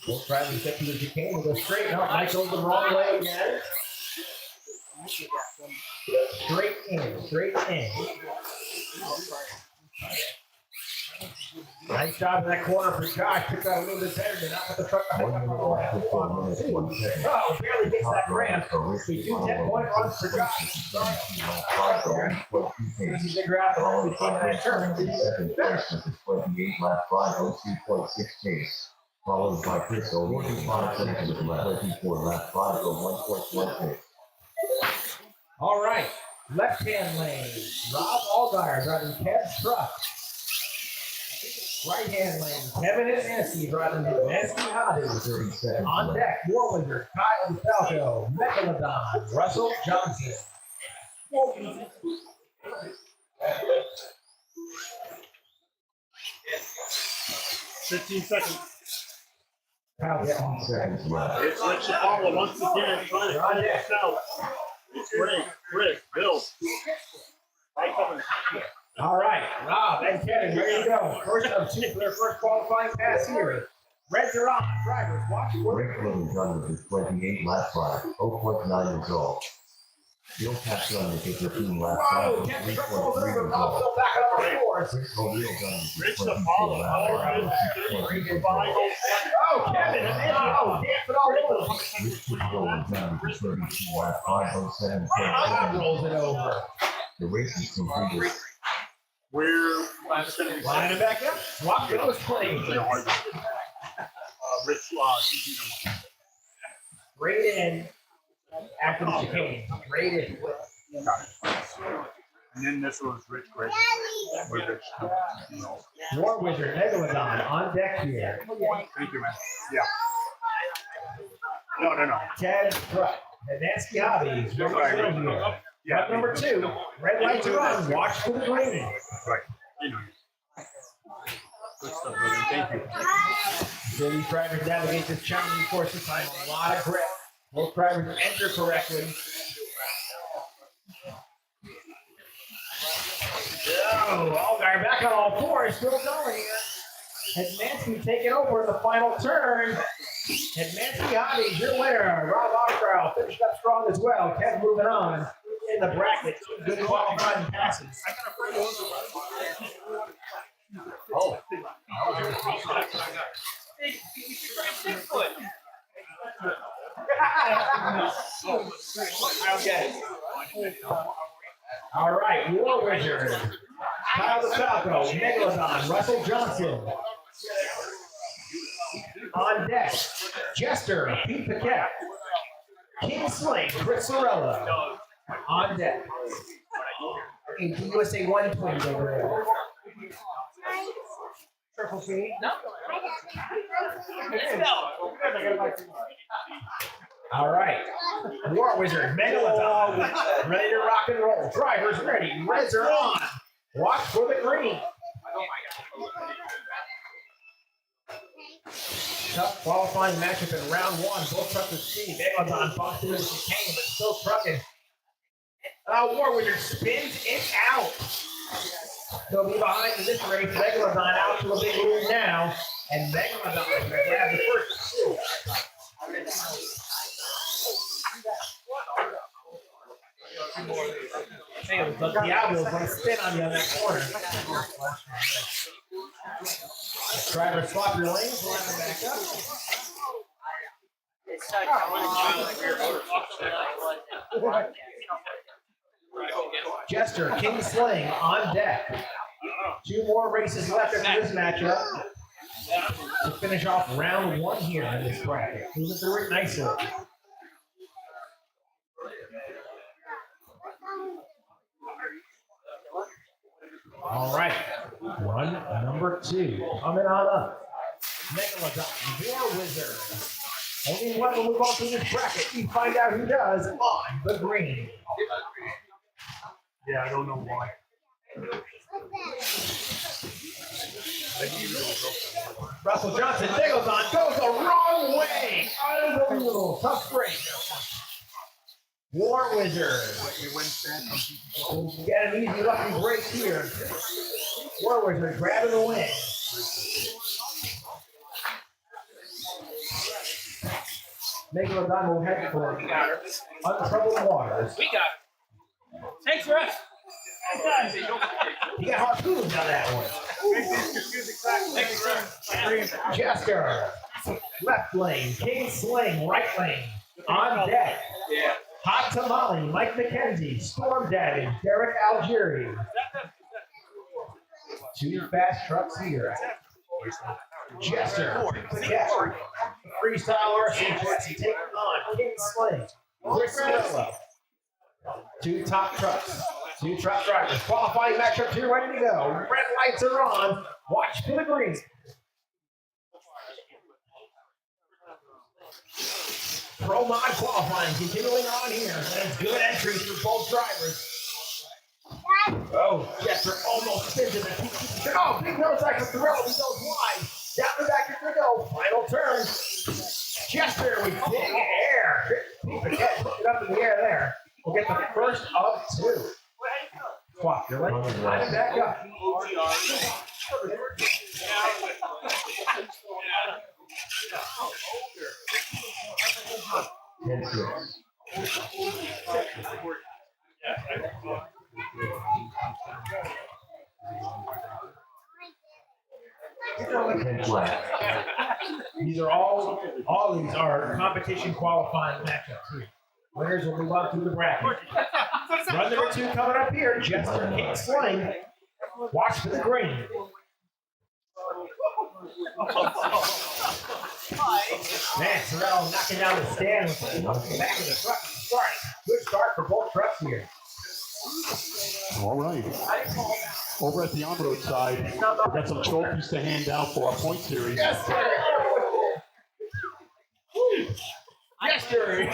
Both drivers get to the chicane, we'll go straight. No, Mike goes the wrong way again. Straight in, straight in. Nice job in that corner for Josh. Took that a little bit better than not with the truck. Oh, barely gets that ramp. We do 10-point runs for Josh. Easy to grab the home between that turn. Second place with a 28 lap 5.2.6 pace, followed by Chris O'Neill in third place with a 24 lap 5.1.1 pace. All right, left-hand lane. Rob Allgaier driving Kev's truck. Right-hand lane, Kevin Hemetsky driving the Hemetsky Hobbies. On deck, War Wizard, Kyle DeFalco, Megalodon, Russell Johnson. 15 seconds. Kyle, yeah. Seconds left. It's Rich Apollo once again trying to find this out. It's Rick, Bill. Right coming. All right, Rob and Kevin, here you go. First of 2 for their first qualifying pass here. Reds are on. Drivers, watch for Rick Williams run with his 28 lap 5.9 result. Bill Paxton with his 15 lap 5.3.3 result. back up on the course. Rick O'Neill done with his Rich 24 Apollo, lap all 5.6.3 result. Oh, Kevin, and then dancing all over. Rich Paxton done with his 32 lap 5.7.7 Rolls it over. The race is completed. We're Line it back up. Swap those planes. Rich Straight in after the chicane. Straight in. and then this was Rich Gray. War Wizard, Megalodon on deck here. Thank you, man. Yeah. No. Ted Truck, Hemetsky Hobbies. Ready to go here. Run number 2. Red lights are on. Watch for the green. Right. I know. Good stuff, brother. Thank you. So these drivers navigate this challenging course this time. A lot of grip. Both drivers enter correctly. Allgaier back on all fours. Still going here. Hemetsky taking over in the final turn. Hemetsky Hobbies, your winner. Rob Allgaier finished up strong as well. Kev moving on in the bracket. Good qualifying passes. Oh. Hey, you should try 6 foot. Okay. All right, War Wizard. Kyle DeFalco, Megalodon, Russell Johnson. On deck, Jester, Pete Paquette. King Sling, Chris Sorella. On deck. USA 1 twins over there. Triple P. No. Let's go. All right. War Wizard, Megalodon. Ready to rock and roll. Drivers ready. Reds are on. Watch for the green. Tough qualifying matchup in round 1. Both trucks with speed. Megalodon bumped into the chicane, but still trucking. War Wizard spins it out. He'll be behind in this race. Megalodon out to a big lead now. And Megalodon is going to grab the first 2. Hey, the Diablo's going to spin on you on that corner. Driver, swap your lanes. Line them back up. It's such a Jester, King Sling on deck. 2 more races left after this matchup to finish off round 1 here in this bracket. Moving through it nicely. All right, run number 2 coming on up. Megalodon, War Wizard. Only one will move on to this bracket. We find out who does on the green. Yeah, I don't know why. Russell Johnson, Megalodon goes the wrong way. Unbelievable, tough break. War Wizard. Get an easy lucky break here. War Wizard grabbing the win. Megalodon will head for untroubled waters. We got it. Thanks for us. He got harpooned on that one. Jester, left lane. King Sling, right lane. On deck. Hot Tamale, Mike McKenzie. Storm Damage, Derek Algieri. 2 fast trucks here. Jester, Freestyle RC Jesse taking on King Sling. Chris Morello. 2 top trucks. 2 truck drivers. Qualifying matchup 2 ready to go. Red lights are on. Watch for the green. Pro Mod qualifying continuing on here. And good entries for both drivers. Oh, Jester almost spins it. Oh, big nose back from Thorell. He goes wide. Down the back here we go. Final turn. Jester with big air. Put it up in the air there. We'll get the first of 2. Swap, you're right. Line it back up. These are all these are competition qualifying matchups. Winners will move on to the bracket. Run number 2 coming up here. Jester, King Sling. Watch for the green. Man, Sorrell knocking down the stand with the back of the truck. Good start for both trucks here. All right. Over at the on-road side, we've got some trophies to hand out for our point series. Yes, sir. Yes, sir.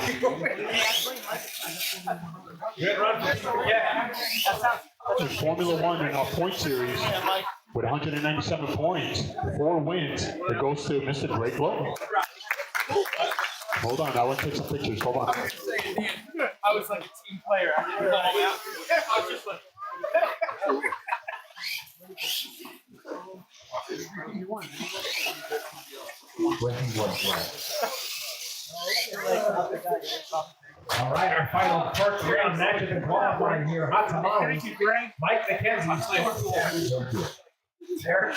Good run. Yeah. In Formula One in our point series, with 197 points, 4 wins, it goes to Mr. Drake Lowe. Hold on, I want to take some pictures. Hold on. I was like a team player. I didn't know I was just like. 21 left. All right, our final first round match of the qualifying here. Hot Tamale, Mike McKenzie. Derek.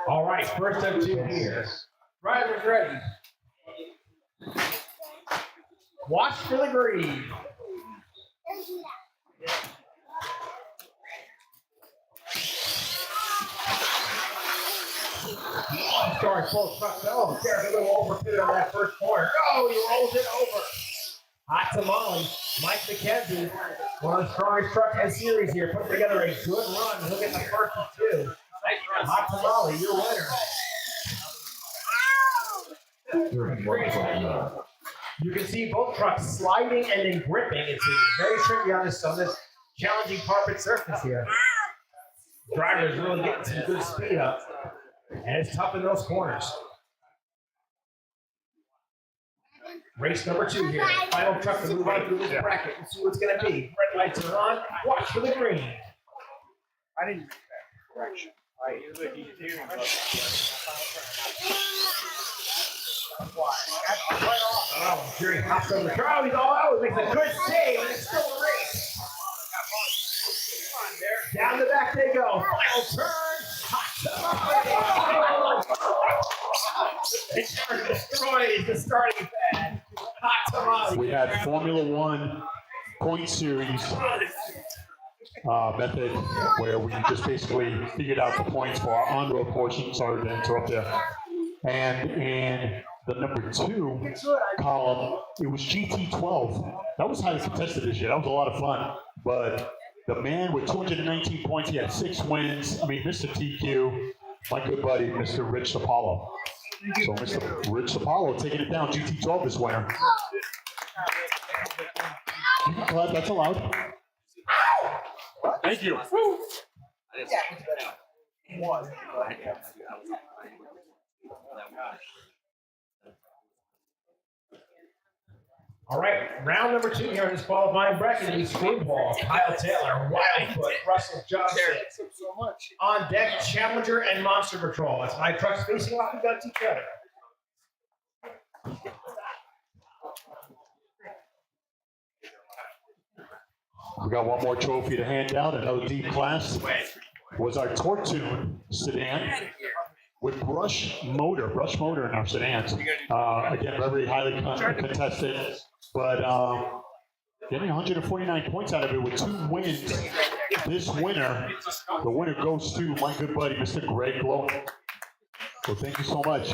All right, first of 2 here. Drivers ready. Watch for the green. Sorry, full truck. Oh, Derek, a little overfitted on that first corner. Oh, he rolls it over. Hot Tamale, Mike McKenzie, one of the strongest trucks in the series here, putting together a good run. He'll get the first of 2. Hot Tamale, your winner. You can see both trucks sliding and then gripping. It's very tricky on this challenging carpet surface here. Drivers really getting some good speed up. And it's tough in those corners. Race number 2 here. Final truck to move on through this bracket. We'll see what's going to be. Red lights are on. Watch for the green. I didn't make that correction. I usually do hearing about Oh, Jerry hops over the crowd. He's all out. Makes a good save, and it's still a race. Down the back they go. Final turn. Hot. It's we had Formula One point series method where we just basically figured out the points for our on-road portion. Sorry to interrupt there. And in the number 2 column, it was GT12. That was highly contested this year. That was a lot of fun. But the man with 219 points, he had 6 wins. I mean, Mr. TQ, my good buddy, Mr. Rich Apollo. So Mr. Rich Apollo taking it down, GT12 this winner. You can clap, that's allowed. Thank you. All right, round number 2 here in this qualifying bracket is Screwball, Kyle Taylor, Wildfoot, Russell Johnson. On deck, Challenger and Monster Patrol. That's 5 trucks facing off against each other. We got one more trophy to hand out. Another D class was our Torque Tune sedan with brush motor in our sedans. Again, very highly contested, but getting 149 points out of it with 2 wins. This winner, the winner goes to my good buddy, Mr. Greg Lowe. So thank you so much.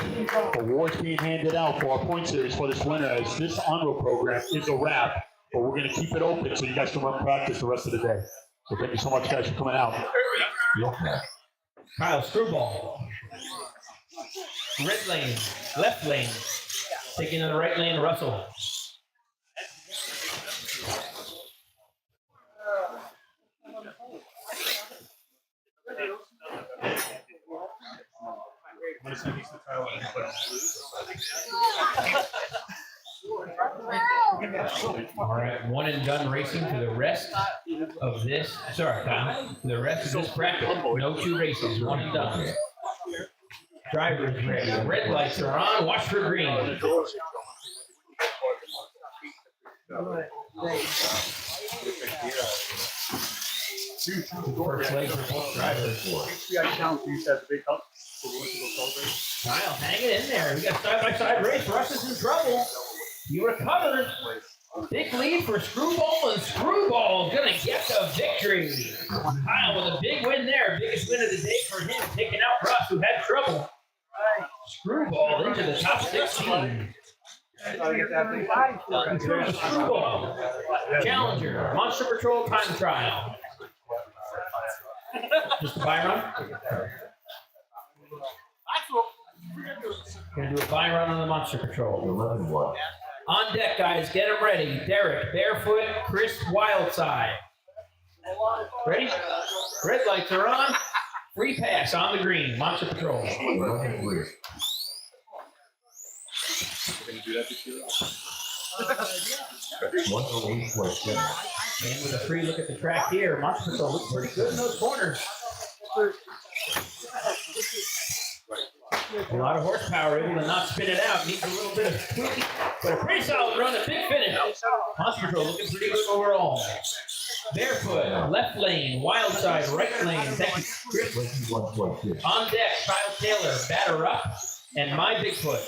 Awards being handed out for our point series for this winner, as this on-road program is a wrap, but we're going to keep it open so you guys can run practice the rest of the day. So thank you so much, guys, for coming out. Kyle Screwball. Red lane, left lane. Taking to the right lane, Russell. All right, one and done racing for the rest of this. Sorry, Kyle. For the rest of this bracket, no 2 races, 1 and done. Drivers ready. Red lights are on. Watch for green. First leg for both drivers. Kyle, hang it in there. We got side-by-side race. Russ is in trouble. He recovered. Big lead for Screwball, and Screwball is going to get the victory. Kyle with a big win there. Biggest win of the day for him, taking out Russ, who had trouble. Screwball into the top 16. Screwball. Challenger. Monster Patrol time trial. Just a buy run? Gonna do a buy run on the Monster Patrol. On deck, guys, get them ready. Derek, Barefoot, Chris, Wildside. Ready? Red lights are on. Free pass on the green. Monster Patrol. Gonna do that this year? And with a free look at the track here, Monster Patrol looks pretty good in those corners. A lot of horsepower, able to not spin it out. Needs a little bit of tweaking, but a pretty solid run, a big finish. Monster Patrol looking pretty good overall. Barefoot, left lane, Wildside, right lane. Thank you, Chris. On deck, Kyle Taylor, batter up, and my Bigfoot.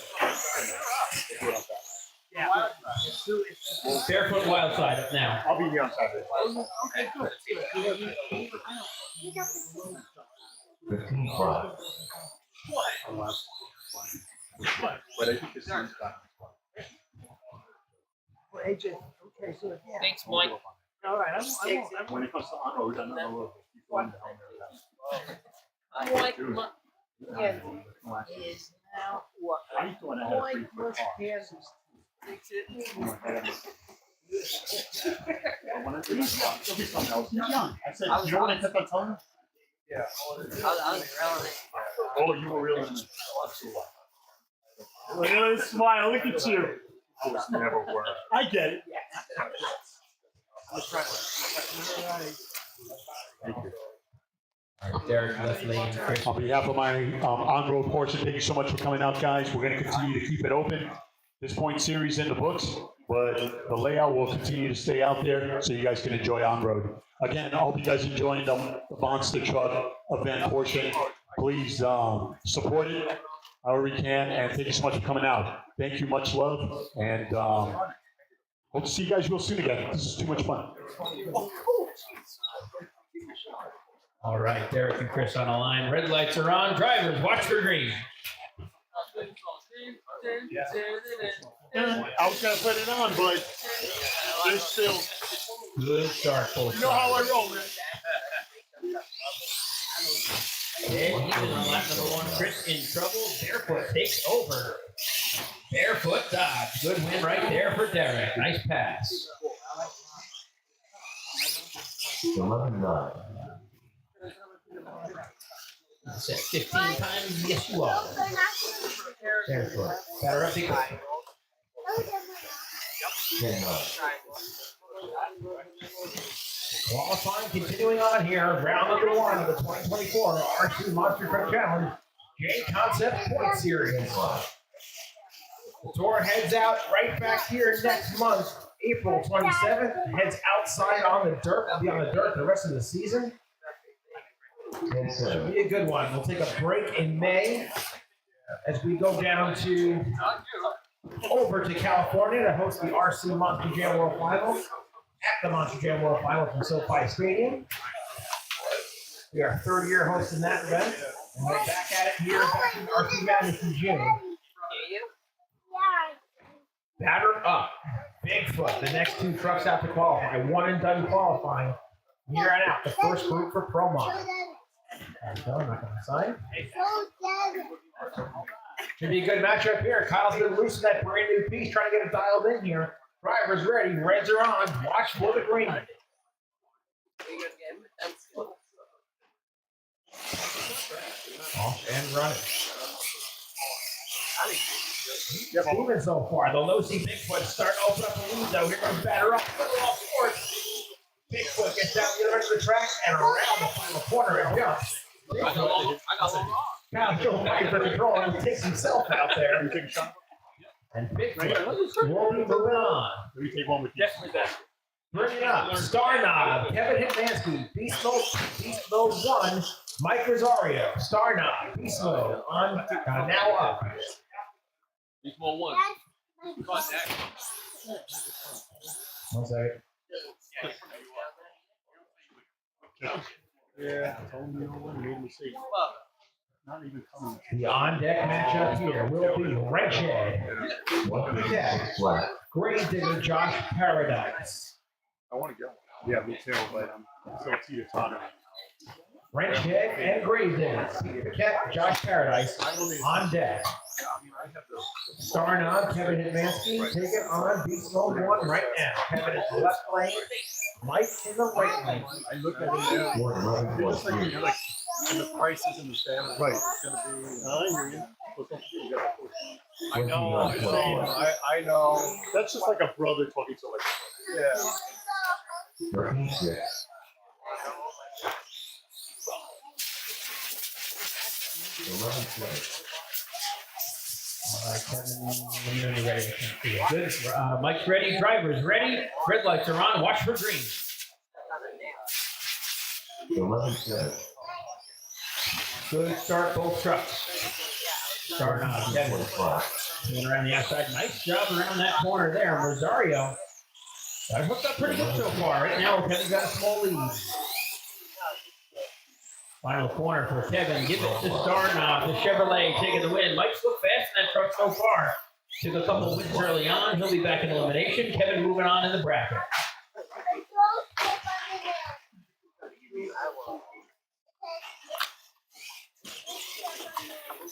Barefoot, Wildside up now. I'll be here on Saturday. Okay, good. 15-5. But I think this one's done. Well, AJ, okay, so yeah. Thanks, Mike. All right, I won't. When it comes to on-road, I don't know if you want to I like my, Is now what? I used to want to have a free foot car. Kansas. fix it. When I did this one, there'll be something else. I said, you know what I kept on telling you? Yeah. I was around it. Oh, you were real in it. Look at this smile, look at you. I was never worried. I get it. Thank you. Derek, left lane, Chris. On behalf of my on-road portion, thank you so much for coming out, guys. We're going to continue to keep it open. This point series in the books, but the layout will continue to stay out there so you guys can enjoy on-road. Again, I hope you guys enjoyed the monster truck event portion. Please support it however you can, and thank you so much for coming out. Thank you, much love, and Hope to see you guys real soon again. This is too much fun. All right, Derek and Chris on the line. Red lights are on. Drivers, watch for green. I was gonna put it on, but there's still. Good start, folks. You know how I roll, man. And even on lap number one, Chris in trouble. Barefoot takes over. Barefoot dodge. Good win right there for Derek. Nice pass. 11-9. Set 15 times. Yes, you are. Barefoot. Better up the 10-9. Qualifying continuing on here. Round number one of the 2024 RC Monster Truck Challenge J Concept Point Series. The tour heads out right back here next month, April 27th. Heads outside on the dirt. Will be on the dirt the rest of the season. Should be a good one. We'll take a break in May as we go down to over to California to host the RC Monster Jam World Finals at the Monster Jam World Finals in SoFi Stadium. We are third year hosting that event, and we're back at it here back in RC Madness in June. Batter up. Bigfoot, the next two trucks out to qualify. One and done qualifying. Here and out, the first group for Pro Mod. I'm not going to sign. Should be a good matchup here. Kyle's been loose in that brand new piece, trying to get it dialed in here. Drivers ready, reds are on. Watch for the green. Off and running. Just moving so far. The low-C Bigfoot starting to open up the lead, though. Here comes batter up. All fourth. Bigfoot gets down the other end of the track and around the final corner and jumps. I got long Kyle's still fighting for control and he takes himself out there. And Bigfoot will be moving on. Let me take one with you. Definitely that. Bring it up. Star Knob, Kevin Hitmansky, Beast Mode 1, Mike Rosario, Star Knob, Beast Mode on now up. Beast Mode 1. Contact. 1 second. Yeah, told me no one made a mistake. Not even coming. The on-deck matchup here will be Wrenchhead, Grave Digger, Josh Paradise. I want to go. Yeah, me too, but I'm still teeter-totter. Wrenchhead and Grave Digger, Paquette, Josh Paradise on deck. Starting on Kevin Hitmansky, taking on Beast Mode 1 right now. Kevin in the left lane, Mike in the right lane. I look at it, it's just like you're like, and the prices in the family. Right. It's going to be, I hear you. But don't forget, you got to I know. I'm saying, I know. That's just like a brother talking to like, Yeah. All right, Kevin, when you're ready. Good. Mike's ready. Drivers ready. Red lights are on. Watch for green. Good start, both trucks. Starting on Kevin. Going around the outside. Nice job around that corner there. Rosario got it hooked up pretty good so far. Right now, Kevin's got a small lead. Final corner for Kevin. Give it to Starknob. The Chevrolet taking the win. Mike's looked fast in that truck so far. Took a couple of wins early on. He'll be back in elimination. Kevin moving on in the bracket.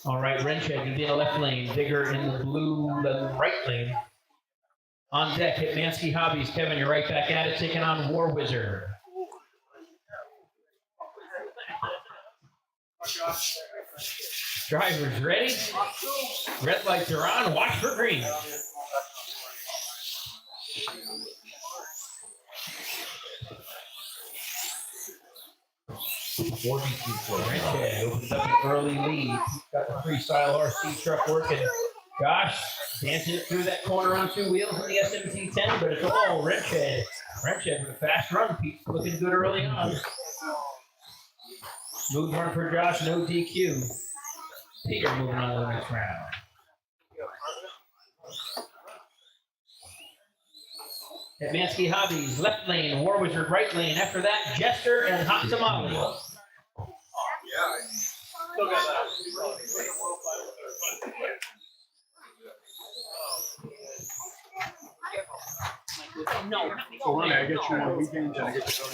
All right, Wrenchhead, you be in the left lane. Digger in the blue, the right lane. On deck, Hitmansky Hobbies. Kevin, you're right back at it, taking on War Wizard. Drivers ready? Red lights are on. Watch for green. Wrenchhead opens up an early lead. Got the freestyle RC truck working. Josh dancing it through that corner on two wheels in the SMT-10, but it's all Wrenchhead. Wrenchhead with a fast run. Pete's looking good early on. Smooth run for Josh, no DQ. Peter moving on to the next round. Mansky Hobbies, left lane, War Wizard, right lane. After that, Jester and Hot Tamale. Still got that. So honey, I get you on weekends and I get you on.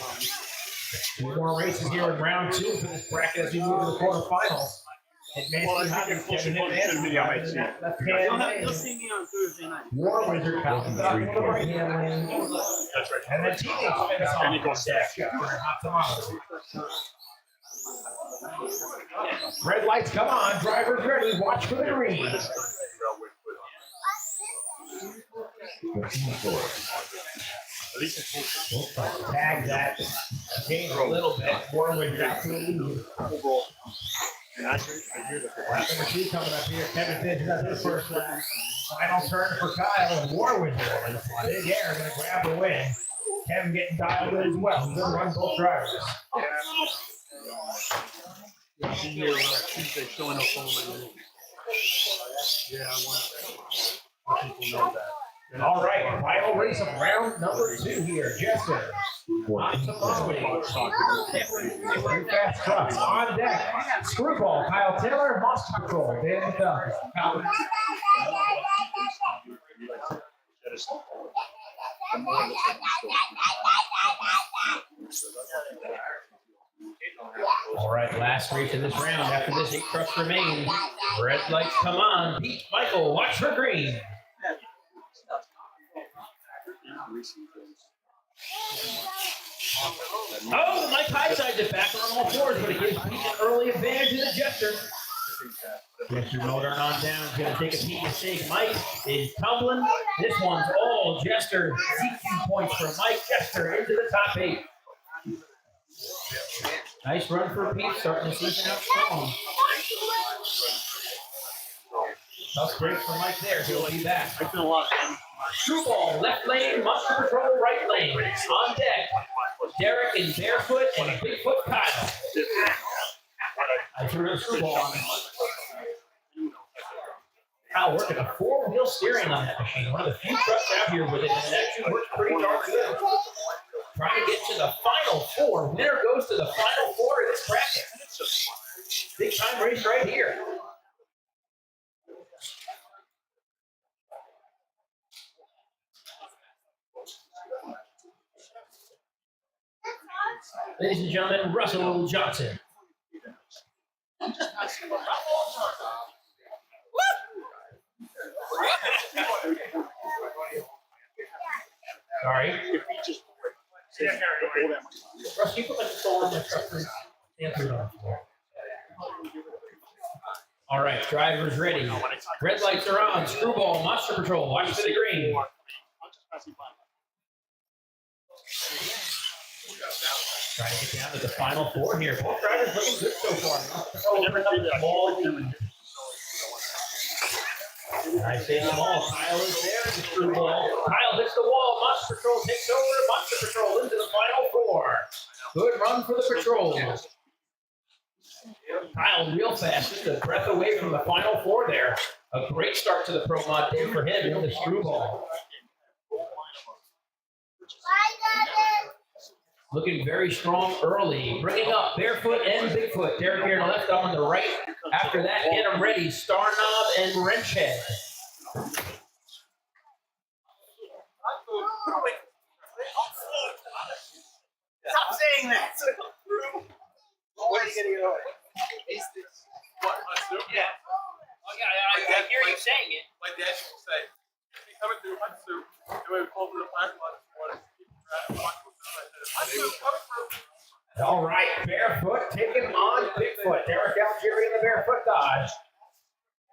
Two more races here in round 2 for this bracket as we move to the quarterfinals. And Well, Mansky I Hobbies, think Kevin closer to the video, I might see it. left You'll hand have, you'll lane. see me on Thursday night. War Wizard comes up to the right hand lane. That's right. And then Teenage spins off. And he goes Deck for Hot Tamale. Red lights come on, drivers ready, watch for the green. At least it's Tag that, change a little bit, War Wizard out to the lead. overall. And I hear that. Lap number 2 coming up here, Kevin Finch got his first lap. Final turn for Kyle and War Wizard. Big Air gonna grab the win. Kevin getting dialed in as well. Good run, both drivers. I'll be here Tuesday showing up on my name. Yeah, I want people know that. And All right, final race of round number 2 here. Jester. On to Molly. Three fast trucks on deck. Screwball, Kyle Taylor, Monster Patrol, Dan McDonald. All right, last race of this round. After this, 8 trucks remain. Red lights come on. Pete, Michael, watch for green. Oh, Mike highsides it back on all 4s, but it gives Pete an early advantage to the Jester. Jester motor on down, gonna take a Pete mistake. Mike is tumbling. This one's all Jester. DQ points for Mike Jester into the top 8. Nice run for Pete, starting the season out strong. Tough break for Mike there. He'll be back. I feel a lot. Screwball, left lane, Monster Patrol, right lane. On deck, Derek and Barefoot and Bigfoot Kyle. I threw a screwball on him. Kyle working a 4-wheel steering on that machine. One of the few trucks out here with it, and it actually works pretty darn good. Trying to get to the final 4. Winner goes to the final 4 of this bracket. Big time race right here. Ladies and gentlemen, Russell Johnson. Sorry. Russ, you put my control on my truck, please. Stand through it on the floor. All right, drivers ready. Red lights are on. Screwball, Monster Patrol, watch for the green. Trying to get down to the final 4 here. Both drivers looking good so far. I say small. Kyle is there. The screwball. Kyle hits the wall. Monster Patrol takes over. Monster Patrol into the final 4. Good run for the patrol. Kyle real fast, just a breath away from the final 4 there. A great start to the Pro Mod day for him in the screwball. Looking very strong early. Bringing up Barefoot and Bigfoot. Derek here on the left, on the right. After that, get them ready. Star Knob and Wrench Head. Stop saying that. What are you gonna go? Is this what I do? Yeah. Oh yeah, I hear you saying it. My dad used to say, "Hey, coming through Hudson, and we would pull through the parking lot this morning." All right, Barefoot taking on Bigfoot. Derek Algieri in the Barefoot Dodge.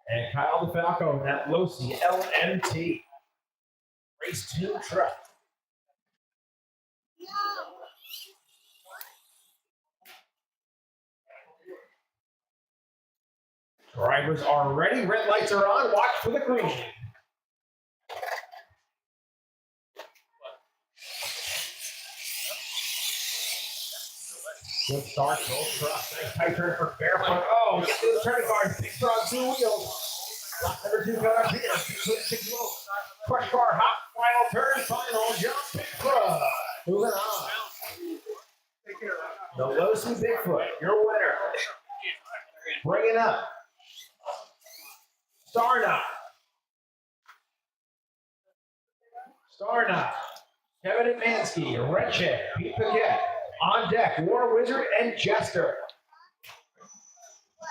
And Kyle DeFalco in that Losi LMT. Race 2 truck. Drivers are ready. Red lights are on. Watch for the green. Good start, both trucks. Nice tight turn for Barefoot. Oh, get through the turning guard. Big front 2 wheels. Block number 2 coming up here. Crush car hot Final turn, final jump, Bigfoot. Moving on. The Losi Bigfoot, your winner. Bring it up. Starna. Starna. Kevin Mansky, Redcheck, Pete Paquette. On deck, War Wizard and Jester.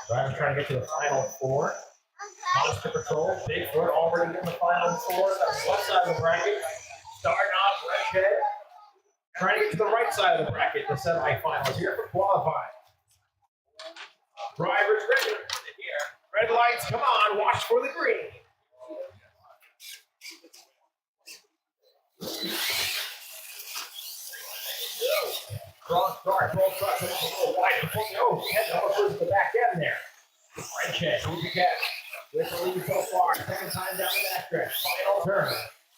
Drivers trying to get to the final four. Monster Patrol, Bigfoot already in the final four. That's the left side of the bracket. Starna, Redcheck. Trying to get to the right side of the bracket, the semifinals here for qualifying. Drivers ready. Red lights, come on, watch for the green. Cross start, both trucks a little wide before the head to the back end there. Red check, who's the catch? With the lead so far, second time down the backstretch, final turn.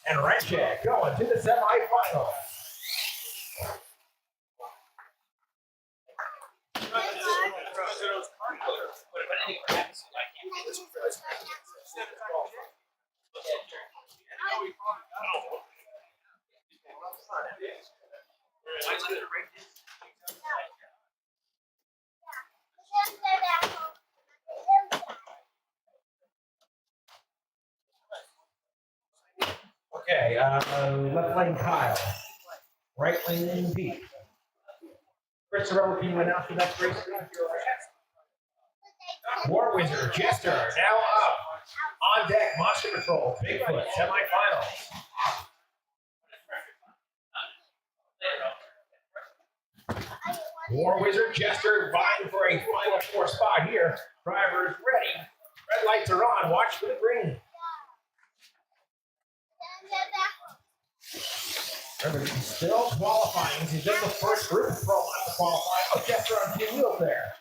And Red check going to the semifinals. Okay, left lane Kyle, right lane Pete. Christopher, can you announce the next race? War Wizard, Jester, now up. On deck, Monster Patrol, Bigfoot, semifinals. War Wizard, Jester, vying for a final four spot here. Drivers ready. Red lights are on. Watch for the green. Remember, he's still qualifying. He's just the first group of pro to qualify. Oh, Jester on two wheels there.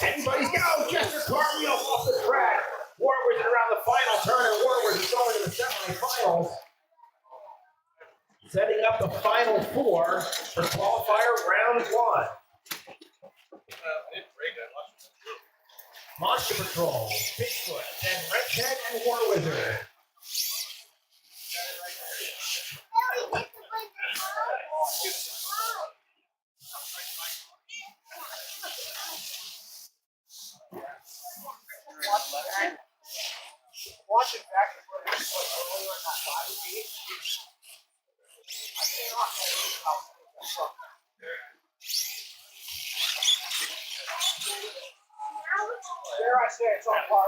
Anybody's go. Jester cartwheel off the track. War Wizard around the final turn, and War Wizard going to the semifinals. Setting up the final four for qualifier round one. Monster Patrol, Bigfoot, and Redhead and War Wizard. Watching back earlier in that live feed, I cannot believe how dare I say it's on par.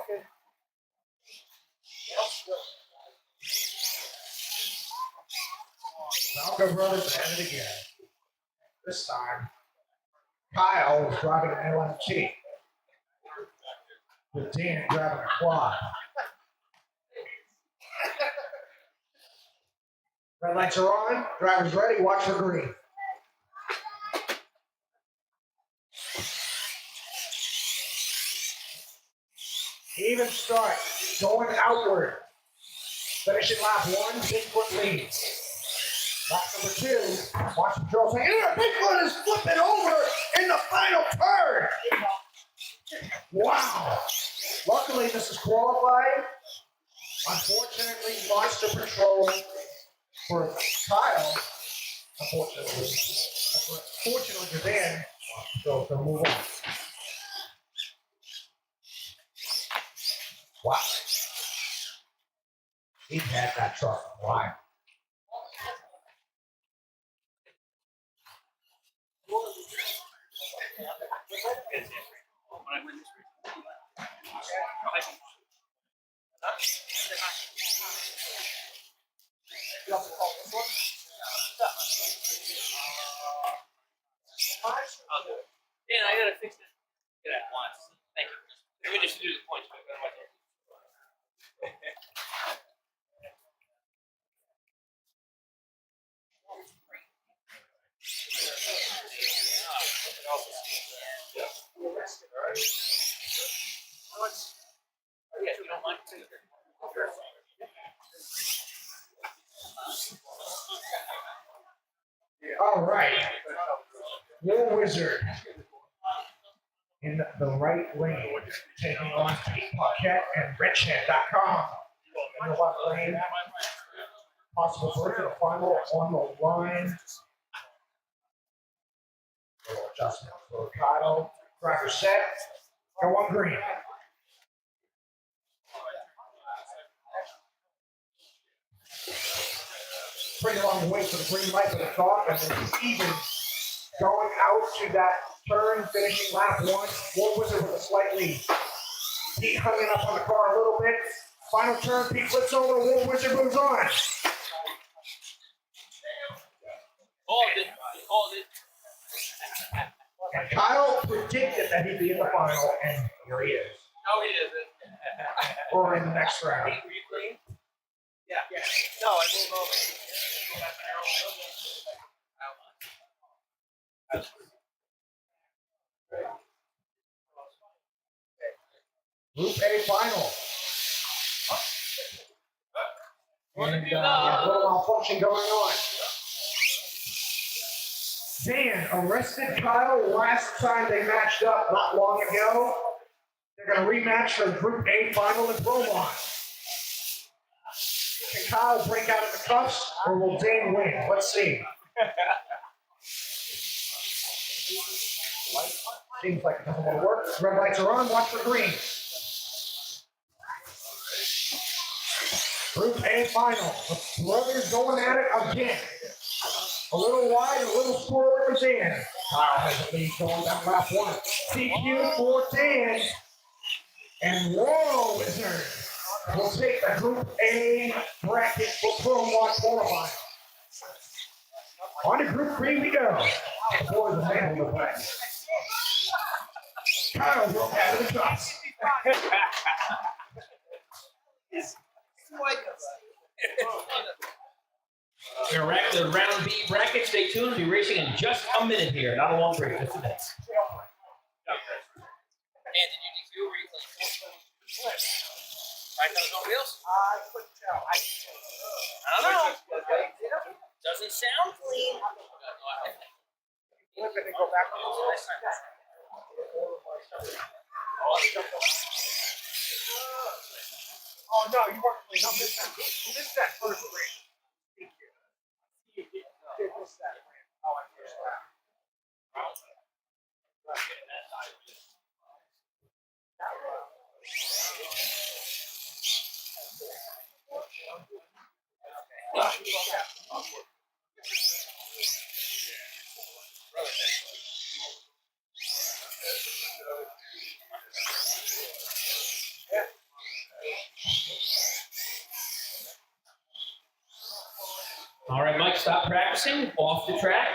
Okay. Malcolm Brothers at it again. This time, Kyle is driving an LMT. With Dan driving a quad. Red lights are on. Drivers ready. Watch for green. Even start. Going outward. Finishing lap one. Bigfoot leads. Lap number two. Watch Patrol saying, "Yeah, Bigfoot is flipping over in the final turn." Wow. Luckily, this is qualified. Unfortunately, Monster Patrol for Kyle. Unfortunately for Dan, so to move on. Wow. He had that truck a while. Dan, I gotta fix this. Get it once. Thank you. Let me just do the points. Yeah, you don't mind. All right. War Wizard in in the right lane, taking on Pete Paquette and Richhead.com. In the left lane, possible birth in the final on the line. Little adjustment for Kyle. Driver set. Go on green. Pretty long way for the green light for the thought, and then even going out to that turn, finishing lap one. War Wizard with a slightly Pete hung up on the car a little bit. Final turn, Pete flips over, War Wizard moves on. Called it. Called it. And Kyle predicted that he'd be in the final, and here he is. No, he isn't. Or in the next round. Were you clean? Yeah. No, I moved over. Group A final. And a little malfunction going on. Dan arrested Kyle last time they matched up not long ago. They're going to rematch for the Group A final in Bromont. Can Kyle break out of the cuffs, or will Dan win? Let's see. Seems like it doesn't want to work. Red lights are on. Watch for green. Group A final. The brothers going at it again. A little wide, a little forward for Dan. Kyle has the lead going down lap one. DQ for Dan. And War Wizard will take the Group A bracket for Bromont quarterfinal. On to Group B we go. The boys are handling the way. Kyle broke out of the cuffs. We're going to wrap the round B bracket. Stay tuned. We'll be racing in just a minute here. Not a long break, just a minute. And did you DQ or you clean? Right on no wheels? I couldn't tell. I don't know. Doesn't sound clean. Flip it and go back. Oh no, you weren't clean. No, miss that. Miss that first ring. You did miss that ring. Oh, I missed that. All right, Mike, stop practicing. Off the track.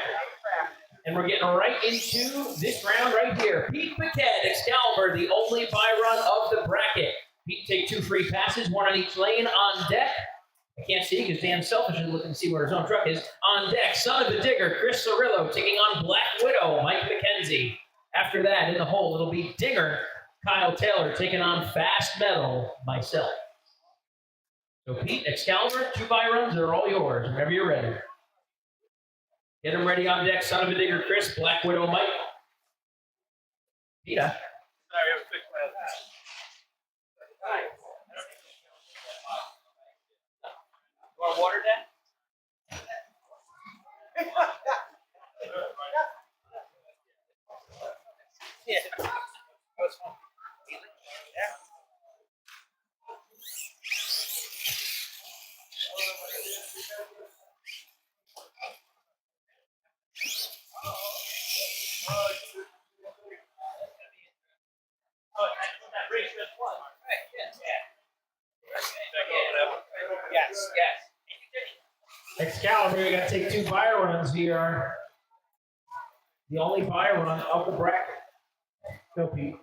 And we're getting right into this round right here. Pete Paquette, Excalibur, the only by-run of the bracket. Pete take 2 free passes, 1 on each lane. On deck, I can't see because Dan's selfishly looking to see where his own truck is. On deck, Son of the Digger, Chris Cirillo taking on Black Widow, Mike McKenzie. After that, in the hole, it'll be Dinger, Kyle Taylor taking on Fast Metal, myself. So Pete, Excalibur, 2 by-runs, they're all yours whenever you're ready. Get them ready on deck. Son of a Digger, Chris. Black Widow, Mike. Peter. Sorry, I was fixing that. You want water, Dad? Yeah. That was fun. Yeah. Yes, yes. Excalibur, you got to take 2 by-runs here. The only by-run of the bracket. Go, Pete.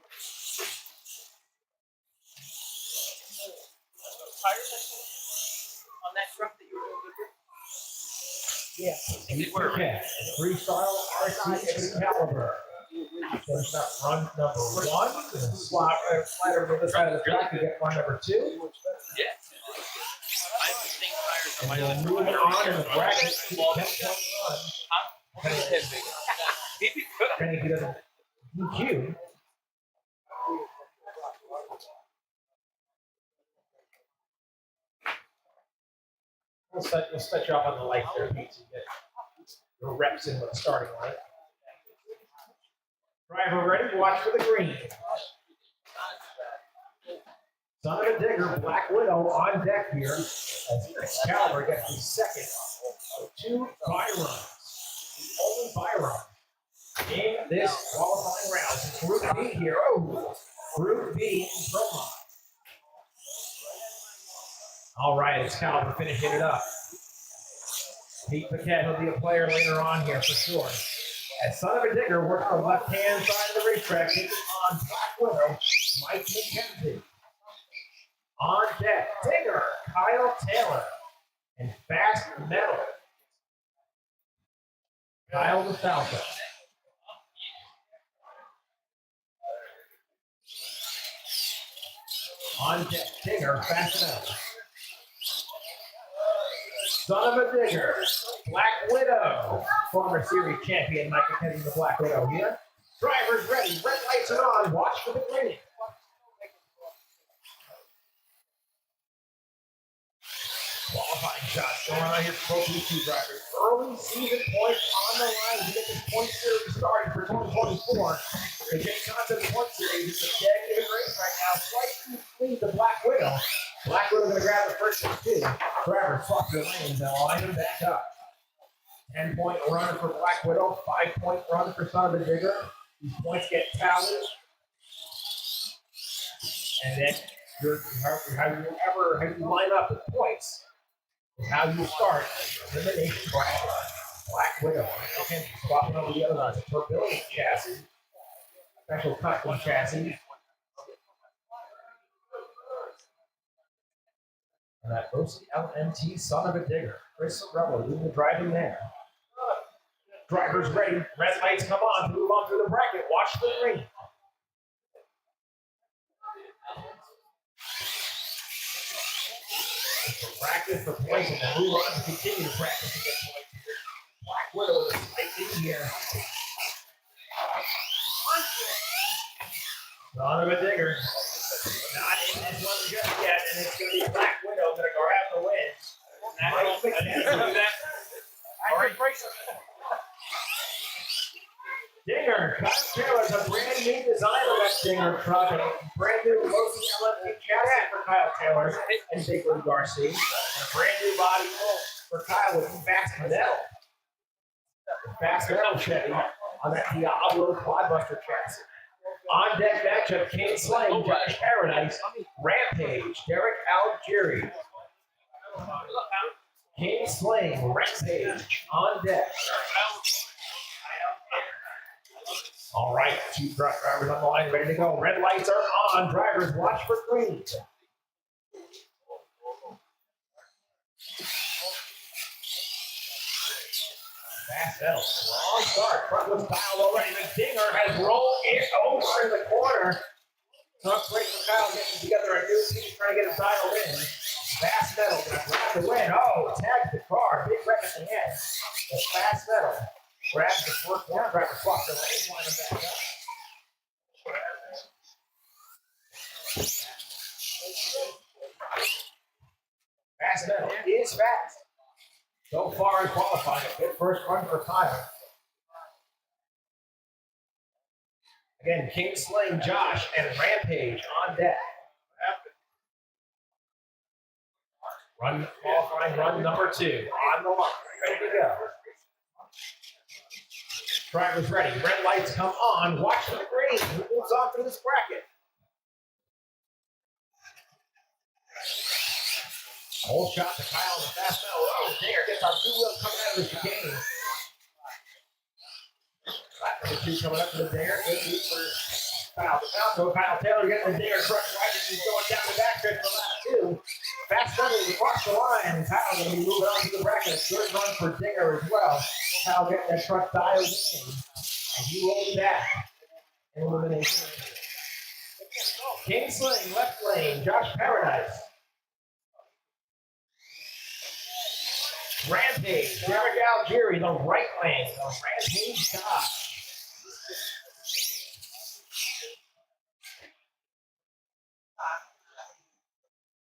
On that truck that you were doing good Yeah. Pete Paquette. Freestyle RC Excalibur. Finish up run number 1. Slide over the side of the track to get run number 2. Yeah. I have the same tires on my other Moving on in the bracket. Huh? Kenny, he doesn't DQ. We'll set you up on the light there, Pete, so you get your reps in with the starting line. Driver ready, watch for the green. Son of a Digger, Black Widow on deck here as Excalibur gets the second of 2 bye runs. The only bye run in this qualifying round. It's Group B here. Oh, Group B in Promont. All right, Excalibur finishing it up. Pete Paquette will be a player later on here for sure. As Son of a Digger works on the left-hand side of the racetrack, taking on Black Widow, Mike McKenzie. On deck, Digger, Kyle Taylor, and Fast Metal. Kyle DeFalco. On deck, Digger, Fast Metal. Son of a Digger, Black Widow. Former series champion Mike McKenzie, the Black Widow here. Drivers ready, red lights are on, watch for the green. Qualifying shots going on here for both these 2 drivers. Early season points on the line to get this point series started for 2024. To get content point series, it's a dead even race right now. Slightly lead the Black Widow. Black Widow going to grab the first 2. Drivers swap their lanes and line them back up. 10-point run for Black Widow, 5-point run for Son of a Digger. These points get tallied. And then how you line up the points is how you start elimination bracket. Black Widow. Okay, swapping over the other ones. Turbulent chassis. Special custom chassis. And that OCLMT Son of a Digger. Chris Rebel doing the driving there. Drivers ready. Red lights come on. Move on through the bracket. Watch the green. Practice for points and then move on to continue to practice to get points here. Black Widow is right in here. Son of a Digger. Not in this one just yet, and it's going to be Black Widow going to grab the win. I don't think that. All right. Dinger, Kyle Taylor's a brand new design of that Dinger truck, and a brand new OCLMT chassis for Kyle Taylor and Big League RC, and a brand new body for Kyle with Fast Metal. Fast Metal Chevy on that Diablo Quadbuster chassis. On deck matchup, King Slang, Josh Paradise, Rampage, Derek Algieri. King Slang, Rampage on deck. All right, 2 truck drivers on the line, ready to go. Red lights are on. Drivers, watch for green. Fast Metal, strong start. Front was Kyle already. The Dinger has rolled it over in the corner. Tough break for Kyle getting together a new team, trying to get it dialed in. Fast Metal gonna grab the win. Oh, tagged the car. Big wreck at the end. The Fast Metal grabs the first one. Driver swaps the lanes, line them back up. Fast Metal is fast. So far in qualifying, a good first run for Kyle. Again, King Sling, Josh, and Rampage on deck. Run qualifying run number 2 on the line, ready to go. Drivers ready. Red lights come on. Watch for the green. Who moves on through this bracket? Whole shot to Kyle and the Fast Metal. Oh, Dinger gets our 2 wheels coming out of the chicane. Lap number 2 coming up to the Dinger. Good lead for Kyle DeFalco. Kyle Taylor getting the Dinger truck right as he's going down the backstretch for lap 2. Fast Metal is across the line. And Kyle going to be moving on to the bracket. Good run for Dinger as well. Kyle getting that truck dialed in. And he rolls back. Elimination. King Sling, left lane. Josh Paradise. Rampage, Derek Algieri, the right lane. Rampage Josh.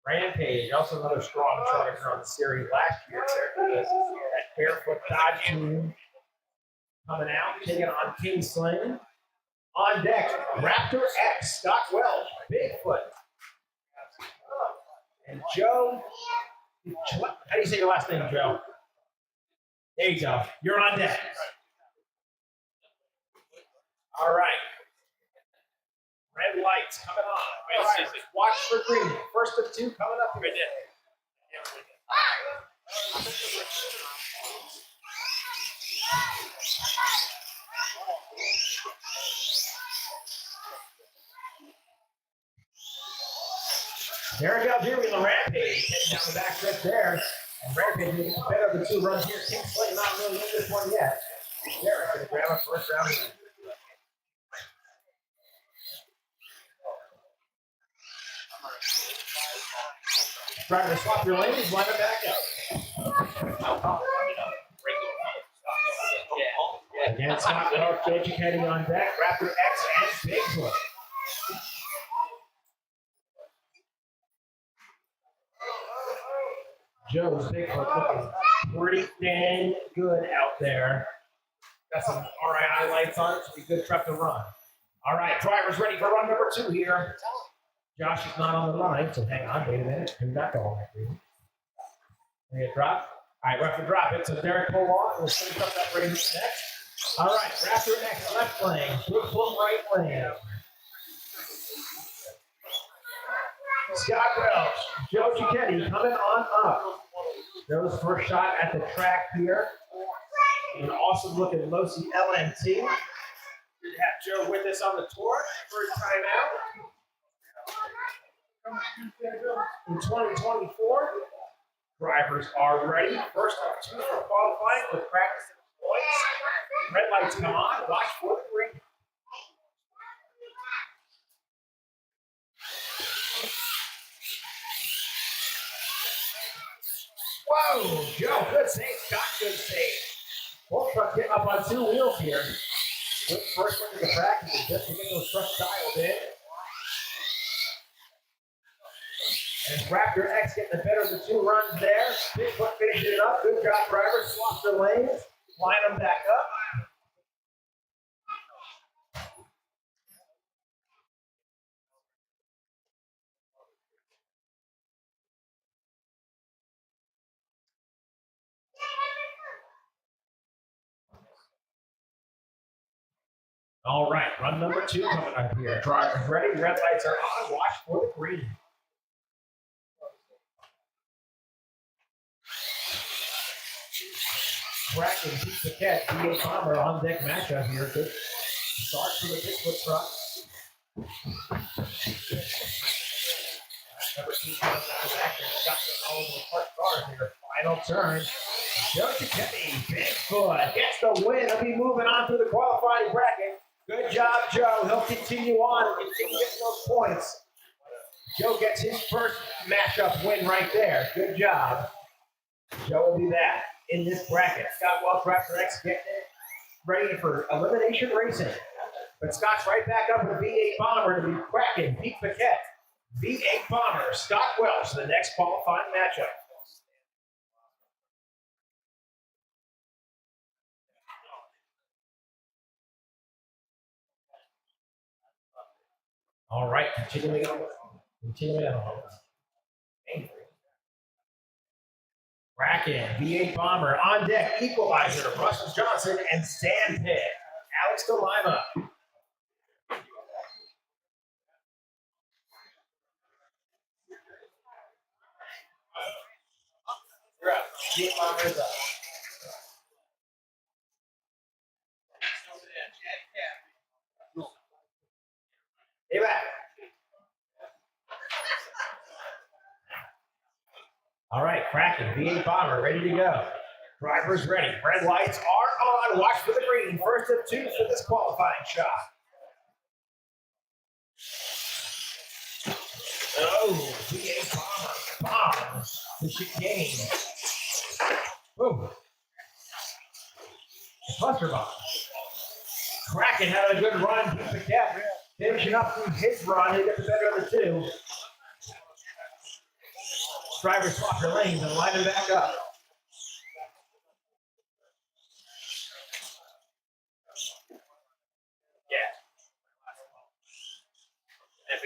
Rampage, also another strong charger on the series last year. That barefoot Dodge team coming out, taking on King Sling. On deck, Raptor X, Scott Welch, Bigfoot. And Joe, how do you say your last name, Joe? There you go. You're on deck. All right. Red lights coming on. All right, watch for green. First of two coming up right there. There we go. Here we go. Rampage heading down the back stretch there. And Rampage will get the better of the two runs here. King Slate not really in this one yet. Derek going to grab a first round win. Trying to swap your lanes, line it back up. Again, Scott Welch, Magic heading on deck. Raptor X and Bigfoot. Joe's Bigfoot looking pretty dang good out there. Got some RII lights on it, so be a good truck to run. All right, drivers ready for run number 2 here. Josh is not on the line, so hang on, wait a minute. Do not go on that green. Ready to drop? All right, we're going to drop it. So Derek, pull on. We'll finish up that race next. All right, Raptor X left lane, Bigfoot right lane. Scott Welch, Joe Cicchetti coming on up. Joe's first shot at the track here. An awesome looking Losi LMT. Good to have Joe with us on the tour. First time out. In 2024, drivers are ready. First of 2 for qualifying for practice points. Red lights come on. Watch for the green. Whoa, Joe, good save. Scott, good save. Both trucks getting up on 2 wheels here. Good first look at the practice just to get those trucks dialed in. And Raptor X getting the better of the 2 runs there. Bigfoot finishing it up. Good job, drivers. Swap their lanes. Line them back up. All right, run number 2 coming up here. Drivers ready. Red lights are on. Watch for the green. Kraken beats the cat. B.A. Bomber on deck matchup here. Good start for the Bigfoot truck. Number 2 comes out of the back and got all over the park cars here. Final turn. Joe Cicchetti, Bigfoot gets the win. He'll be moving on through the qualifying bracket. Good job, Joe. He'll continue on and continue getting those points. Joe gets his first matchup win right there. Good job. Joe will be back in this bracket. Scott Welch, Raptor X getting it ready for elimination racing. But Scott's right back up with V8 Bomber to be cracking Pete Paquette. V8 Bomber, Scott Welch, the next qualifying matchup. All right, continuing on. Kraken, V8 Bomber, on deck, Equalizer, Russell Johnson, and Sandpit, Alex DeLima. You're up. V8 Bomber is up. Hey, back. All right, Kraken, V8 Bomber, ready to go. Drivers ready. Red lights are on. Watch for the green. First of 2 for this qualifying shot. Oh, V8 Bomber bombs the chicane. Boom. Cluster bomb. Kraken had a good run. Pete Paquette finishing up through his run. He gets the better of the 2. drivers swap their lanes and line them back up.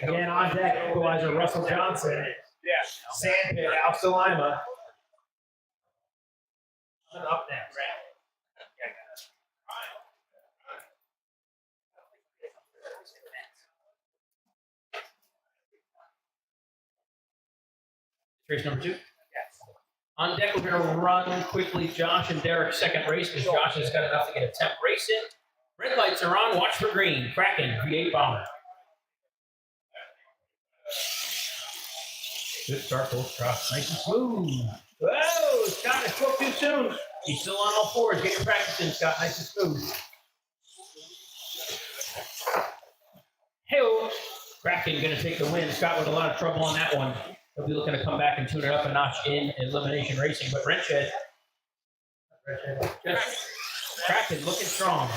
Again, on deck, equalizer Russell Johnson. Sandpit, Alex DeLima. Up next. Race number 2? Yes. On deck, we're going to run quickly Josh and Derek's second race because Josh has got enough to get a 10th race in. Red lights are on. Watch for green. Kraken, V8 bomber. Good start, both trucks. Nice and smooth. Whoa, Scott, I spoke too soon. He's still on all fours. Get your practice in, Scott. Nice and smooth. Hey-oh. Kraken going to take the win. Scott with a lot of trouble on that one. He'll be looking to come back and tune it up a notch in elimination racing. But Wrenchhead, just Kraken looking strong.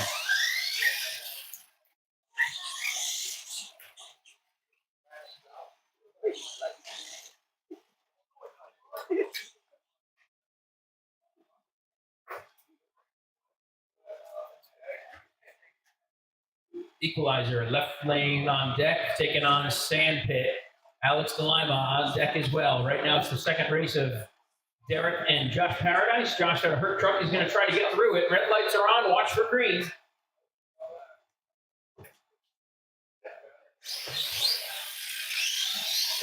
Equalizer, left lane on deck, taking on Sandpit. Alex DeLima on deck as well. Right now it's the second race of Derek and Josh Paradise. Josh got a hurt truck. He's going to try to get through it. Red lights are on. Watch for green.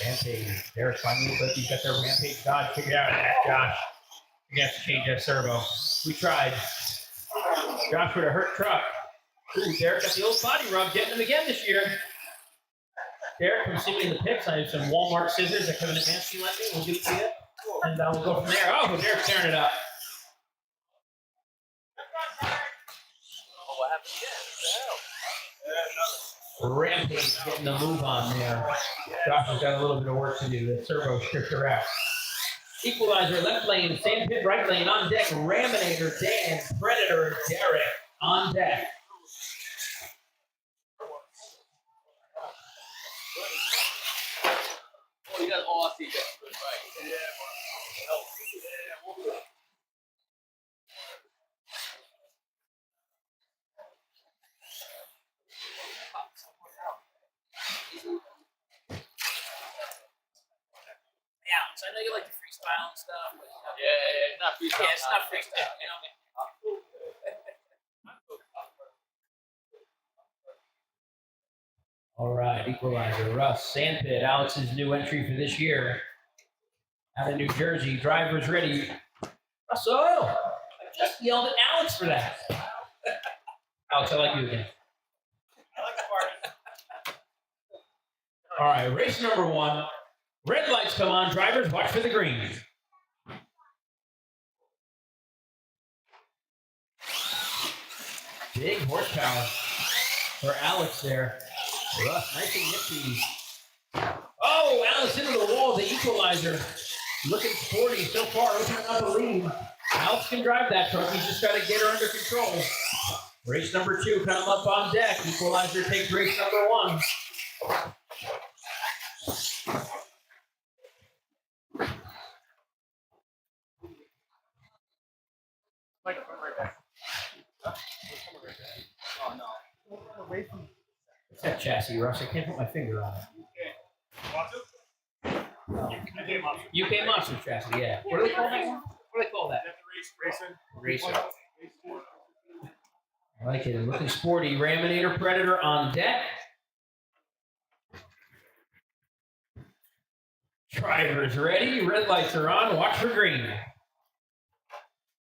Rampage. Derek finally looks like he's got their Rampage Dodge figured out. Josh, you have to change that servo. We tried. Josh with a hurt truck. Ooh, Derek got the old body rub, getting him again this year. Derek, from sitting in the pits, I have some Walmart scissors that Kevin Advanced lent me. We'll give it to you. And we'll go from there. Oh, Derek's tearing it up. Oh, what happened again? Rampage getting the move on there. Josh has got a little bit of work to do. The servo stripped her out. Equalizer, left lane, Sandpit, right lane, on deck. Raminator, Dan, Predator, Derek, on deck. Oh, you got Aussie. That's good, right? Yeah, Alex, I know you like to freestyle and stuff. But, yeah, not freestyle. Yeah, it's not freestyle, you know. All right, equalizer, Russ, Sandpit, Alex's new entry for this year. Out of New Jersey, drivers ready. Russell, I just yelled at Alex for that. Alex, I like you again. I like the party. All right, race number 1. Red lights come on, drivers, watch for the green. Big horsepower for Alex there. Russ, nice and nippy. Oh, Alex into the wall, the equalizer. Looking sporty so far, opening up a lead. Alex can drive that truck, he's just got to get her under control. Race number 2 coming up on deck. Equalizer takes race number 1. Microphone right back. Oh, no. Away from What's that chassis, Russ? I can't put my finger on it. Want to? UK Monster chassis, yeah. What do they call that one? What do they call that? Racing. I like it. Looking sporty. Raminator Predator on deck. Drivers ready. Red lights are on. Watch for green.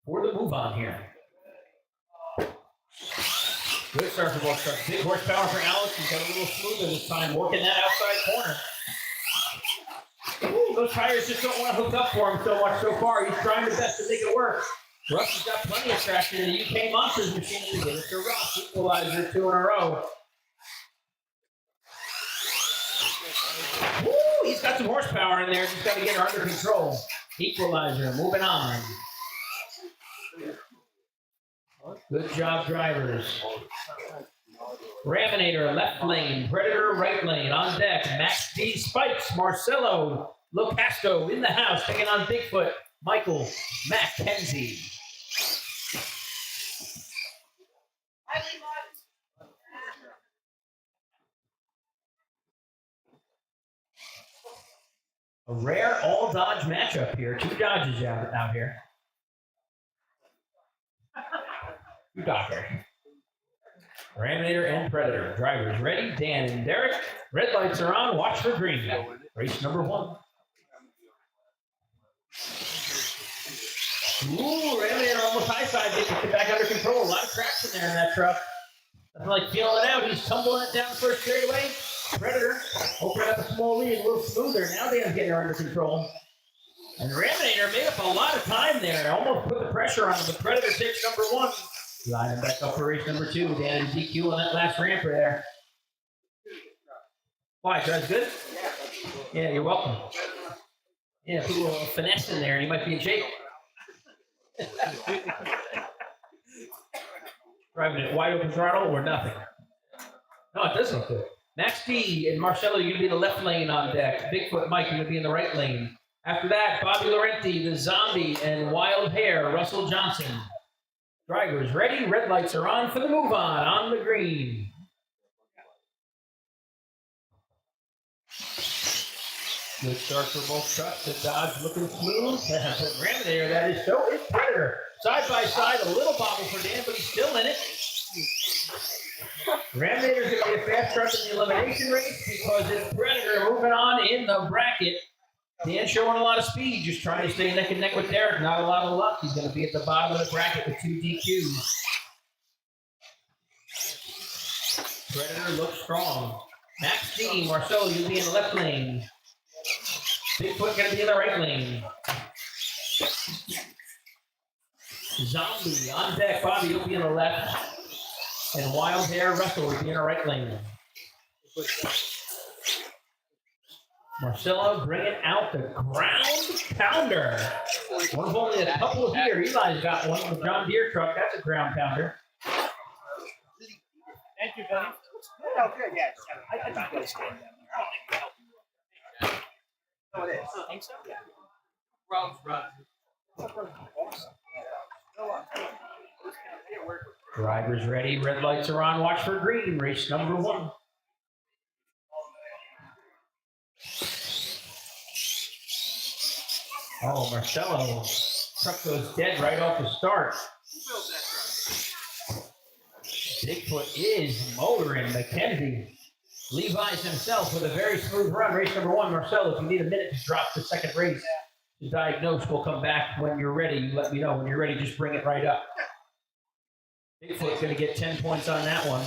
For the move on here. Good start for both trucks. Big horsepower for Alex. He's got a little smoother this time, working that outside corner. Ooh, those tires just don't want to hook up for him so much so far. He's trying his best to make it work. Russ has got plenty of traction in the UK Monsters machine to get it to Russ. Equalizer 2 in a row. Woo, he's got some horsepower in there. Just got to get her under control. Equalizer, moving on. Good job, drivers. Raminator, left lane. Predator, right lane. On deck, Max D Spikes, Marcelo, Locasto in the house, taking on Bigfoot, Michael Mackenzie. A rare all Dodge matchup here. 2 Dodges out here. 2 Dodgers. Raminator and Predator. Drivers ready. Dan and Derek. Red lights are on. Watch for green. Race number 1. Ooh, Raminator almost high side. Gets it back under control. A lot of traction there in that truck. Nothing like feeling it out. He's tumbling it down first straightaway. Predator opening up a small lead, a little smoother. Now Dan's getting her under control. And Raminator made up a lot of time there. Almost put the pressure on him. The Predator takes number 1. Lining back up for race number 2. Dan and DQ on that last ramp there. Why? Drives good? Yeah, you're welcome. Yeah, put a little finesse in there and you might be in shape. Driving it wide open throttle or nothing. No, it does look good. Max D and Marcelo, you're going to be in the left lane on deck. Bigfoot Mike, you're going to be in the right lane. After that, Bobby Laurenti, the Zombie, and Wild Hair, Russell Johnson. Drivers ready. Red lights are on for the move on the green. Good start for both trucks. The Dodge looking smooth. Raminator, that is so. It's Predator. Side by side, a little bobble for Dan, but he's still in it. Raminator's going to be a fast truck in the elimination race because it's Predator moving on in the bracket. Dan showing a lot of speed, just trying to stay neck and neck with Derek. Not a lot of luck. He's going to be at the bottom of the bracket with 2 DQs. Predator looks strong. Max D, Marcelo, you'll be in the left lane. Bigfoot going to be in the right lane. Zombie on deck. Bobby, you'll be in the left. And Wild Hair Russell will be in the right lane. Marcelo bringing out the ground pounder. One of only a couple here. Eli's got one with the John Deere truck. That's a ground pounder. Thank you, buddy. Oh, good, yeah. I think that's good. Oh, it is. I think so, yeah. Run. Drivers ready. Red lights are on. Watch for green. Race number 1. Oh, Marcelo. Truck goes dead right off the start. Bigfoot is motoring. Mackenzie. Levi's himself with a very smooth run. Race number 1. Marcelo, if you need a minute to drop the second race to diagnose, we'll come back when you're ready. You let me know. When you're ready, just bring it right up. Bigfoot's going to get 10 points on that one.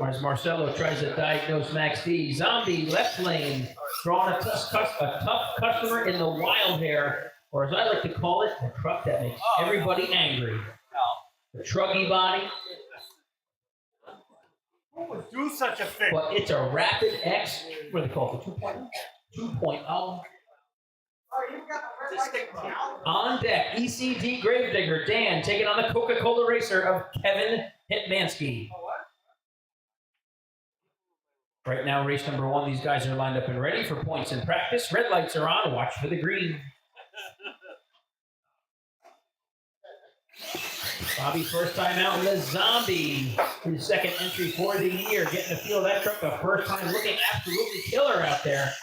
As Marcelo tries to diagnose Max D. Zombie, left lane, drawing a tough customer in the Wild Hair, or as I like to call it, the truck that makes everybody angry. The truggy body. Who would do such a thing? But it's a Rapid X, what do they call it, 2.0? 2.0. On deck, ECD Gravedigger, Dan, taking on the Coca-Cola racer of Kevin Hitmansky. Right now, race number 1, these guys are lined up and ready for points in practice. Red lights are on, watch for the green. Bobby, first time out in the Zombie. His second entry for the year. Getting the feel of that truck the first time, looking absolutely killer out there.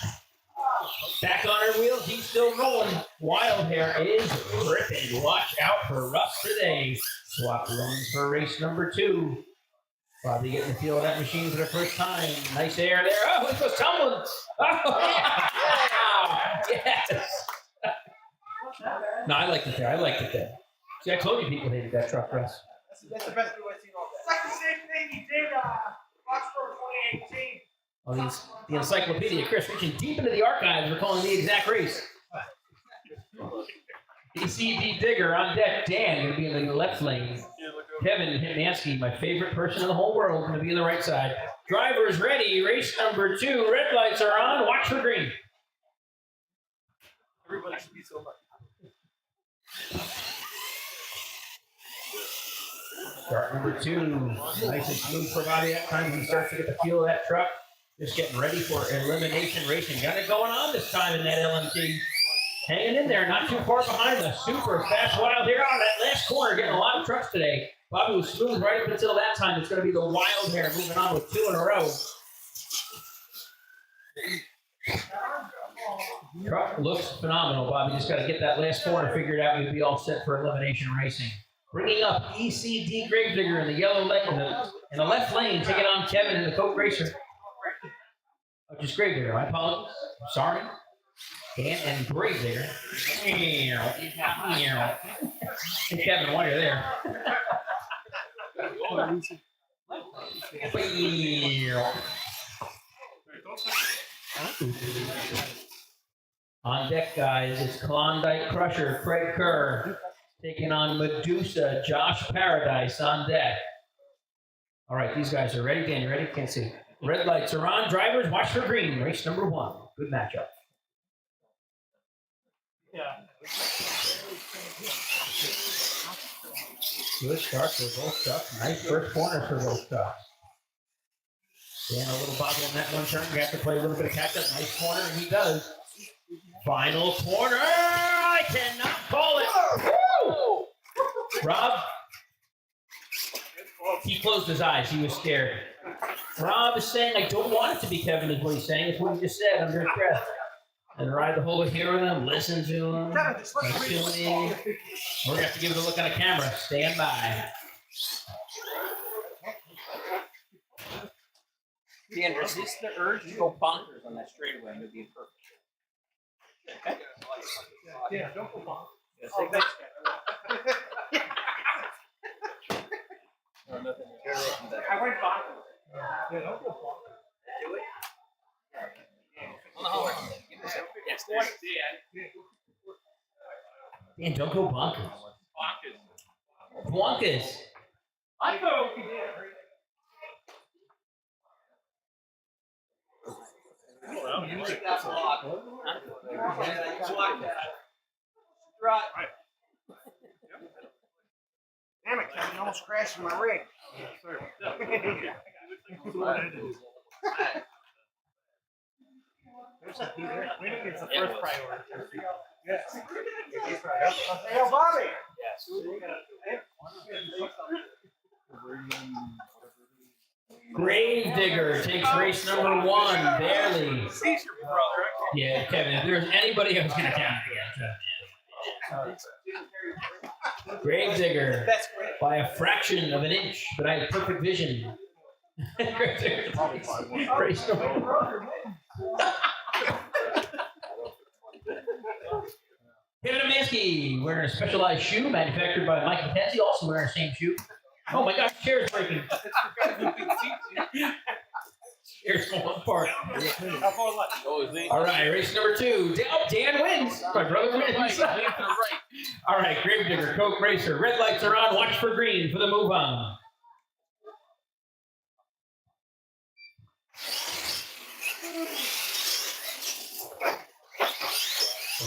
Back on her wheels, he's still rolling. Wild Hair is ripping. Watch out for Russ today. Swap runs for race number 2. Bobby getting the feel of that machine for the first time. Nice air there. Oh, it goes tumbling. Oh, yes. No, I liked it there. I liked it there. See, I told you people hated that truck, Russ. That's the best video I've seen all day. It's like the same thing he did Foxborough 2018. Oh, the encyclopedia, Chris, reaching deep into the archives, recalling the exact race. ECB Digger on deck. Dan going to be in the left lane. Kevin Hitmansky, my favorite person in the whole world, going to be on the right side. Drivers ready. Race number 2. Red lights are on. Watch for green. Everybody should be so lucky. Start number 2. Nice and smooth for Bobby that time. He starts to get the feel of that truck. Just getting ready for elimination racing. Got it going on this time in that LMT. Hanging in there, not too far behind the super fast Wild Hair on that last corner, getting a lot of trucks today. Bobby was smooth right up until that time. It's going to be the Wild Hair moving on with 2 in a row. Truck looks phenomenal, Bobby. Just got to get that last corner figured out. You'll be all set for elimination racing. Bringing up ECD Gravedigger in the yellow lane, in the left lane, taking on Kevin in the Coke Racer. Oh, just Gravedigger. I apologize. I'm sorry. Dan and Gravedigger. Hey, Kevin, while you're there. On deck, guys, it's Klondike Crusher, Craig Kerr, taking on Medusa, Josh Paradise on deck. All right, these guys are ready. Dan, you ready? Can't see. Red lights are on. Drivers, watch for green. Race number 1. Good matchup. Good start for both trucks. Nice first corner for both trucks. Dan, a little bobble in that one turn. You have to play a little bit of catch-up. Nice corner, and he does. Final corner. I cannot call it. Woo! Rob, he closed his eyes. He was scared. Rob is saying, I don't want it to be Kevin, is what he's saying. It's what he just said under his breath. And ride the whole way here with him, listen to him. We're going to have to give it a look on the camera. Stand by. Dan, resist the urge to go bonkers on that straightaway and it'll be perfect. Okay? Yeah, don't go bonkers. Yes, take that. I went bonkers. Yeah, don't go bonkers. Do it. Yes, Dan, don't go bonkers. Bonkers. I go. Damn it, Kevin, you almost crashed my rig. It's the first priority. Yes. Hey, Bobby. Yes. Gravedigger takes race number 1, barely. Yeah, Kevin, if there's anybody I was going to count against. Gravedigger by a fraction of an inch, but I had perfect vision. Race number 1. Kevin Amansky wearing a specialized shoe manufactured by Mike McKenzie, also wearing the same shoe. Oh my gosh, chair's breaking. Chair's falling apart. All right, race number 2. Dan wins. My brother wins. All right, Gravedigger, Coke Racer. Red lights are on. Watch for green for the move on.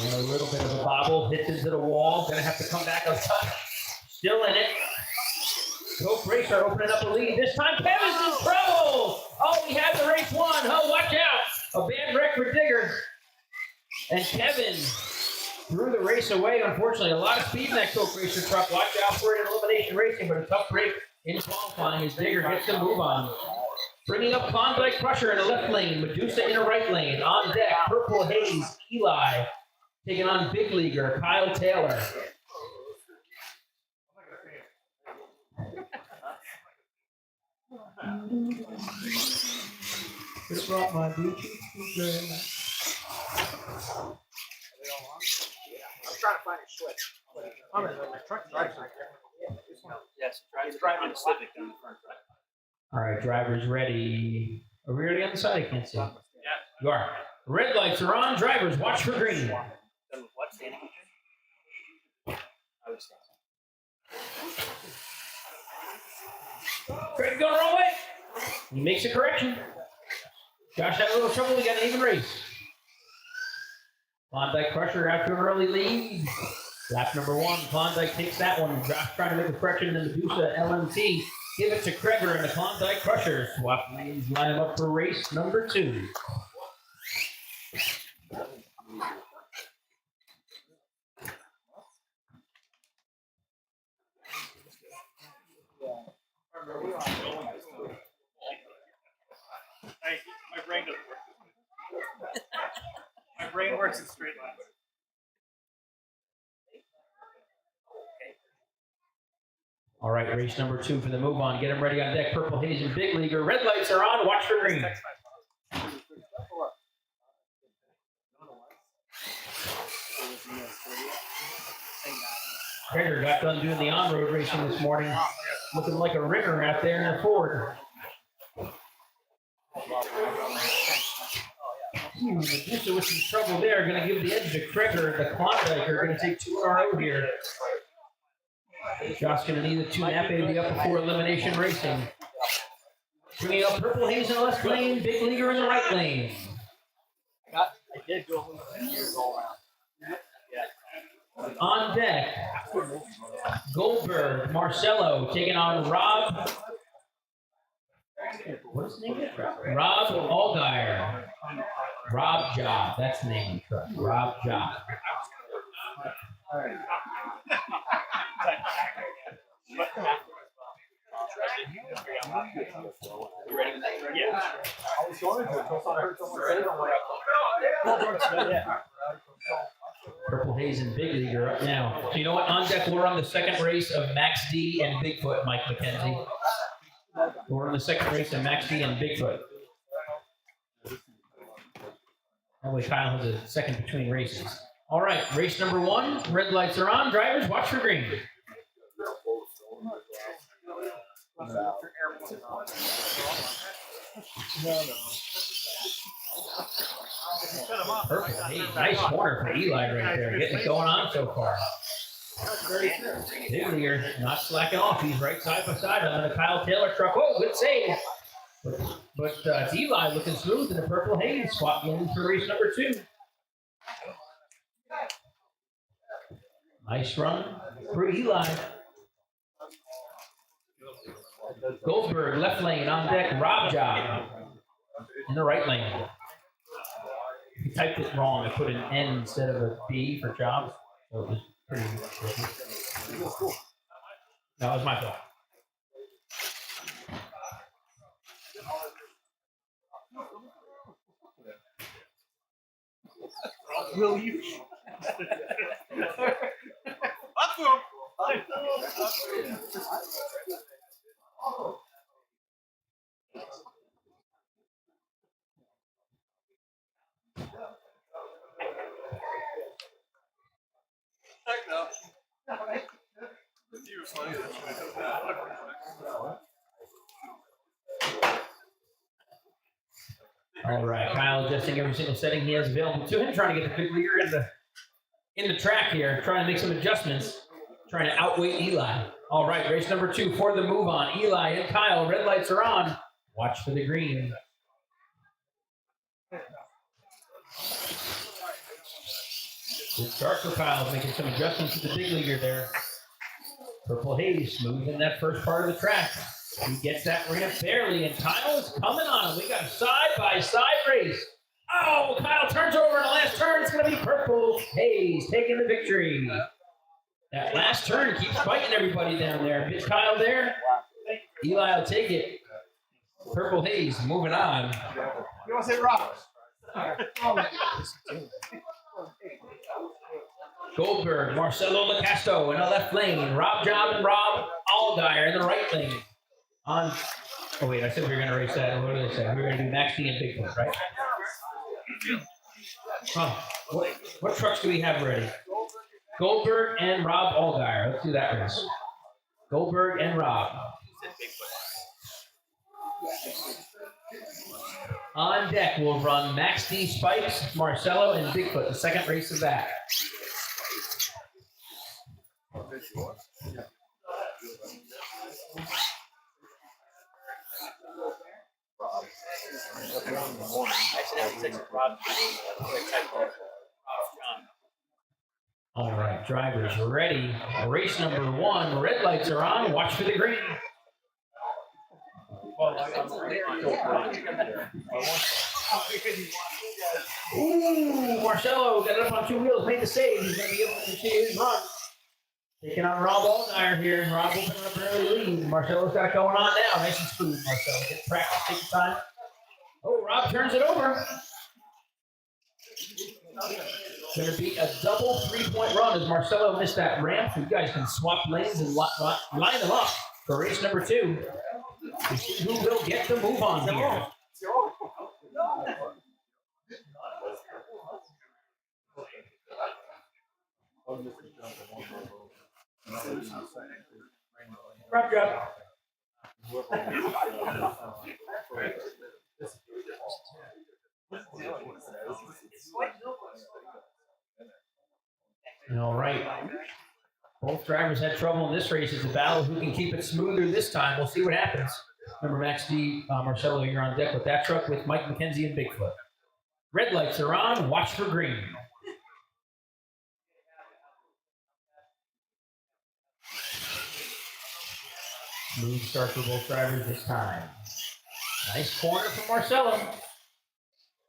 And a little bit of a bobble, hits into the wall. Gonna have to come back on top. Still in it. Coke Racer opening up a lead. This time Kevin's in trouble. Oh, we have the race 1. Oh, watch out. A bad wreck for Digger. And Kevin threw the race away. Unfortunately, a lot of speed in that Coke Racer truck. Watch out for it in elimination racing, but a tough break in qualifying as Digger gets the move on. Bringing up Klondike Crusher in the left lane. Medusa in the right lane. On deck, Purple Haze, Eli. Taking on Big Leaguer, Kyle Taylor. Could have brought my Bluetooth. I'm trying to find a switch. I'm in my truck drives right there. Yes, it's driving the Civic on the front. All right, drivers ready. Are we ready on the side? I can't see. Yeah. You are. Red lights are on. Drivers, watch for green. What, standing? I would stand. Craig going the wrong way. He makes a correction. Josh had a little trouble. We got an even race. Klondike Crusher after an early lead. Lap number 1. Klondike takes that one. Josh trying to make a correction in the Medusa LMT. Give it to Kreger and the Klondike Crushers. Swap lanes, line them up for race number 2. My brain doesn't work. My brain works in straight lines. All right, race number 2 for the move on. Get them ready on deck. Purple Haze and Big Leaguer. Red lights are on. Watch for green. Kreger got done doing the on-road racing this morning. Looking like a ringer out there in the Ford. Medusa with some trouble there. Going to give the edge to Kreger. The Klondike are going to take 2 in a row here. Josh going to need a 2-nap baby up before elimination racing. Bringing up Purple Haze in the left lane, Big Leaguer in the right lane. I did do a little years all around. On deck, Goldberg, Marcelo taking on Rob. What's his name? Rob Allgaier. Rob Job. That's the name of the truck. Rob Job. Purple Haze and Big Leaguer up now. So you know what? On deck, we're on the second race of Max D and Bigfoot, Mike McKenzie. We're on the second race of Max D and Bigfoot. That way Kyle has a second between races. All right, race number 1. Red lights are on. Drivers, watch for green. Perfect. Hey, nice corner for Eli right there. Getting it going on so far. Big Leaguer not slacking off. He's right side by side on the Kyle Taylor truck. Oh, good save. But Eli looking smooth in the Purple Haze. Swap in for race number 2. Nice run for Eli. Goldberg, left lane on deck. Rob Job in the right lane. He typed it wrong. I put an N instead of a B for Job. So it was pretty tricky. That was my fault. Will you? All right, Kyle adjusting every single setting he has available to him, trying to get the Big Leaguer in the track here, trying to make some adjustments, trying to outweigh Eli. All right, race number 2 for the move on. Eli and Kyle, red lights are on. Watch for the green. Good start for Kyle, making some adjustments to the Big Leaguer there. Purple Haze smooth in that first part of the track. He gets that ramp barely, and Kyle is coming on him. We got a side-by-side race. Oh, Kyle turns over in the last turn. It's going to be Purple Haze taking the victory. That last turn keeps fighting everybody down there. Is Kyle there? Eli will take it. Purple Haze moving on. You want to say rock? Goldberg, Marcelo Lacasto in the left lane. Rob Job and Rob Allgaier in the right lane. Oh wait, I said we were going to race that. What did I say? We were going to do Max D and Bigfoot, right? What trucks do we have ready? Goldberg and Rob Allgaier. Let's do that race. Goldberg and Rob. On deck, we'll run Max D, Spikes, Marcelo, and Bigfoot, the second race of that. All right, drivers ready. Race number 1. Red lights are on. Watch for the green. Ooh, Marcelo got it up on two wheels, made the save. He's going to be able to continue his run. Taking on Rob Allgaier here, and Rob opening up an early lead. Marcelo's got it going on now. Nice and smooth, Marcelo. Get practice, take your time. Oh, Rob turns it over. Going to be a double three-point run as Marcelo missed that ramp. So you guys can swap lanes and line them up for race number 2. To see who will get the move on here. Rob drop. All right. Both drivers had trouble in this race. It's a battle who can keep it smoother this time. We'll see what happens. Remember, Max D, Marcelo, you're on deck with that truck with Mike McKenzie and Bigfoot. Red lights are on. Watch for green. Smooth start for both drivers this time. Nice corner from Marcelo.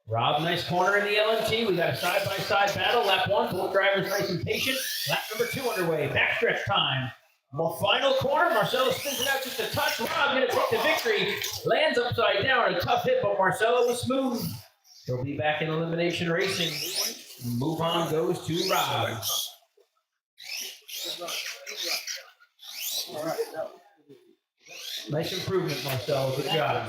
Rob, nice corner in the LMT. We got a side-by-side battle. Lap 1, both drivers nice and patient. Lap number 2 underway. Backstretch time. Well, final corner. Marcelo spins it out just a touch. Rob going to take the victory. Lands upside down. A tough hit, but Marcelo was smooth. He'll be back in elimination racing. Move on goes to Rob. Nice improvement, Marcelo. Good job.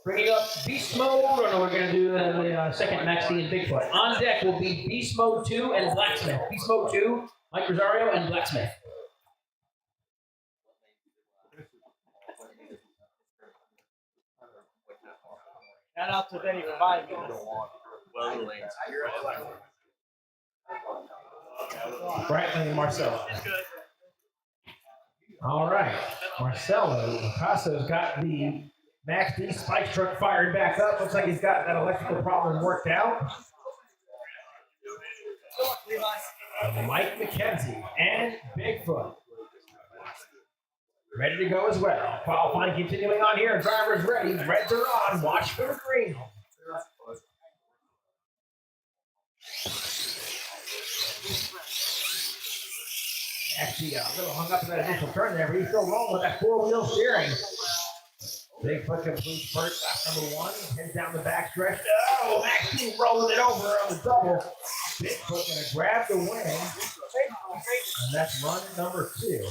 Bringing up Beast Mode. We're going to do the second Max D and Bigfoot. On deck will be Beast Mode 2 and Blacksmith. Beast Mode 2, Mike Rosario, and Blacksmith. Shout out to Benny for buying me. Brantley and Marcelo. All right. Marcelo Picasso's got the Max D spike truck fired back up. Looks like he's got that electrical problem worked out. Mike McKenzie and Bigfoot ready to go as well. Qualifying continuing on here. Drivers ready. Reds are on. Watch for the green. Actually, a little hung up in that initial turn there, but he's still rolling with that four-wheel steering. Bigfoot completes first, lap number 1, heads down the back stretch. Oh, Max D rolling it over on the double. Bigfoot going to grab the wing, and that's run number 2.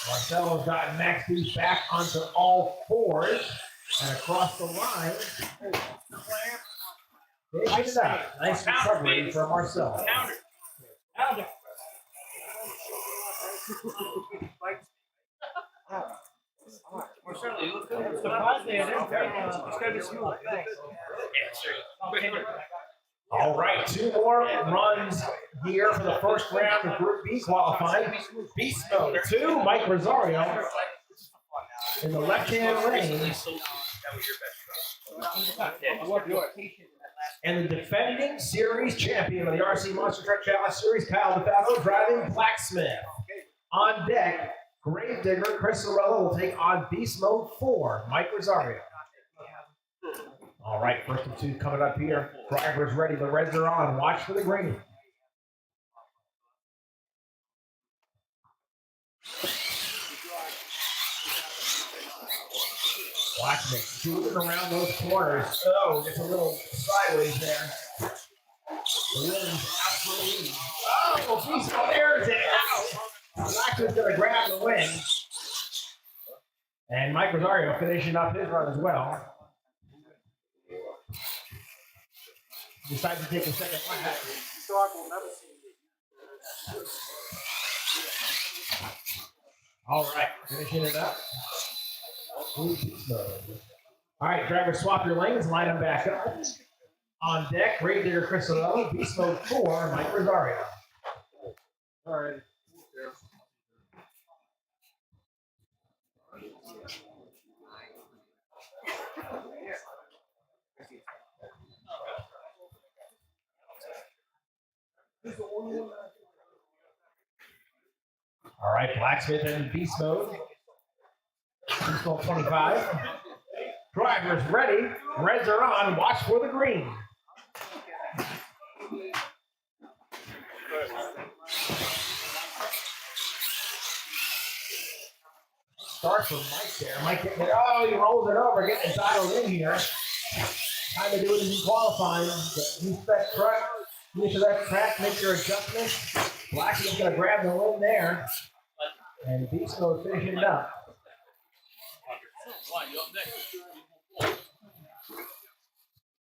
Marcelo's got Max D back onto all fours and across the line. They get it out. Nice recovery for Marcelo. Counter. Marcelo, you look good. It's the pause there. It's going to be smooth. Thanks. All right, 2 more runs here for the first round of Group B qualifying. Beast Mode 2, Mike Rosario in the left-hand lane. And the defending series champion of the RC Monster Truck Challenge Series, Kyle DeFalco, driving Blacksmith. On deck, Gravedigger Chris Sorella will take on Beast Mode 4, Mike Rosario. All right, first of 2 coming up here. Drivers ready, the reds are on. Watch for the green. Watch me shooting around those corners. Oh, gets a little sideways there. The wind's out for the lead. Oh, Beast Mode airs it out. Blacksmith's going to grab the wing. And Mike Rosario finishing up his run as well. Decides to take a second lap. All right, finishing it up. All right, drivers swap your lanes, line them back up. On deck, Gravedigger Chris Sorella, Beast Mode 4, Mike Rosario. All right. right, Blacksmith in beast mode. Beast mode 25. Drivers ready. Reds are on. Watch for the green. Start from Mike there. Mike getting it. Oh, he rolls it over, getting it dialed in here. Time to do it in qualifying. Use that truck. Use that track. Make your adjustments. Blackie's going to grab the win there. And Beast Mode finishing it up.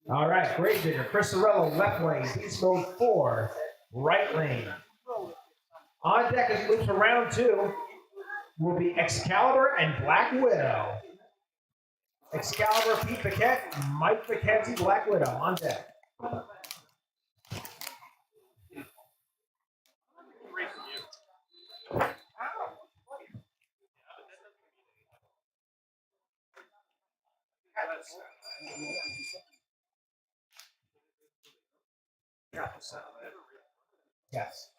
All right, Grave Digger, Chris Sorello, left lane, Beast Mode 4, right lane. On deck as we move to round 2 will be Excalibur and Black Widow. Excalibur, Pete Paquette, Mike McKenzie, Black Widow on deck. Yes.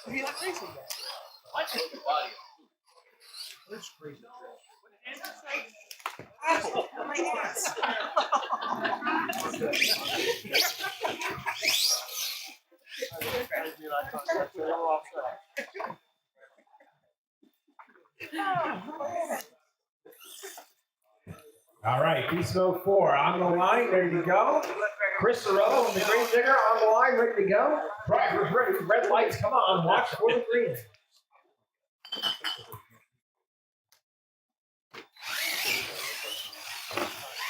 You're not racing yet. I took the body. It's crazy. Oh my ass. All right, Beast Mode 4 on the line, ready to go. Chris Sorello and the Grave Digger on the line, ready to go. Drivers ready, red lights, come on, watch for the green.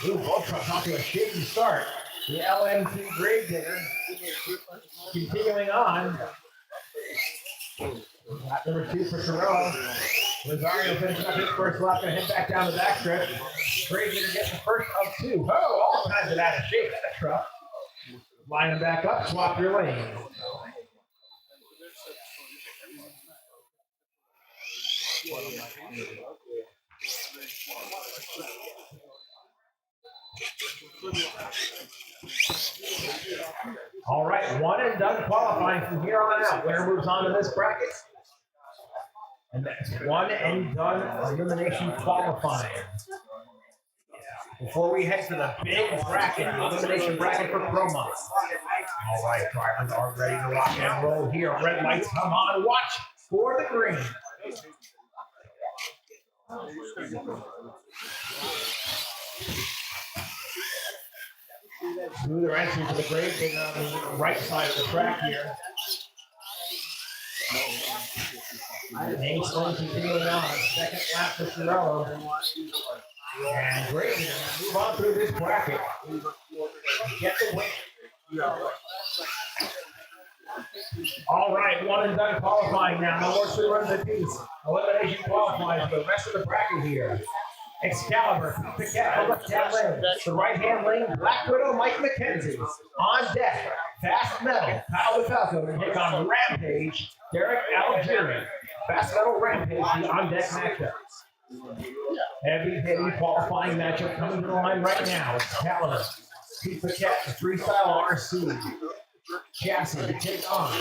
Ooh, both trucks off to a shaky start. The LMT Grave Digger continuing on. Lap number 2 for Sorello. Rosario finishing up his first lap, going to head back down the backstretch. Grave Digger getting the first of 2. Oh, all kinds of out of shape, that truck. Line them back up, swap your lane. All right, one and done qualifying from here on out. Winner moves on to this bracket. And that's one and done elimination qualifying. Before we head to the big bracket, the elimination bracket for Promo. All right, drivers are ready to rock and roll here. Red lights come on. Watch for the green. Smoother entry to the Grave Digger on the right side of the track here. Name's continuing on. Second lap for Sorello. And Grave Digger move on through this bracket. Get the win. All right, one and done qualifying now. No more 2 runs apiece. Elimination qualifies for the rest of the bracket here. Excalibur, Paquette, the left-hand lane. The right-hand lane, Black Widow, Mike McKenzie. On deck, Fast Metal, Kyle DeFalco to take on Rampage, Derek Algieri. Fast Metal, Rampage, the on-deck matchup. Heavy qualifying matchup coming to the line right now. Excalibur, Pete Paquette, the freestyle RC. Chassis to take on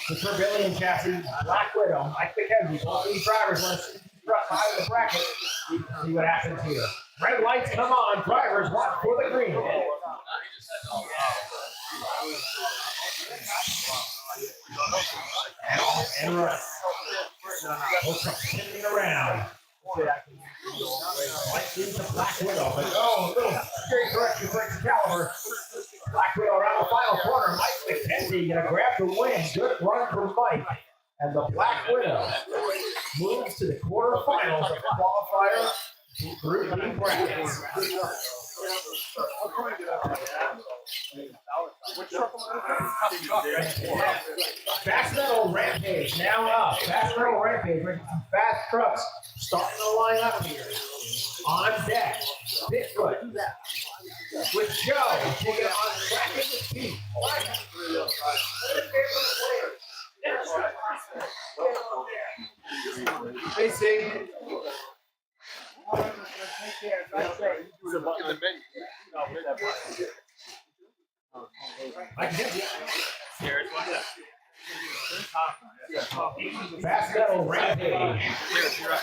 the Trevelyan chassis, Black Widow, Mike McKenzie. Both these drivers want to see high in the bracket. See what happens here. Red lights come on. Drivers watch for the green. And run. Both trucks spinning around. Lights into Black Widow, but oh, a little straight direction for Excalibur. Black Widow around the final corner. Mike McKenzie gonna grab the win. Good run from Mike. And the Black Widow moves to the quarterfinals of the qualifier Group B brackets. Fast Metal Rampage now up. Fast Metal Rampage bringing some fast trucks starting to line up here. On deck, Bigfoot with Joe taking on track with Pete. Hey, see. Mike McKenzie. Stairs, what's that? Fast Metal Rampage. Stairs, you're up.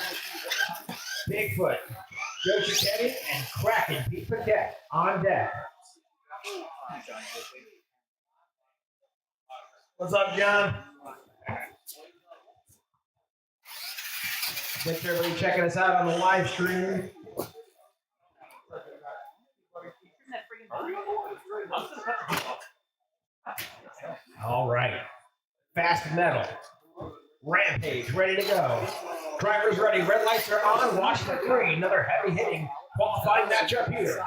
Bigfoot. Joe Chichetti and Kraken Pete Paquette on deck. What's up, John? Thanks for everybody checking us out on the live stream. All right. Fast Metal. Rampage, ready to go. Drivers ready, red lights are on, watch the green. Another heavy hitting qualifying matchup here.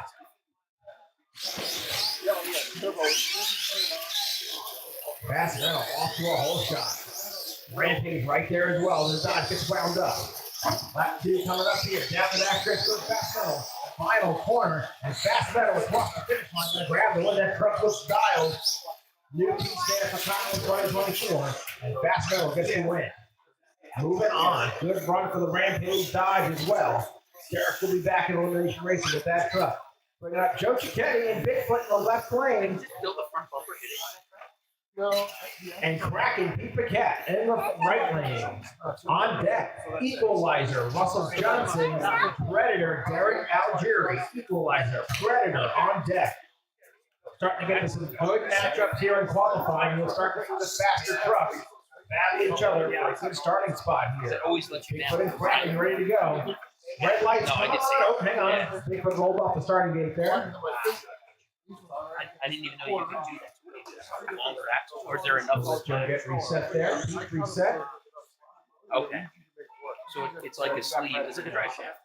Fast Metal off to a hole shot. Rampage right there as well. The Dodge gets wound up. Lap 2 coming up here. Down the backstretch goes Fast Metal. Final corner, and Fast Metal across the finish line. Gonna grab the one that truck was dialed. New P stand for Kyle in 2024, and Fast Metal gets the win. Moving on, good run for the Rampage Dodge as well. Derek will be back in elimination racing with that truck. Bringing up Joe Chichetti and Bigfoot in the left lane. Still the front bumper hitting. And Kraken Pete Paquette in the right lane. On deck, Equalizer, Russell Johnson, Predator, Derek Algieri, Equalizer, Predator on deck. Starting to get into some good matchups here in qualifying. You'll start to see the faster trucks battle each other for a good starting spot here. It always lets you Bigfoot and Kraken ready to go. Red lights, No, I come can see on. it. Oh, hang on. Yeah. Bigfoot rolled off the starting gate there. I didn't even know you could do that. Longer axle, or is there enough? Joe get reset there. Pete reset. Okay. So it's like a sleeve, is it a drive shaft?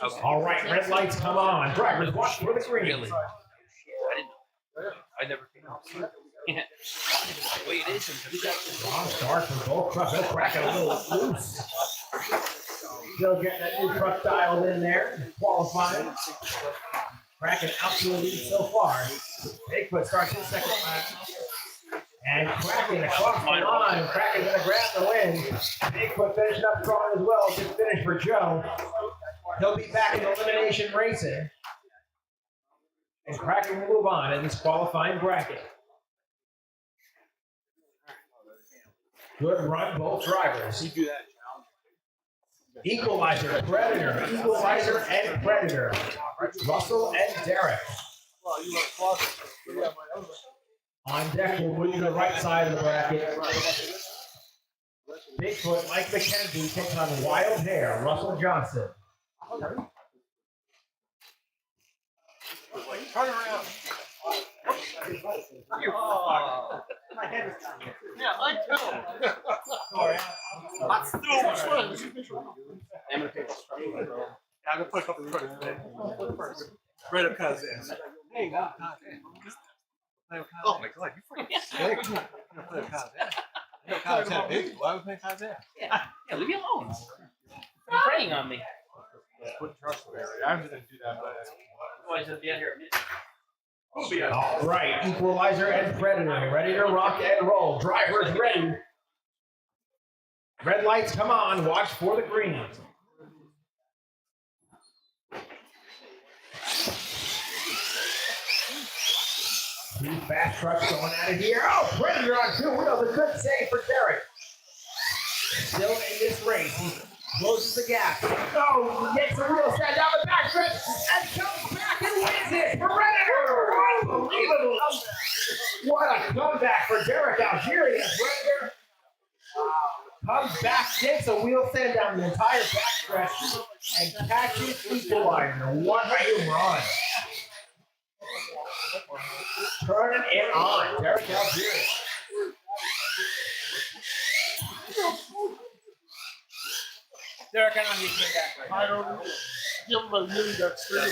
Okay. All right, red lights come on. Drivers watch for the green. Really? I didn't know. I never came out. Yeah. The way it is. Strong start for both trucks. They'll crack it a little loose. Still getting that new truck dialed in there. Qualifying. Cracking out to the lead so far. Bigfoot starts his second lap. And Kraken across the line. Kraken's going to grab the win. Bigfoot finishing up strong as well. Good finish for Joe. He'll be back in elimination racing. And Kraken will move on in this qualifying bracket. Good run, both drivers. Equalizer, Predator, Equalizer, and Predator. Russell and Derek. On deck, we'll move to the right side of the bracket. Bigfoot, Mike McKenzie takes on Wild Hair, Russell Johnson. Turn around. My head is Yeah, I too. Let's do it. I'm gonna pick this truck. I'm gonna put a couple of first. Right up Kazan. Hey, wow, Kazan. Oh my God, you freaking sick. I'm gonna play Kazan. Kazan, big. Why would we play Kazan? Yeah, leave me alone. You're preying on me. I'm gonna do that. Otherwise, I'll be out here. All right, Equalizer and Predator, ready to rock and roll. Drivers ready. Red lights, come on. Watch for the green. Two fast trucks going out of here. Oh, Predator on two wheels. A good save for Derek. Still in this race. He closes the gap. Oh, gets the wheel set down the back stretch and comes back and wins it. Predator! Unbelievable. What a comeback for Derek Algieri. Predator comes back, gets a wheel set down the entire back stretch and catches Equalizer. What a run. Turning it on. Derek Algieri. Derek, I know he came back. I don't give him a really that straight.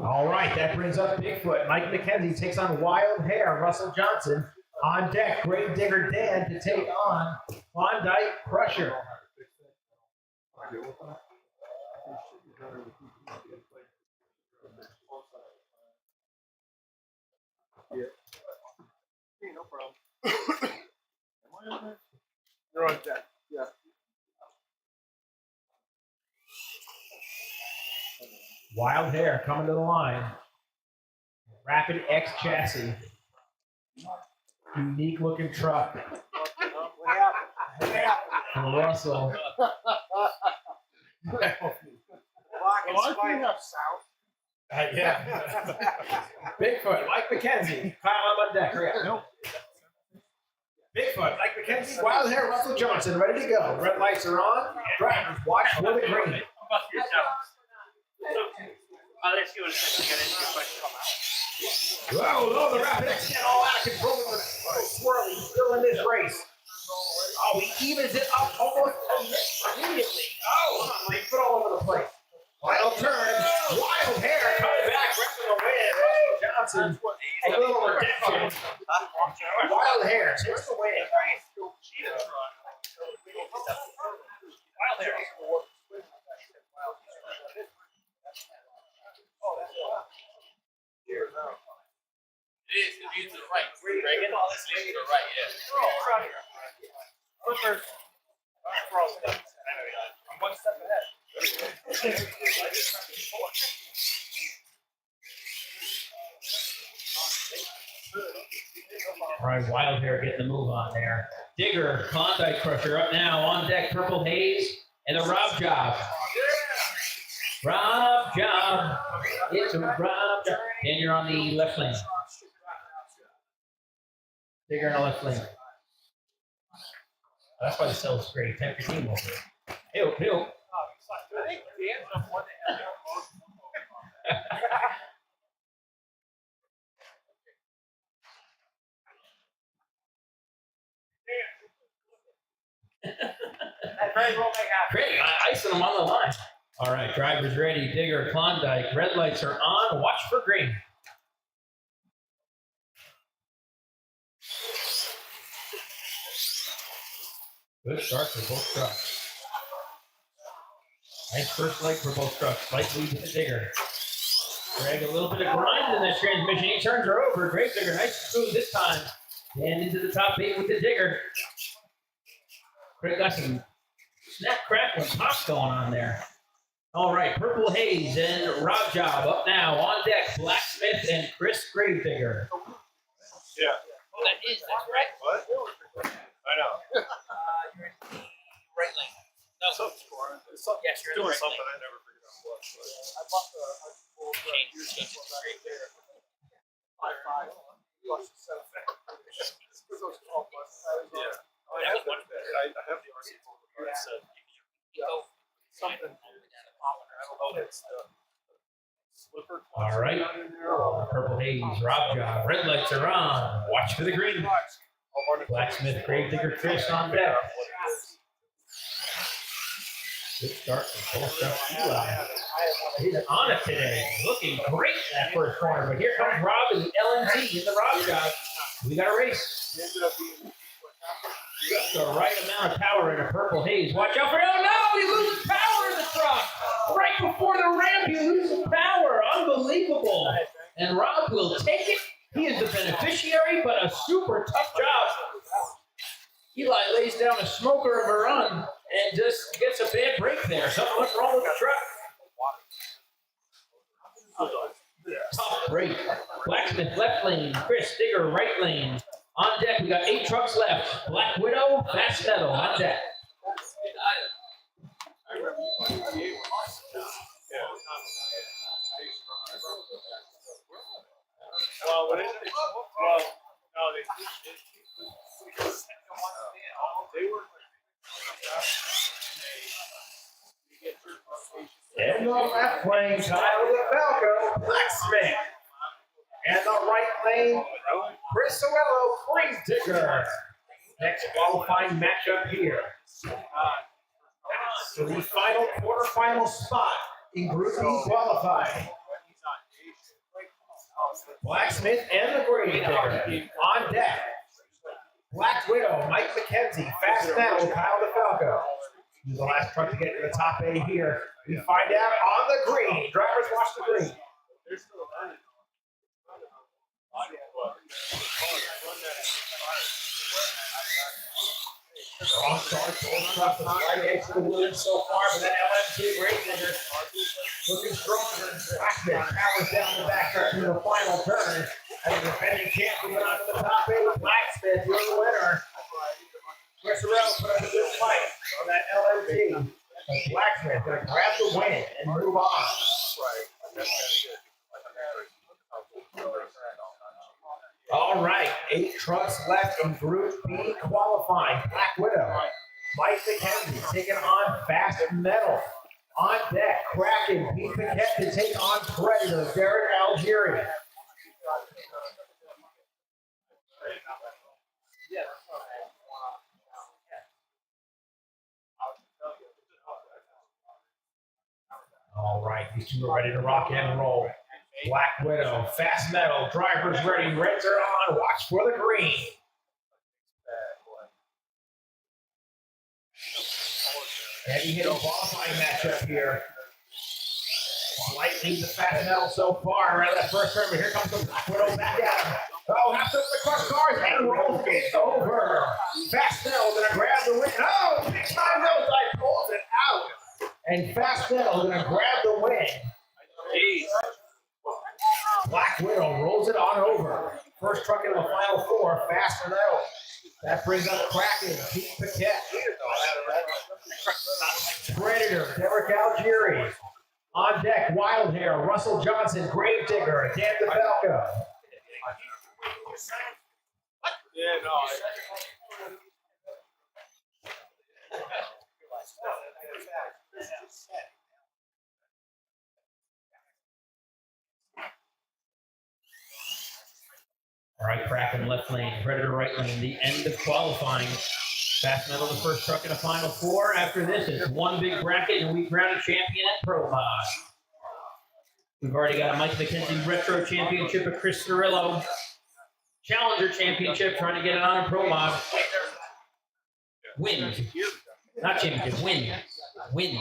All right, that brings up Bigfoot. Mike McKenzie takes on Wild Hair, Russell Johnson. On deck, Grave Digger Dan to take on Klondike Crusher. No problem. You're on deck. Yeah. Wild Hair coming to the line. Rapid X chassis. Unique looking truck. Russell. Yeah. Bigfoot, Mike McKenzie. Kyle on deck. Nope. Bigfoot, Mike McKenzie, Wild Hair, Russell Johnson, ready to go. Red lights are on. Drivers, watch for the green. Let's see what it's like. I didn't see a question come out. Oh, the Rapid X get all out of control with the swirly still in this race. Oh, he evens it up almost immediately. Oh, Bigfoot all over the place. Final turn. Wild Hair coming back, ripping the win. Russell Johnson, a little redemption. Wild Hair takes the win. Wild Hair. It is, if you to the right. Reagan? To the right, yeah. Clippers. I'm one step ahead. All right, Wild Hair getting the move on there. Digger, Klondike Crusher up now on deck. Purple Haze and the Rob Job. Rob Job. It's a Rob Job. And you're on the left lane. Digger in the left lane. That's why the cell's great. Temp your team over. Ew. I think Dan's the one that has Great, icing them on the line. All right, drivers ready. Digger, Klondike. Red lights are on. Watch for green. Good start for both trucks. Nice first leg for both trucks. Light lead to the Digger. Greg, a little bit of grind in that transmission. He turns her over. Great Digger, nice smooth this time. And into the top 8 with the Digger. Craig got some snap, crackle, and pop going on there. All right, Purple Haze and Rob Job up now on deck. Blacksmith and Chris Gravedigger. Yeah. Oh, that's right. What? I know. You're in the right lane. No. Something's going on. Yes, you're in the Doing right something lane. I never figured out what. I bought the Change it to straight there. 5.5 plus the set of factors. With those 12 plus. Yeah. I have the RC folder, but it said You go something. I don't know if it's the slipper. All right. Purple Haze, Rob Job. Red lights are on. Watch for the green. Blacksmith, Gravedigger, Chris on deck. Good start from both trucks. He's on it today. Looking great in that first corner. But here comes Rob and LNT in the Rob Job. We got a race. Just the right amount of power in a Purple Haze. Watch out for he loses power in the truck. Right before the ramp, he loses power. Unbelievable. And Rob will take it. He is the beneficiary, but a super tough job. Eli lays down a smoker of a run and just gets a bad break there. Something went wrong with the truck. Tough break. Blacksmith left lane. Chris Digger right lane. On deck, we got 8 trucks left. Black Widow, Fast Metal on deck. Well, what is it? Well, no, they were. In the left lane, Kyle DeFalco, Blacksmith. And the right lane, Chris Orello, Gravedigger. Next qualifying matchup here. So the final quarterfinal spot in Group B qualifying. Blacksmith and the Gravedigger on deck. Black Widow, Mike McKenzie, Fast Now, Kyle DeFalco. He's the last truck to get to the top 8 here. We find out on the green. Drivers watch the green. Strong start, going across the flag edge to the woods so far, but that LMT Gravedigger looking stronger. Blacksmith powers down the back stretch to the final turn. And the defending champion went on to the top eight. Blacksmith, you're the winner. Chris Sorrell put up a good fight on that LMT. Blacksmith gonna grab the win and move on. All right, 8 trucks left in Group B qualifying. Black Widow, Mike McKenzie taking on Fast Metal. On deck, Kraken, Pete Paquette to take on Predator, Derek Algieri. All right, these two are ready to rock and roll. Black Widow, Fast Metal, drivers ready, reds are on, watch for the green. Heavy hitting qualifying matchup here. Light leads the Fast Metal so far around that first turn, but here comes the Black Widow back at him. Oh, half of the crush cars and rolls it over. Fast Metal gonna grab the win. Oh, big time nose dive pulls it out. And Fast Metal gonna grab the win. Jeez. Black Widow rolls it on over. First truck in the final 4, Fast Metal. That brings up Kraken, Pete Paquette. Predator, Derek Algieri. On deck, Wild Hair, Russell Johnson, Gravedigger, Dan DeFalco. Yeah, no. All right, Kraken left lane, Predator right lane, the end of qualifying. Fast Metal, the first truck in the final 4. After this, it's one big bracket, and we crown a champion at Pro Mod. We've already got a Mike McKenzie Retro Championship, a Chris Cirillo Challenger Championship, trying to get it on a Pro Mod. Win. Not championship, win. Win.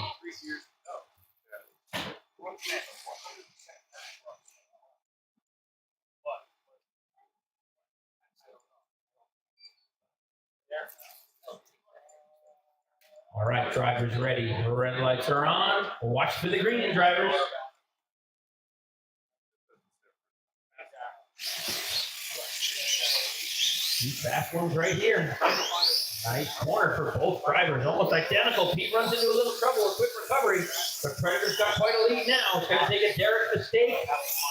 All right, drivers ready. The red lights are on. Watch for the green, drivers. These fast ones right here. Nice corner for both drivers. Almost identical. Pete runs into a little trouble with quick recovery, but Predator's got quite a lead now. It's going to take a Derek mistake,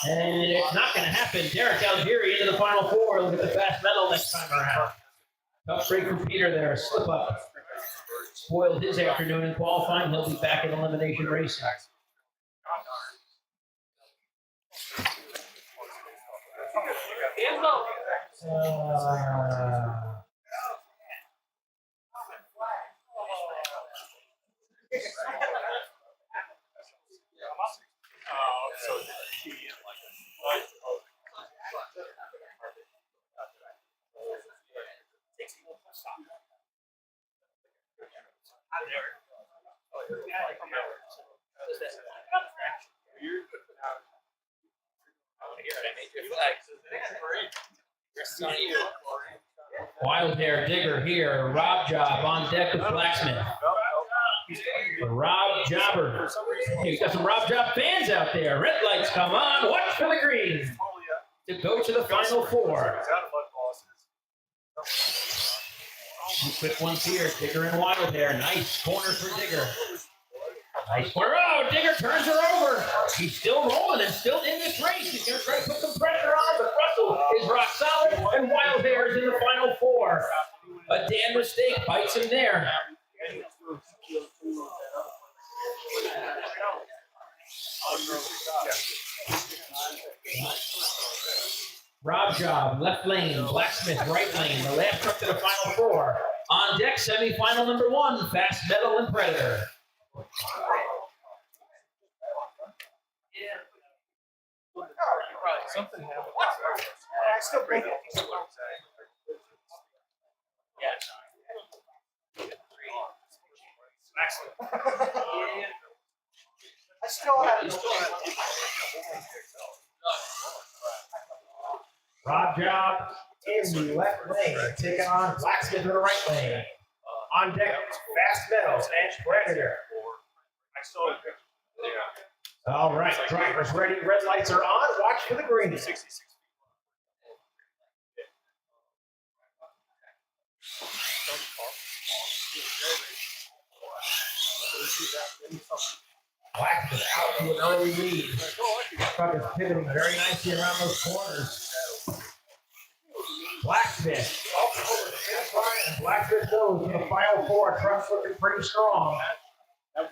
and it's not going to happen. Derek Algieri into the final 4. Look at the Fast Metal next time around. Tough break from Peter there. Slip up. Spoiled his afternoon in qualifying. He'll be back in elimination racing. Wild Hair Digger here. Rob Job on deck with Blacksmith. Rob Jobber. Hey, we got some Rob Job fans out there. Red lights come on. Watch for the green to go to the final 4. Two quick ones here. Digger and Wild Hair. Nice corner for Digger. Nice corner. Oh, Digger turns her over. He's still rolling and still in this race. He's going to try to put some pressure on, but Russell is rock solid, and Wild Hair is in the final 4. A Dan mistake bites him there. Rob Job, left lane. Blacksmith, right lane. The last truck to the final 4. On deck, semi-final number 1, Fast Metal and Predator. Something happened. I still bring it. I still have it. Rob Job in the left lane, taking on Blacksmith in the right lane. On deck, Fast Meadows and Predator. I saw it. All right, drivers ready. Red lights are on. Watch for the green. 66. Blackman out to an early lead. Truck is pivoting very nicely around those corners. Blacksmith up over the finish line, and Blacksmith goes to the final four. Truck's looking pretty strong. And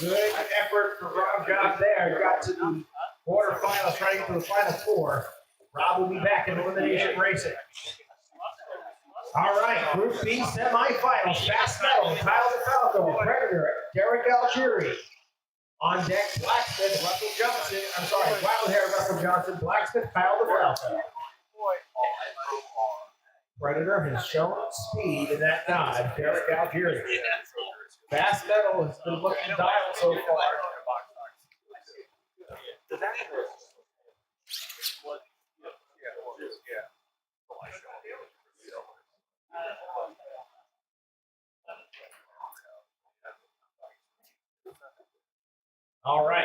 good effort for Rob Job there. He got to the quarterfinals, trying to get to the final four. Rob will be back in elimination racing. All right, Group B semifinals. Fast Metal, Kyle DeFalco, Predator, Derek Algieri. On deck, Blacksmith, Russell Johnson. I'm sorry, Wild Hair, Russell Johnson, Blacksmith, Kyle DeFalco. Predator has shown speed in that nod. Derek Algieri. Fast Metal has been looking dialed so far. All right.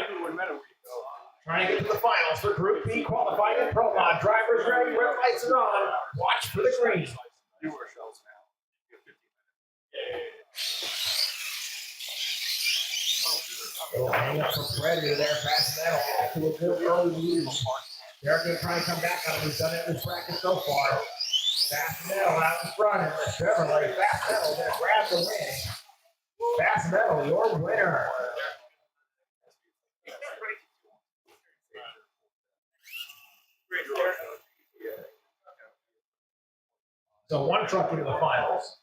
Trying to get to the finals for Group B qualifying in Pro Mod. Drivers ready, red lights are on. Watch for the green. Oh, hang up for Predator there, Fast Metal. Back to a good early lead. They're going to try and come back on him. He's done it in this practice so far. Fast Metal out in front of Chevrolet. Fast Metal going to grab the win. Fast Metal, your winner. So one truck into the finals.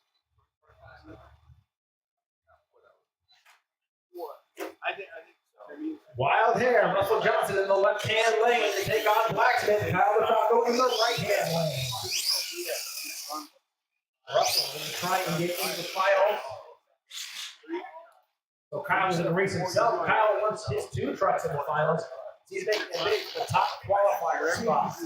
Wild Hair, Russell Johnson in the left-hand lane to take on Blacksmith. Kyle DeFalco in the right-hand lane. Russell going to try and get into the finals. So Kyle's in the race himself. Kyle wants his two trucks in the finals. He's making a bid for the top qualifier spot.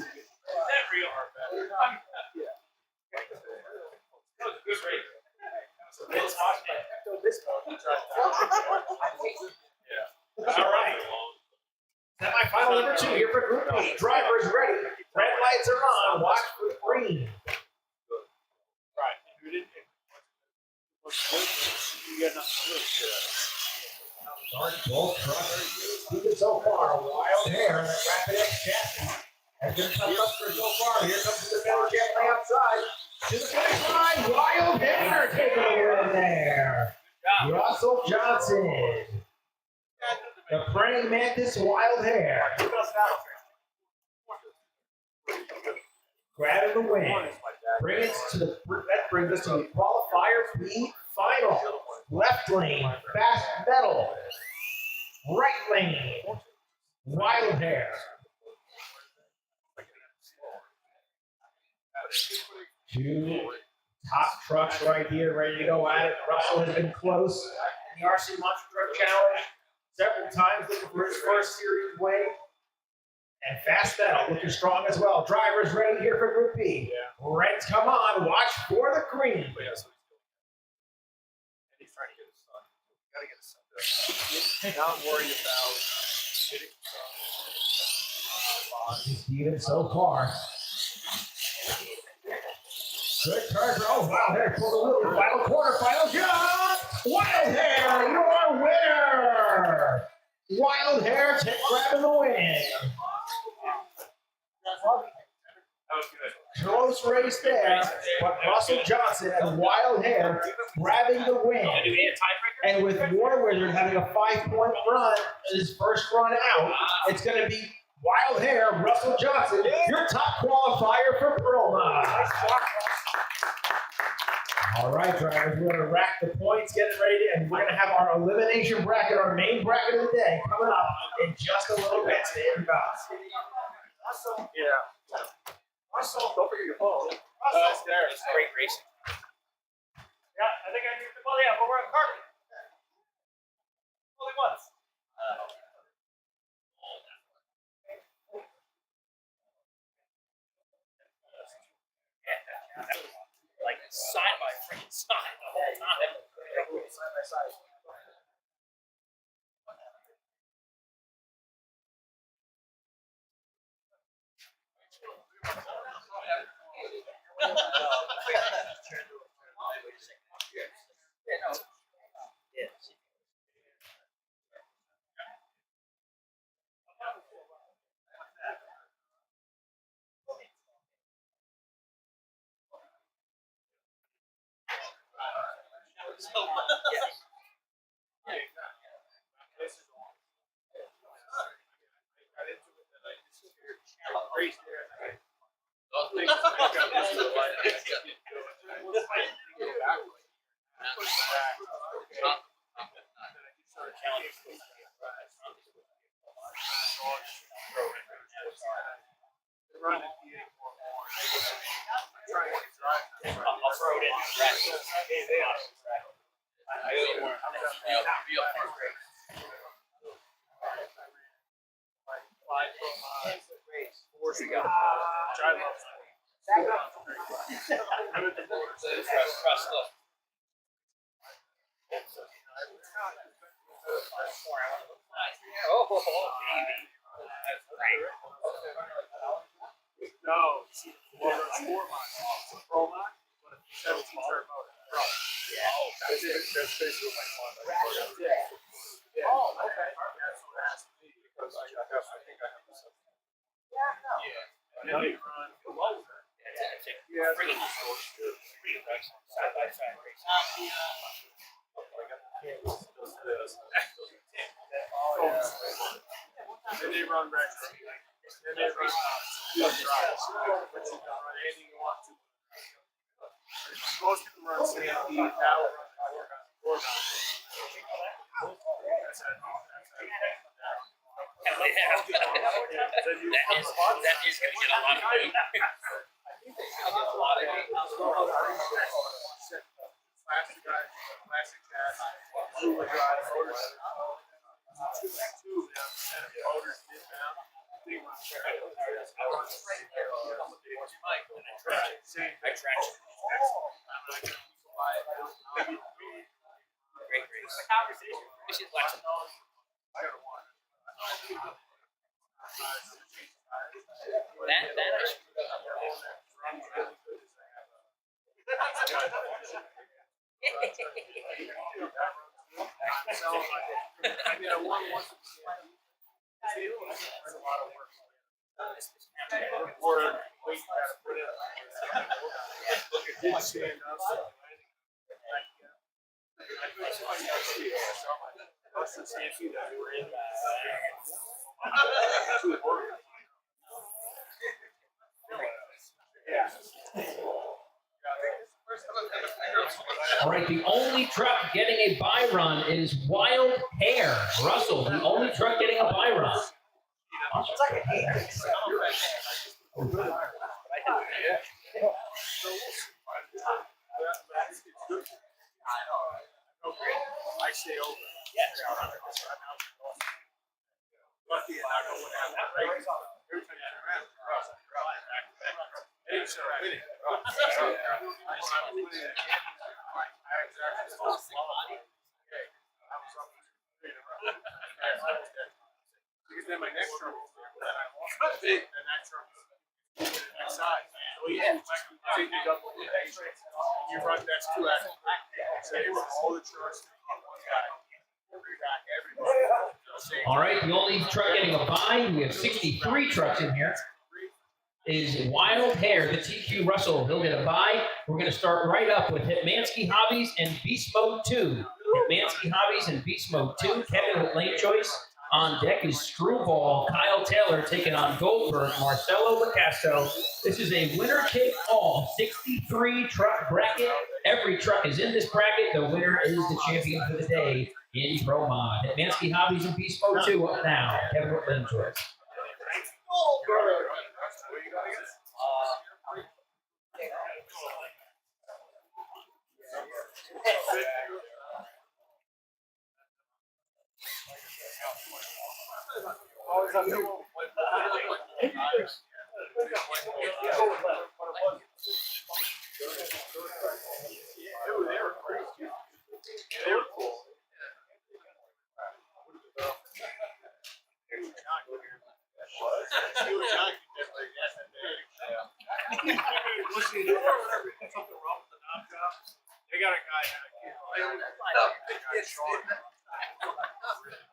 All right. Semi-final number 2 here for Group B. Drivers ready. Red lights are on. Watch for the green. Start both trucks. Moving so far. Wild Hair and that Rapid X chassis has been tough for so far. Here comes the better Chevrolet outside. To the finish line. Wild Hair taking the win there. Russell Johnson. The praying mantis, Wild Hair. Grabbing the win. Bring it to the, that brings us to the qualifier B final. Left lane, Fast Metal. Right lane, Wild Hair. Two top trucks right here, ready to go at it. Russell has been close in the RC Monster Truck Challenge several times, looking for his first series win. And Fast Metal looking strong as well. Drivers ready here for Group B. Reds come on. Watch for the green. Not worried about hitting Steven so far. Good turn. Oh, Wild Hair pulled a little. Final quarter, final jump. Wild Hair, your winner. Wild Hair grabbing the win. Close race there, but Russell Johnson and Wild Hair grabbing the win. And with War Wizard having a 5-point run, his first run out, it's going to be Wild Hair, Russell Johnson, your top qualifier for Proma. All right, drivers, we're going to rack the points, get it ready, and we're going to have our elimination bracket, our main bracket of the day, coming up in just a little bit. Stay in bounds. Yeah. Russell, don't forget your phone. Russell, there. It's great racing. Yeah, I think I need the ball. Yeah, but we're on carpet. Only once. Like sign by freaking sign the whole time. I'll throw it in. Oh, baby. That's great. No, well, it's 4 miles. It's a pro line, but it's 17 turn motor. Pro. That's basically my one. Oh, okay. That's what it has to be because I think I have this. Yeah. And then they run below that. Yeah, Bring it side by side racing. Then they run retro. Then they run field drives, which you can run anything you want to. Most people run CMP, now we're running That is going to get a lot of weight. Classic gas, two-wheel drive motors. Two of them set of motors inbound. They run I trash it. Great race. We should watch it. That I should put on there. I mean, I won once. There's a lot of work. Or wait, you gotta put it. It did stand up. That's the CMP that we were in. All right, the only truck getting a buy run is Wild Hair. Russell, the only truck getting a buy run. It's like a hate. I stay over. Lucky and I go when I'm every time you turn around. Hey, sir, I'm winning. Because then my next truck was there, but then I lost my big, and that truck was next side. So you take you double the patience, and you run that's 2 axles. So you run all the trucks, one guy, everybody. All right, the only truck getting a buy, we have 63 trucks in here, is Wild Hair, the TQ Russell. He'll get a buy. We're going to start right up with Hitmansky Hobbies and Beast Mode 2. Hitmansky Hobbies and Beast Mode 2. Kevin with lane choice. On deck is Screwball, Kyle Taylor taking on Goldberg, Marcelo Lacasto. This is a winner-take-all 63 truck bracket. Every truck is in this bracket. The winner is the champion for the day in Pro Mod. Hitmansky Hobbies and Beast Mode 2 up now. Kevin with lane choice.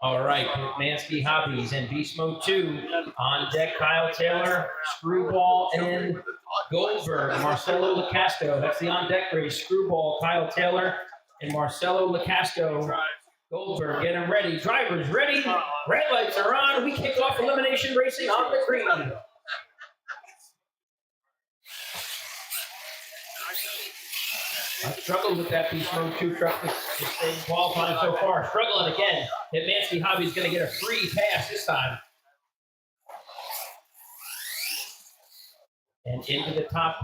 All right, Hitmansky Hobbies and Beast Mode 2. On deck, Kyle Taylor, Screwball, and Goldberg, Marcelo Lacasto. That's the on deck race. Screwball, Kyle Taylor, and Marcelo Lacasto. Goldberg, get him ready. Drivers ready. Red lights are on. We kick off elimination racing on the green. I've struggled with that Beast Mode 2 truck this qualifying so far. Struggling again. Hitmansky Hobby's going to get a free pass this time. And into the top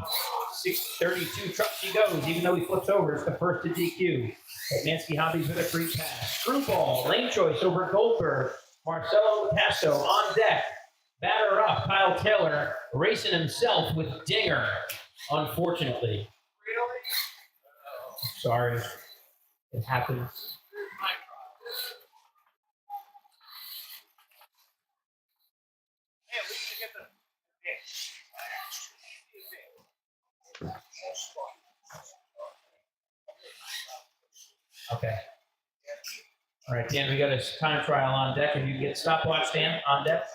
632 truck she goes, even though he flips over. It's the first to DQ. Hitmansky Hobby's with a free pass. Screwball, lane choice over Goldberg. Marcelo Pasto on deck. Batter up, Kyle Taylor racing himself with Dinger, unfortunately. Sorry, it happens. Okay. All right, Dan, we got a time trial on deck. If you can get stopwatch, Dan, on deck.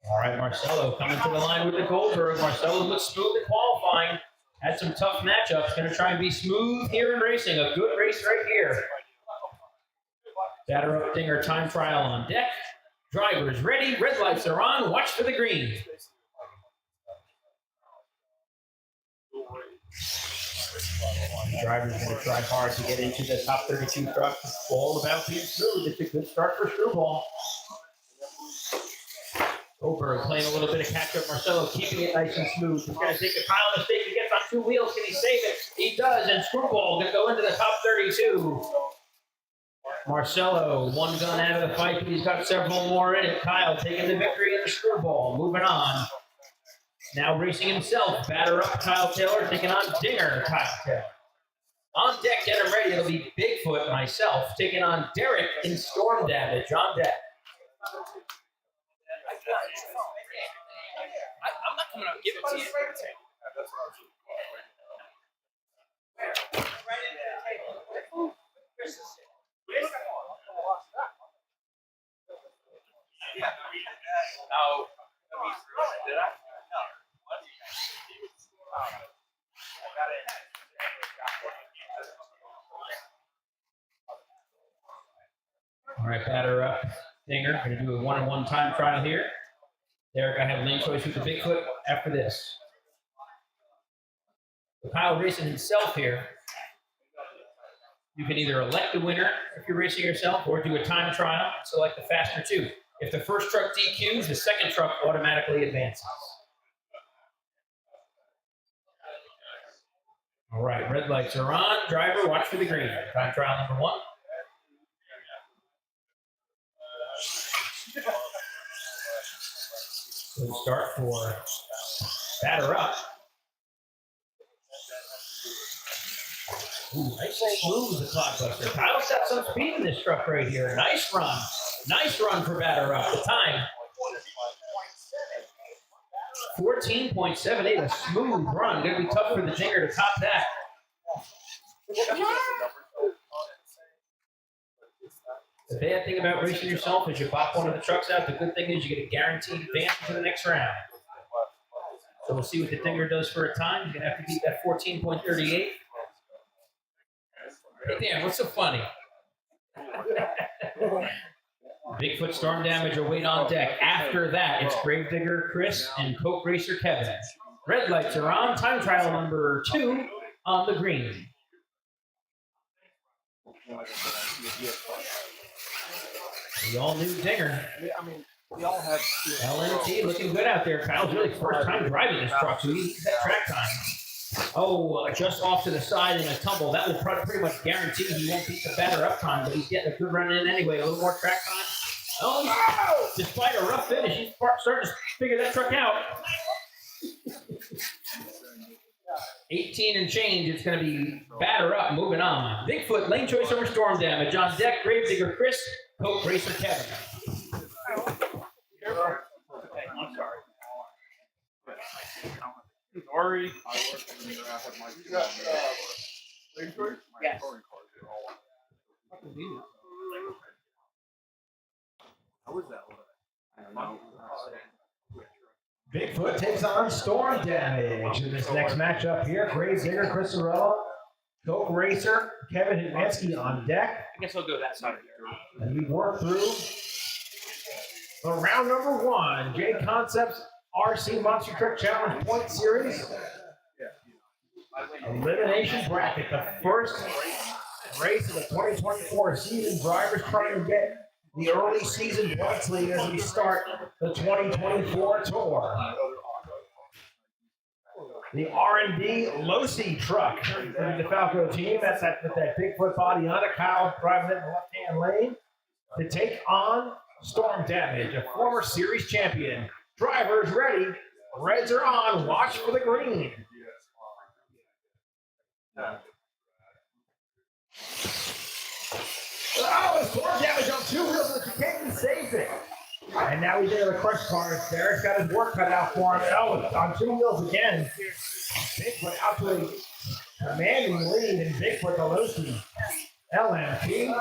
All right, Marcelo coming to the line with the Goldberg. Marcelo looks smooth in qualifying. Had some tough matchups. Going to try and be smooth here in racing. A good race right here. Batter up Dinger time trial on deck. Drivers ready. Red lights are on. Watch for the green. The driver's going to try hard to get into the top 32 truck. It's all about being smooth. It's a good start for Screwball. Goldberg playing a little bit of catch-up. Marcelo keeping it nice and smooth. He's going to take a pile mistake. He gets on two wheels. Can he save it? He does. And Screwball going to go into the top 32. Marcelo, one gun out of the fight, but he's got several more in it. Kyle taking the victory in the Screwball. Moving on. Now racing himself. Batter up Kyle Taylor, taking on Dinger Kyle Taylor. On deck, get him ready. It'll be Bigfoot, myself, taking on Derek in Storm Damage on deck. I'm not coming out and give it to you. No. Did I? No. All right, batter up. Dinger, going to do a one-on-one time trial here. Derek, I have lane choice with the Bigfoot after this. So Kyle racing himself here. You can either elect the winner if you're racing yourself or do a time trial and select the faster two. If the first truck DQs, the second truck automatically advances. All right, red lights are on. Driver, watch for the green. Time trial number one. Good start for batter up. Ooh, nice smooth the clockbuster. Kyle's got some speed in this truck right here. Nice run. Nice run for batter up. The time. 14.78, a smooth run. Gonna be tough for the Dinger to top that. The bad thing about racing yourself is you pop one of the trucks out. The good thing is you get a guaranteed advance to the next round. So we'll see what the Dinger does for a time. He's gonna have to beat that 14.38. Hey Dan, what's so funny? Bigfoot Storm Damage will wait on deck. After that, it's Gravedigger Chris and Coke Racer Kevin. Red lights are on. Time trial number 2 on the green. The all-new Dinger. I mean, we all have LNT looking good out there. Kyle's really first time driving this truck, so he's that track time. Oh, just off to the side in a tumble. That will pretty much guarantee he won't beat the batter up time, but he's getting a good run in anyway. A little more track time. Oh, despite a rough finish, he's starting to figure that truck out. 18 and change. It's going to be batter up. Moving on. Bigfoot, lane choice over Storm Damage. On deck, Gravedigger Chris, Coke Racer Kevin. I'm sorry. Sorry. You got lane choice? Yes. How was that one? I don't know. Bigfoot takes on Storm Damage in this next matchup here. Gravedigger, Chris Arella, Coke Racer, Kevin Hitmansky on deck. I guess I'll go that side. And we work through the round number 1. J Concepts RC Monster Truck Challenge Point Series Elimination Bracket. The first race of the 2024 season. Drivers trying to get the early season points lead as we start the 2024 tour. The R&D Losi truck from the DeFalco team. That's with that Bigfoot body on it. Kyle driving it in the left-hand lane to take on Storm Damage, a former series champion. Drivers ready. Reds are on. Watch for the green. Oh, it's Storm Damage on two wheels and the chicane saves it. And now he's into the crush cars. Derek's got his work cut out for him. Oh, on two wheels again. Bigfoot out to a commanding lead, and Bigfoot Losi. LMP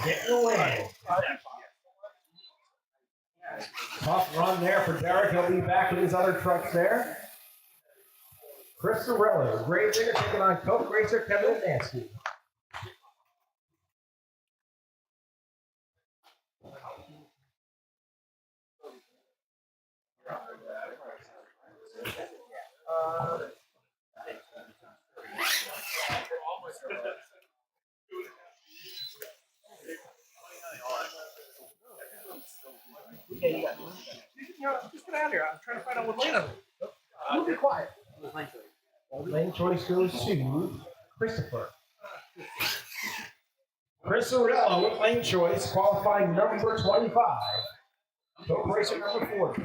getting the win. Tough run there for Derek. He'll be back with his other trucks there. Chris Sorello, Grave Digger taking on Coke Racer Kevin Nancy. Just get out of here. I'm trying to find out what lane I'm in. You be quiet. Lane choice goes to Christopher. Chris Sorello with lane choice, qualifying number 25. Coke Racer number 40.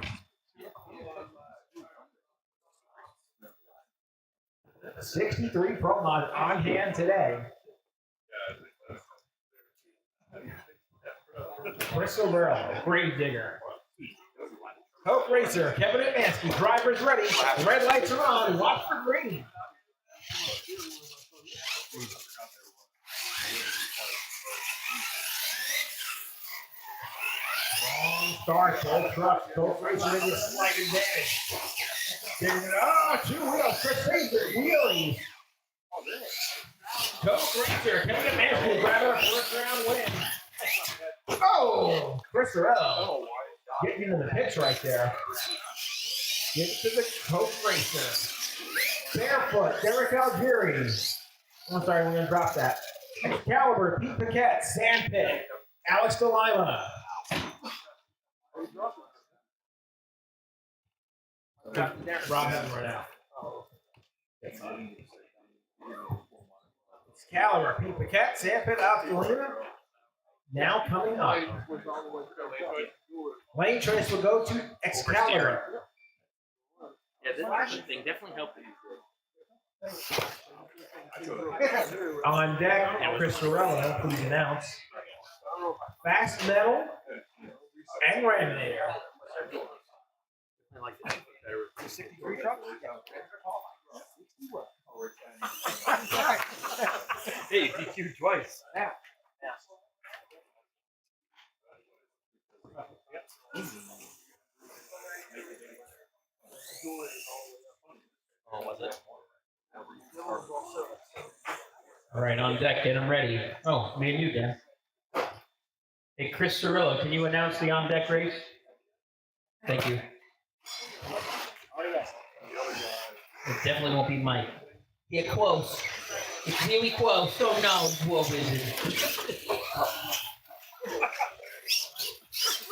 63 from on hand today. Chris Sorello, Grave Digger. Coke Racer, Kevin Admansky, drivers ready. The red lights are on. Watch for green. Long start, both trucks. Coke Racer in this slighted damage. Oh, two wheels. Chris Racer, wheelies. Coke Racer, Kevin Admansky, grab a first round win. Oh, Chris Sorello. Getting into the pitch right there. Get to the Coke Racer. Barefoot, Derek Algieri. I'm sorry, we're going to drop that. Excalibur, Pete Paquette, Sandpit, Alex DeLima. Rob hasn't run out. Excalibur, Pete Paquette, Sandpit, Alex DeLima. Now coming up. Lane choice will go to Excalibur. Yeah, this action thing definitely helped. On deck, Chris Sorello, please announce. Fast Metal and Raminator. I like that better. 63 trucks? Hey, DQ twice. Yeah. Oh, was it? All right, on deck, get them ready. Oh, me and you, Dan. Hey, Chris Sorello, can you announce the on deck race? Thank you. It definitely won't be Mike. Yeah, close. It's really close. Oh no, what is it?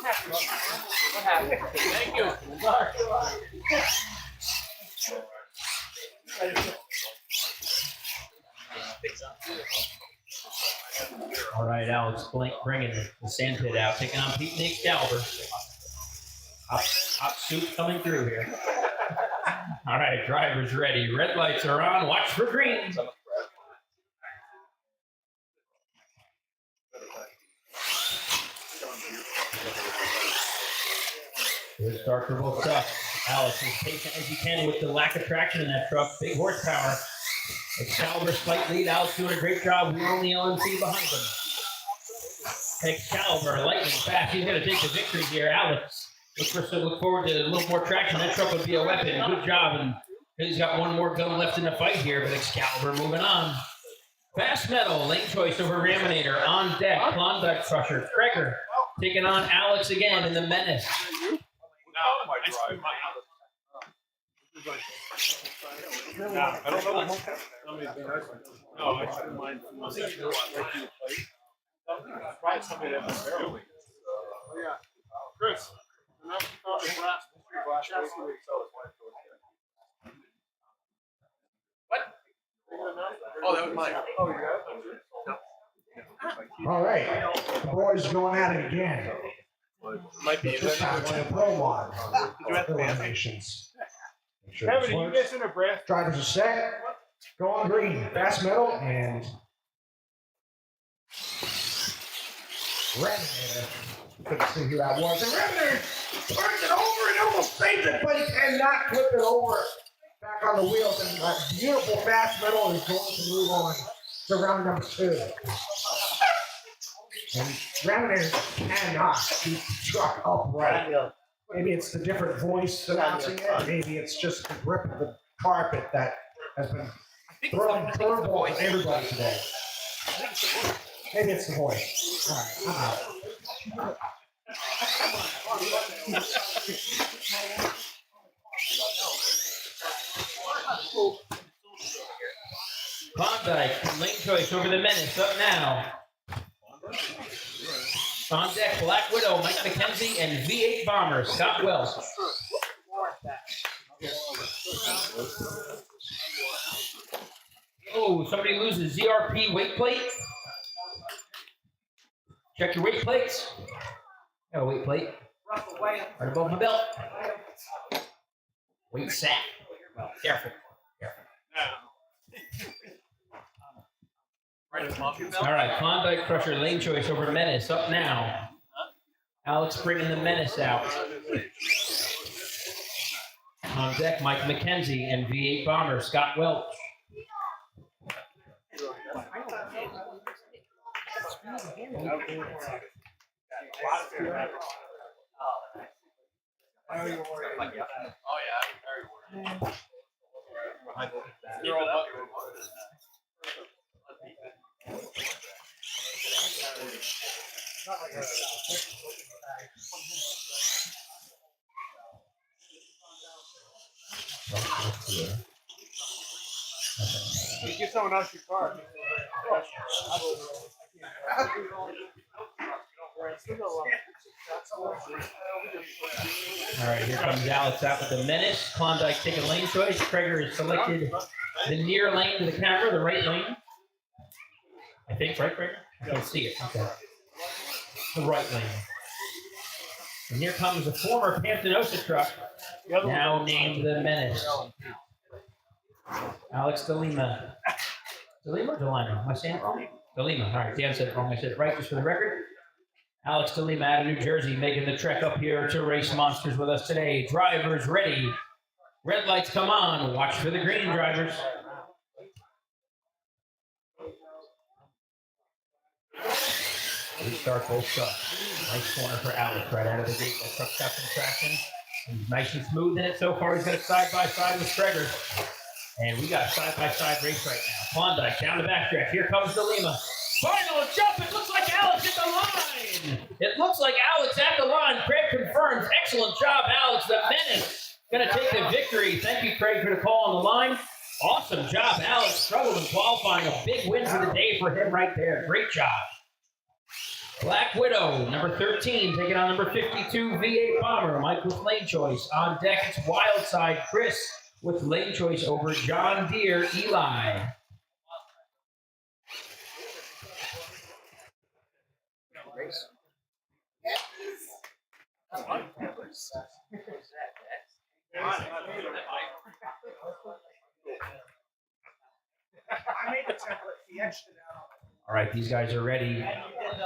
What happened? Thank you. All right, Alex Blink bringing the sandpit out, taking on Pete and Excalibur. Hot soup coming through here. All right, drivers ready. Red lights are on. Watch for green. Good start for both trucks. Alex is patient as you can with the lack of traction in that truck. Big horsepower. Excalibur slight lead. Alex doing a great job. We're only LMC behind him. Excalibur lightning fast. He's going to take the victory here. Alex, look forward to a little more traction. That truck would be a weapon. Good job. And he's got one more gun left in the fight here, but Excalibur moving on. Fast Metal, lane choice over Raminator. On deck, Klondike Crusher. Traeger taking on Alex again in the Menace. My drive. Nah, I don't know. Somebody's been nice. No, I shouldn't mind. Probably somebody that was barely. Oh, yeah. Chris, enough about the brass. What? Oh, that was mine. Oh, you got it? All right, the boys going at it again. Might be. This time to the pro mod eliminations. Make sure this Kevin, are you works. missing a breath? Drivers are set. Go on green. Fast metal and Revenator. Couldn't see who that was. And Revenator turns it over and almost saves it, but he cannot flip it over back on the wheels. And that beautiful fast metal is going to move on to round number 2. And Revenator cannot keep the truck upright. Maybe it's the different voice announcing it. Maybe it's just the grip of the carpet that has been throwing curveballs at everybody today. Maybe it's the voice. All right, I'm out. Klondike, lane choice over the Menace, up now. On deck, Black Widow, Mike McKenzie, and V8 Bomber, Scott Wells. Oh, somebody loses ZRP weight plate. Check your weight plates. Got a weight plate. Right above my belt. Weight sack. Well, careful. All right, Klondike Crusher, lane choice over Menace, up now. Alex bringing the Menace out. On deck, Mike McKenzie and V8 Bomber, Scott Welch. You get someone else your car. All right, here comes Alex out with the Menace. Klondike taking lane choice. Krager has selected the near lane to the camera, the right lane. I think, right, Krager? I can see it. Okay. The right lane. And here comes a former Pantanosa truck, now named the Menace. Alex DeLima. DeLima or DeLima? Am I saying it wrong? DeLima. All right, Dan said it wrong. I said it right just for the record. Alex DeLima out of New Jersey making the trek up here to race monsters with us today. Drivers ready. Red lights come on. Watch for the green, drivers. Restart both trucks. Nice corner for Alex right out of the gate. That truck's got some traction. He's nice and smooth in it so far. He's got a side-by-side with Traeger. And we got a side-by-side race right now. Klondike down the backstretch. Here comes DeLima. Final jump. It looks like Alex at the line. It looks like Alex at the line. Craig confirms. Excellent job, Alex. The Menace going to take the victory. Thank you, Craig, for the call on the line. Awesome job, Alex. Struggled in qualifying. A big win for the day for him right there. Great job. Black Widow, number 13, taking on number 52, V8 Bomber. Mike with lane choice. On deck, it's Wildside Chris with lane choice over John Deere Eli. I made the template. He etched it out. All right, these guys are ready.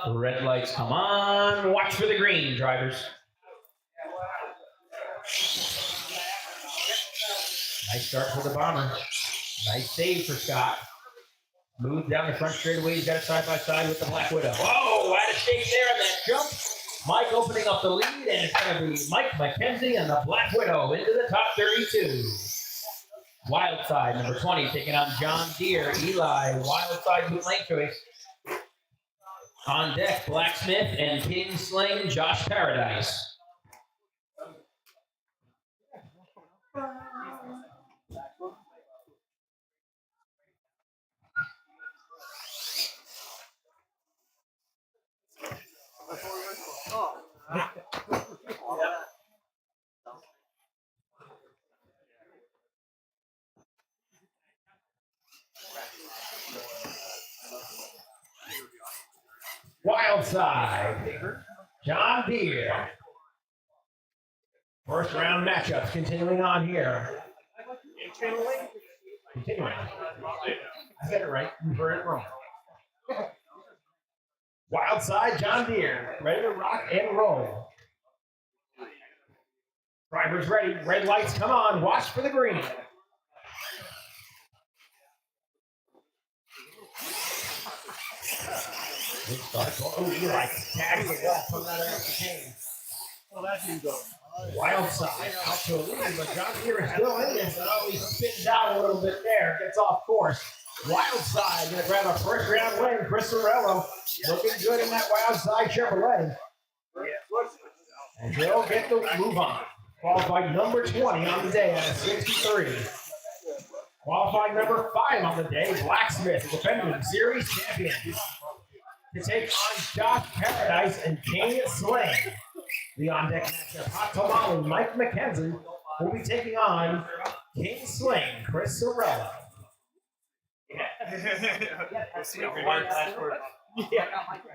The red lights come on. Watch for the green, drivers. Nice start for the Bomber. Nice save for Scott. Move down the front straightaway. He's got it side by side with the Black Widow. Whoa, out of shape there on that jump. Mike opening up the lead, and it's going to be Mike McKenzie and the Black Widow into the top 32. Wildside, number 20, taking on John Deere. Eli, Wildside with lane choice. On deck, Blacksmith and King Sling, Josh Paradise. side, John Deere. First round matchups continuing on here. Continuing. I said it right. You heard it wrong. Wild side, John Deere. Ready to rock and roll. Drivers ready. Red lights come on. Watch for the green. Good start. Oh, Eli tagging it well from that Kane. Well, that didn't go. Wild side out to a lead, but John Deere is still in this. Oh, he spins out a little bit there. Gets off course. Wild side gonna grab a first round win. Chris Sorello looking good in that wild side Chevrolet. And he'll get the move on. Qualified number 20 on the day at a 63. Qualified number 5 on the day, Blacksmith, defending series champion. To take on Josh Paradise and Kane Sling. The on deck matchup, Hot Tamale, Mike McKenzie will be taking on King Sling, Chris Sorello.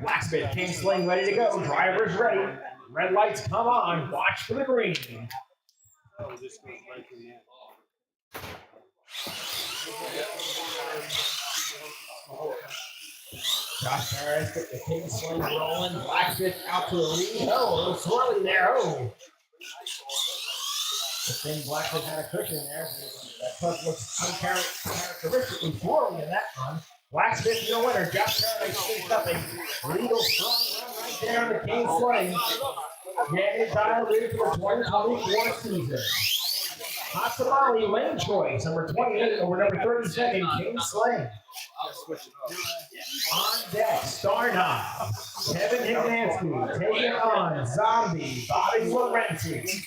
Blacksmith, King Sling ready to go. Drivers ready. Red lights come on. Watch for the green. Josh Harris get the King Sling rolling. Blacksmith out to the lead. Oh, a little swirly there. Oh. The thing Blacksmith had a cushion there. That puck looks uncharacteristically swirly in that run. Blacksmith, no winner. Josh Harris picked up a legal strong run right there on the King Sling. Getting dialed in for the 2024 season. Hot Tamale, lane choice, number 28 over number 32, King Sling. On deck, Star Knob, Kevin Hignansky taking on Zombie, Bobby Laurenti.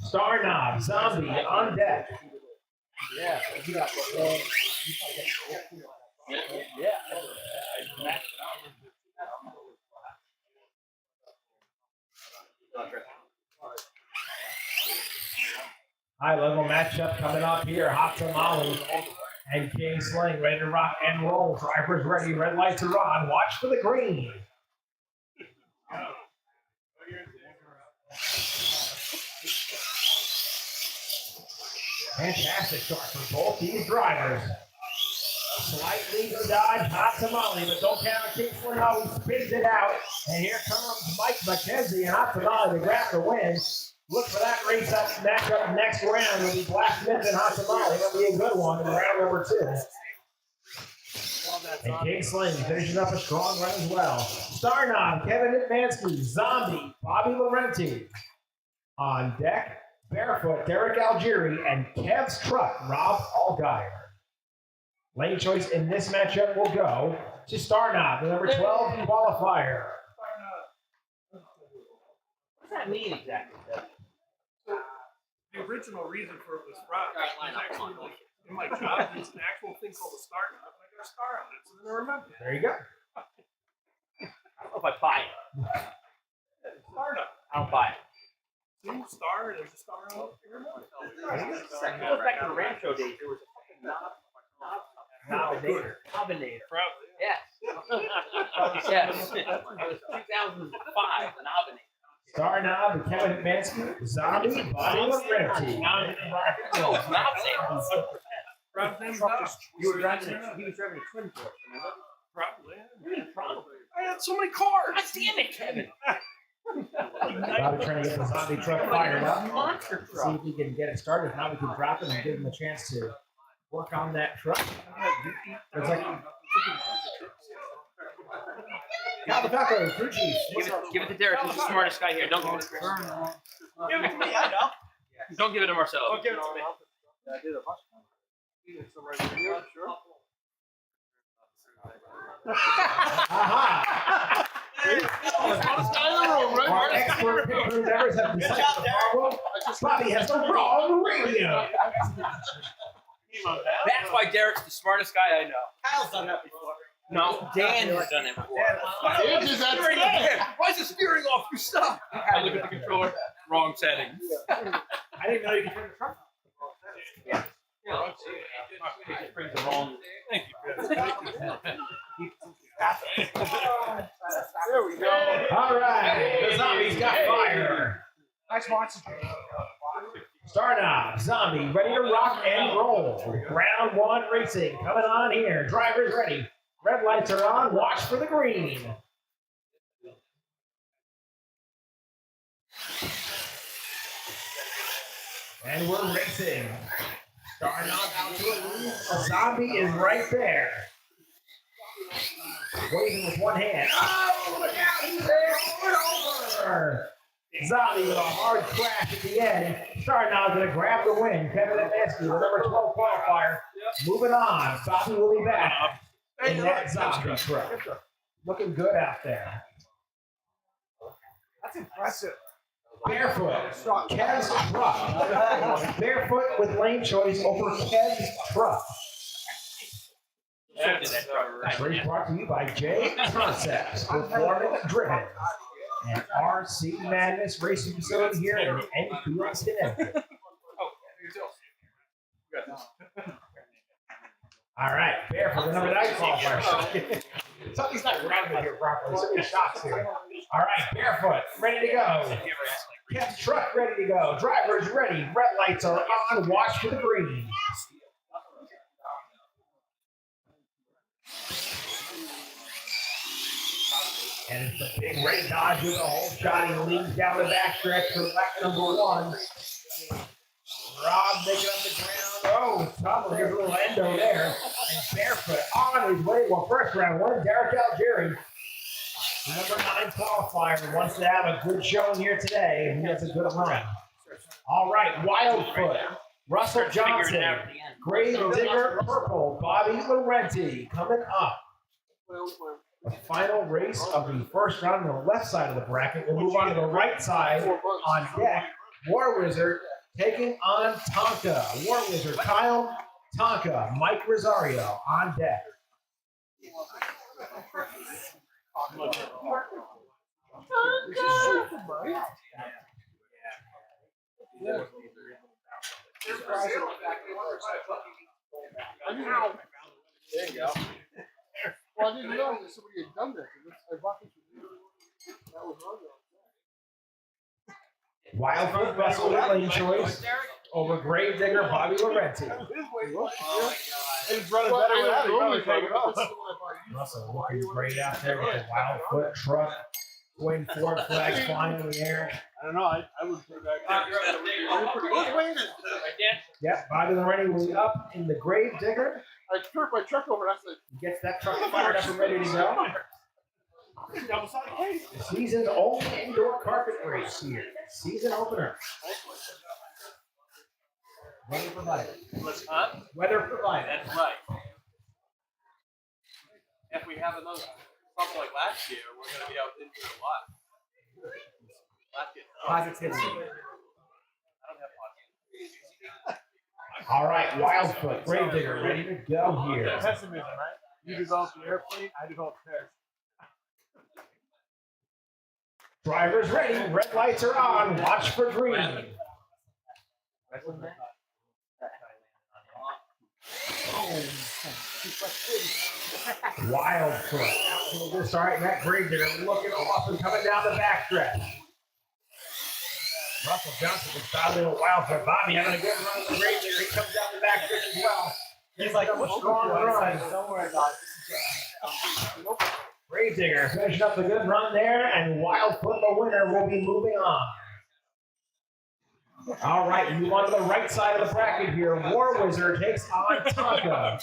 Star Knob, Zombie on deck. Yeah, you got High level matchup coming up here. Hot Tamale and King Sling ready to rock and roll. Drivers ready. Red lights are on. Watch for the green. Fantastic start for both these drivers. Slight lead for Dodge, Hot Tamale, but don't count on King Sling. Oh, he spins it out. And here comes Mike McKenzie and Hot Tamale to grab the win. Look for that race up matchup next round. It'll be Blacksmith and Hot Tamale. It'll be a good one in round number 2. And King Sling finishing up a strong run as well. Star Knob, Kevin Hitmansky, Zombie, Bobby Laurenti. On deck, Barefoot, Derek Algieri, and Kev's truck, Rob Allgaier. Lane choice in this matchup will go to Star Knob, the number 12 qualifier. What does that mean exactly? The original reason for it was rock was actually like in my job. There's an actual thing called a star knob, and I got a star on it, so then I remember. There you go. I don't know if I buy it. Star knob. I don't buy it. See, star. There's a star on it. You remember? It goes back to the Rancho days. There was a fucking Nobinator. Probably. Yes. Yes. It was 2005, the Nobinator. Star Knob and Kevin Hitmansky, Zombie, Bobby Laurenti. No, it's Nobinator. Rob's name's Knob. He was driving a twin Porsche, remember? Probably. Yeah, probably. I had so many cars. God damn it, Kevin. Bobby trying to get the Zombie truck fired up. Monster See truck. if we can get it started. Now we can drop it and give him a chance to work on that truck. It's like Cal the Falco, crew chief. Give it to Derek. He's the smartest guy here. Don't give it to Derek. Give it to me, I know. Don't give it to Marcelo. Don't give it to me. I did a bunch of them. Sure. Aha! Smartest guy in the room, right? Our expert pit crew members have decided the problem. Bobby has the wrong radio. That's why Derek's the smartest guy I know. Kyle's done that before. No, Dan has done it before. Dan did that today. Why is the steering off? You stop. I look at the controller. Wrong settings. I didn't know you could turn the truck on. Yeah. It just brings the wrong. Thank you. There we go. All right, the zombies got fire. Nice monster. Start off, zombie, ready to rock and roll. Round one racing, coming on here. Drivers ready. Red lights are on, watch for the green. And we're racing. Starting off out to a lead. A zombie is right there. Waving with one hand. Oh, look out, he's there, over. Zombie with a hard crash at the end. Starting out, going to grab the win. Kevin Adnesky, the number 12 qualifier. Moving on. Bobby will be back in that zombie truck. Looking good out there. That's impressive. Barefoot, Kev's truck. Barefoot with lane choice over Kev's truck. Race brought to you by J Concepts, Performance Driven, and RC Madness Racing Facility here in Enfield, Connecticut. All right, Barefoot, the number 9 qualifier. Something's not grounded here properly. So many shots here. All right, Barefoot, ready to go. Kev's truck ready to go. Drivers ready. Red lights are on. Watch for the green. And it's the big red Dodge with a whole shot. He leads down the backstretch for lap number 1. Rob making up the ground. Oh, Tom will give a little endo there. And Barefoot on his way. Well, first round one, Derek Algieri. Number 9 qualifier wants to have a good showing here today. He has a good run. All right, Wildfoot, Russell Johnson, Grave Digger Purple, Bobby Laurenti coming up. The final race of the first round on the left side of the bracket. We'll move on to the right side on deck. War Wizard taking on Tonka. War Wizard, Kyle, Tonka, Mike Rosario on deck. There you go. Well, I didn't know that somebody had done that. I bought this. That was Wildfoot Russell with lane choice over Grave Digger Bobby Laurenti. It's running better without it. Russell looking great out there with the Wildfoot truck. Waiting forward, flags flying in the air. I don't know. I would put that. Who's waiting? Yep, Bobby Laurenti will be up in the Grave Digger. I turned my truck over and I said, He gets that truck fired up and ready to go. The season's only indoor carpet race here. Season opener. Weather provided. Weather provided. that's right. If we have another something like last year, we're going to be out into a lot. Positivity. I don't have positivity. All right, Wildfoot, Grave Digger, ready to go here. Pessimism, right? You developed the airplane, I developed cars. Drivers ready, red lights are on, watch for green. Wildfoot out to this, all right, that Grave Digger looking off and coming down the backstretch. Russell Johnson was battling with Wildfoot. Bobby having a good run with the Grave Digger. He comes down the backstretch as well. He's like, what's going on? Don't worry about it. Grave Digger finishing up the good run there, and Wildfoot, the winner, will be moving on. All right, move on to the right side of the bracket here. War Wizard takes on Tonka.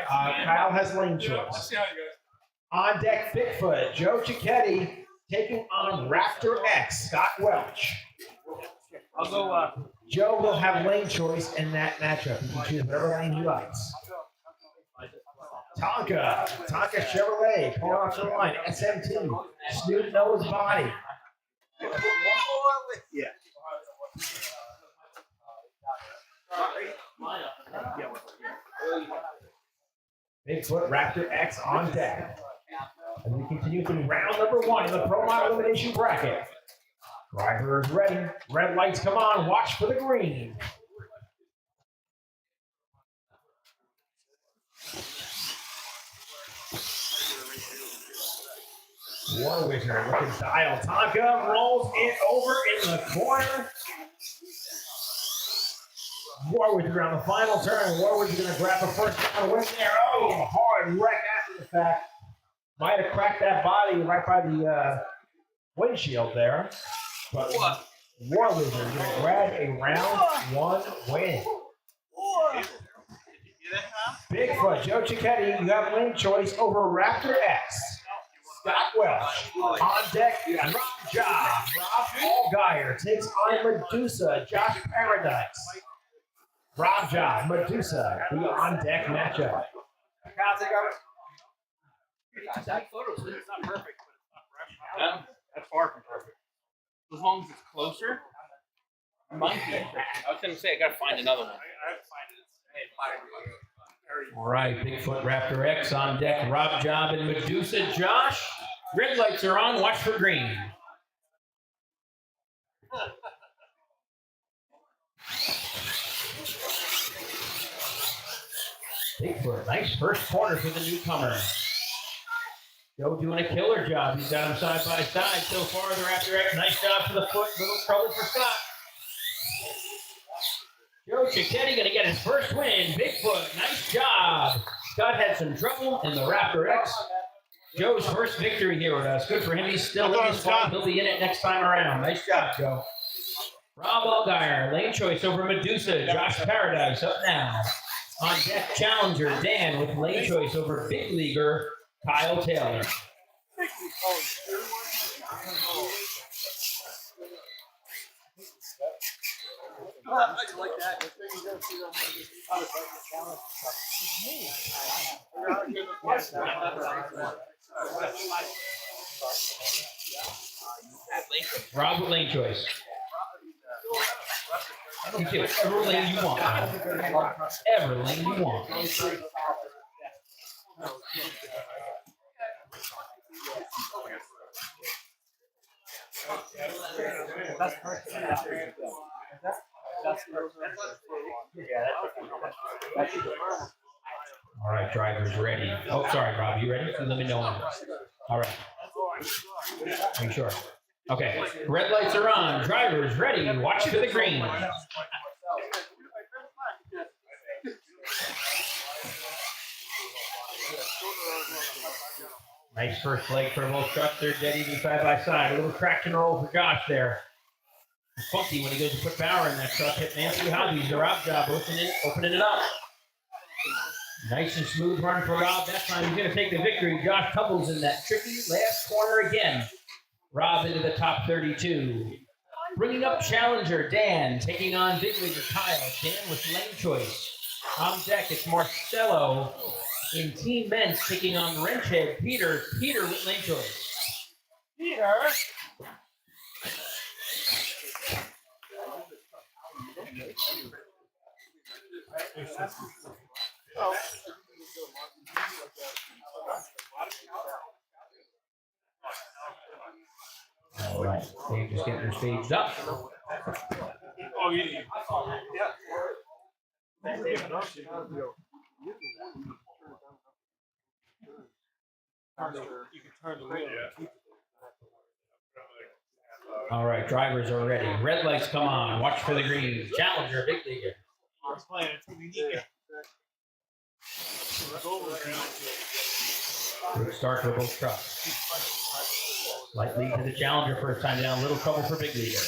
Kyle has lane choice. On deck, Bigfoot, Joe Cicchetti taking on Raptor X, Scott Welch. I'll go, Joe will have lane choice in that matchup. He can choose whatever lane he likes. Tonka Chevrolet, pulling off the line, SMT, Snoot Nose Body. yeah. Bigfoot Raptor X on deck. As we continue through round number 1 in the Pro Model Elimination Bracket. Driver is ready. Red lights come on. Watch for the green. War Wizard looking dialed. Tonka rolls it over in the corner. War Wizard on the final turn. War Wizard going to grab the first down win there. Oh, a hard wreck after the fact. Might have cracked that body right by the windshield there. But War Wizard going to grab a round 1 win. Bigfoot, Joe Cicchetti, you have lane choice over Raptor X. Scott Welch on deck, Rob Job. Rob Allgaier takes on Medusa, Josh Paradise. Rob Job, Medusa, the on deck matchup. That photos, it's not perfect, but it's not fresh. That's far from perfect. As long as it's closer. Might be. I was gonna say I gotta find another one. I have to find it. All right, Bigfoot Raptor X on deck, Rob Job and Medusa. Josh, red lights are on, watch for green. Bigfoot, nice first corner for the newcomer. Joe doing a killer job. He's got him side by side so far. The Raptor X, nice job for the foot. Little trouble for Scott. Joe Cicchetti going to get his first win. Bigfoot, nice job. Scott had some trouble in the Raptor X. Joe's first victory here with us. Good for him. He's still in this fight. He'll be in it next time around. Nice job, Joe. Rob Allgaier, lane choice over Medusa. Josh Paradise up now. On deck, challenger Dan with lane choice over big leaguer Kyle Taylor. I like that. Rob with lane choice. You can whatever lane you want. Whatever lane you want. All right, drivers ready. Oh, sorry, Rob. You ready? Let me know when. All right. Are you sure? Okay. Red lights are on. Drivers ready. Watch for the green. Nice first leg for both trucks. They're dead even side by side. A little traction roll for Josh there. Funky when he goes to put power in that truck. Hit Nancy Hobbies, the Rob Job, opening it up. Nice and smooth run for Rob. That time he's going to take the victory. Josh tumbles in that tricky last corner again. Rob into the top 32. Bringing up challenger Dan, taking on big leaguer Kyle. Dan with lane choice. On deck, it's Marcelo in team men's taking on wrenchhead Peter. Peter with lane choice. Peter. All right, Dave just getting her staged up. Oh, yeah. All right, drivers are ready. Red lights come on. Watch for the green. Challenger, big leaguer. Good start for both trucks. Light lead to the challenger first time down. Little trouble for big leaguer.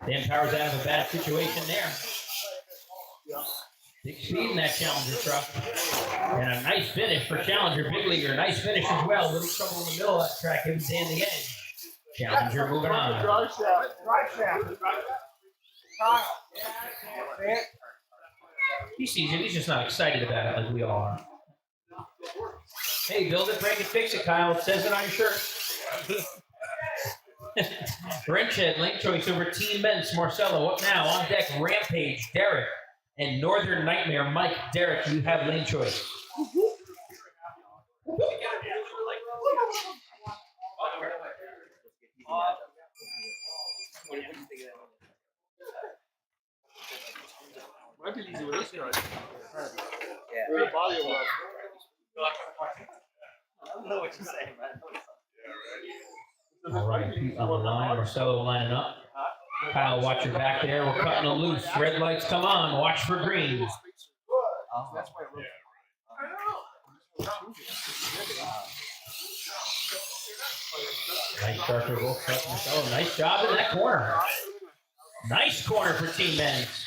Dan Powers out of a bad situation there. Big speed in that challenger truck. And a nice finish for challenger, big leaguer. Nice finish as well. Little trouble in the middle of that track. Giving Dan the edge. Challenger moving on. Drive shaft. He sees it. He's just not excited about it like we all are. Hey, build it, break it, fix it, Kyle. It says it on your shirt. Wrenchhead, lane choice over Team Men's. Marcelo up now. On deck, Rampage, Derek. And Northern Nightmare, Mike. Derek, you have lane choice. Might be easy with this guy. Yeah. Body of love. I don't know what you're saying, man. All right, Pete on the line. Marcelo lining up. Kyle, watch your back there. We're cutting them loose. Red lights come on. Watch for green. That's why it Nice start for both Chuck and Marcelo. Nice job in that corner. Nice corner for Team Men's.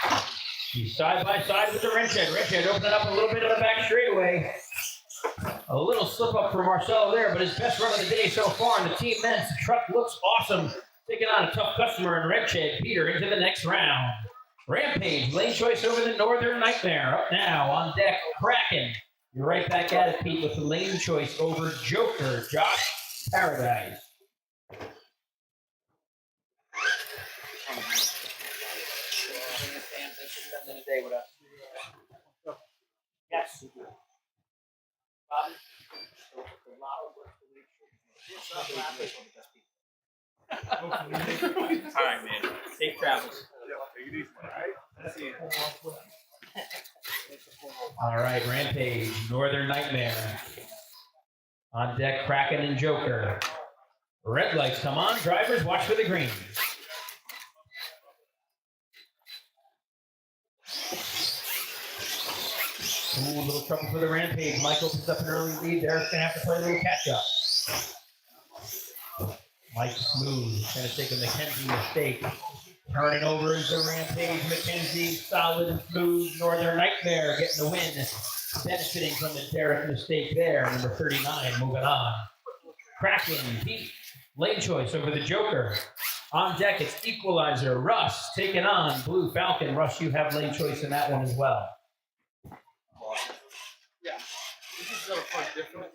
He's side by side with the wrench head. Wrench head opening up a little bit of the back straightaway. A little slip up for Marcelo there, but his best run of the day so far in the Team Men's. The truck looks awesome. Taking on a tough customer in wrench head. Peter into the next round. Rampage, lane choice over the Northern Nightmare. Up now on deck, Kraken. You're right back at it, Pete, with the lane choice over Joker, Josh Paradise. Spending a day with us. Yes. Bobby. All right, man. Safe travels. All right, Rampage, Northern Nightmare. On deck, Kraken and Joker. Red lights come on. Drivers, watch for the green. Ooh, a little trouble for the Rampage. Mike opens up an early lead. Derek's going to have to play a little catch-up. Mike smooth. Going to take a McKenzie mistake. Turning over is the Rampage. McKenzie, solid and smooth. Northern Nightmare getting the win. Benefiting from the Derek mistake there. Number 39 moving on. Kraken, Pete. Lane choice over the Joker. On deck, it's Equalizer. Russ taking on Blue Falcon. Russ, you have lane choice in that one as well. Yeah. This is a fun difference.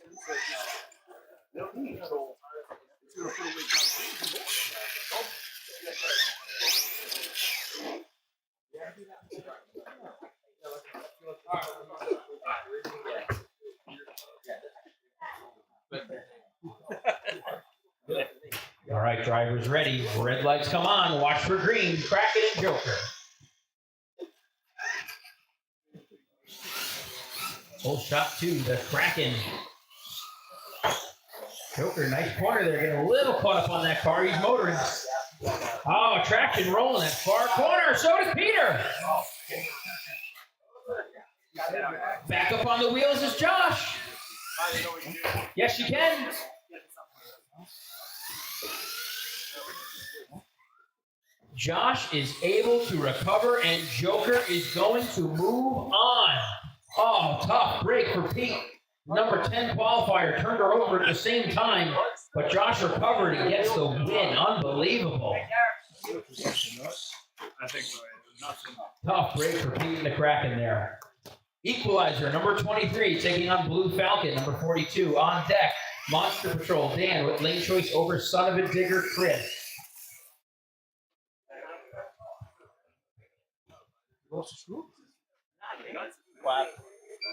All right, drivers ready. Red lights come on. Watch for green. Kraken and Joker. Full shot to the Kraken. Joker, nice corner there. Getting a little caught up on that car. He's motoring. Oh, traction rolling that far corner. So does Peter. Back up on the wheels is Josh. Yes, you can. Josh is able to recover, and Joker is going to move on. Oh, tough break for Pete. Number 10 qualifier turned her over at the same time, but Josh recovered and gets the win. Unbelievable. I think so. Tough break for Pete and the Kraken there. Equalizer, number 23, taking on Blue Falcon, number 42. On deck, Monster Patrol, Dan with lane choice over Son of a Digger, Chris.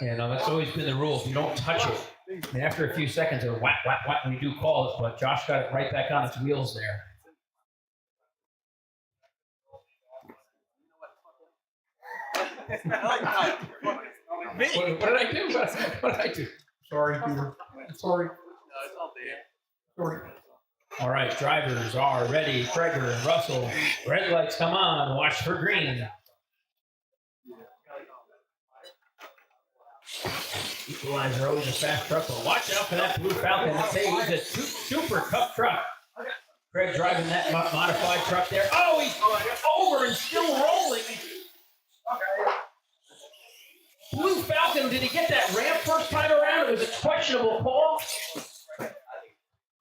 And that's always been the rule. If you don't touch it, and after a few seconds, it'll whack, whack, whack, and we do call it, but Josh got it right back on its wheels there. What did I do? What did I do? Sorry, Peter. Sorry. Sorry. All right, drivers are ready. Kreger and Russell. Red lights come on. Watch for green. Equalizer always a fast truck, but watch out for that Blue Falcon. I'll say he's a super tough truck. Craig driving that modified truck there. Oh, he's over and still rolling. Blue Falcon, did he get that ramp first time around? It was a questionable call.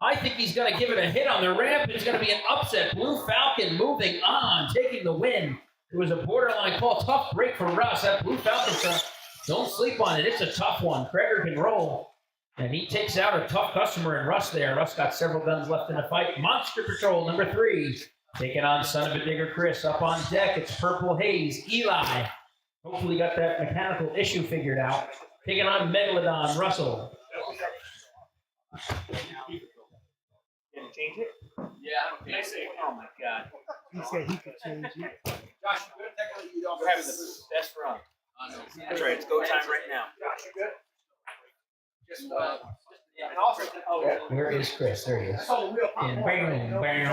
I think he's going to give it a hit on the ramp. It's going to be an upset. Blue Falcon moving on, taking the win. It was a borderline call. Tough break for Russ. That Blue Falcon truck, don't sleep on it. It's a tough one. Kreger can roll. And he takes out a tough customer in Russ there. Russ got several guns left in the fight. Monster Patrol, number 3. Taking on Son of a Digger Chris. Up on deck, it's Purple Haze. Eli. Hopefully got that mechanical issue figured out. Taking on Megalodon, Russell. Can you change it? Yeah, I don't think so. Oh my God. He said he could change it. Josh, you good? Technically, you don't have the best run. That's right. It's go time right now. Josh, you good? Just, and also Where is Chris? There he is. And bam,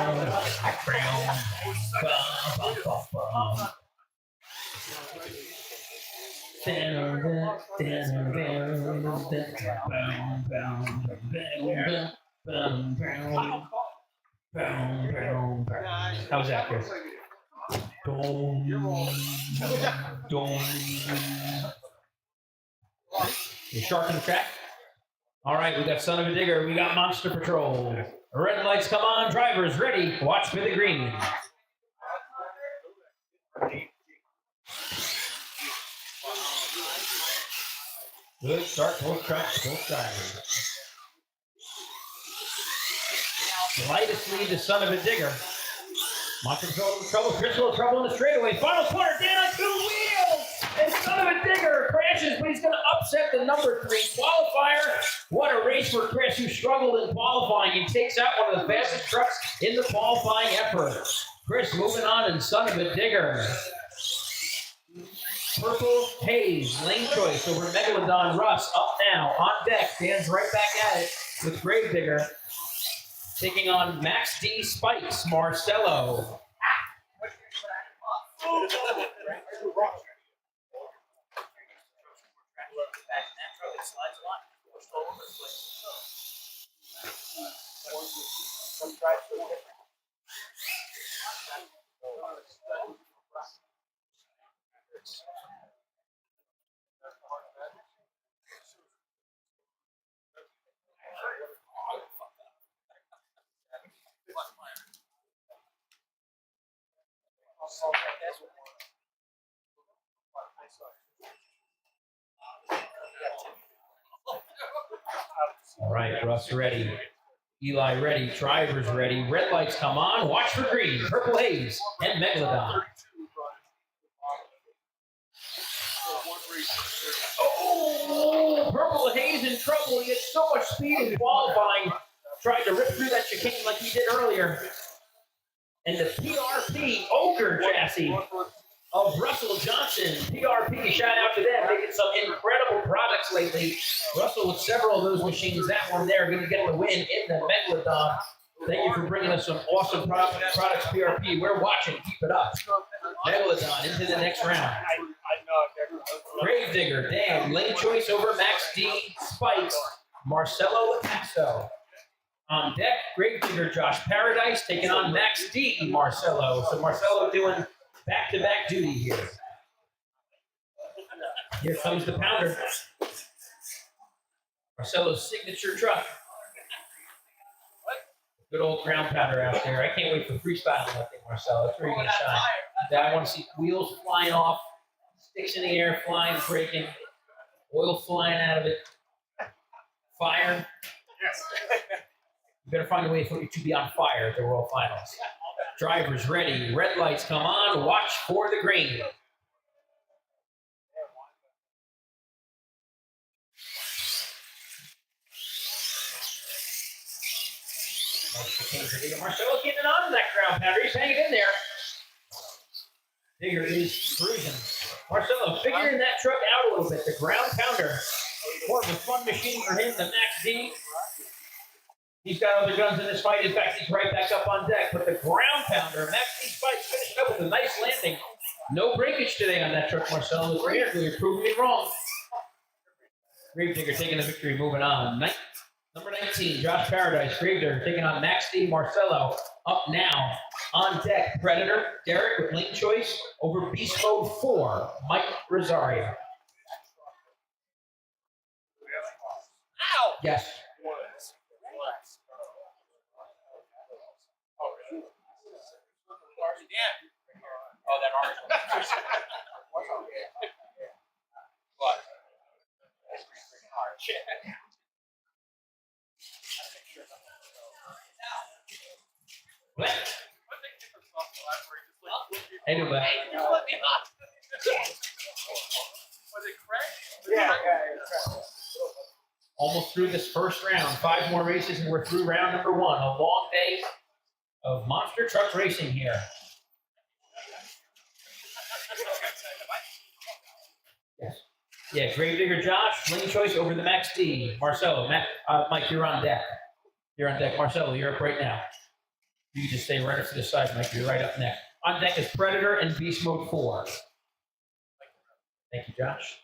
how's that, Chris? You sharking the track? All right, we got Son of a Digger. We got Monster Patrol. Red lights come on. Drivers ready. Watch for the green. Good start. Both trucks, both drivers. Lightest lead to Son of a Digger. Monster Patrol in trouble. Crystal trouble in the straightaway. Final corner. Dan on 2 wheels. And Son of a Digger crashes, but he's going to upset the number 3 qualifier. What a race for Chris, who struggled in qualifying. He takes out one of the fastest trucks in the qualifying effort. Chris moving on, and Son of a Digger. Purple Haze, lane choice over Megalodon. Russ up now on deck. Dan's right back at it with Gravedigger. Taking on Max D Spikes, Marcelo. All right, Russ ready. Eli ready. Drivers ready. Red lights come on. Watch for green. Purple Haze and Megalodon. Oh, Purple Haze in trouble. He had so much speed in qualifying. Tried to rip through that chicane like he did earlier. And the PRP Ogre chassis of Russell Johnson. PRP, shout out to them, making some incredible products lately. Russell with several of those machines. That one there, going to get the win in the Megalodon. Thank you for bringing us some awesome products, PRP. We're watching. Keep it up. Megalodon into the next round. Gravedigger, Dan, lane choice over Max D Spikes. Marcelo Pasto. On deck, Gravedigger, Josh Paradise taking on Max D Marcelo. So Marcelo doing back-to-back duty here. Here comes the pounder. Marcelo's signature truck. Good old ground powder out there. I can't wait for freestyling that thing, Marcelo. That's where you're going to shine. I want to see wheels flying off, sticks in the air flying, breaking, oil flying out of it, fire. Yes. You better find a way for it to be on fire at the World Finals. Drivers ready. Red lights come on. Watch for the green. Marcelo's getting on that ground pounder. He's hanging in there. Digger is cruising. Marcelo figuring that truck out a little bit. The ground pounder. More of a fun machine for him than Max D. He's got other guns in this fight. In fact, he's right back up on deck. But the ground pounder, Max D Spikes, finishing up with a nice landing. No breakage today on that truck, Marcelo. You're proving me wrong. Gravedigger taking the victory, moving on. Number 19, Josh Paradise. Gravedigger taking on Max D Marcelo. Up now on deck, Predator Derek with lane choice over Beast Mode 4, Mike Rosario. Ow! Yes. Oh, that orange one. What? Hey, do that. Was it cracked? Yeah. Almost through this first round. 5 more races and we're through round number 1. A long day of monster truck racing here. Yes. Yeah, Gravedigger Josh, lane choice over the Max D. Marcelo, Mike, you're on deck. You're on deck. Marcelo, you're up right now. You can just stay right up to the side, Mike. You're right up next. On deck is Predator and Beast Mode 4. Thank you, Josh.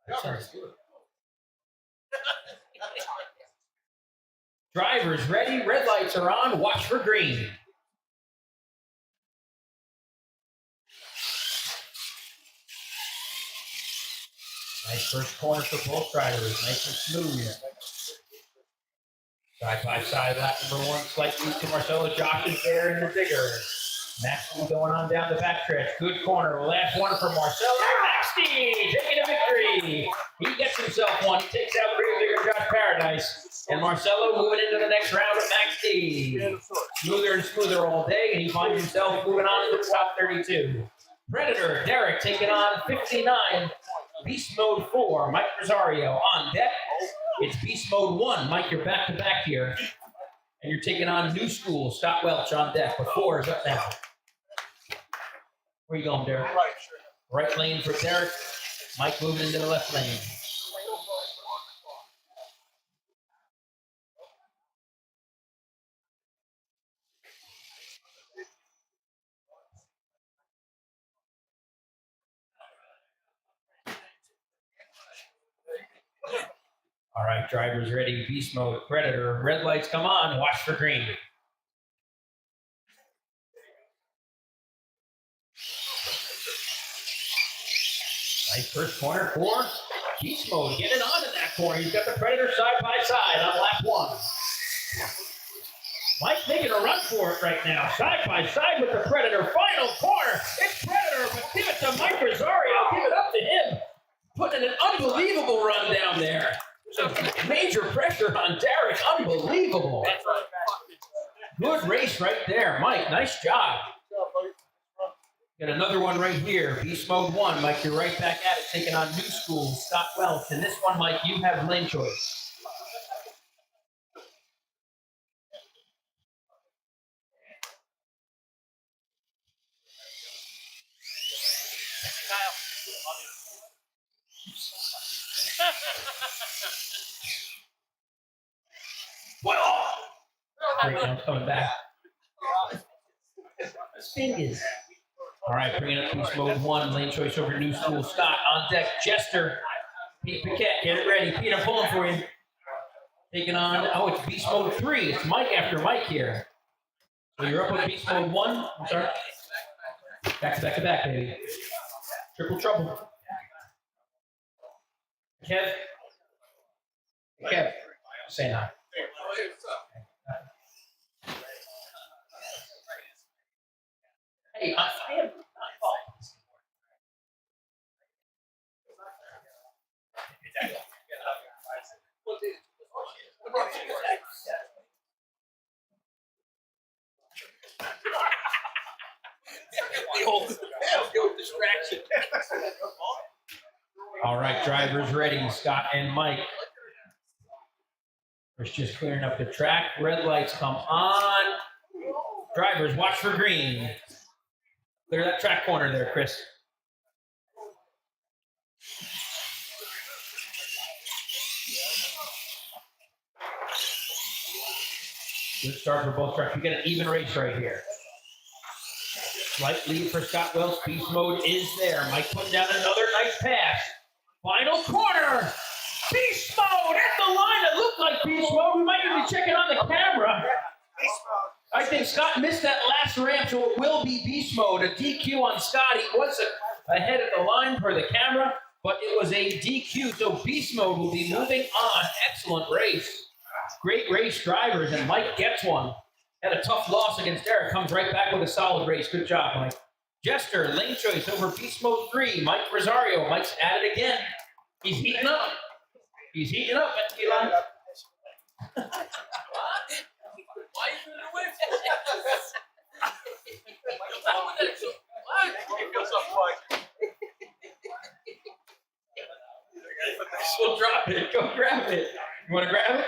That sounds good. Drivers ready, red lights are on, watch for green. Nice first corner for both drivers, nice and smooth. Side by side, lap number 1, slight lead to Marcelo. Josh is there in the digger. Maxie going on down the backstretch. Good corner. Last one for Marcelo. Maxie taking a victory. He gets himself one. He takes out Gravedigger Josh Paradise. And Marcelo moving into the next round with Maxie. Smoother and smoother all day, and he finds himself moving on to the top 32. Predator Derek taking on 59. Beast Mode 4, Mike Rosario on deck. It's Beast Mode 1. Mike, you're back to back here. And you're taking on New School, Scott Welch on deck. But 4 is up now. Where are you going, Derek? Right, sure. Right lane for Derek. Mike moving into the left lane. All right, drivers ready. Beast Mode, Predator. Red lights come on. Watch for green. Nice first corner for Beast Mode. Get it on in that corner. He's got the Predator side by side on lap 1. Mike making a run for it right now. Side by side with the Predator. Final corner. It's Predator, but give it to Mike Rosario. Give it up to him. Putting an unbelievable run down there. Some major pressure on Derek. Unbelievable. Good race right there. Mike, nice job. Got another one right here. Beast Mode 1. Mike, you're right back at it, taking on New School, Scott Welch. And this one, Mike, you have lane choice. Well, breakdown coming back. Fingers. All right, bringing up Beast Mode 1, lane choice over New School. Scott on deck. Jester, Pete Paquette, get it ready. Pete, I'm pulling for you. Taking on, oh, it's Beast Mode 3. It's Mike after Mike here. So you're up with Beast Mode 1. I'm sorry. Back to back to back, baby. Triple trouble. Kev. Kev. Say hi. Hey, I am not following. The old distraction. All right, drivers ready. Scott and Mike. It's just clearing up the track. Red lights come on. Drivers, watch for green. Clear that track corner there, Chris. Good start for both trucks. We get an even race right here. Slight lead for Scott Welch. Beast Mode is there. Mike putting down another nice pass. Final corner. Beast Mode at the line. It looked like Beast Mode. We might need to check it on the camera. I think Scott missed that last ramp, so it will be Beast Mode. A DQ on Scott. He was ahead of the line for the camera, but it was a DQ, so Beast Mode will be moving on. Excellent race. Great race, drivers, and Mike gets one. Had a tough loss against Derek. Comes right back with a solid race. Good job, Mike. Jester, lane choice over Beast Mode 3. Mike Rosario. Mike's at it again. He's heating up. He's heating up, Eli. Why are you doing away from it? Feels so fun. We'll drop it. Go grab it. You want to grab it?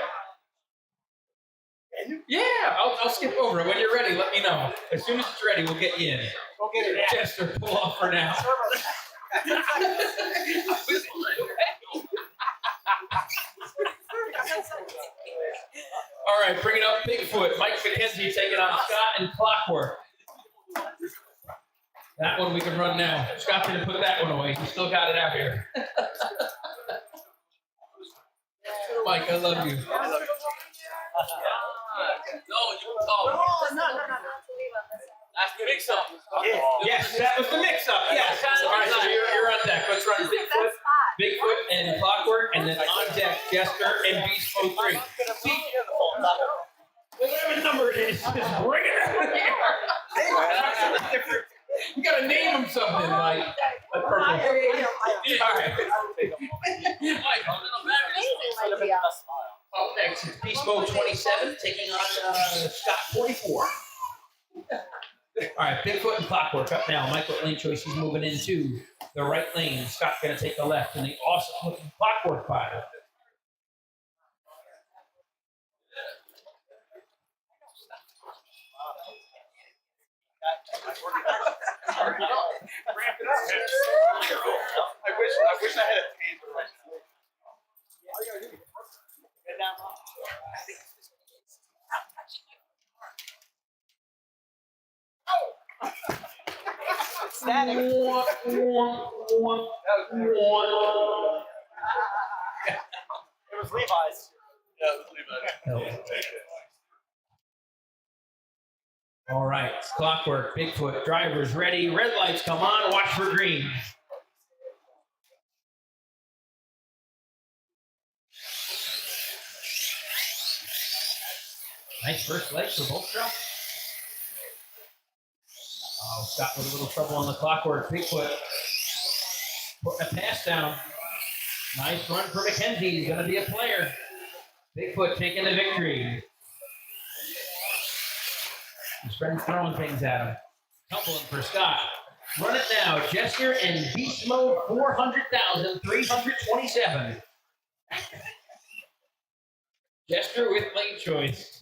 Yeah, I'll skip over it. When you're ready, let me know. As soon as it's ready, we'll get you in. Go get it. Chester, pull off for now. All right, bring it up, Bigfoot. Mike McKenzie taking on Scott and Clockwork. That one we can run now. Scott's gonna put that one away. He still got it out here. Mike, I love you. No, you can call it. No. That's the mix-up. Yes, that was the mix-up. Yes. All right, so you're on deck. Let's run Bigfoot and Clockwork, and then on deck, Jester and Beast Mode 3. Whatever number it is, just bring it out here. You gotta name him something like purple. All right. Up next is Beast Mode 27 taking on Scott 44. All right, Bigfoot and Clockwork up now. Michael lane choice is moving into the right lane. Scott's going to take the left in the awesome looking Clockwork fire. I wish I had a taser right now. Static. It was Levi's. Yeah, it was Levi's. All right, Clockwork, Bigfoot, drivers ready. Red lights come on, watch for green. Nice first leg for both trucks. Oh, Scott with a little trouble on the Clockwork. Bigfoot putting a pass down. Nice run for McKenzie. He's going to be a player. Bigfoot taking the victory. His friend's throwing things at him. Tumbling for Scott. Run it now. Jester and Beast Mode 400,327. Jester with lane choice.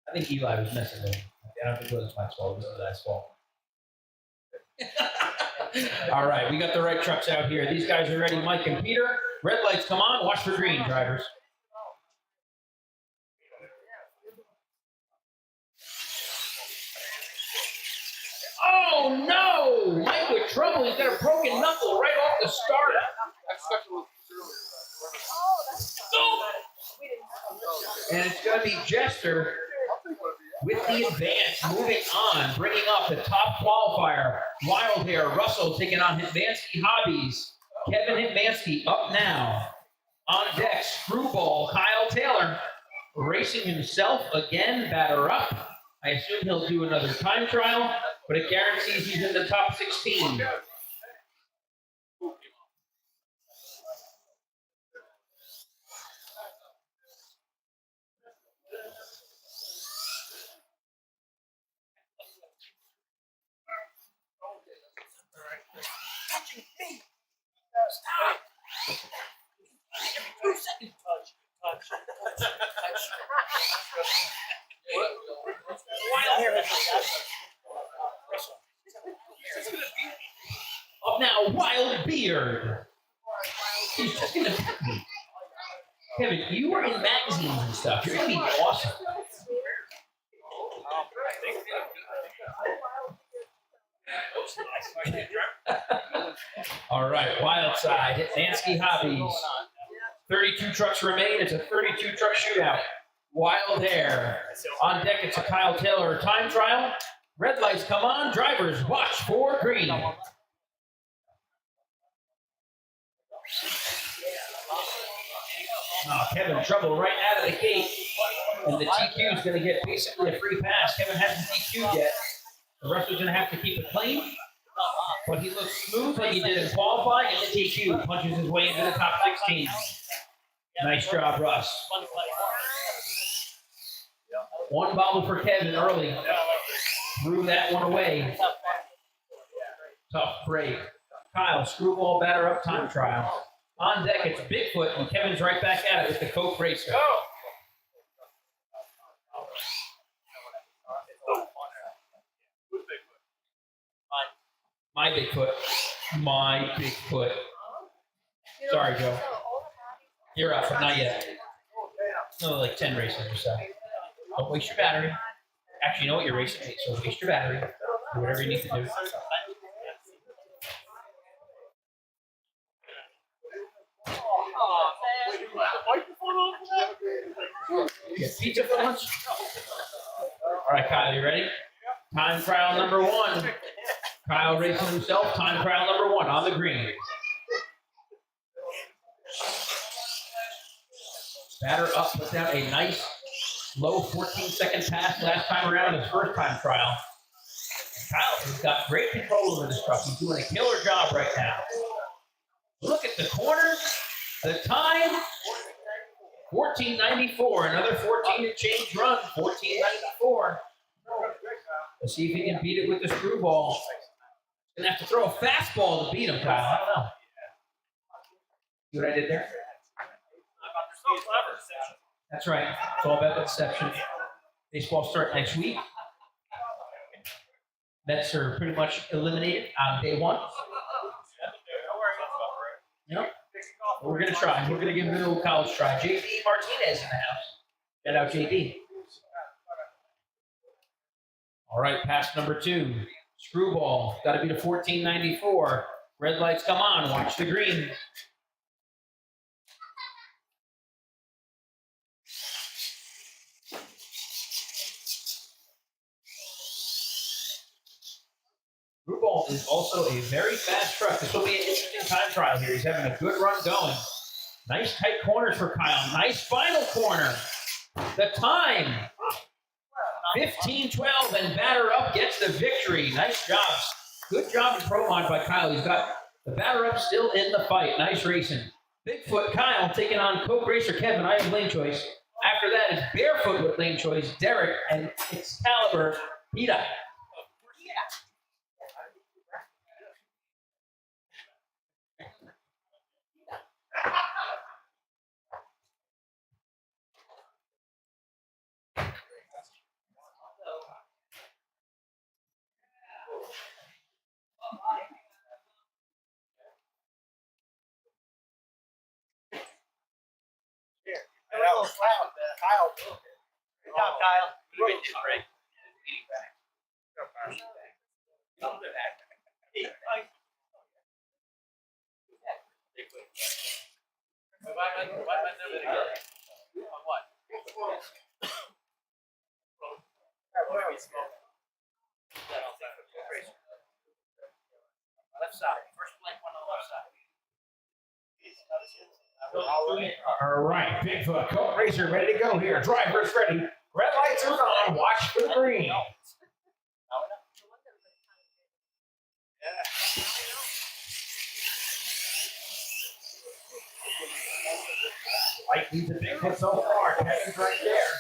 I think Eli was messing with him. I don't think it was my fault. It was his fault. All right, we got the right trucks out here. These guys are ready, Mike and Peter. Red lights come on. Watch for green, drivers. Oh, no! Mike with trouble. He's got a broken knuckle right off the start. And it's going to be Jester with the advance, moving on, bringing up the top qualifier. Wild Hair, Russell taking on Hitmansky Hobbies. Kevin Hitmansky up now. On deck, Screwball, Kyle Taylor, racing himself again, batter up. I assume he'll do another time trial, but it guarantees he's in the top 16. Up now, Wild Beard. He's just gonna pet me. Kevin, you were in magazines and stuff. You're gonna be awesome. All right, Wild Side, Hitmansky Hobbies. 32 trucks remain. It's a 32 truck shootout. Wild Hair. On deck, it's a Kyle Taylor time trial. Red lights come on. Drivers, watch for green. Oh, Kevin, trouble right out of the gate. And the TQ is going to get basically a free pass. Kevin hasn't TQ'd yet. The rest is going to have to keep it clean. But he looks smooth like he did in qualifying, and the TQ punches his way into the top 16. Nice job, Russ. One bobble for Kevin early. Threw that one away. Tough break. Kyle, screwball batter up time trial. On deck, it's Bigfoot, and Kevin's right back at it with the Coke Racer. My Bigfoot. My Bigfoot. Sorry, Joe. You're up, but not yet. No, like 10 races or so. Don't waste your battery. Actually, you know what? You're racing me, so waste your battery. Do whatever you need to do. Get pizza for lunch? All right, Kyle, you ready? Time trial number 1. Kyle racing himself. Time trial number 1 on the green. Batter up, put down a nice low 14-second pass last time around his first time trial. Kyle has got great control over this truck. He's doing a killer job right now. Look at the corners, the time, 14.94, another 14 and change run, 14.94. Let's see if he can beat it with the screwball. Gonna have to throw a fastball to beat him, Kyle. I don't know. See what I did there? That's right. It's all about deception. Baseball start next week. Mets are pretty much eliminated on day 1. Yep. We're going to try. We're going to give it a little college try. JD Martinez in the house. Shout out JD. All right, pass number 2. Screwball. Got to be the 14.94. Red lights come on. Watch the green. Screwball is also a very fast truck. This will be an interesting time trial here. He's having a good run going. Nice tight corners for Kyle. Nice final corner. The time, 15-12, and batter up gets the victory. Nice job. Good job in pro mod by Kyle. He's got the batter up still in the fight. Nice racing. Bigfoot Kyle taking on Coke Racer Kevin. I have lane choice. After that is Barefoot with lane choice. Derek and Excalibur Peter. Kyle. Good job, Kyle. Right. Left side. First blank one on the left side. All right, Bigfoot, Coke Racer ready to go here. Driver's ready. Red lights are on. Watch for the green. Light leads the Bigfoot so far. Kevin's right there.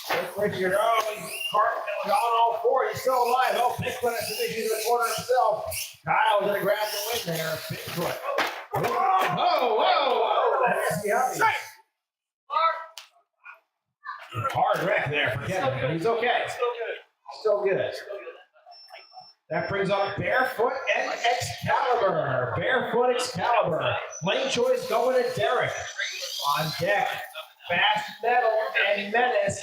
Coke Racer, oh, he's on all 4. He's still alive. Oh, Bigfoot has to make it to the corner himself. Kyle's going to grab the win there. Bigfoot. Whoa. Hard wreck there for Kevin, but he's okay. Still good. That brings up Barefoot and Excalibur. Barefoot Excalibur. Lane choice going to Derek. On deck, Fast Metal and Menace.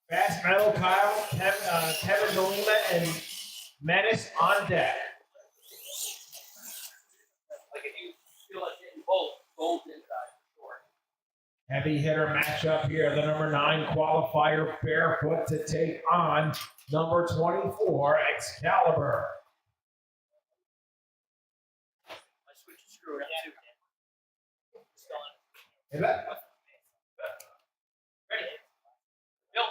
Fast Metal, Kyle, Kevin Dolima, and Menace on deck. Like if you feel like hitting both inside, sure. Heavy hitter matchup here. The number 9 qualifier, Barefoot, to take on number 24, Excalibur. My switch is screwed up too. Still on. Is that? Ready? Bill.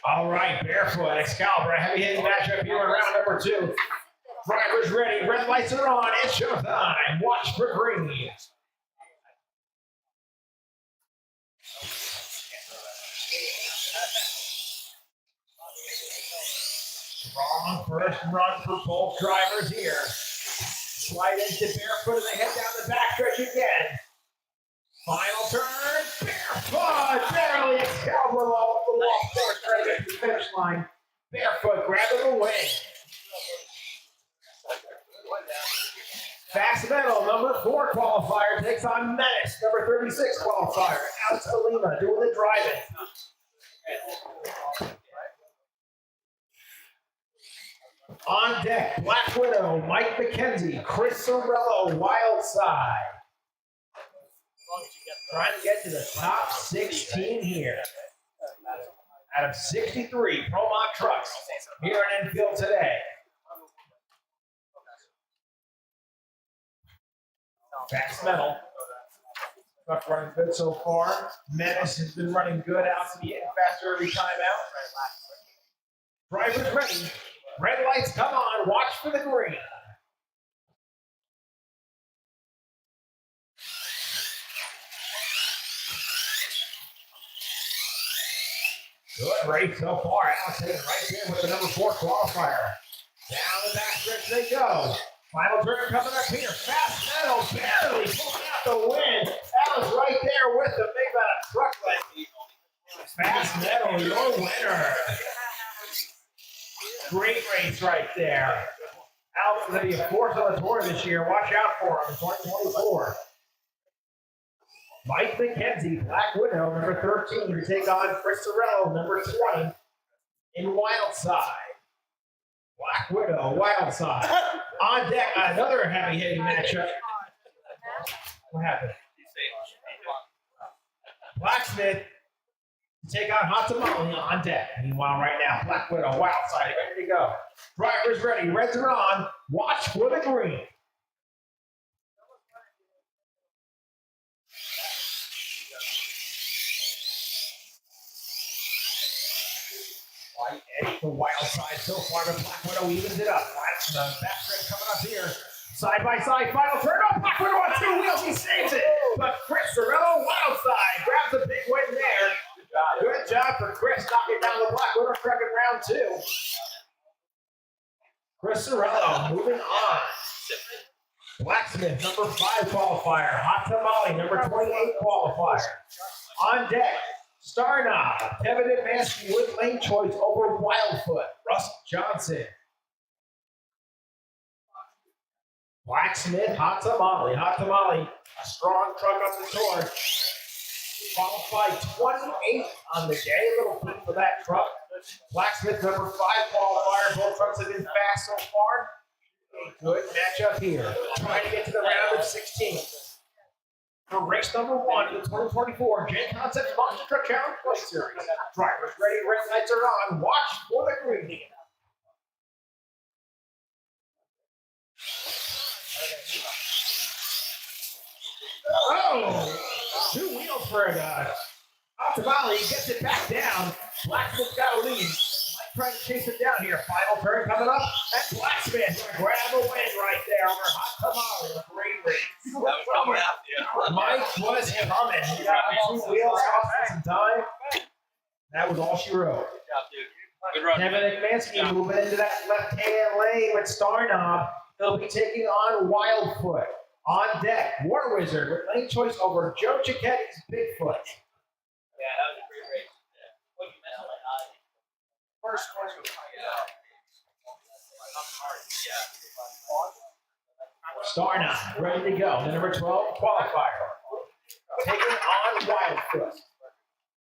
All right, Barefoot, Excalibur, heavy hitting matchup here in round number 2. Drivers ready, red lights are on, it's showtime. Watch for green. Strong first run for both drivers here. Slide into barefoot as they head down the backstretch again. Final turn, barefoot, barely excelled with all the off course trying to get to the finish line. Barefoot grabbing the win. Fast Metal, number 4 qualifier, takes on Menace, number 36 qualifier. Alex Alima doing the driving. On deck, Black Widow, Mike McKenzie, Chris Sorello, Wild Side. Trying to get to the top 16 here. Out of 63 Promont trucks here in Enfield today. Fast Metal. Truck running good so far. Menace has been running good out to the end, faster every time out. Drivers ready. Red lights come on. Watch for the green. Good race so far. Alex hitting right there with the number 4 qualifier. Down the backstretch they go. Final turn coming up here. Fast Metal barely pulling out the win. Alex right there with the big about a truck leg. Fast Metal, your winner. Great race right there. Alex is going to be a force on the tour this year. Watch out for him in 2024. Mike McKenzie, Black Widow, number 13, to take on Chris Sorello, number 20, in Wild Side. Black Widow, Wild Side. On deck, another heavy-hitting matchup. What happened? Blacksmith to take on Hot Tamale on deck. Meanwhile, right now, Black Widow, Wild Side, ready to go. Drivers ready, reds are on. Watch for the green. Eddie, the Wild Side so far, but Black Widow evens it up. The backstretch coming up here. Side by side, final turn. Oh, Black Widow on 2 wheels, he saves it. But Chris Sorello, Wild Side, grabs a big win there. Good job for Chris, knocking down the Black Widow truck in round 2. Chris Sorello moving on. Blacksmith, number 5 qualifier. Hot Tamale, number 28 qualifier. On deck. Starknob, Kevin Advanced with lane choice over Wildfoot, Russell Johnson. Blacksmith, Hot Tamale, a strong truck up the tour. Qualified 28 on the day, a little peak for that truck. Blacksmith, number 5 qualifier, both trucks have been fast so far. A good matchup here, trying to get to the round of 16. For race number 1 of the 2024 J Concepts Monster Truck Challenge Play Series. Drivers ready, red lights are on. Watch for the green. Oh, 2 wheels for a guy. Optimali gets it back down. Blacksmith got a lead. Trying to chase it down here. Final turn coming up. And Blacksmith grab a win right there over Hot Tamale. A great race. Mike was coming. He got 2 wheels off some time. That was all she wrote. Good run. Kevin Advansky moving into that left-hand lane with Starknob. They'll be taking on Wildfoot. On deck, War Wizard with lane choice over Joe Cicchetti's Bigfoot. Yeah, that was a great race. What you meant, First one. Starknob ready to go. The number 12 qualifier. Taking on Wildfoot.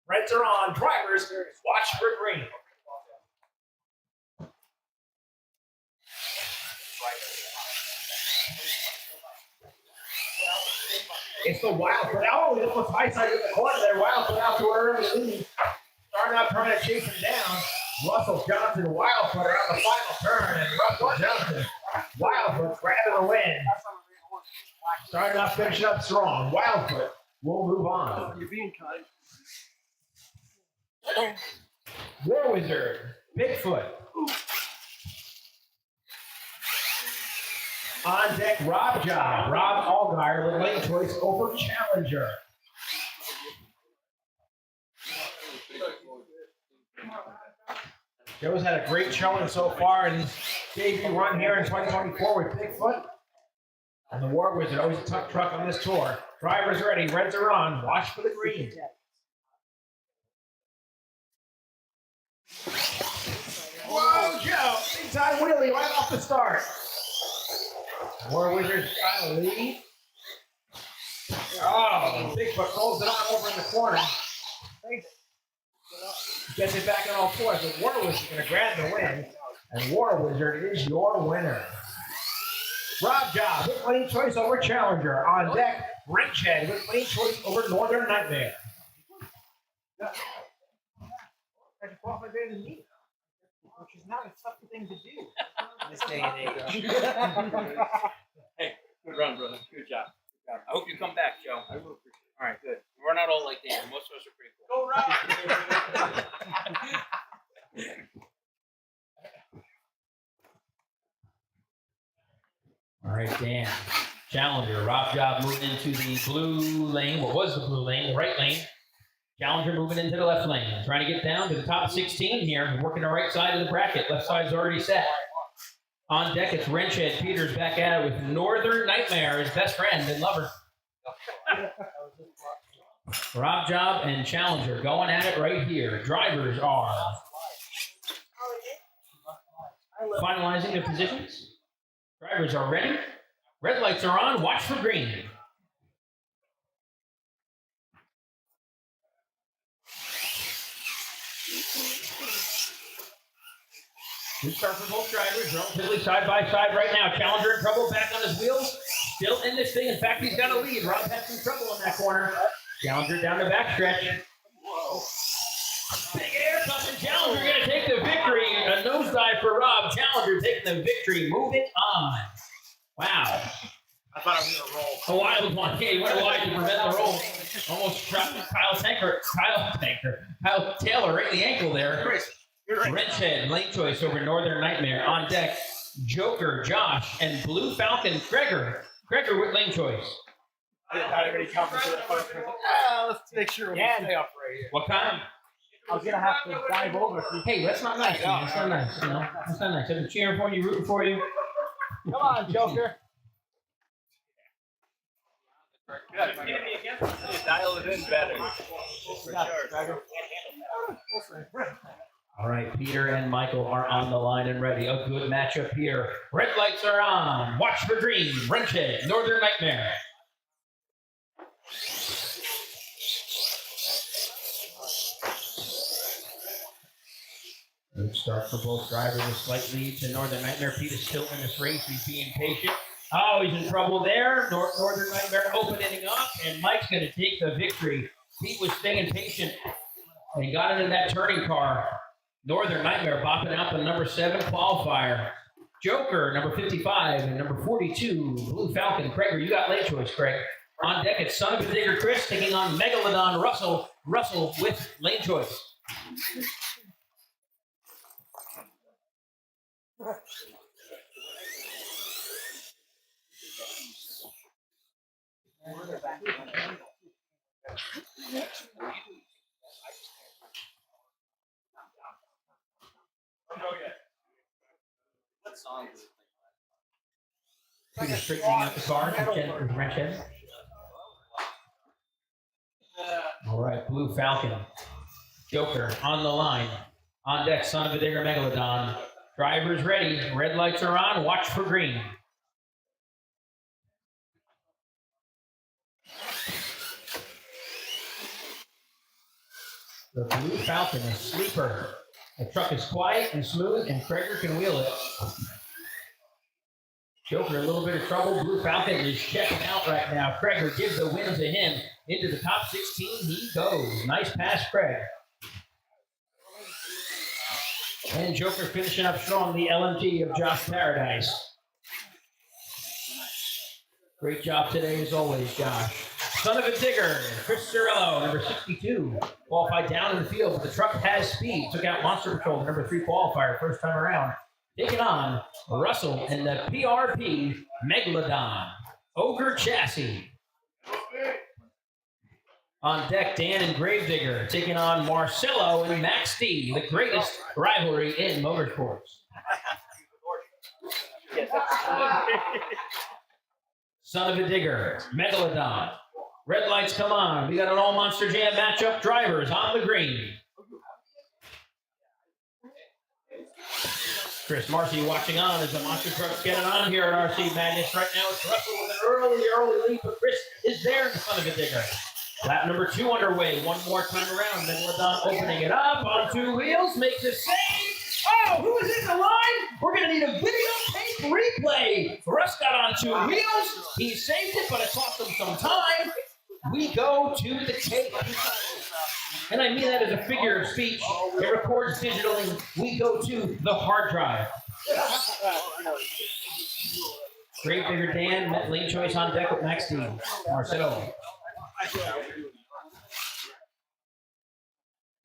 Reds are on. Drivers, watch for green. It's the Wildfoot. Oh, he almost high side in the corner there. Wildfoot out to early lead. Starknob trying to chase him down. Russell Johnson, Wildfoot are on the final turn, and Russell Johnson, Wildfoot grabbing the win. Starknob finishing up strong. Wildfoot will move on. You're being kind. War Wizard, Bigfoot. On deck, Rob Job. Rob Allgaier with lane choice over Challenger. Joe's had a great showing so far in his debut run here in 2024 with Bigfoot. And the War Wizard, always a tough truck on this tour. Drivers ready, reds are on. Watch for the green. Whoa, Joe! Big time wheelie right off the start. War Wizard's trying to lead. Oh, Bigfoot rolls it on over in the corner. Gets it back on all fours. The War Wizard's going to grab the win. And War Wizard is your winner. Rob Job with lane choice over Challenger. On deck, Wrenchhead with lane choice over Northern Nightmare. Which is not a tough thing to do in this day and age. Hey, good run, brother. Good job. Good job. I hope you come back, Joe. I will. All right, good. We're not all like Dan. Most of us are pretty cool. Go Rob! All right, Dan. Challenger. Rob Job moving into the blue lane. What was the blue lane? The right lane. Challenger moving into the left lane. Trying to get down to the top 16 here. Working the right side of the bracket. Left side's already set. On deck, it's Wrenchhead. Peter's back at it with Northern Nightmare, his best friend and lover. Rob Job and Challenger going at it right here. Drivers are finalizing their positions. Drivers are ready. Red lights are on. Watch for green. Good start for both drivers, relatively side by side right now. Challenger in trouble, back on his wheels. Still in this thing. In fact, he's got a lead. Rob had some trouble in that corner. Challenger down the backstretch. Whoa. Big air cut, and Challenger going to take the victory. A nosedive for Rob. Challenger taking the victory. Moving on. Wow. I thought I was going to roll. A wild one. Yeah, he went wide to prevent the roll. Almost dropped Kyle Taylor right in the ankle there. Wrenchhead, lane choice over Northern Nightmare. On deck, Joker, Josh, and Blue Falcon, Gregor. Gregor with lane choice. I didn't have any confidence in that first. Let's make sure we stay up right here. What kind? I was going to have to dive over. Hey, that's not nice. Man. That's not nice. You know, that's not nice. I'm cheering for you, rooting for you. Come on, Joker. Dial it in better. All right, Peter and Michael are on the line and ready. A good matchup here. Red lights are on. Watch for green. Wrenchhead, Northern Nightmare. Good start for both drivers. A slight lead to Northern Nightmare. Pete is still in this race. He's being patient. Oh, he's in trouble there. Northern Nightmare opening up, and Mike's going to take the victory. Pete was staying patient and got into that turning car. Northern Nightmare bopping out the number 7 qualifier. Joker, number 55, and number 42, Blue Falcon. Gregor, you got lane choice, Greg. On deck, it's Son of a Digger Chris taking on Megalodon Russell. Russell with lane choice. Peter straightening out the car with Wrenchhead. All right, Blue Falcon. Joker on the line. On deck, Son of a Digger Megalodon. Drivers ready. Red lights are on. Watch for green. The Blue Falcon is sleeper. The truck is quiet and smooth, and Gregor can wheel it. Joker, a little bit of trouble. Blue Falcon is checking out right now. Gregor gives the win to him. Into the top 16 he goes. Nice pass, Craig. And Joker finishing up strong, the LMT of Josh Paradise. Great job today as always, Josh. Son of a Digger, Chris Cirillo, number 62, qualified down in the field, but the truck has speed. Took out Monster Patrol, the number 3 qualifier, first time around. taking on Russell and the PRP Megalodon Ogre Chassis. On deck, Dan and Gravedigger taking on Marcelo and Max D, the greatest rivalry in motorsports. Son of a Digger, Megalodon. Red lights come on. We got an all Monster Jam matchup. Drivers on the green. Chris Marcy watching on as the monster trucks get it on here at RC Madness. Right now it's Russell with an early lead, but Chris is there in Son of a Digger. Lap number 2 underway. One more time around. Megalodon opening it up on 2 wheels. Makes a save. Oh, who is in the line? We're going to need a videotape replay. Russ got on 2 wheels. He saved it, but it cost him some time. We go to the tape. And I mean that as a figure of speech. It records digitally. We go to the hard drive. Gravedigger Dan, lane choice on deck with Max D. Marcelo.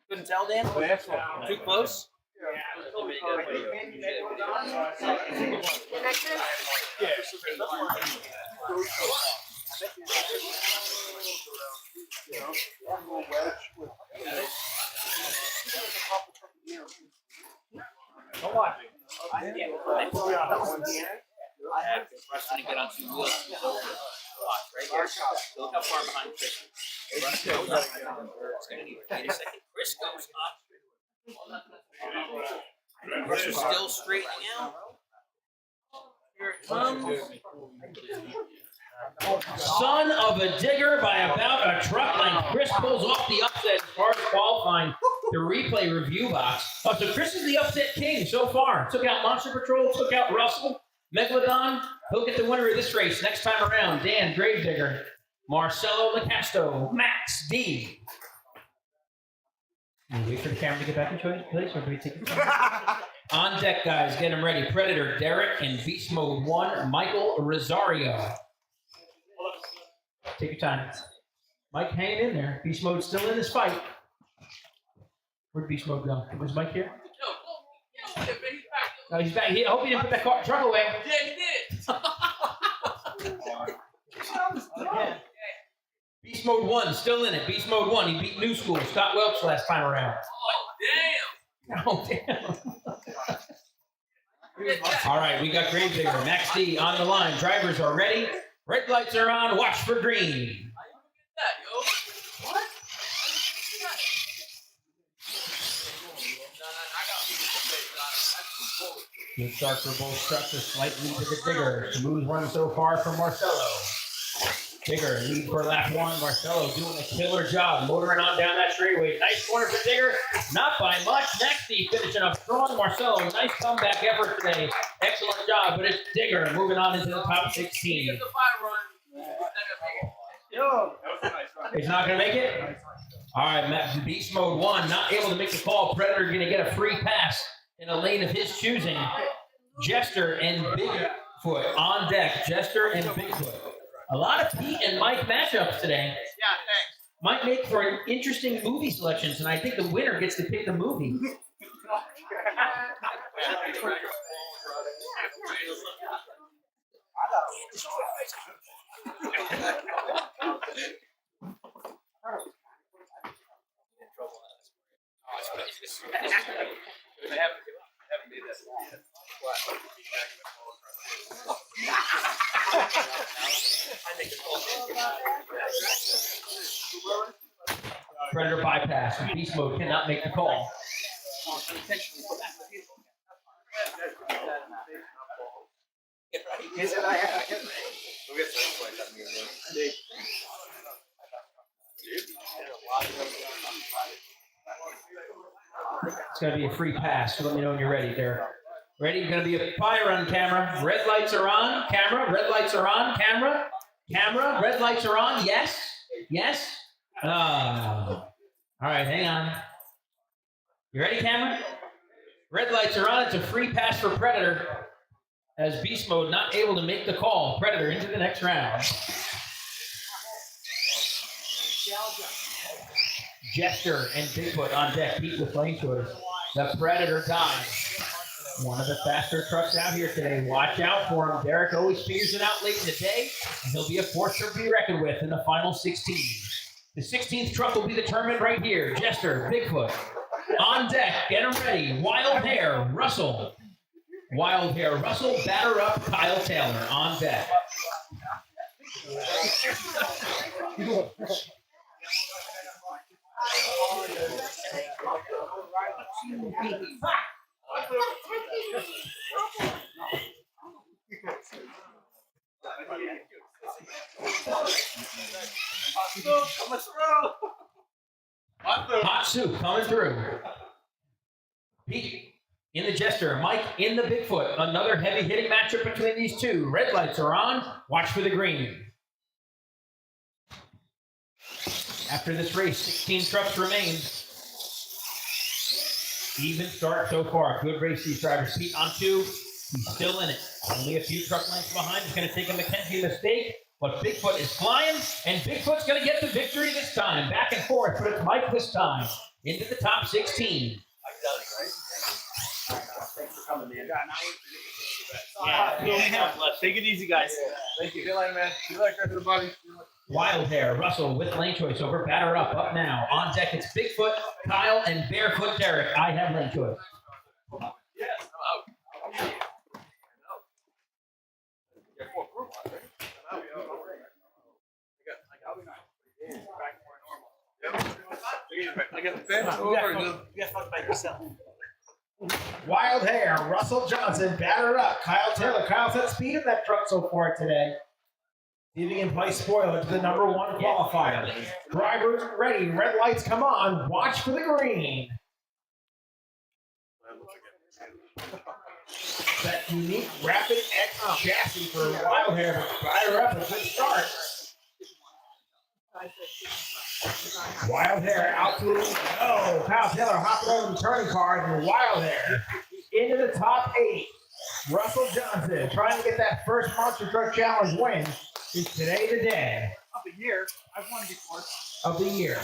Couldn't tell, Dan? Too close? Russ didn't get on 2 wheels. Right here. Look how far behind Chris is. Russ goes up. It's going to need to wait a second. Chris goes up. Russ is still straightening out. Here it comes. Son of a Digger by about a truck length. Chris pulls off the upset as far as qualifying the replay review box. Oh, so Chris is the upset king so far. Took out Monster Patrol, took out Russell. Megalodon, he'll get the winner of this race next time around. Dan Gravedigger, Marcelo Lacasto, Max D. Wait for the camera to get back in place, or do we take it? On deck, guys, get them ready. Predator, Derek, and Beast Mode 1, Michael Rosario. Take your time. Mike hanging in there. Beast Mode's still in this fight. Where'd Beast Mode go? Was Mike here? No, he's back. I hope he didn't put that truck away. Yeah, he did. Beast Mode 1, still in it. Beast Mode 1, he beat New School, Scott Welch last time around. Oh, damn. All right, we got Gravedigger, Max D on the line. Drivers are ready. Red lights are on. Watch for green. Good start for both trucks. A slight lead to the Digger. Smooth run so far from Marcelo. Digger lead for lap 1. Marcelo doing a killer job, motoring on down that straightaway. Nice corner for Digger. Not by much. Next, he finishing up strong. Marcelo, nice comeback effort today. Excellent job, but it's Digger moving on into the top 16. He's not going to make it? All right, Beast Mode 1 not able to make the call. Predator going to get a free pass in a lane of his choosing. Jester and Bigfoot on deck. Jester and Bigfoot. A lot of Pete and Mike matchups today. Yeah, thanks. Might make for an interesting movie selections, and I think the winner gets to pick the movie. Predator bypass. Beast Mode cannot make the call. It's going to be a free pass, so let me know when you're ready there. Ready? Going to be a fire on camera. Red lights are on. Camera. Red lights are on. Camera. Camera. Red lights are on. Yes. Yes. All right, hang on. You ready, camera? Red lights are on. It's a free pass for Predator. As Beast Mode not able to make the call. Predator into the next round. Jester and Bigfoot on deck. Pete with lane choice. The Predator dies. One of the faster trucks out here today. Watch out for him. Derek always figures it out late in the day, and he'll be a force to be reckoned with in the final 16. The 16th truck will be determined right here. Jester, Bigfoot. On deck, get him ready. Wild Hair, Russell. Wild Hair, Russell, batter up, Kyle Taylor on deck. Hot soup coming through. Pete in the Jester, Mike in the Bigfoot. Another heavy hitting matchup between these two. Red lights are on. Watch for the green. After this race, 16 trucks remain. Even start so far. Good race, these drivers. Pete on 2. He's still in it. Only a few truck lengths behind. He's going to take a McKenzie mistake. But Bigfoot is flying, and Bigfoot's going to get the victory this time. Back and forth, but it's Mike this time. Into the top 16. Thanks for coming, man. Yeah. Take it easy, guys. Thank you. See you later, man. See you later, everybody. Wild Hair, Russell with lane choice over. Batter up now. On deck, it's Bigfoot, Kyle, and Barefoot Derek. I have lane choice. Yes, I'm out. I got bent over. You got fucked by yourself. Wild Hair, Russell Johnson, batter up. Kyle Taylor. Kyle's had speed in that truck so far today. See if he can play spoiler to the number 1 qualifier. Drivers ready. Red lights come on. Watch for the green. That unique Rapid X chassis for Wild Hair. Fire up a good start. Wild Hair out to Kyle Taylor hopping over the turning card and Wild Hair into the top 8. Russell Johnson trying to get that first Monster Truck Challenge win. Is today the day Of the year. I've won before. of the year?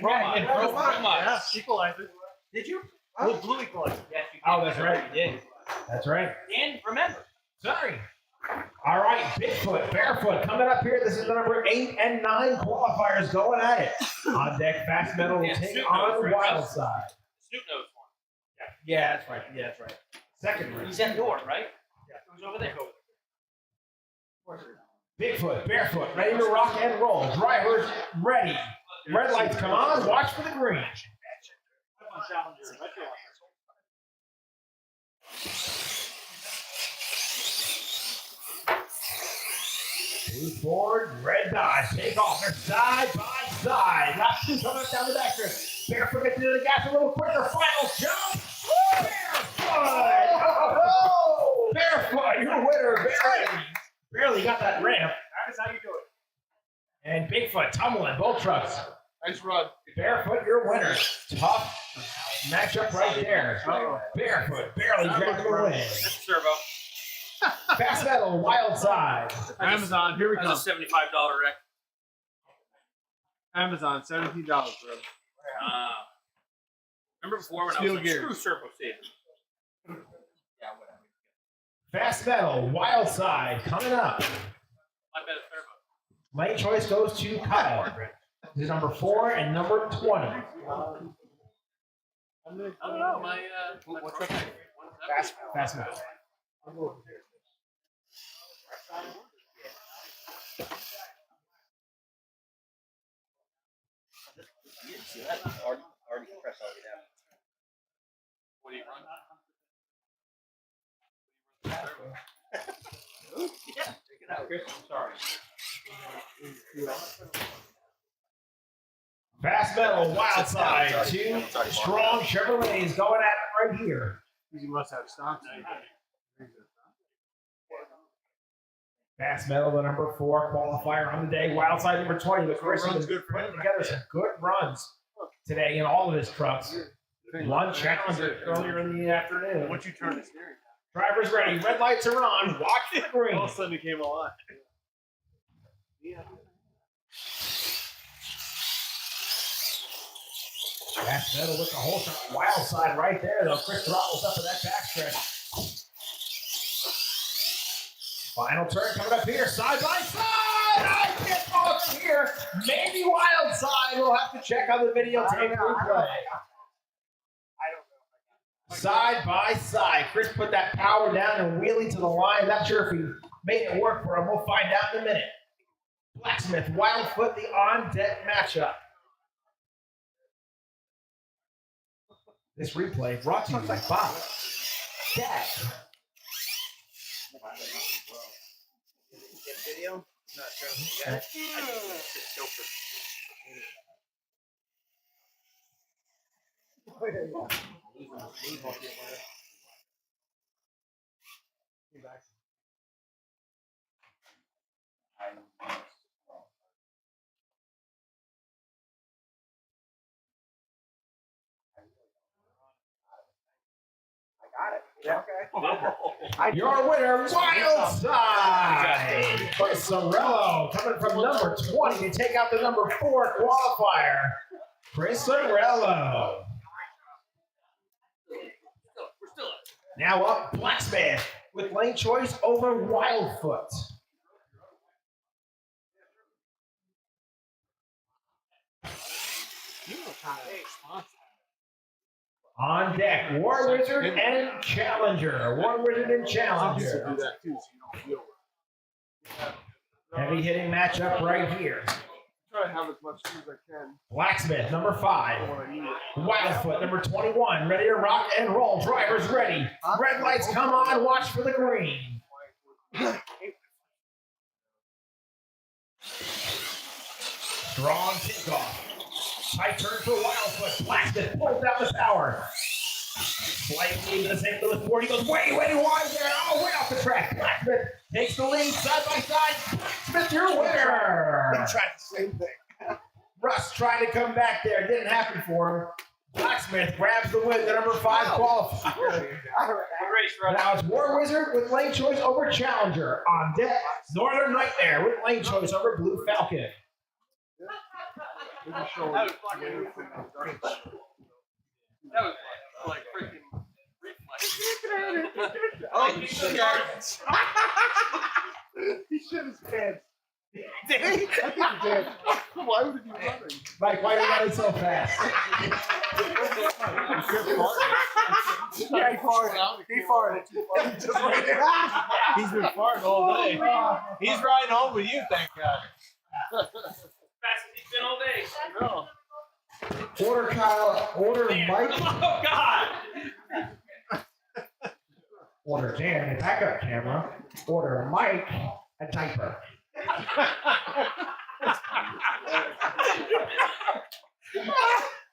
Right, Yeah, equalizer. Did you? Blue equalizer. Yes, you did. Oh, that's right. You did. That's right. And remember, Sorry. All right, Bigfoot, Barefoot coming up here. This is the number 8 and 9 qualifiers going at it. On deck, Fast Metal will take on the wild side. Snoop knows one. Yeah, that's right. Yeah, that's right. Second race. He's at door, right? Yeah. Who's over there? Bigfoot, Barefoot, ready to rock and roll. Drivers ready. Red lights come on. Watch for the green. Move forward, red dot. Take off. They're side by side. Last two coming up down the back strip. Barefoot gets into the gas a little quicker. Final jump. Barefoot! Oh, Barefoot, your winner. Barely got that ramp. That is how you do it. And Bigfoot tumbling, both trucks. Nice run. Barefoot, your winner. Tough matchup right there. Barefoot barely grabbed the win. That's Servo. Fast Metal, Wild Side. Amazon, here we That's go. a $75 wreck. Amazon, $17, bro. Remember before when I Steel was like, gear. screw Servo Stadium. Yeah, whatever. Fast Metal, Wild Side coming up. I bet a Servo. Lane choice goes to Kyle. This is number 4 and number 20. I don't know. My What's up? Fast Metal. You didn't see that? Already compressed all the way down. What do you run? Yeah, check it out. Chris, I'm sorry. Fast Metal, Wild Side. 2 strong Chevrolets going at it right here. You must have stocks. Fast Metal, the number 4 qualifier on the day. Wild Side number 20. But Chris Runs is good for putting him. together some good runs today in all of his trucks. One challenger earlier in the afternoon. Once you turn the steering. Drivers ready. Red lights are on. Watch for the green. All of a sudden it came alive. Yeah. That's metal with the whole shot. Wild side right there, though. Chris throttles up for that backstretch. Final turn coming up here, side by side. I can't call it from here. Maybe wild side. We'll have to check on the videotape replay. Side by side. Chris put that power down and wheeling to the line. Not sure if he made it work for him. We'll find out in a minute. Blacksmith, Wildfoot, the on-deck matchup. This replay brought to you by Bob. Dad. Video? Not sure. You got it? I think it's just filter. Your winner, Wild Side. Chris Sorello coming from number 20 to take out the number 4 qualifier. Chris Sorello. We're still up. Now up Blacksmith with lane choice over Wildfoot. On deck, War Wizard and Challenger. War Wizard and Challenger. Heavy hitting matchup right here. Try to have as much food as I can. Blacksmith, number 5. Wildfoot, number 21. Ready to rock and roll. Drivers ready. Red lights come on. Watch for the green. Strong kickoff. Tight turn for Wildfoot. Blacksmith pulls down the power. Slightly into the St. Louis 40. Goes way wide there. Oh, way off the track. Blacksmith takes the lead side by side. Smith, your winner. He tried the same thing. Russ trying to come back there. Didn't happen for him. Blacksmith grabs the win. The number 5 qualifier. Now it's War Wizard with lane choice over Challenger. On deck, Northern Nightmare with lane choice over Blue Falcon. That was like freaking reflex. Oh, he shit his pants. Did he? I think he did. Why would he be running? Mike, why are you running so fast? Yeah, he farted. He farted. Just right there. He's been farting all day. He's riding home with you, thank God. Fast as he's been all day. No. Order Kyle, order Mike. Oh, God. Order Dan, a backup camera. Order Mike, a diaper.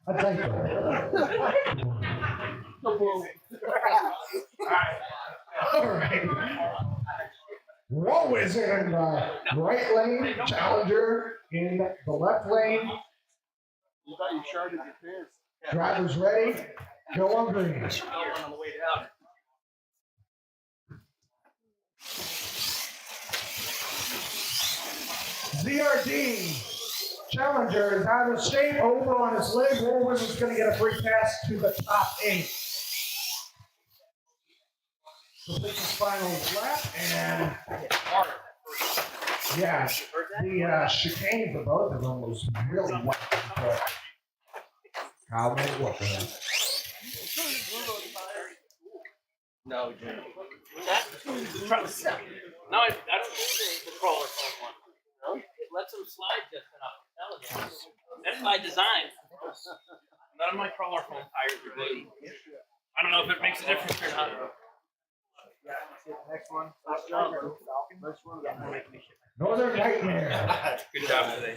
A diaper. All right. War Wizard in the right lane, Challenger in the left lane. You thought you sharded your pants. Drivers ready, go on green. On the way down. ZRD Challenger is out of shape over on his leg. War Wizard's going to get a free pass to the top 8. Complete his final lap, and yeah, the chicane for both of them was really wet. Kyle made it work for him. No, Jim. That? No, I don't think the crawler phone one. No? It lets them slide just enough. I'm telling you. That's by design. None of my crawler phone tires are good. I don't know if it makes a difference or not. Next one. Northern Nightmare. Good job today.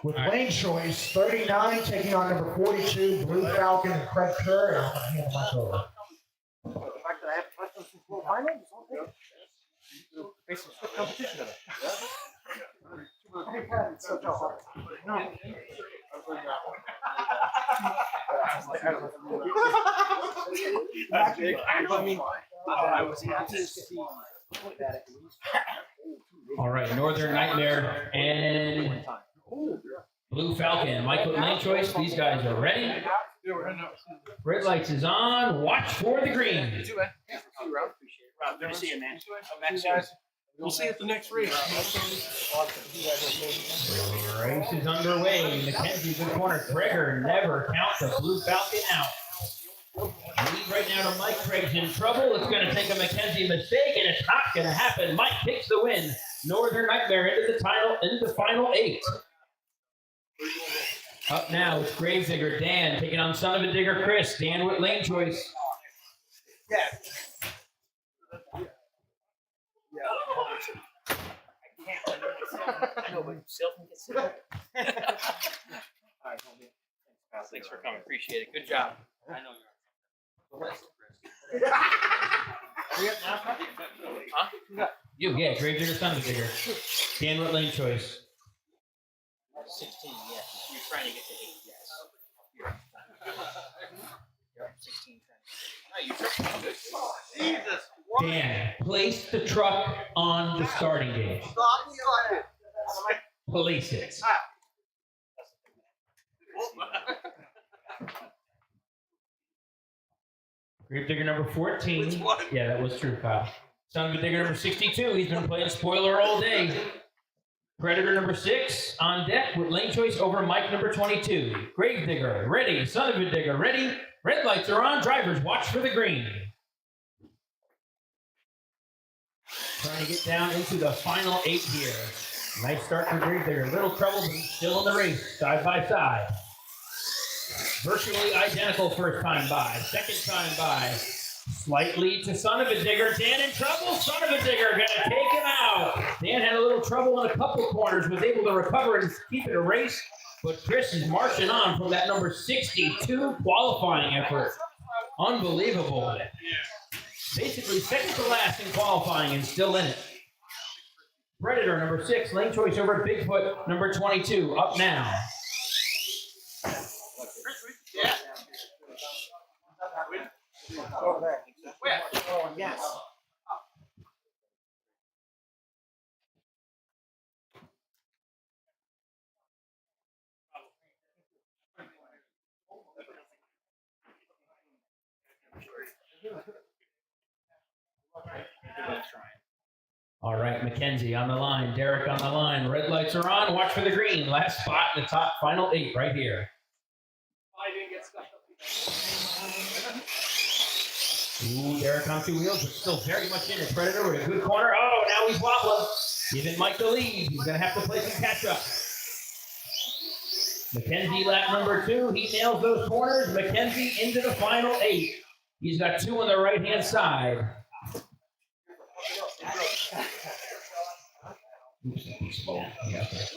With lane choice, 39 taking on number 42, Blue Falcon and Craig Kerr. And I'm going to hand him much over. The fact that I have to touch them since full final is okay. Face some stiff competition of it. It's such a hard. No. I was happy to see that at least. All right, Northern Nightmare and Blue Falcon. Mike with lane choice. These guys are ready. Yeah, we're heading out. Red lights is on. Watch for the green. Too bad. Rob, good to see you, man. Come back soon. We'll see you at the next race. Race is underway. Mackenzie's in the corner. Gregor never count the Blue Falcon out. Lead right now to Mike. Craig's in trouble. It's going to take a Mackenzie mistake, and it's not going to happen. Mike takes the win. Northern Nightmare into the final 8. Up now, it's Gravedigger Dan taking on Son of a Digger Chris. Dan with lane choice. I know, but Silton gets it. All right, thanks for coming. Appreciate it. Good job. I know you're. Huh? You, yeah, Gravedigger, Son of a Digger. Dan with lane choice. 16, yes. You're trying to get to 8, yes. You're 16 trying to get. Jesus. Dan, place the truck on the starting gate. Place it. Gravedigger number 14. Which one? Yeah, that was true, Kyle. Son of a Digger number 62. He's been playing spoiler all day. Predator number 6 on deck with lane choice over Mike number 22. Gravedigger, ready. Son of a Digger, ready. Red lights are on. Drivers, watch for the green. Trying to get down into the final 8 here. Nice start for Gravedigger. Little trouble, but he's still in the race, side by side. Virtually identical first time by. Second time by. Slight lead to Son of a Digger. Dan in trouble. Son of a Digger gonna take him out. Dan had a little trouble in a couple corners, was able to recover and keep it a race. But Chris is marching on from that number 62 qualifying effort. Unbelievable. Basically second to last in qualifying and still in it. Predator number 6, lane choice over Bigfoot number 22. Up now. Yeah. Over there. Where? Oh, yes. All right, Mackenzie on the line. Derek on the line. Red lights are on. Watch for the green. Last spot in the top final 8 right here. I didn't get stuck up. Ooh, Derek on 2 wheels, but still very much in it. Predator with a good corner. Oh, now he's wobbling. Giving Mike the lead. He's going to have to play some catch up. Mackenzie lap number 2. He nails those corners. Mackenzie into the final 8. He's got 2 on the right-hand side. Oops, yeah, okay.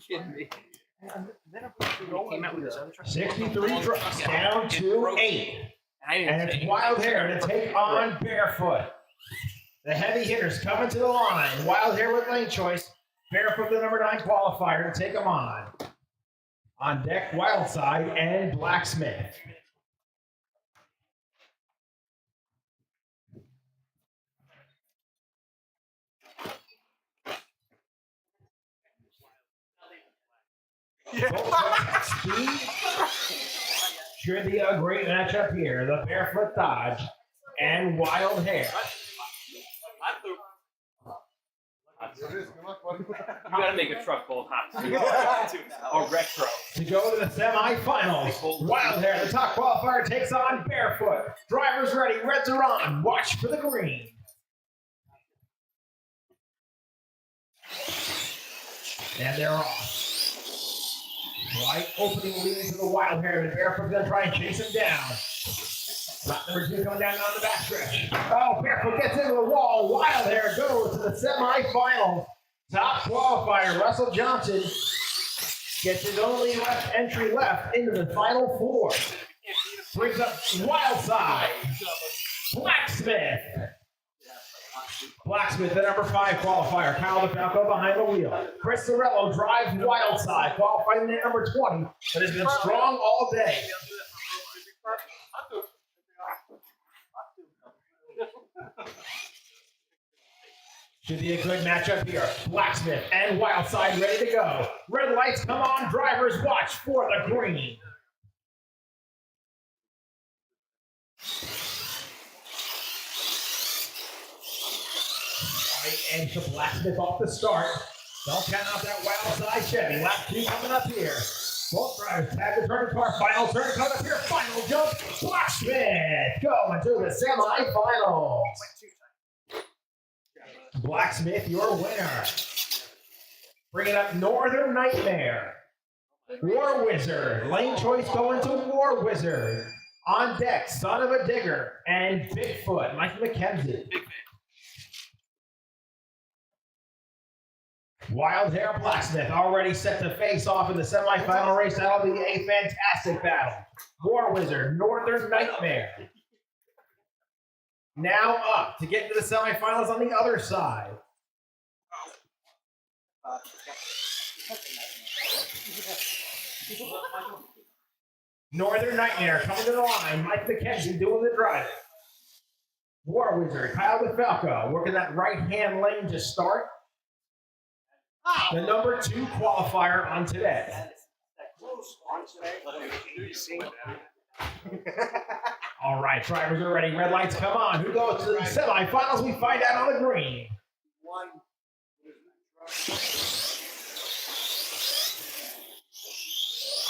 Kidding me. Came out with his other truck. 63 trucks down to 8. And it's Wild Hair to take on Barefoot. The heavy hitters coming to the line. Wild Hair with lane choice. Barefoot, the number 9 qualifier, to take them on. On deck, Wildside and Blacksmith. Speed should be a great matchup here. The Barefoot Dodge and Wild Hair. You gotta make a truck full of hot. A retro. To go to the semifinals, Wild Hair, the top qualifier, takes on Barefoot. Drivers ready, reds are on. Watch for the green. And they're off. Right opening lead to the Wild Hair. The Barefoot's gonna try and chase him down. Lap number 2 coming down on the backstretch. Oh, Barefoot gets into the wall. Wild Hair goes to the semifinals. Top qualifier, Russell Johnson, gets his only entry left into the final 4. Brings up Wildside. Blacksmith. Blacksmith, the number 5 qualifier. Kyle DeFalco behind the wheel. Chris Sorello drives Wildside, qualifying at number 20, but has been strong all day. Should be a good matchup here. Blacksmith and Wildside ready to go. Red lights come on. Drivers watch for the green. Right edge to Blacksmith off the start. Don't count out that Wildside Chevy. Lap 2 coming up here. Both drivers tag the turn car. Final turn coming up here. Final jump. Blacksmith going to the semifinals. Blacksmith, your winner. Bringing up Northern Nightmare. War Wizard. Lane choice going to War Wizard. On deck, Son of a Digger. And Bigfoot, Mike McKenzie. Wild Hair Blacksmith already set to face off in the semifinal race. That'll be a fantastic battle. War Wizard, Northern Nightmare. Now up to get into the semifinals on the other side. Northern Nightmare coming to the line. Mike McKenzie doing the driving. War Wizard, Kyle DeFalco working that right-hand lane to start. The number 2 qualifier on today. All right, drivers are ready. Red lights come on. Who goes to the semifinals? We find out on the green.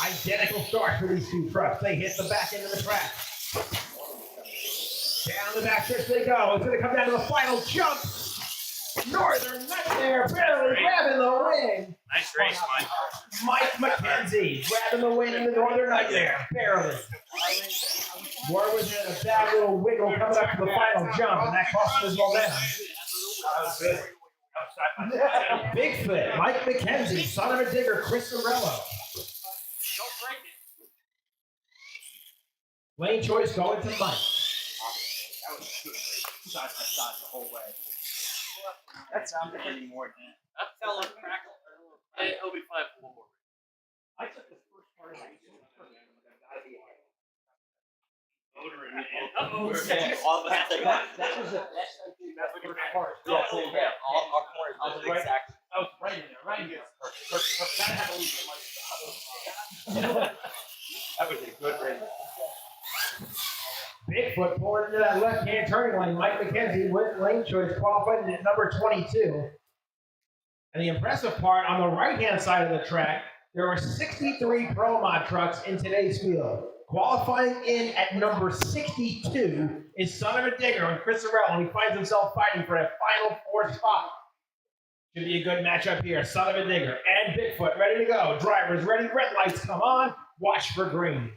Identical start for these two trucks. They hit the back end of the track. Down the back stretch they go. It's going to come down to the final jump. Northern Nightmare barely grabbing the win. Nice race, Mike. Mike McKenzie grabbing the win in the Northern Nightmare, barely. War was in a bad little wiggle coming up to the final jump, and that cost him his momentum. Bigfoot, Mike McKenzie, Son of a Digger, Chris Sorello. Lane choice going to Mike. That was good. Side by side the whole way. That sounds any more than That fell like crackle. It'll be fine for one more. I took the first part of it. All of us take that. That was the best I did. That was the first part. Yeah, all our corners. I was right. I was right in there, right in there. Perfect. That had to leave. That was a good race. Bigfoot poured into that left-hand turning lane. Mike McKenzie with lane choice qualified at number 22. And the impressive part, on the right-hand side of the track, there were 63 Pro Mod trucks in today's field. Qualifying in at number 62 is Son of a Digger and Chris Sorrell, and he finds himself fighting for a final 4 spot. Should be a good matchup here. Son of a Digger and Bigfoot ready to go. Drivers ready. Red lights come on. Watch for green.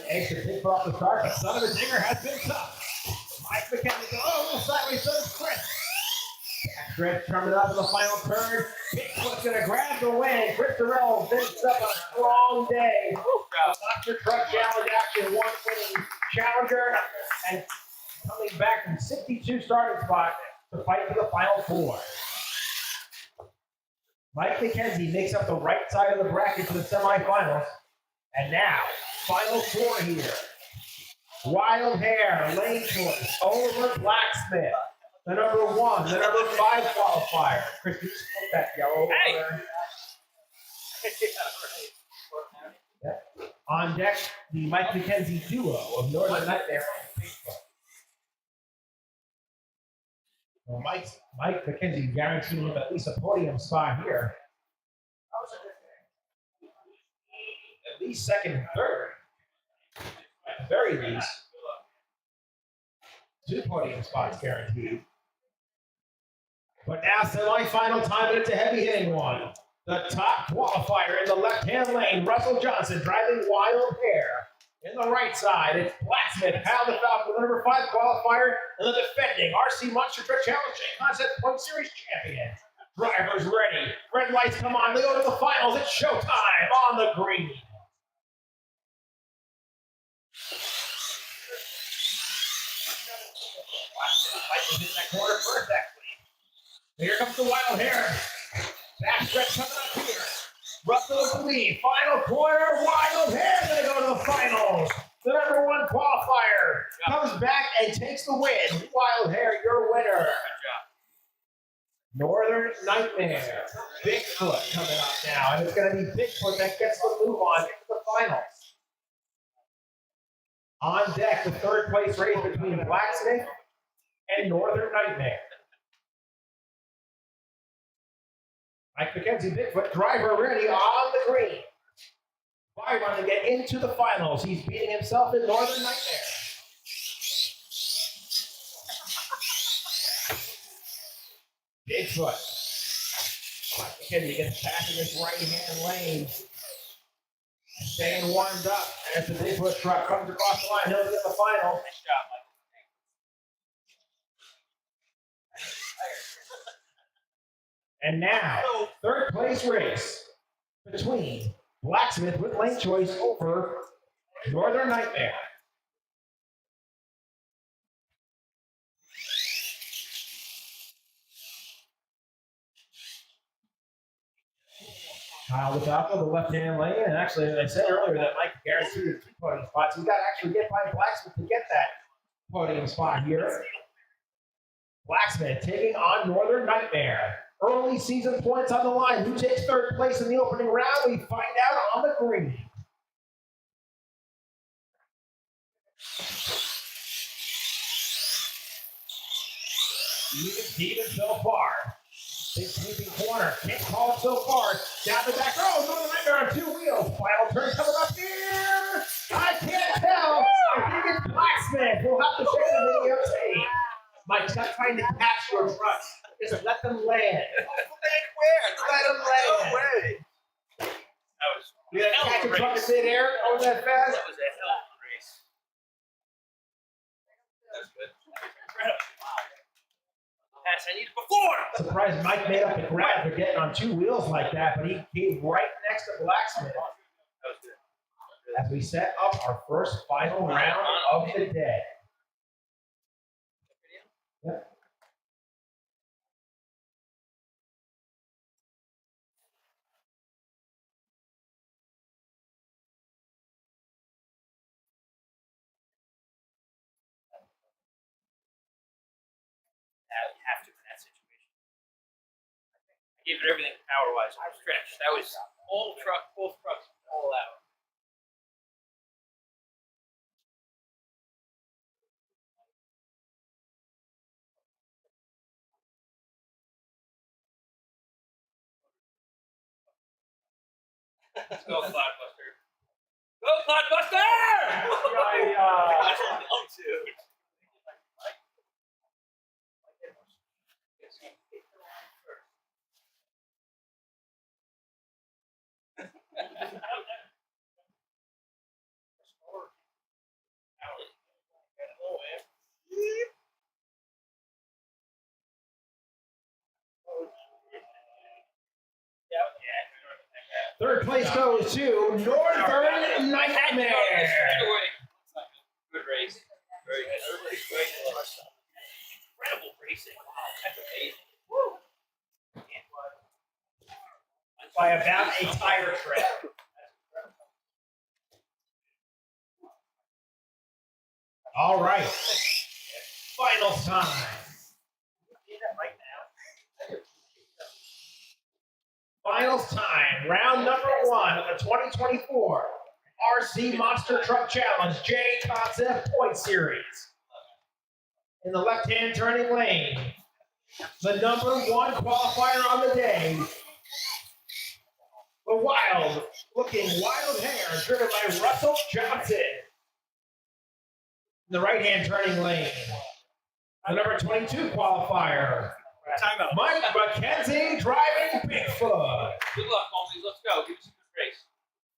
Eggs to pick off the start, but Son of a Digger has been tough. Mike McKenzie goes, a little sideways, so does Chris. Backstretch coming up in the final turn. Bigfoot's going to grab the win. Chris Sorrell finishes up a strong day. Monster Truck Challenge actually one winning challenger and coming back from 62 starting spot to fight for the final 4. Mike McKenzie makes up the right side of the bracket for the semifinals. And now, final 4 here. Wild Hair, Lane Choice, over Blacksmith. The number 1, the number 5 qualifier. Chris, you just put that yellow over there. Yep. On deck, the Mike McKenzie duo of Northern Nightmare and Bigfoot. Well, Mike McKenzie guaranteed him at least a podium spot here. At least second and third. At the very least. 2 podium spots guaranteed. But now semi-final time, and it's a heavy hitting one. The top qualifier in the left-hand lane, Russell Johnson driving Wild Hair. In the right side, it's Blacksmith, Kyle DeFalco, the number 5 qualifier, and the defending RC Monster Truck Challenge Concept Point Series champion. Drivers ready. Red lights come on. They go to the finals. It's showtime on the green. Blacksmith hit that corner perfectly. Here comes the Wild Hair. Backstretch coming up here. Russell with the lead. Final corner, Wild Hair gonna go to the finals. The number one qualifier comes back and takes the win. Wild Hair, your winner. Northern Nightmare. Bigfoot coming up now. And it's gonna be Bigfoot that gets the move on into the finals. On deck, the third place race between Blacksmith and Northern Nightmare. Mike McKenzie, Bigfoot, driver ready on the green. Byron to get into the finals. He's beating himself in Northern Nightmare. Bigfoot. Mike McKenzie gets past in this right-hand lane. Staying warmed up as the Bigfoot truck comes across the line. He'll get the final. Nice job, Mike. And now, third place race between Blacksmith with lane choice over Northern Nightmare. Kyle with top of the left-hand lane, and actually, as I said earlier, that Mike guaranteed the two podium spots. He's got to actually get by Blacksmith to get that podium spot here. Blacksmith taking on Northern Nightmare. Early season points on the line. Who takes third place in the opening round? We find out on the green. Even so far. Big sweeping corner. Can't call it so far. Down the back row. Northern Nightmare on two wheels. Final turn coming up here. I can't tell. I think it's Blacksmith. We'll have to check the videotape. Mike's not trying to catch your trucks. Just let them land. Let them land. No way. That was You gotta catch a truck in midair over that fast? That was a hell of a race. That's good. Pass I needed before. Surprised Mike made up the grab for getting on two wheels like that, but he came right next to Blacksmith. That was good. As we set up our first final round of the day. Yep. You have to in that situation. I gave it everything power-wise. I stretched. That was all truck, both trucks, all out. Let's go, Clodbuster. Go, Clodbuster! Oh, dude. Third place goes to Northern Nightmare. Good race. Very good. Incredible racing. Wow, that's amazing. Woo. By about a tire tread. All right. Finals time. Finals time. Round number one of the 2024 RC Monster Truck Challenge J Concept Point Series. In the left-hand turning lane, the number one qualifier on the day, the wild-looking Wild Hair, driven by Russell Johnson. In the right-hand turning lane, the number 22 qualifier, Mike McKenzie, driving Bigfoot. Good luck, homies. Let's go. Give us a good race.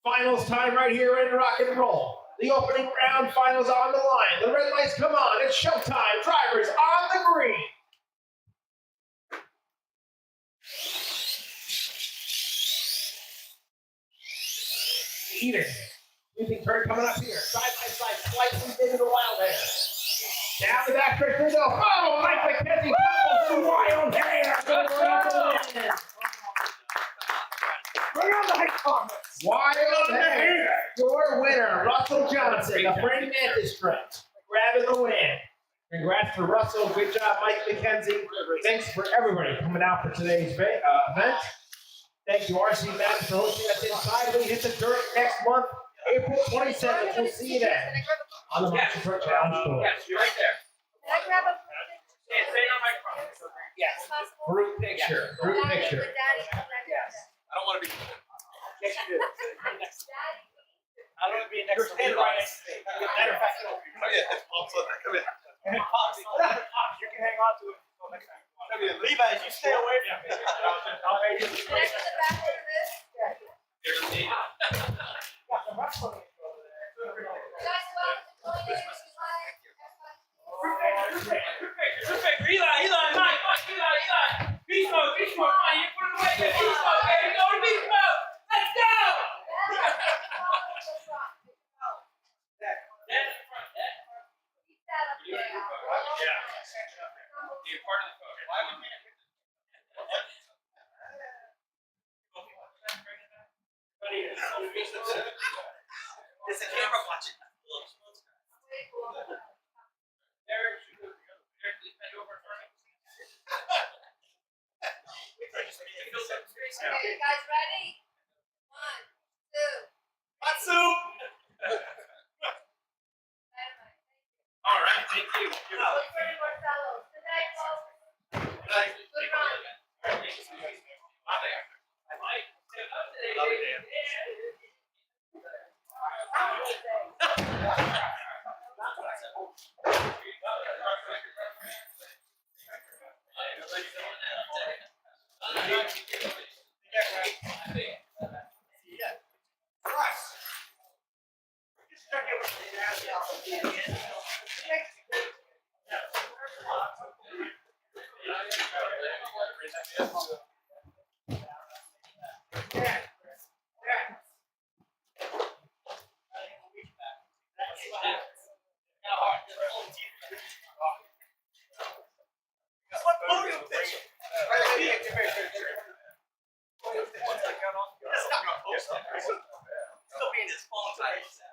Finals time right here in rock and roll. The opening round finals on the line. The red lights come on. It's showtime. Drivers on the green. Eden. Sweeping turn coming up here. Side by side. Slicing into the Wild Hair. Down the back stretch they go. Oh, Mike McKenzie couples the Wild Hair. Wild hair. Your winner, Russell Johnson, the Praying Mantis Track, grabbing the win. Congrats to Russell. Good job, Mike McKenzie. Thanks for everybody coming out for today's event. Thank you, RC Madness, for hosting us inside. We hit the dirt next month, April 27th. We'll see you then on the Monster Truck Challenge Tour. Yes, you're right there. Can I grab a Yeah, stay on my phone. Yes. Group picture. Group picture. with Daddy? Yes. I don't want to be. Yes, you do. Daddy. I don't want to be next to You're right next to me. Matter of fact, Come here. Come here. you can hang on to it until next time. Come here. Levi, you stay away from me. I'll pay you. Can I put the back of this? Here's me. You guys are welcome to join in if you like. Eli, Mike, Eli. Beast mode, come on, you put it away there. Beast mode, baby, go to beast mode. Let's go! That's the front, Dad. Keep that up there. Yeah. You're part of the photo. Why would you? There's a camera watching. Eric, please bend over for me. Okay, guys, ready? 1, 2. Hot soup. All right, thank you. Look for any more fellows. Good night, folks. Good run. Still being his phone.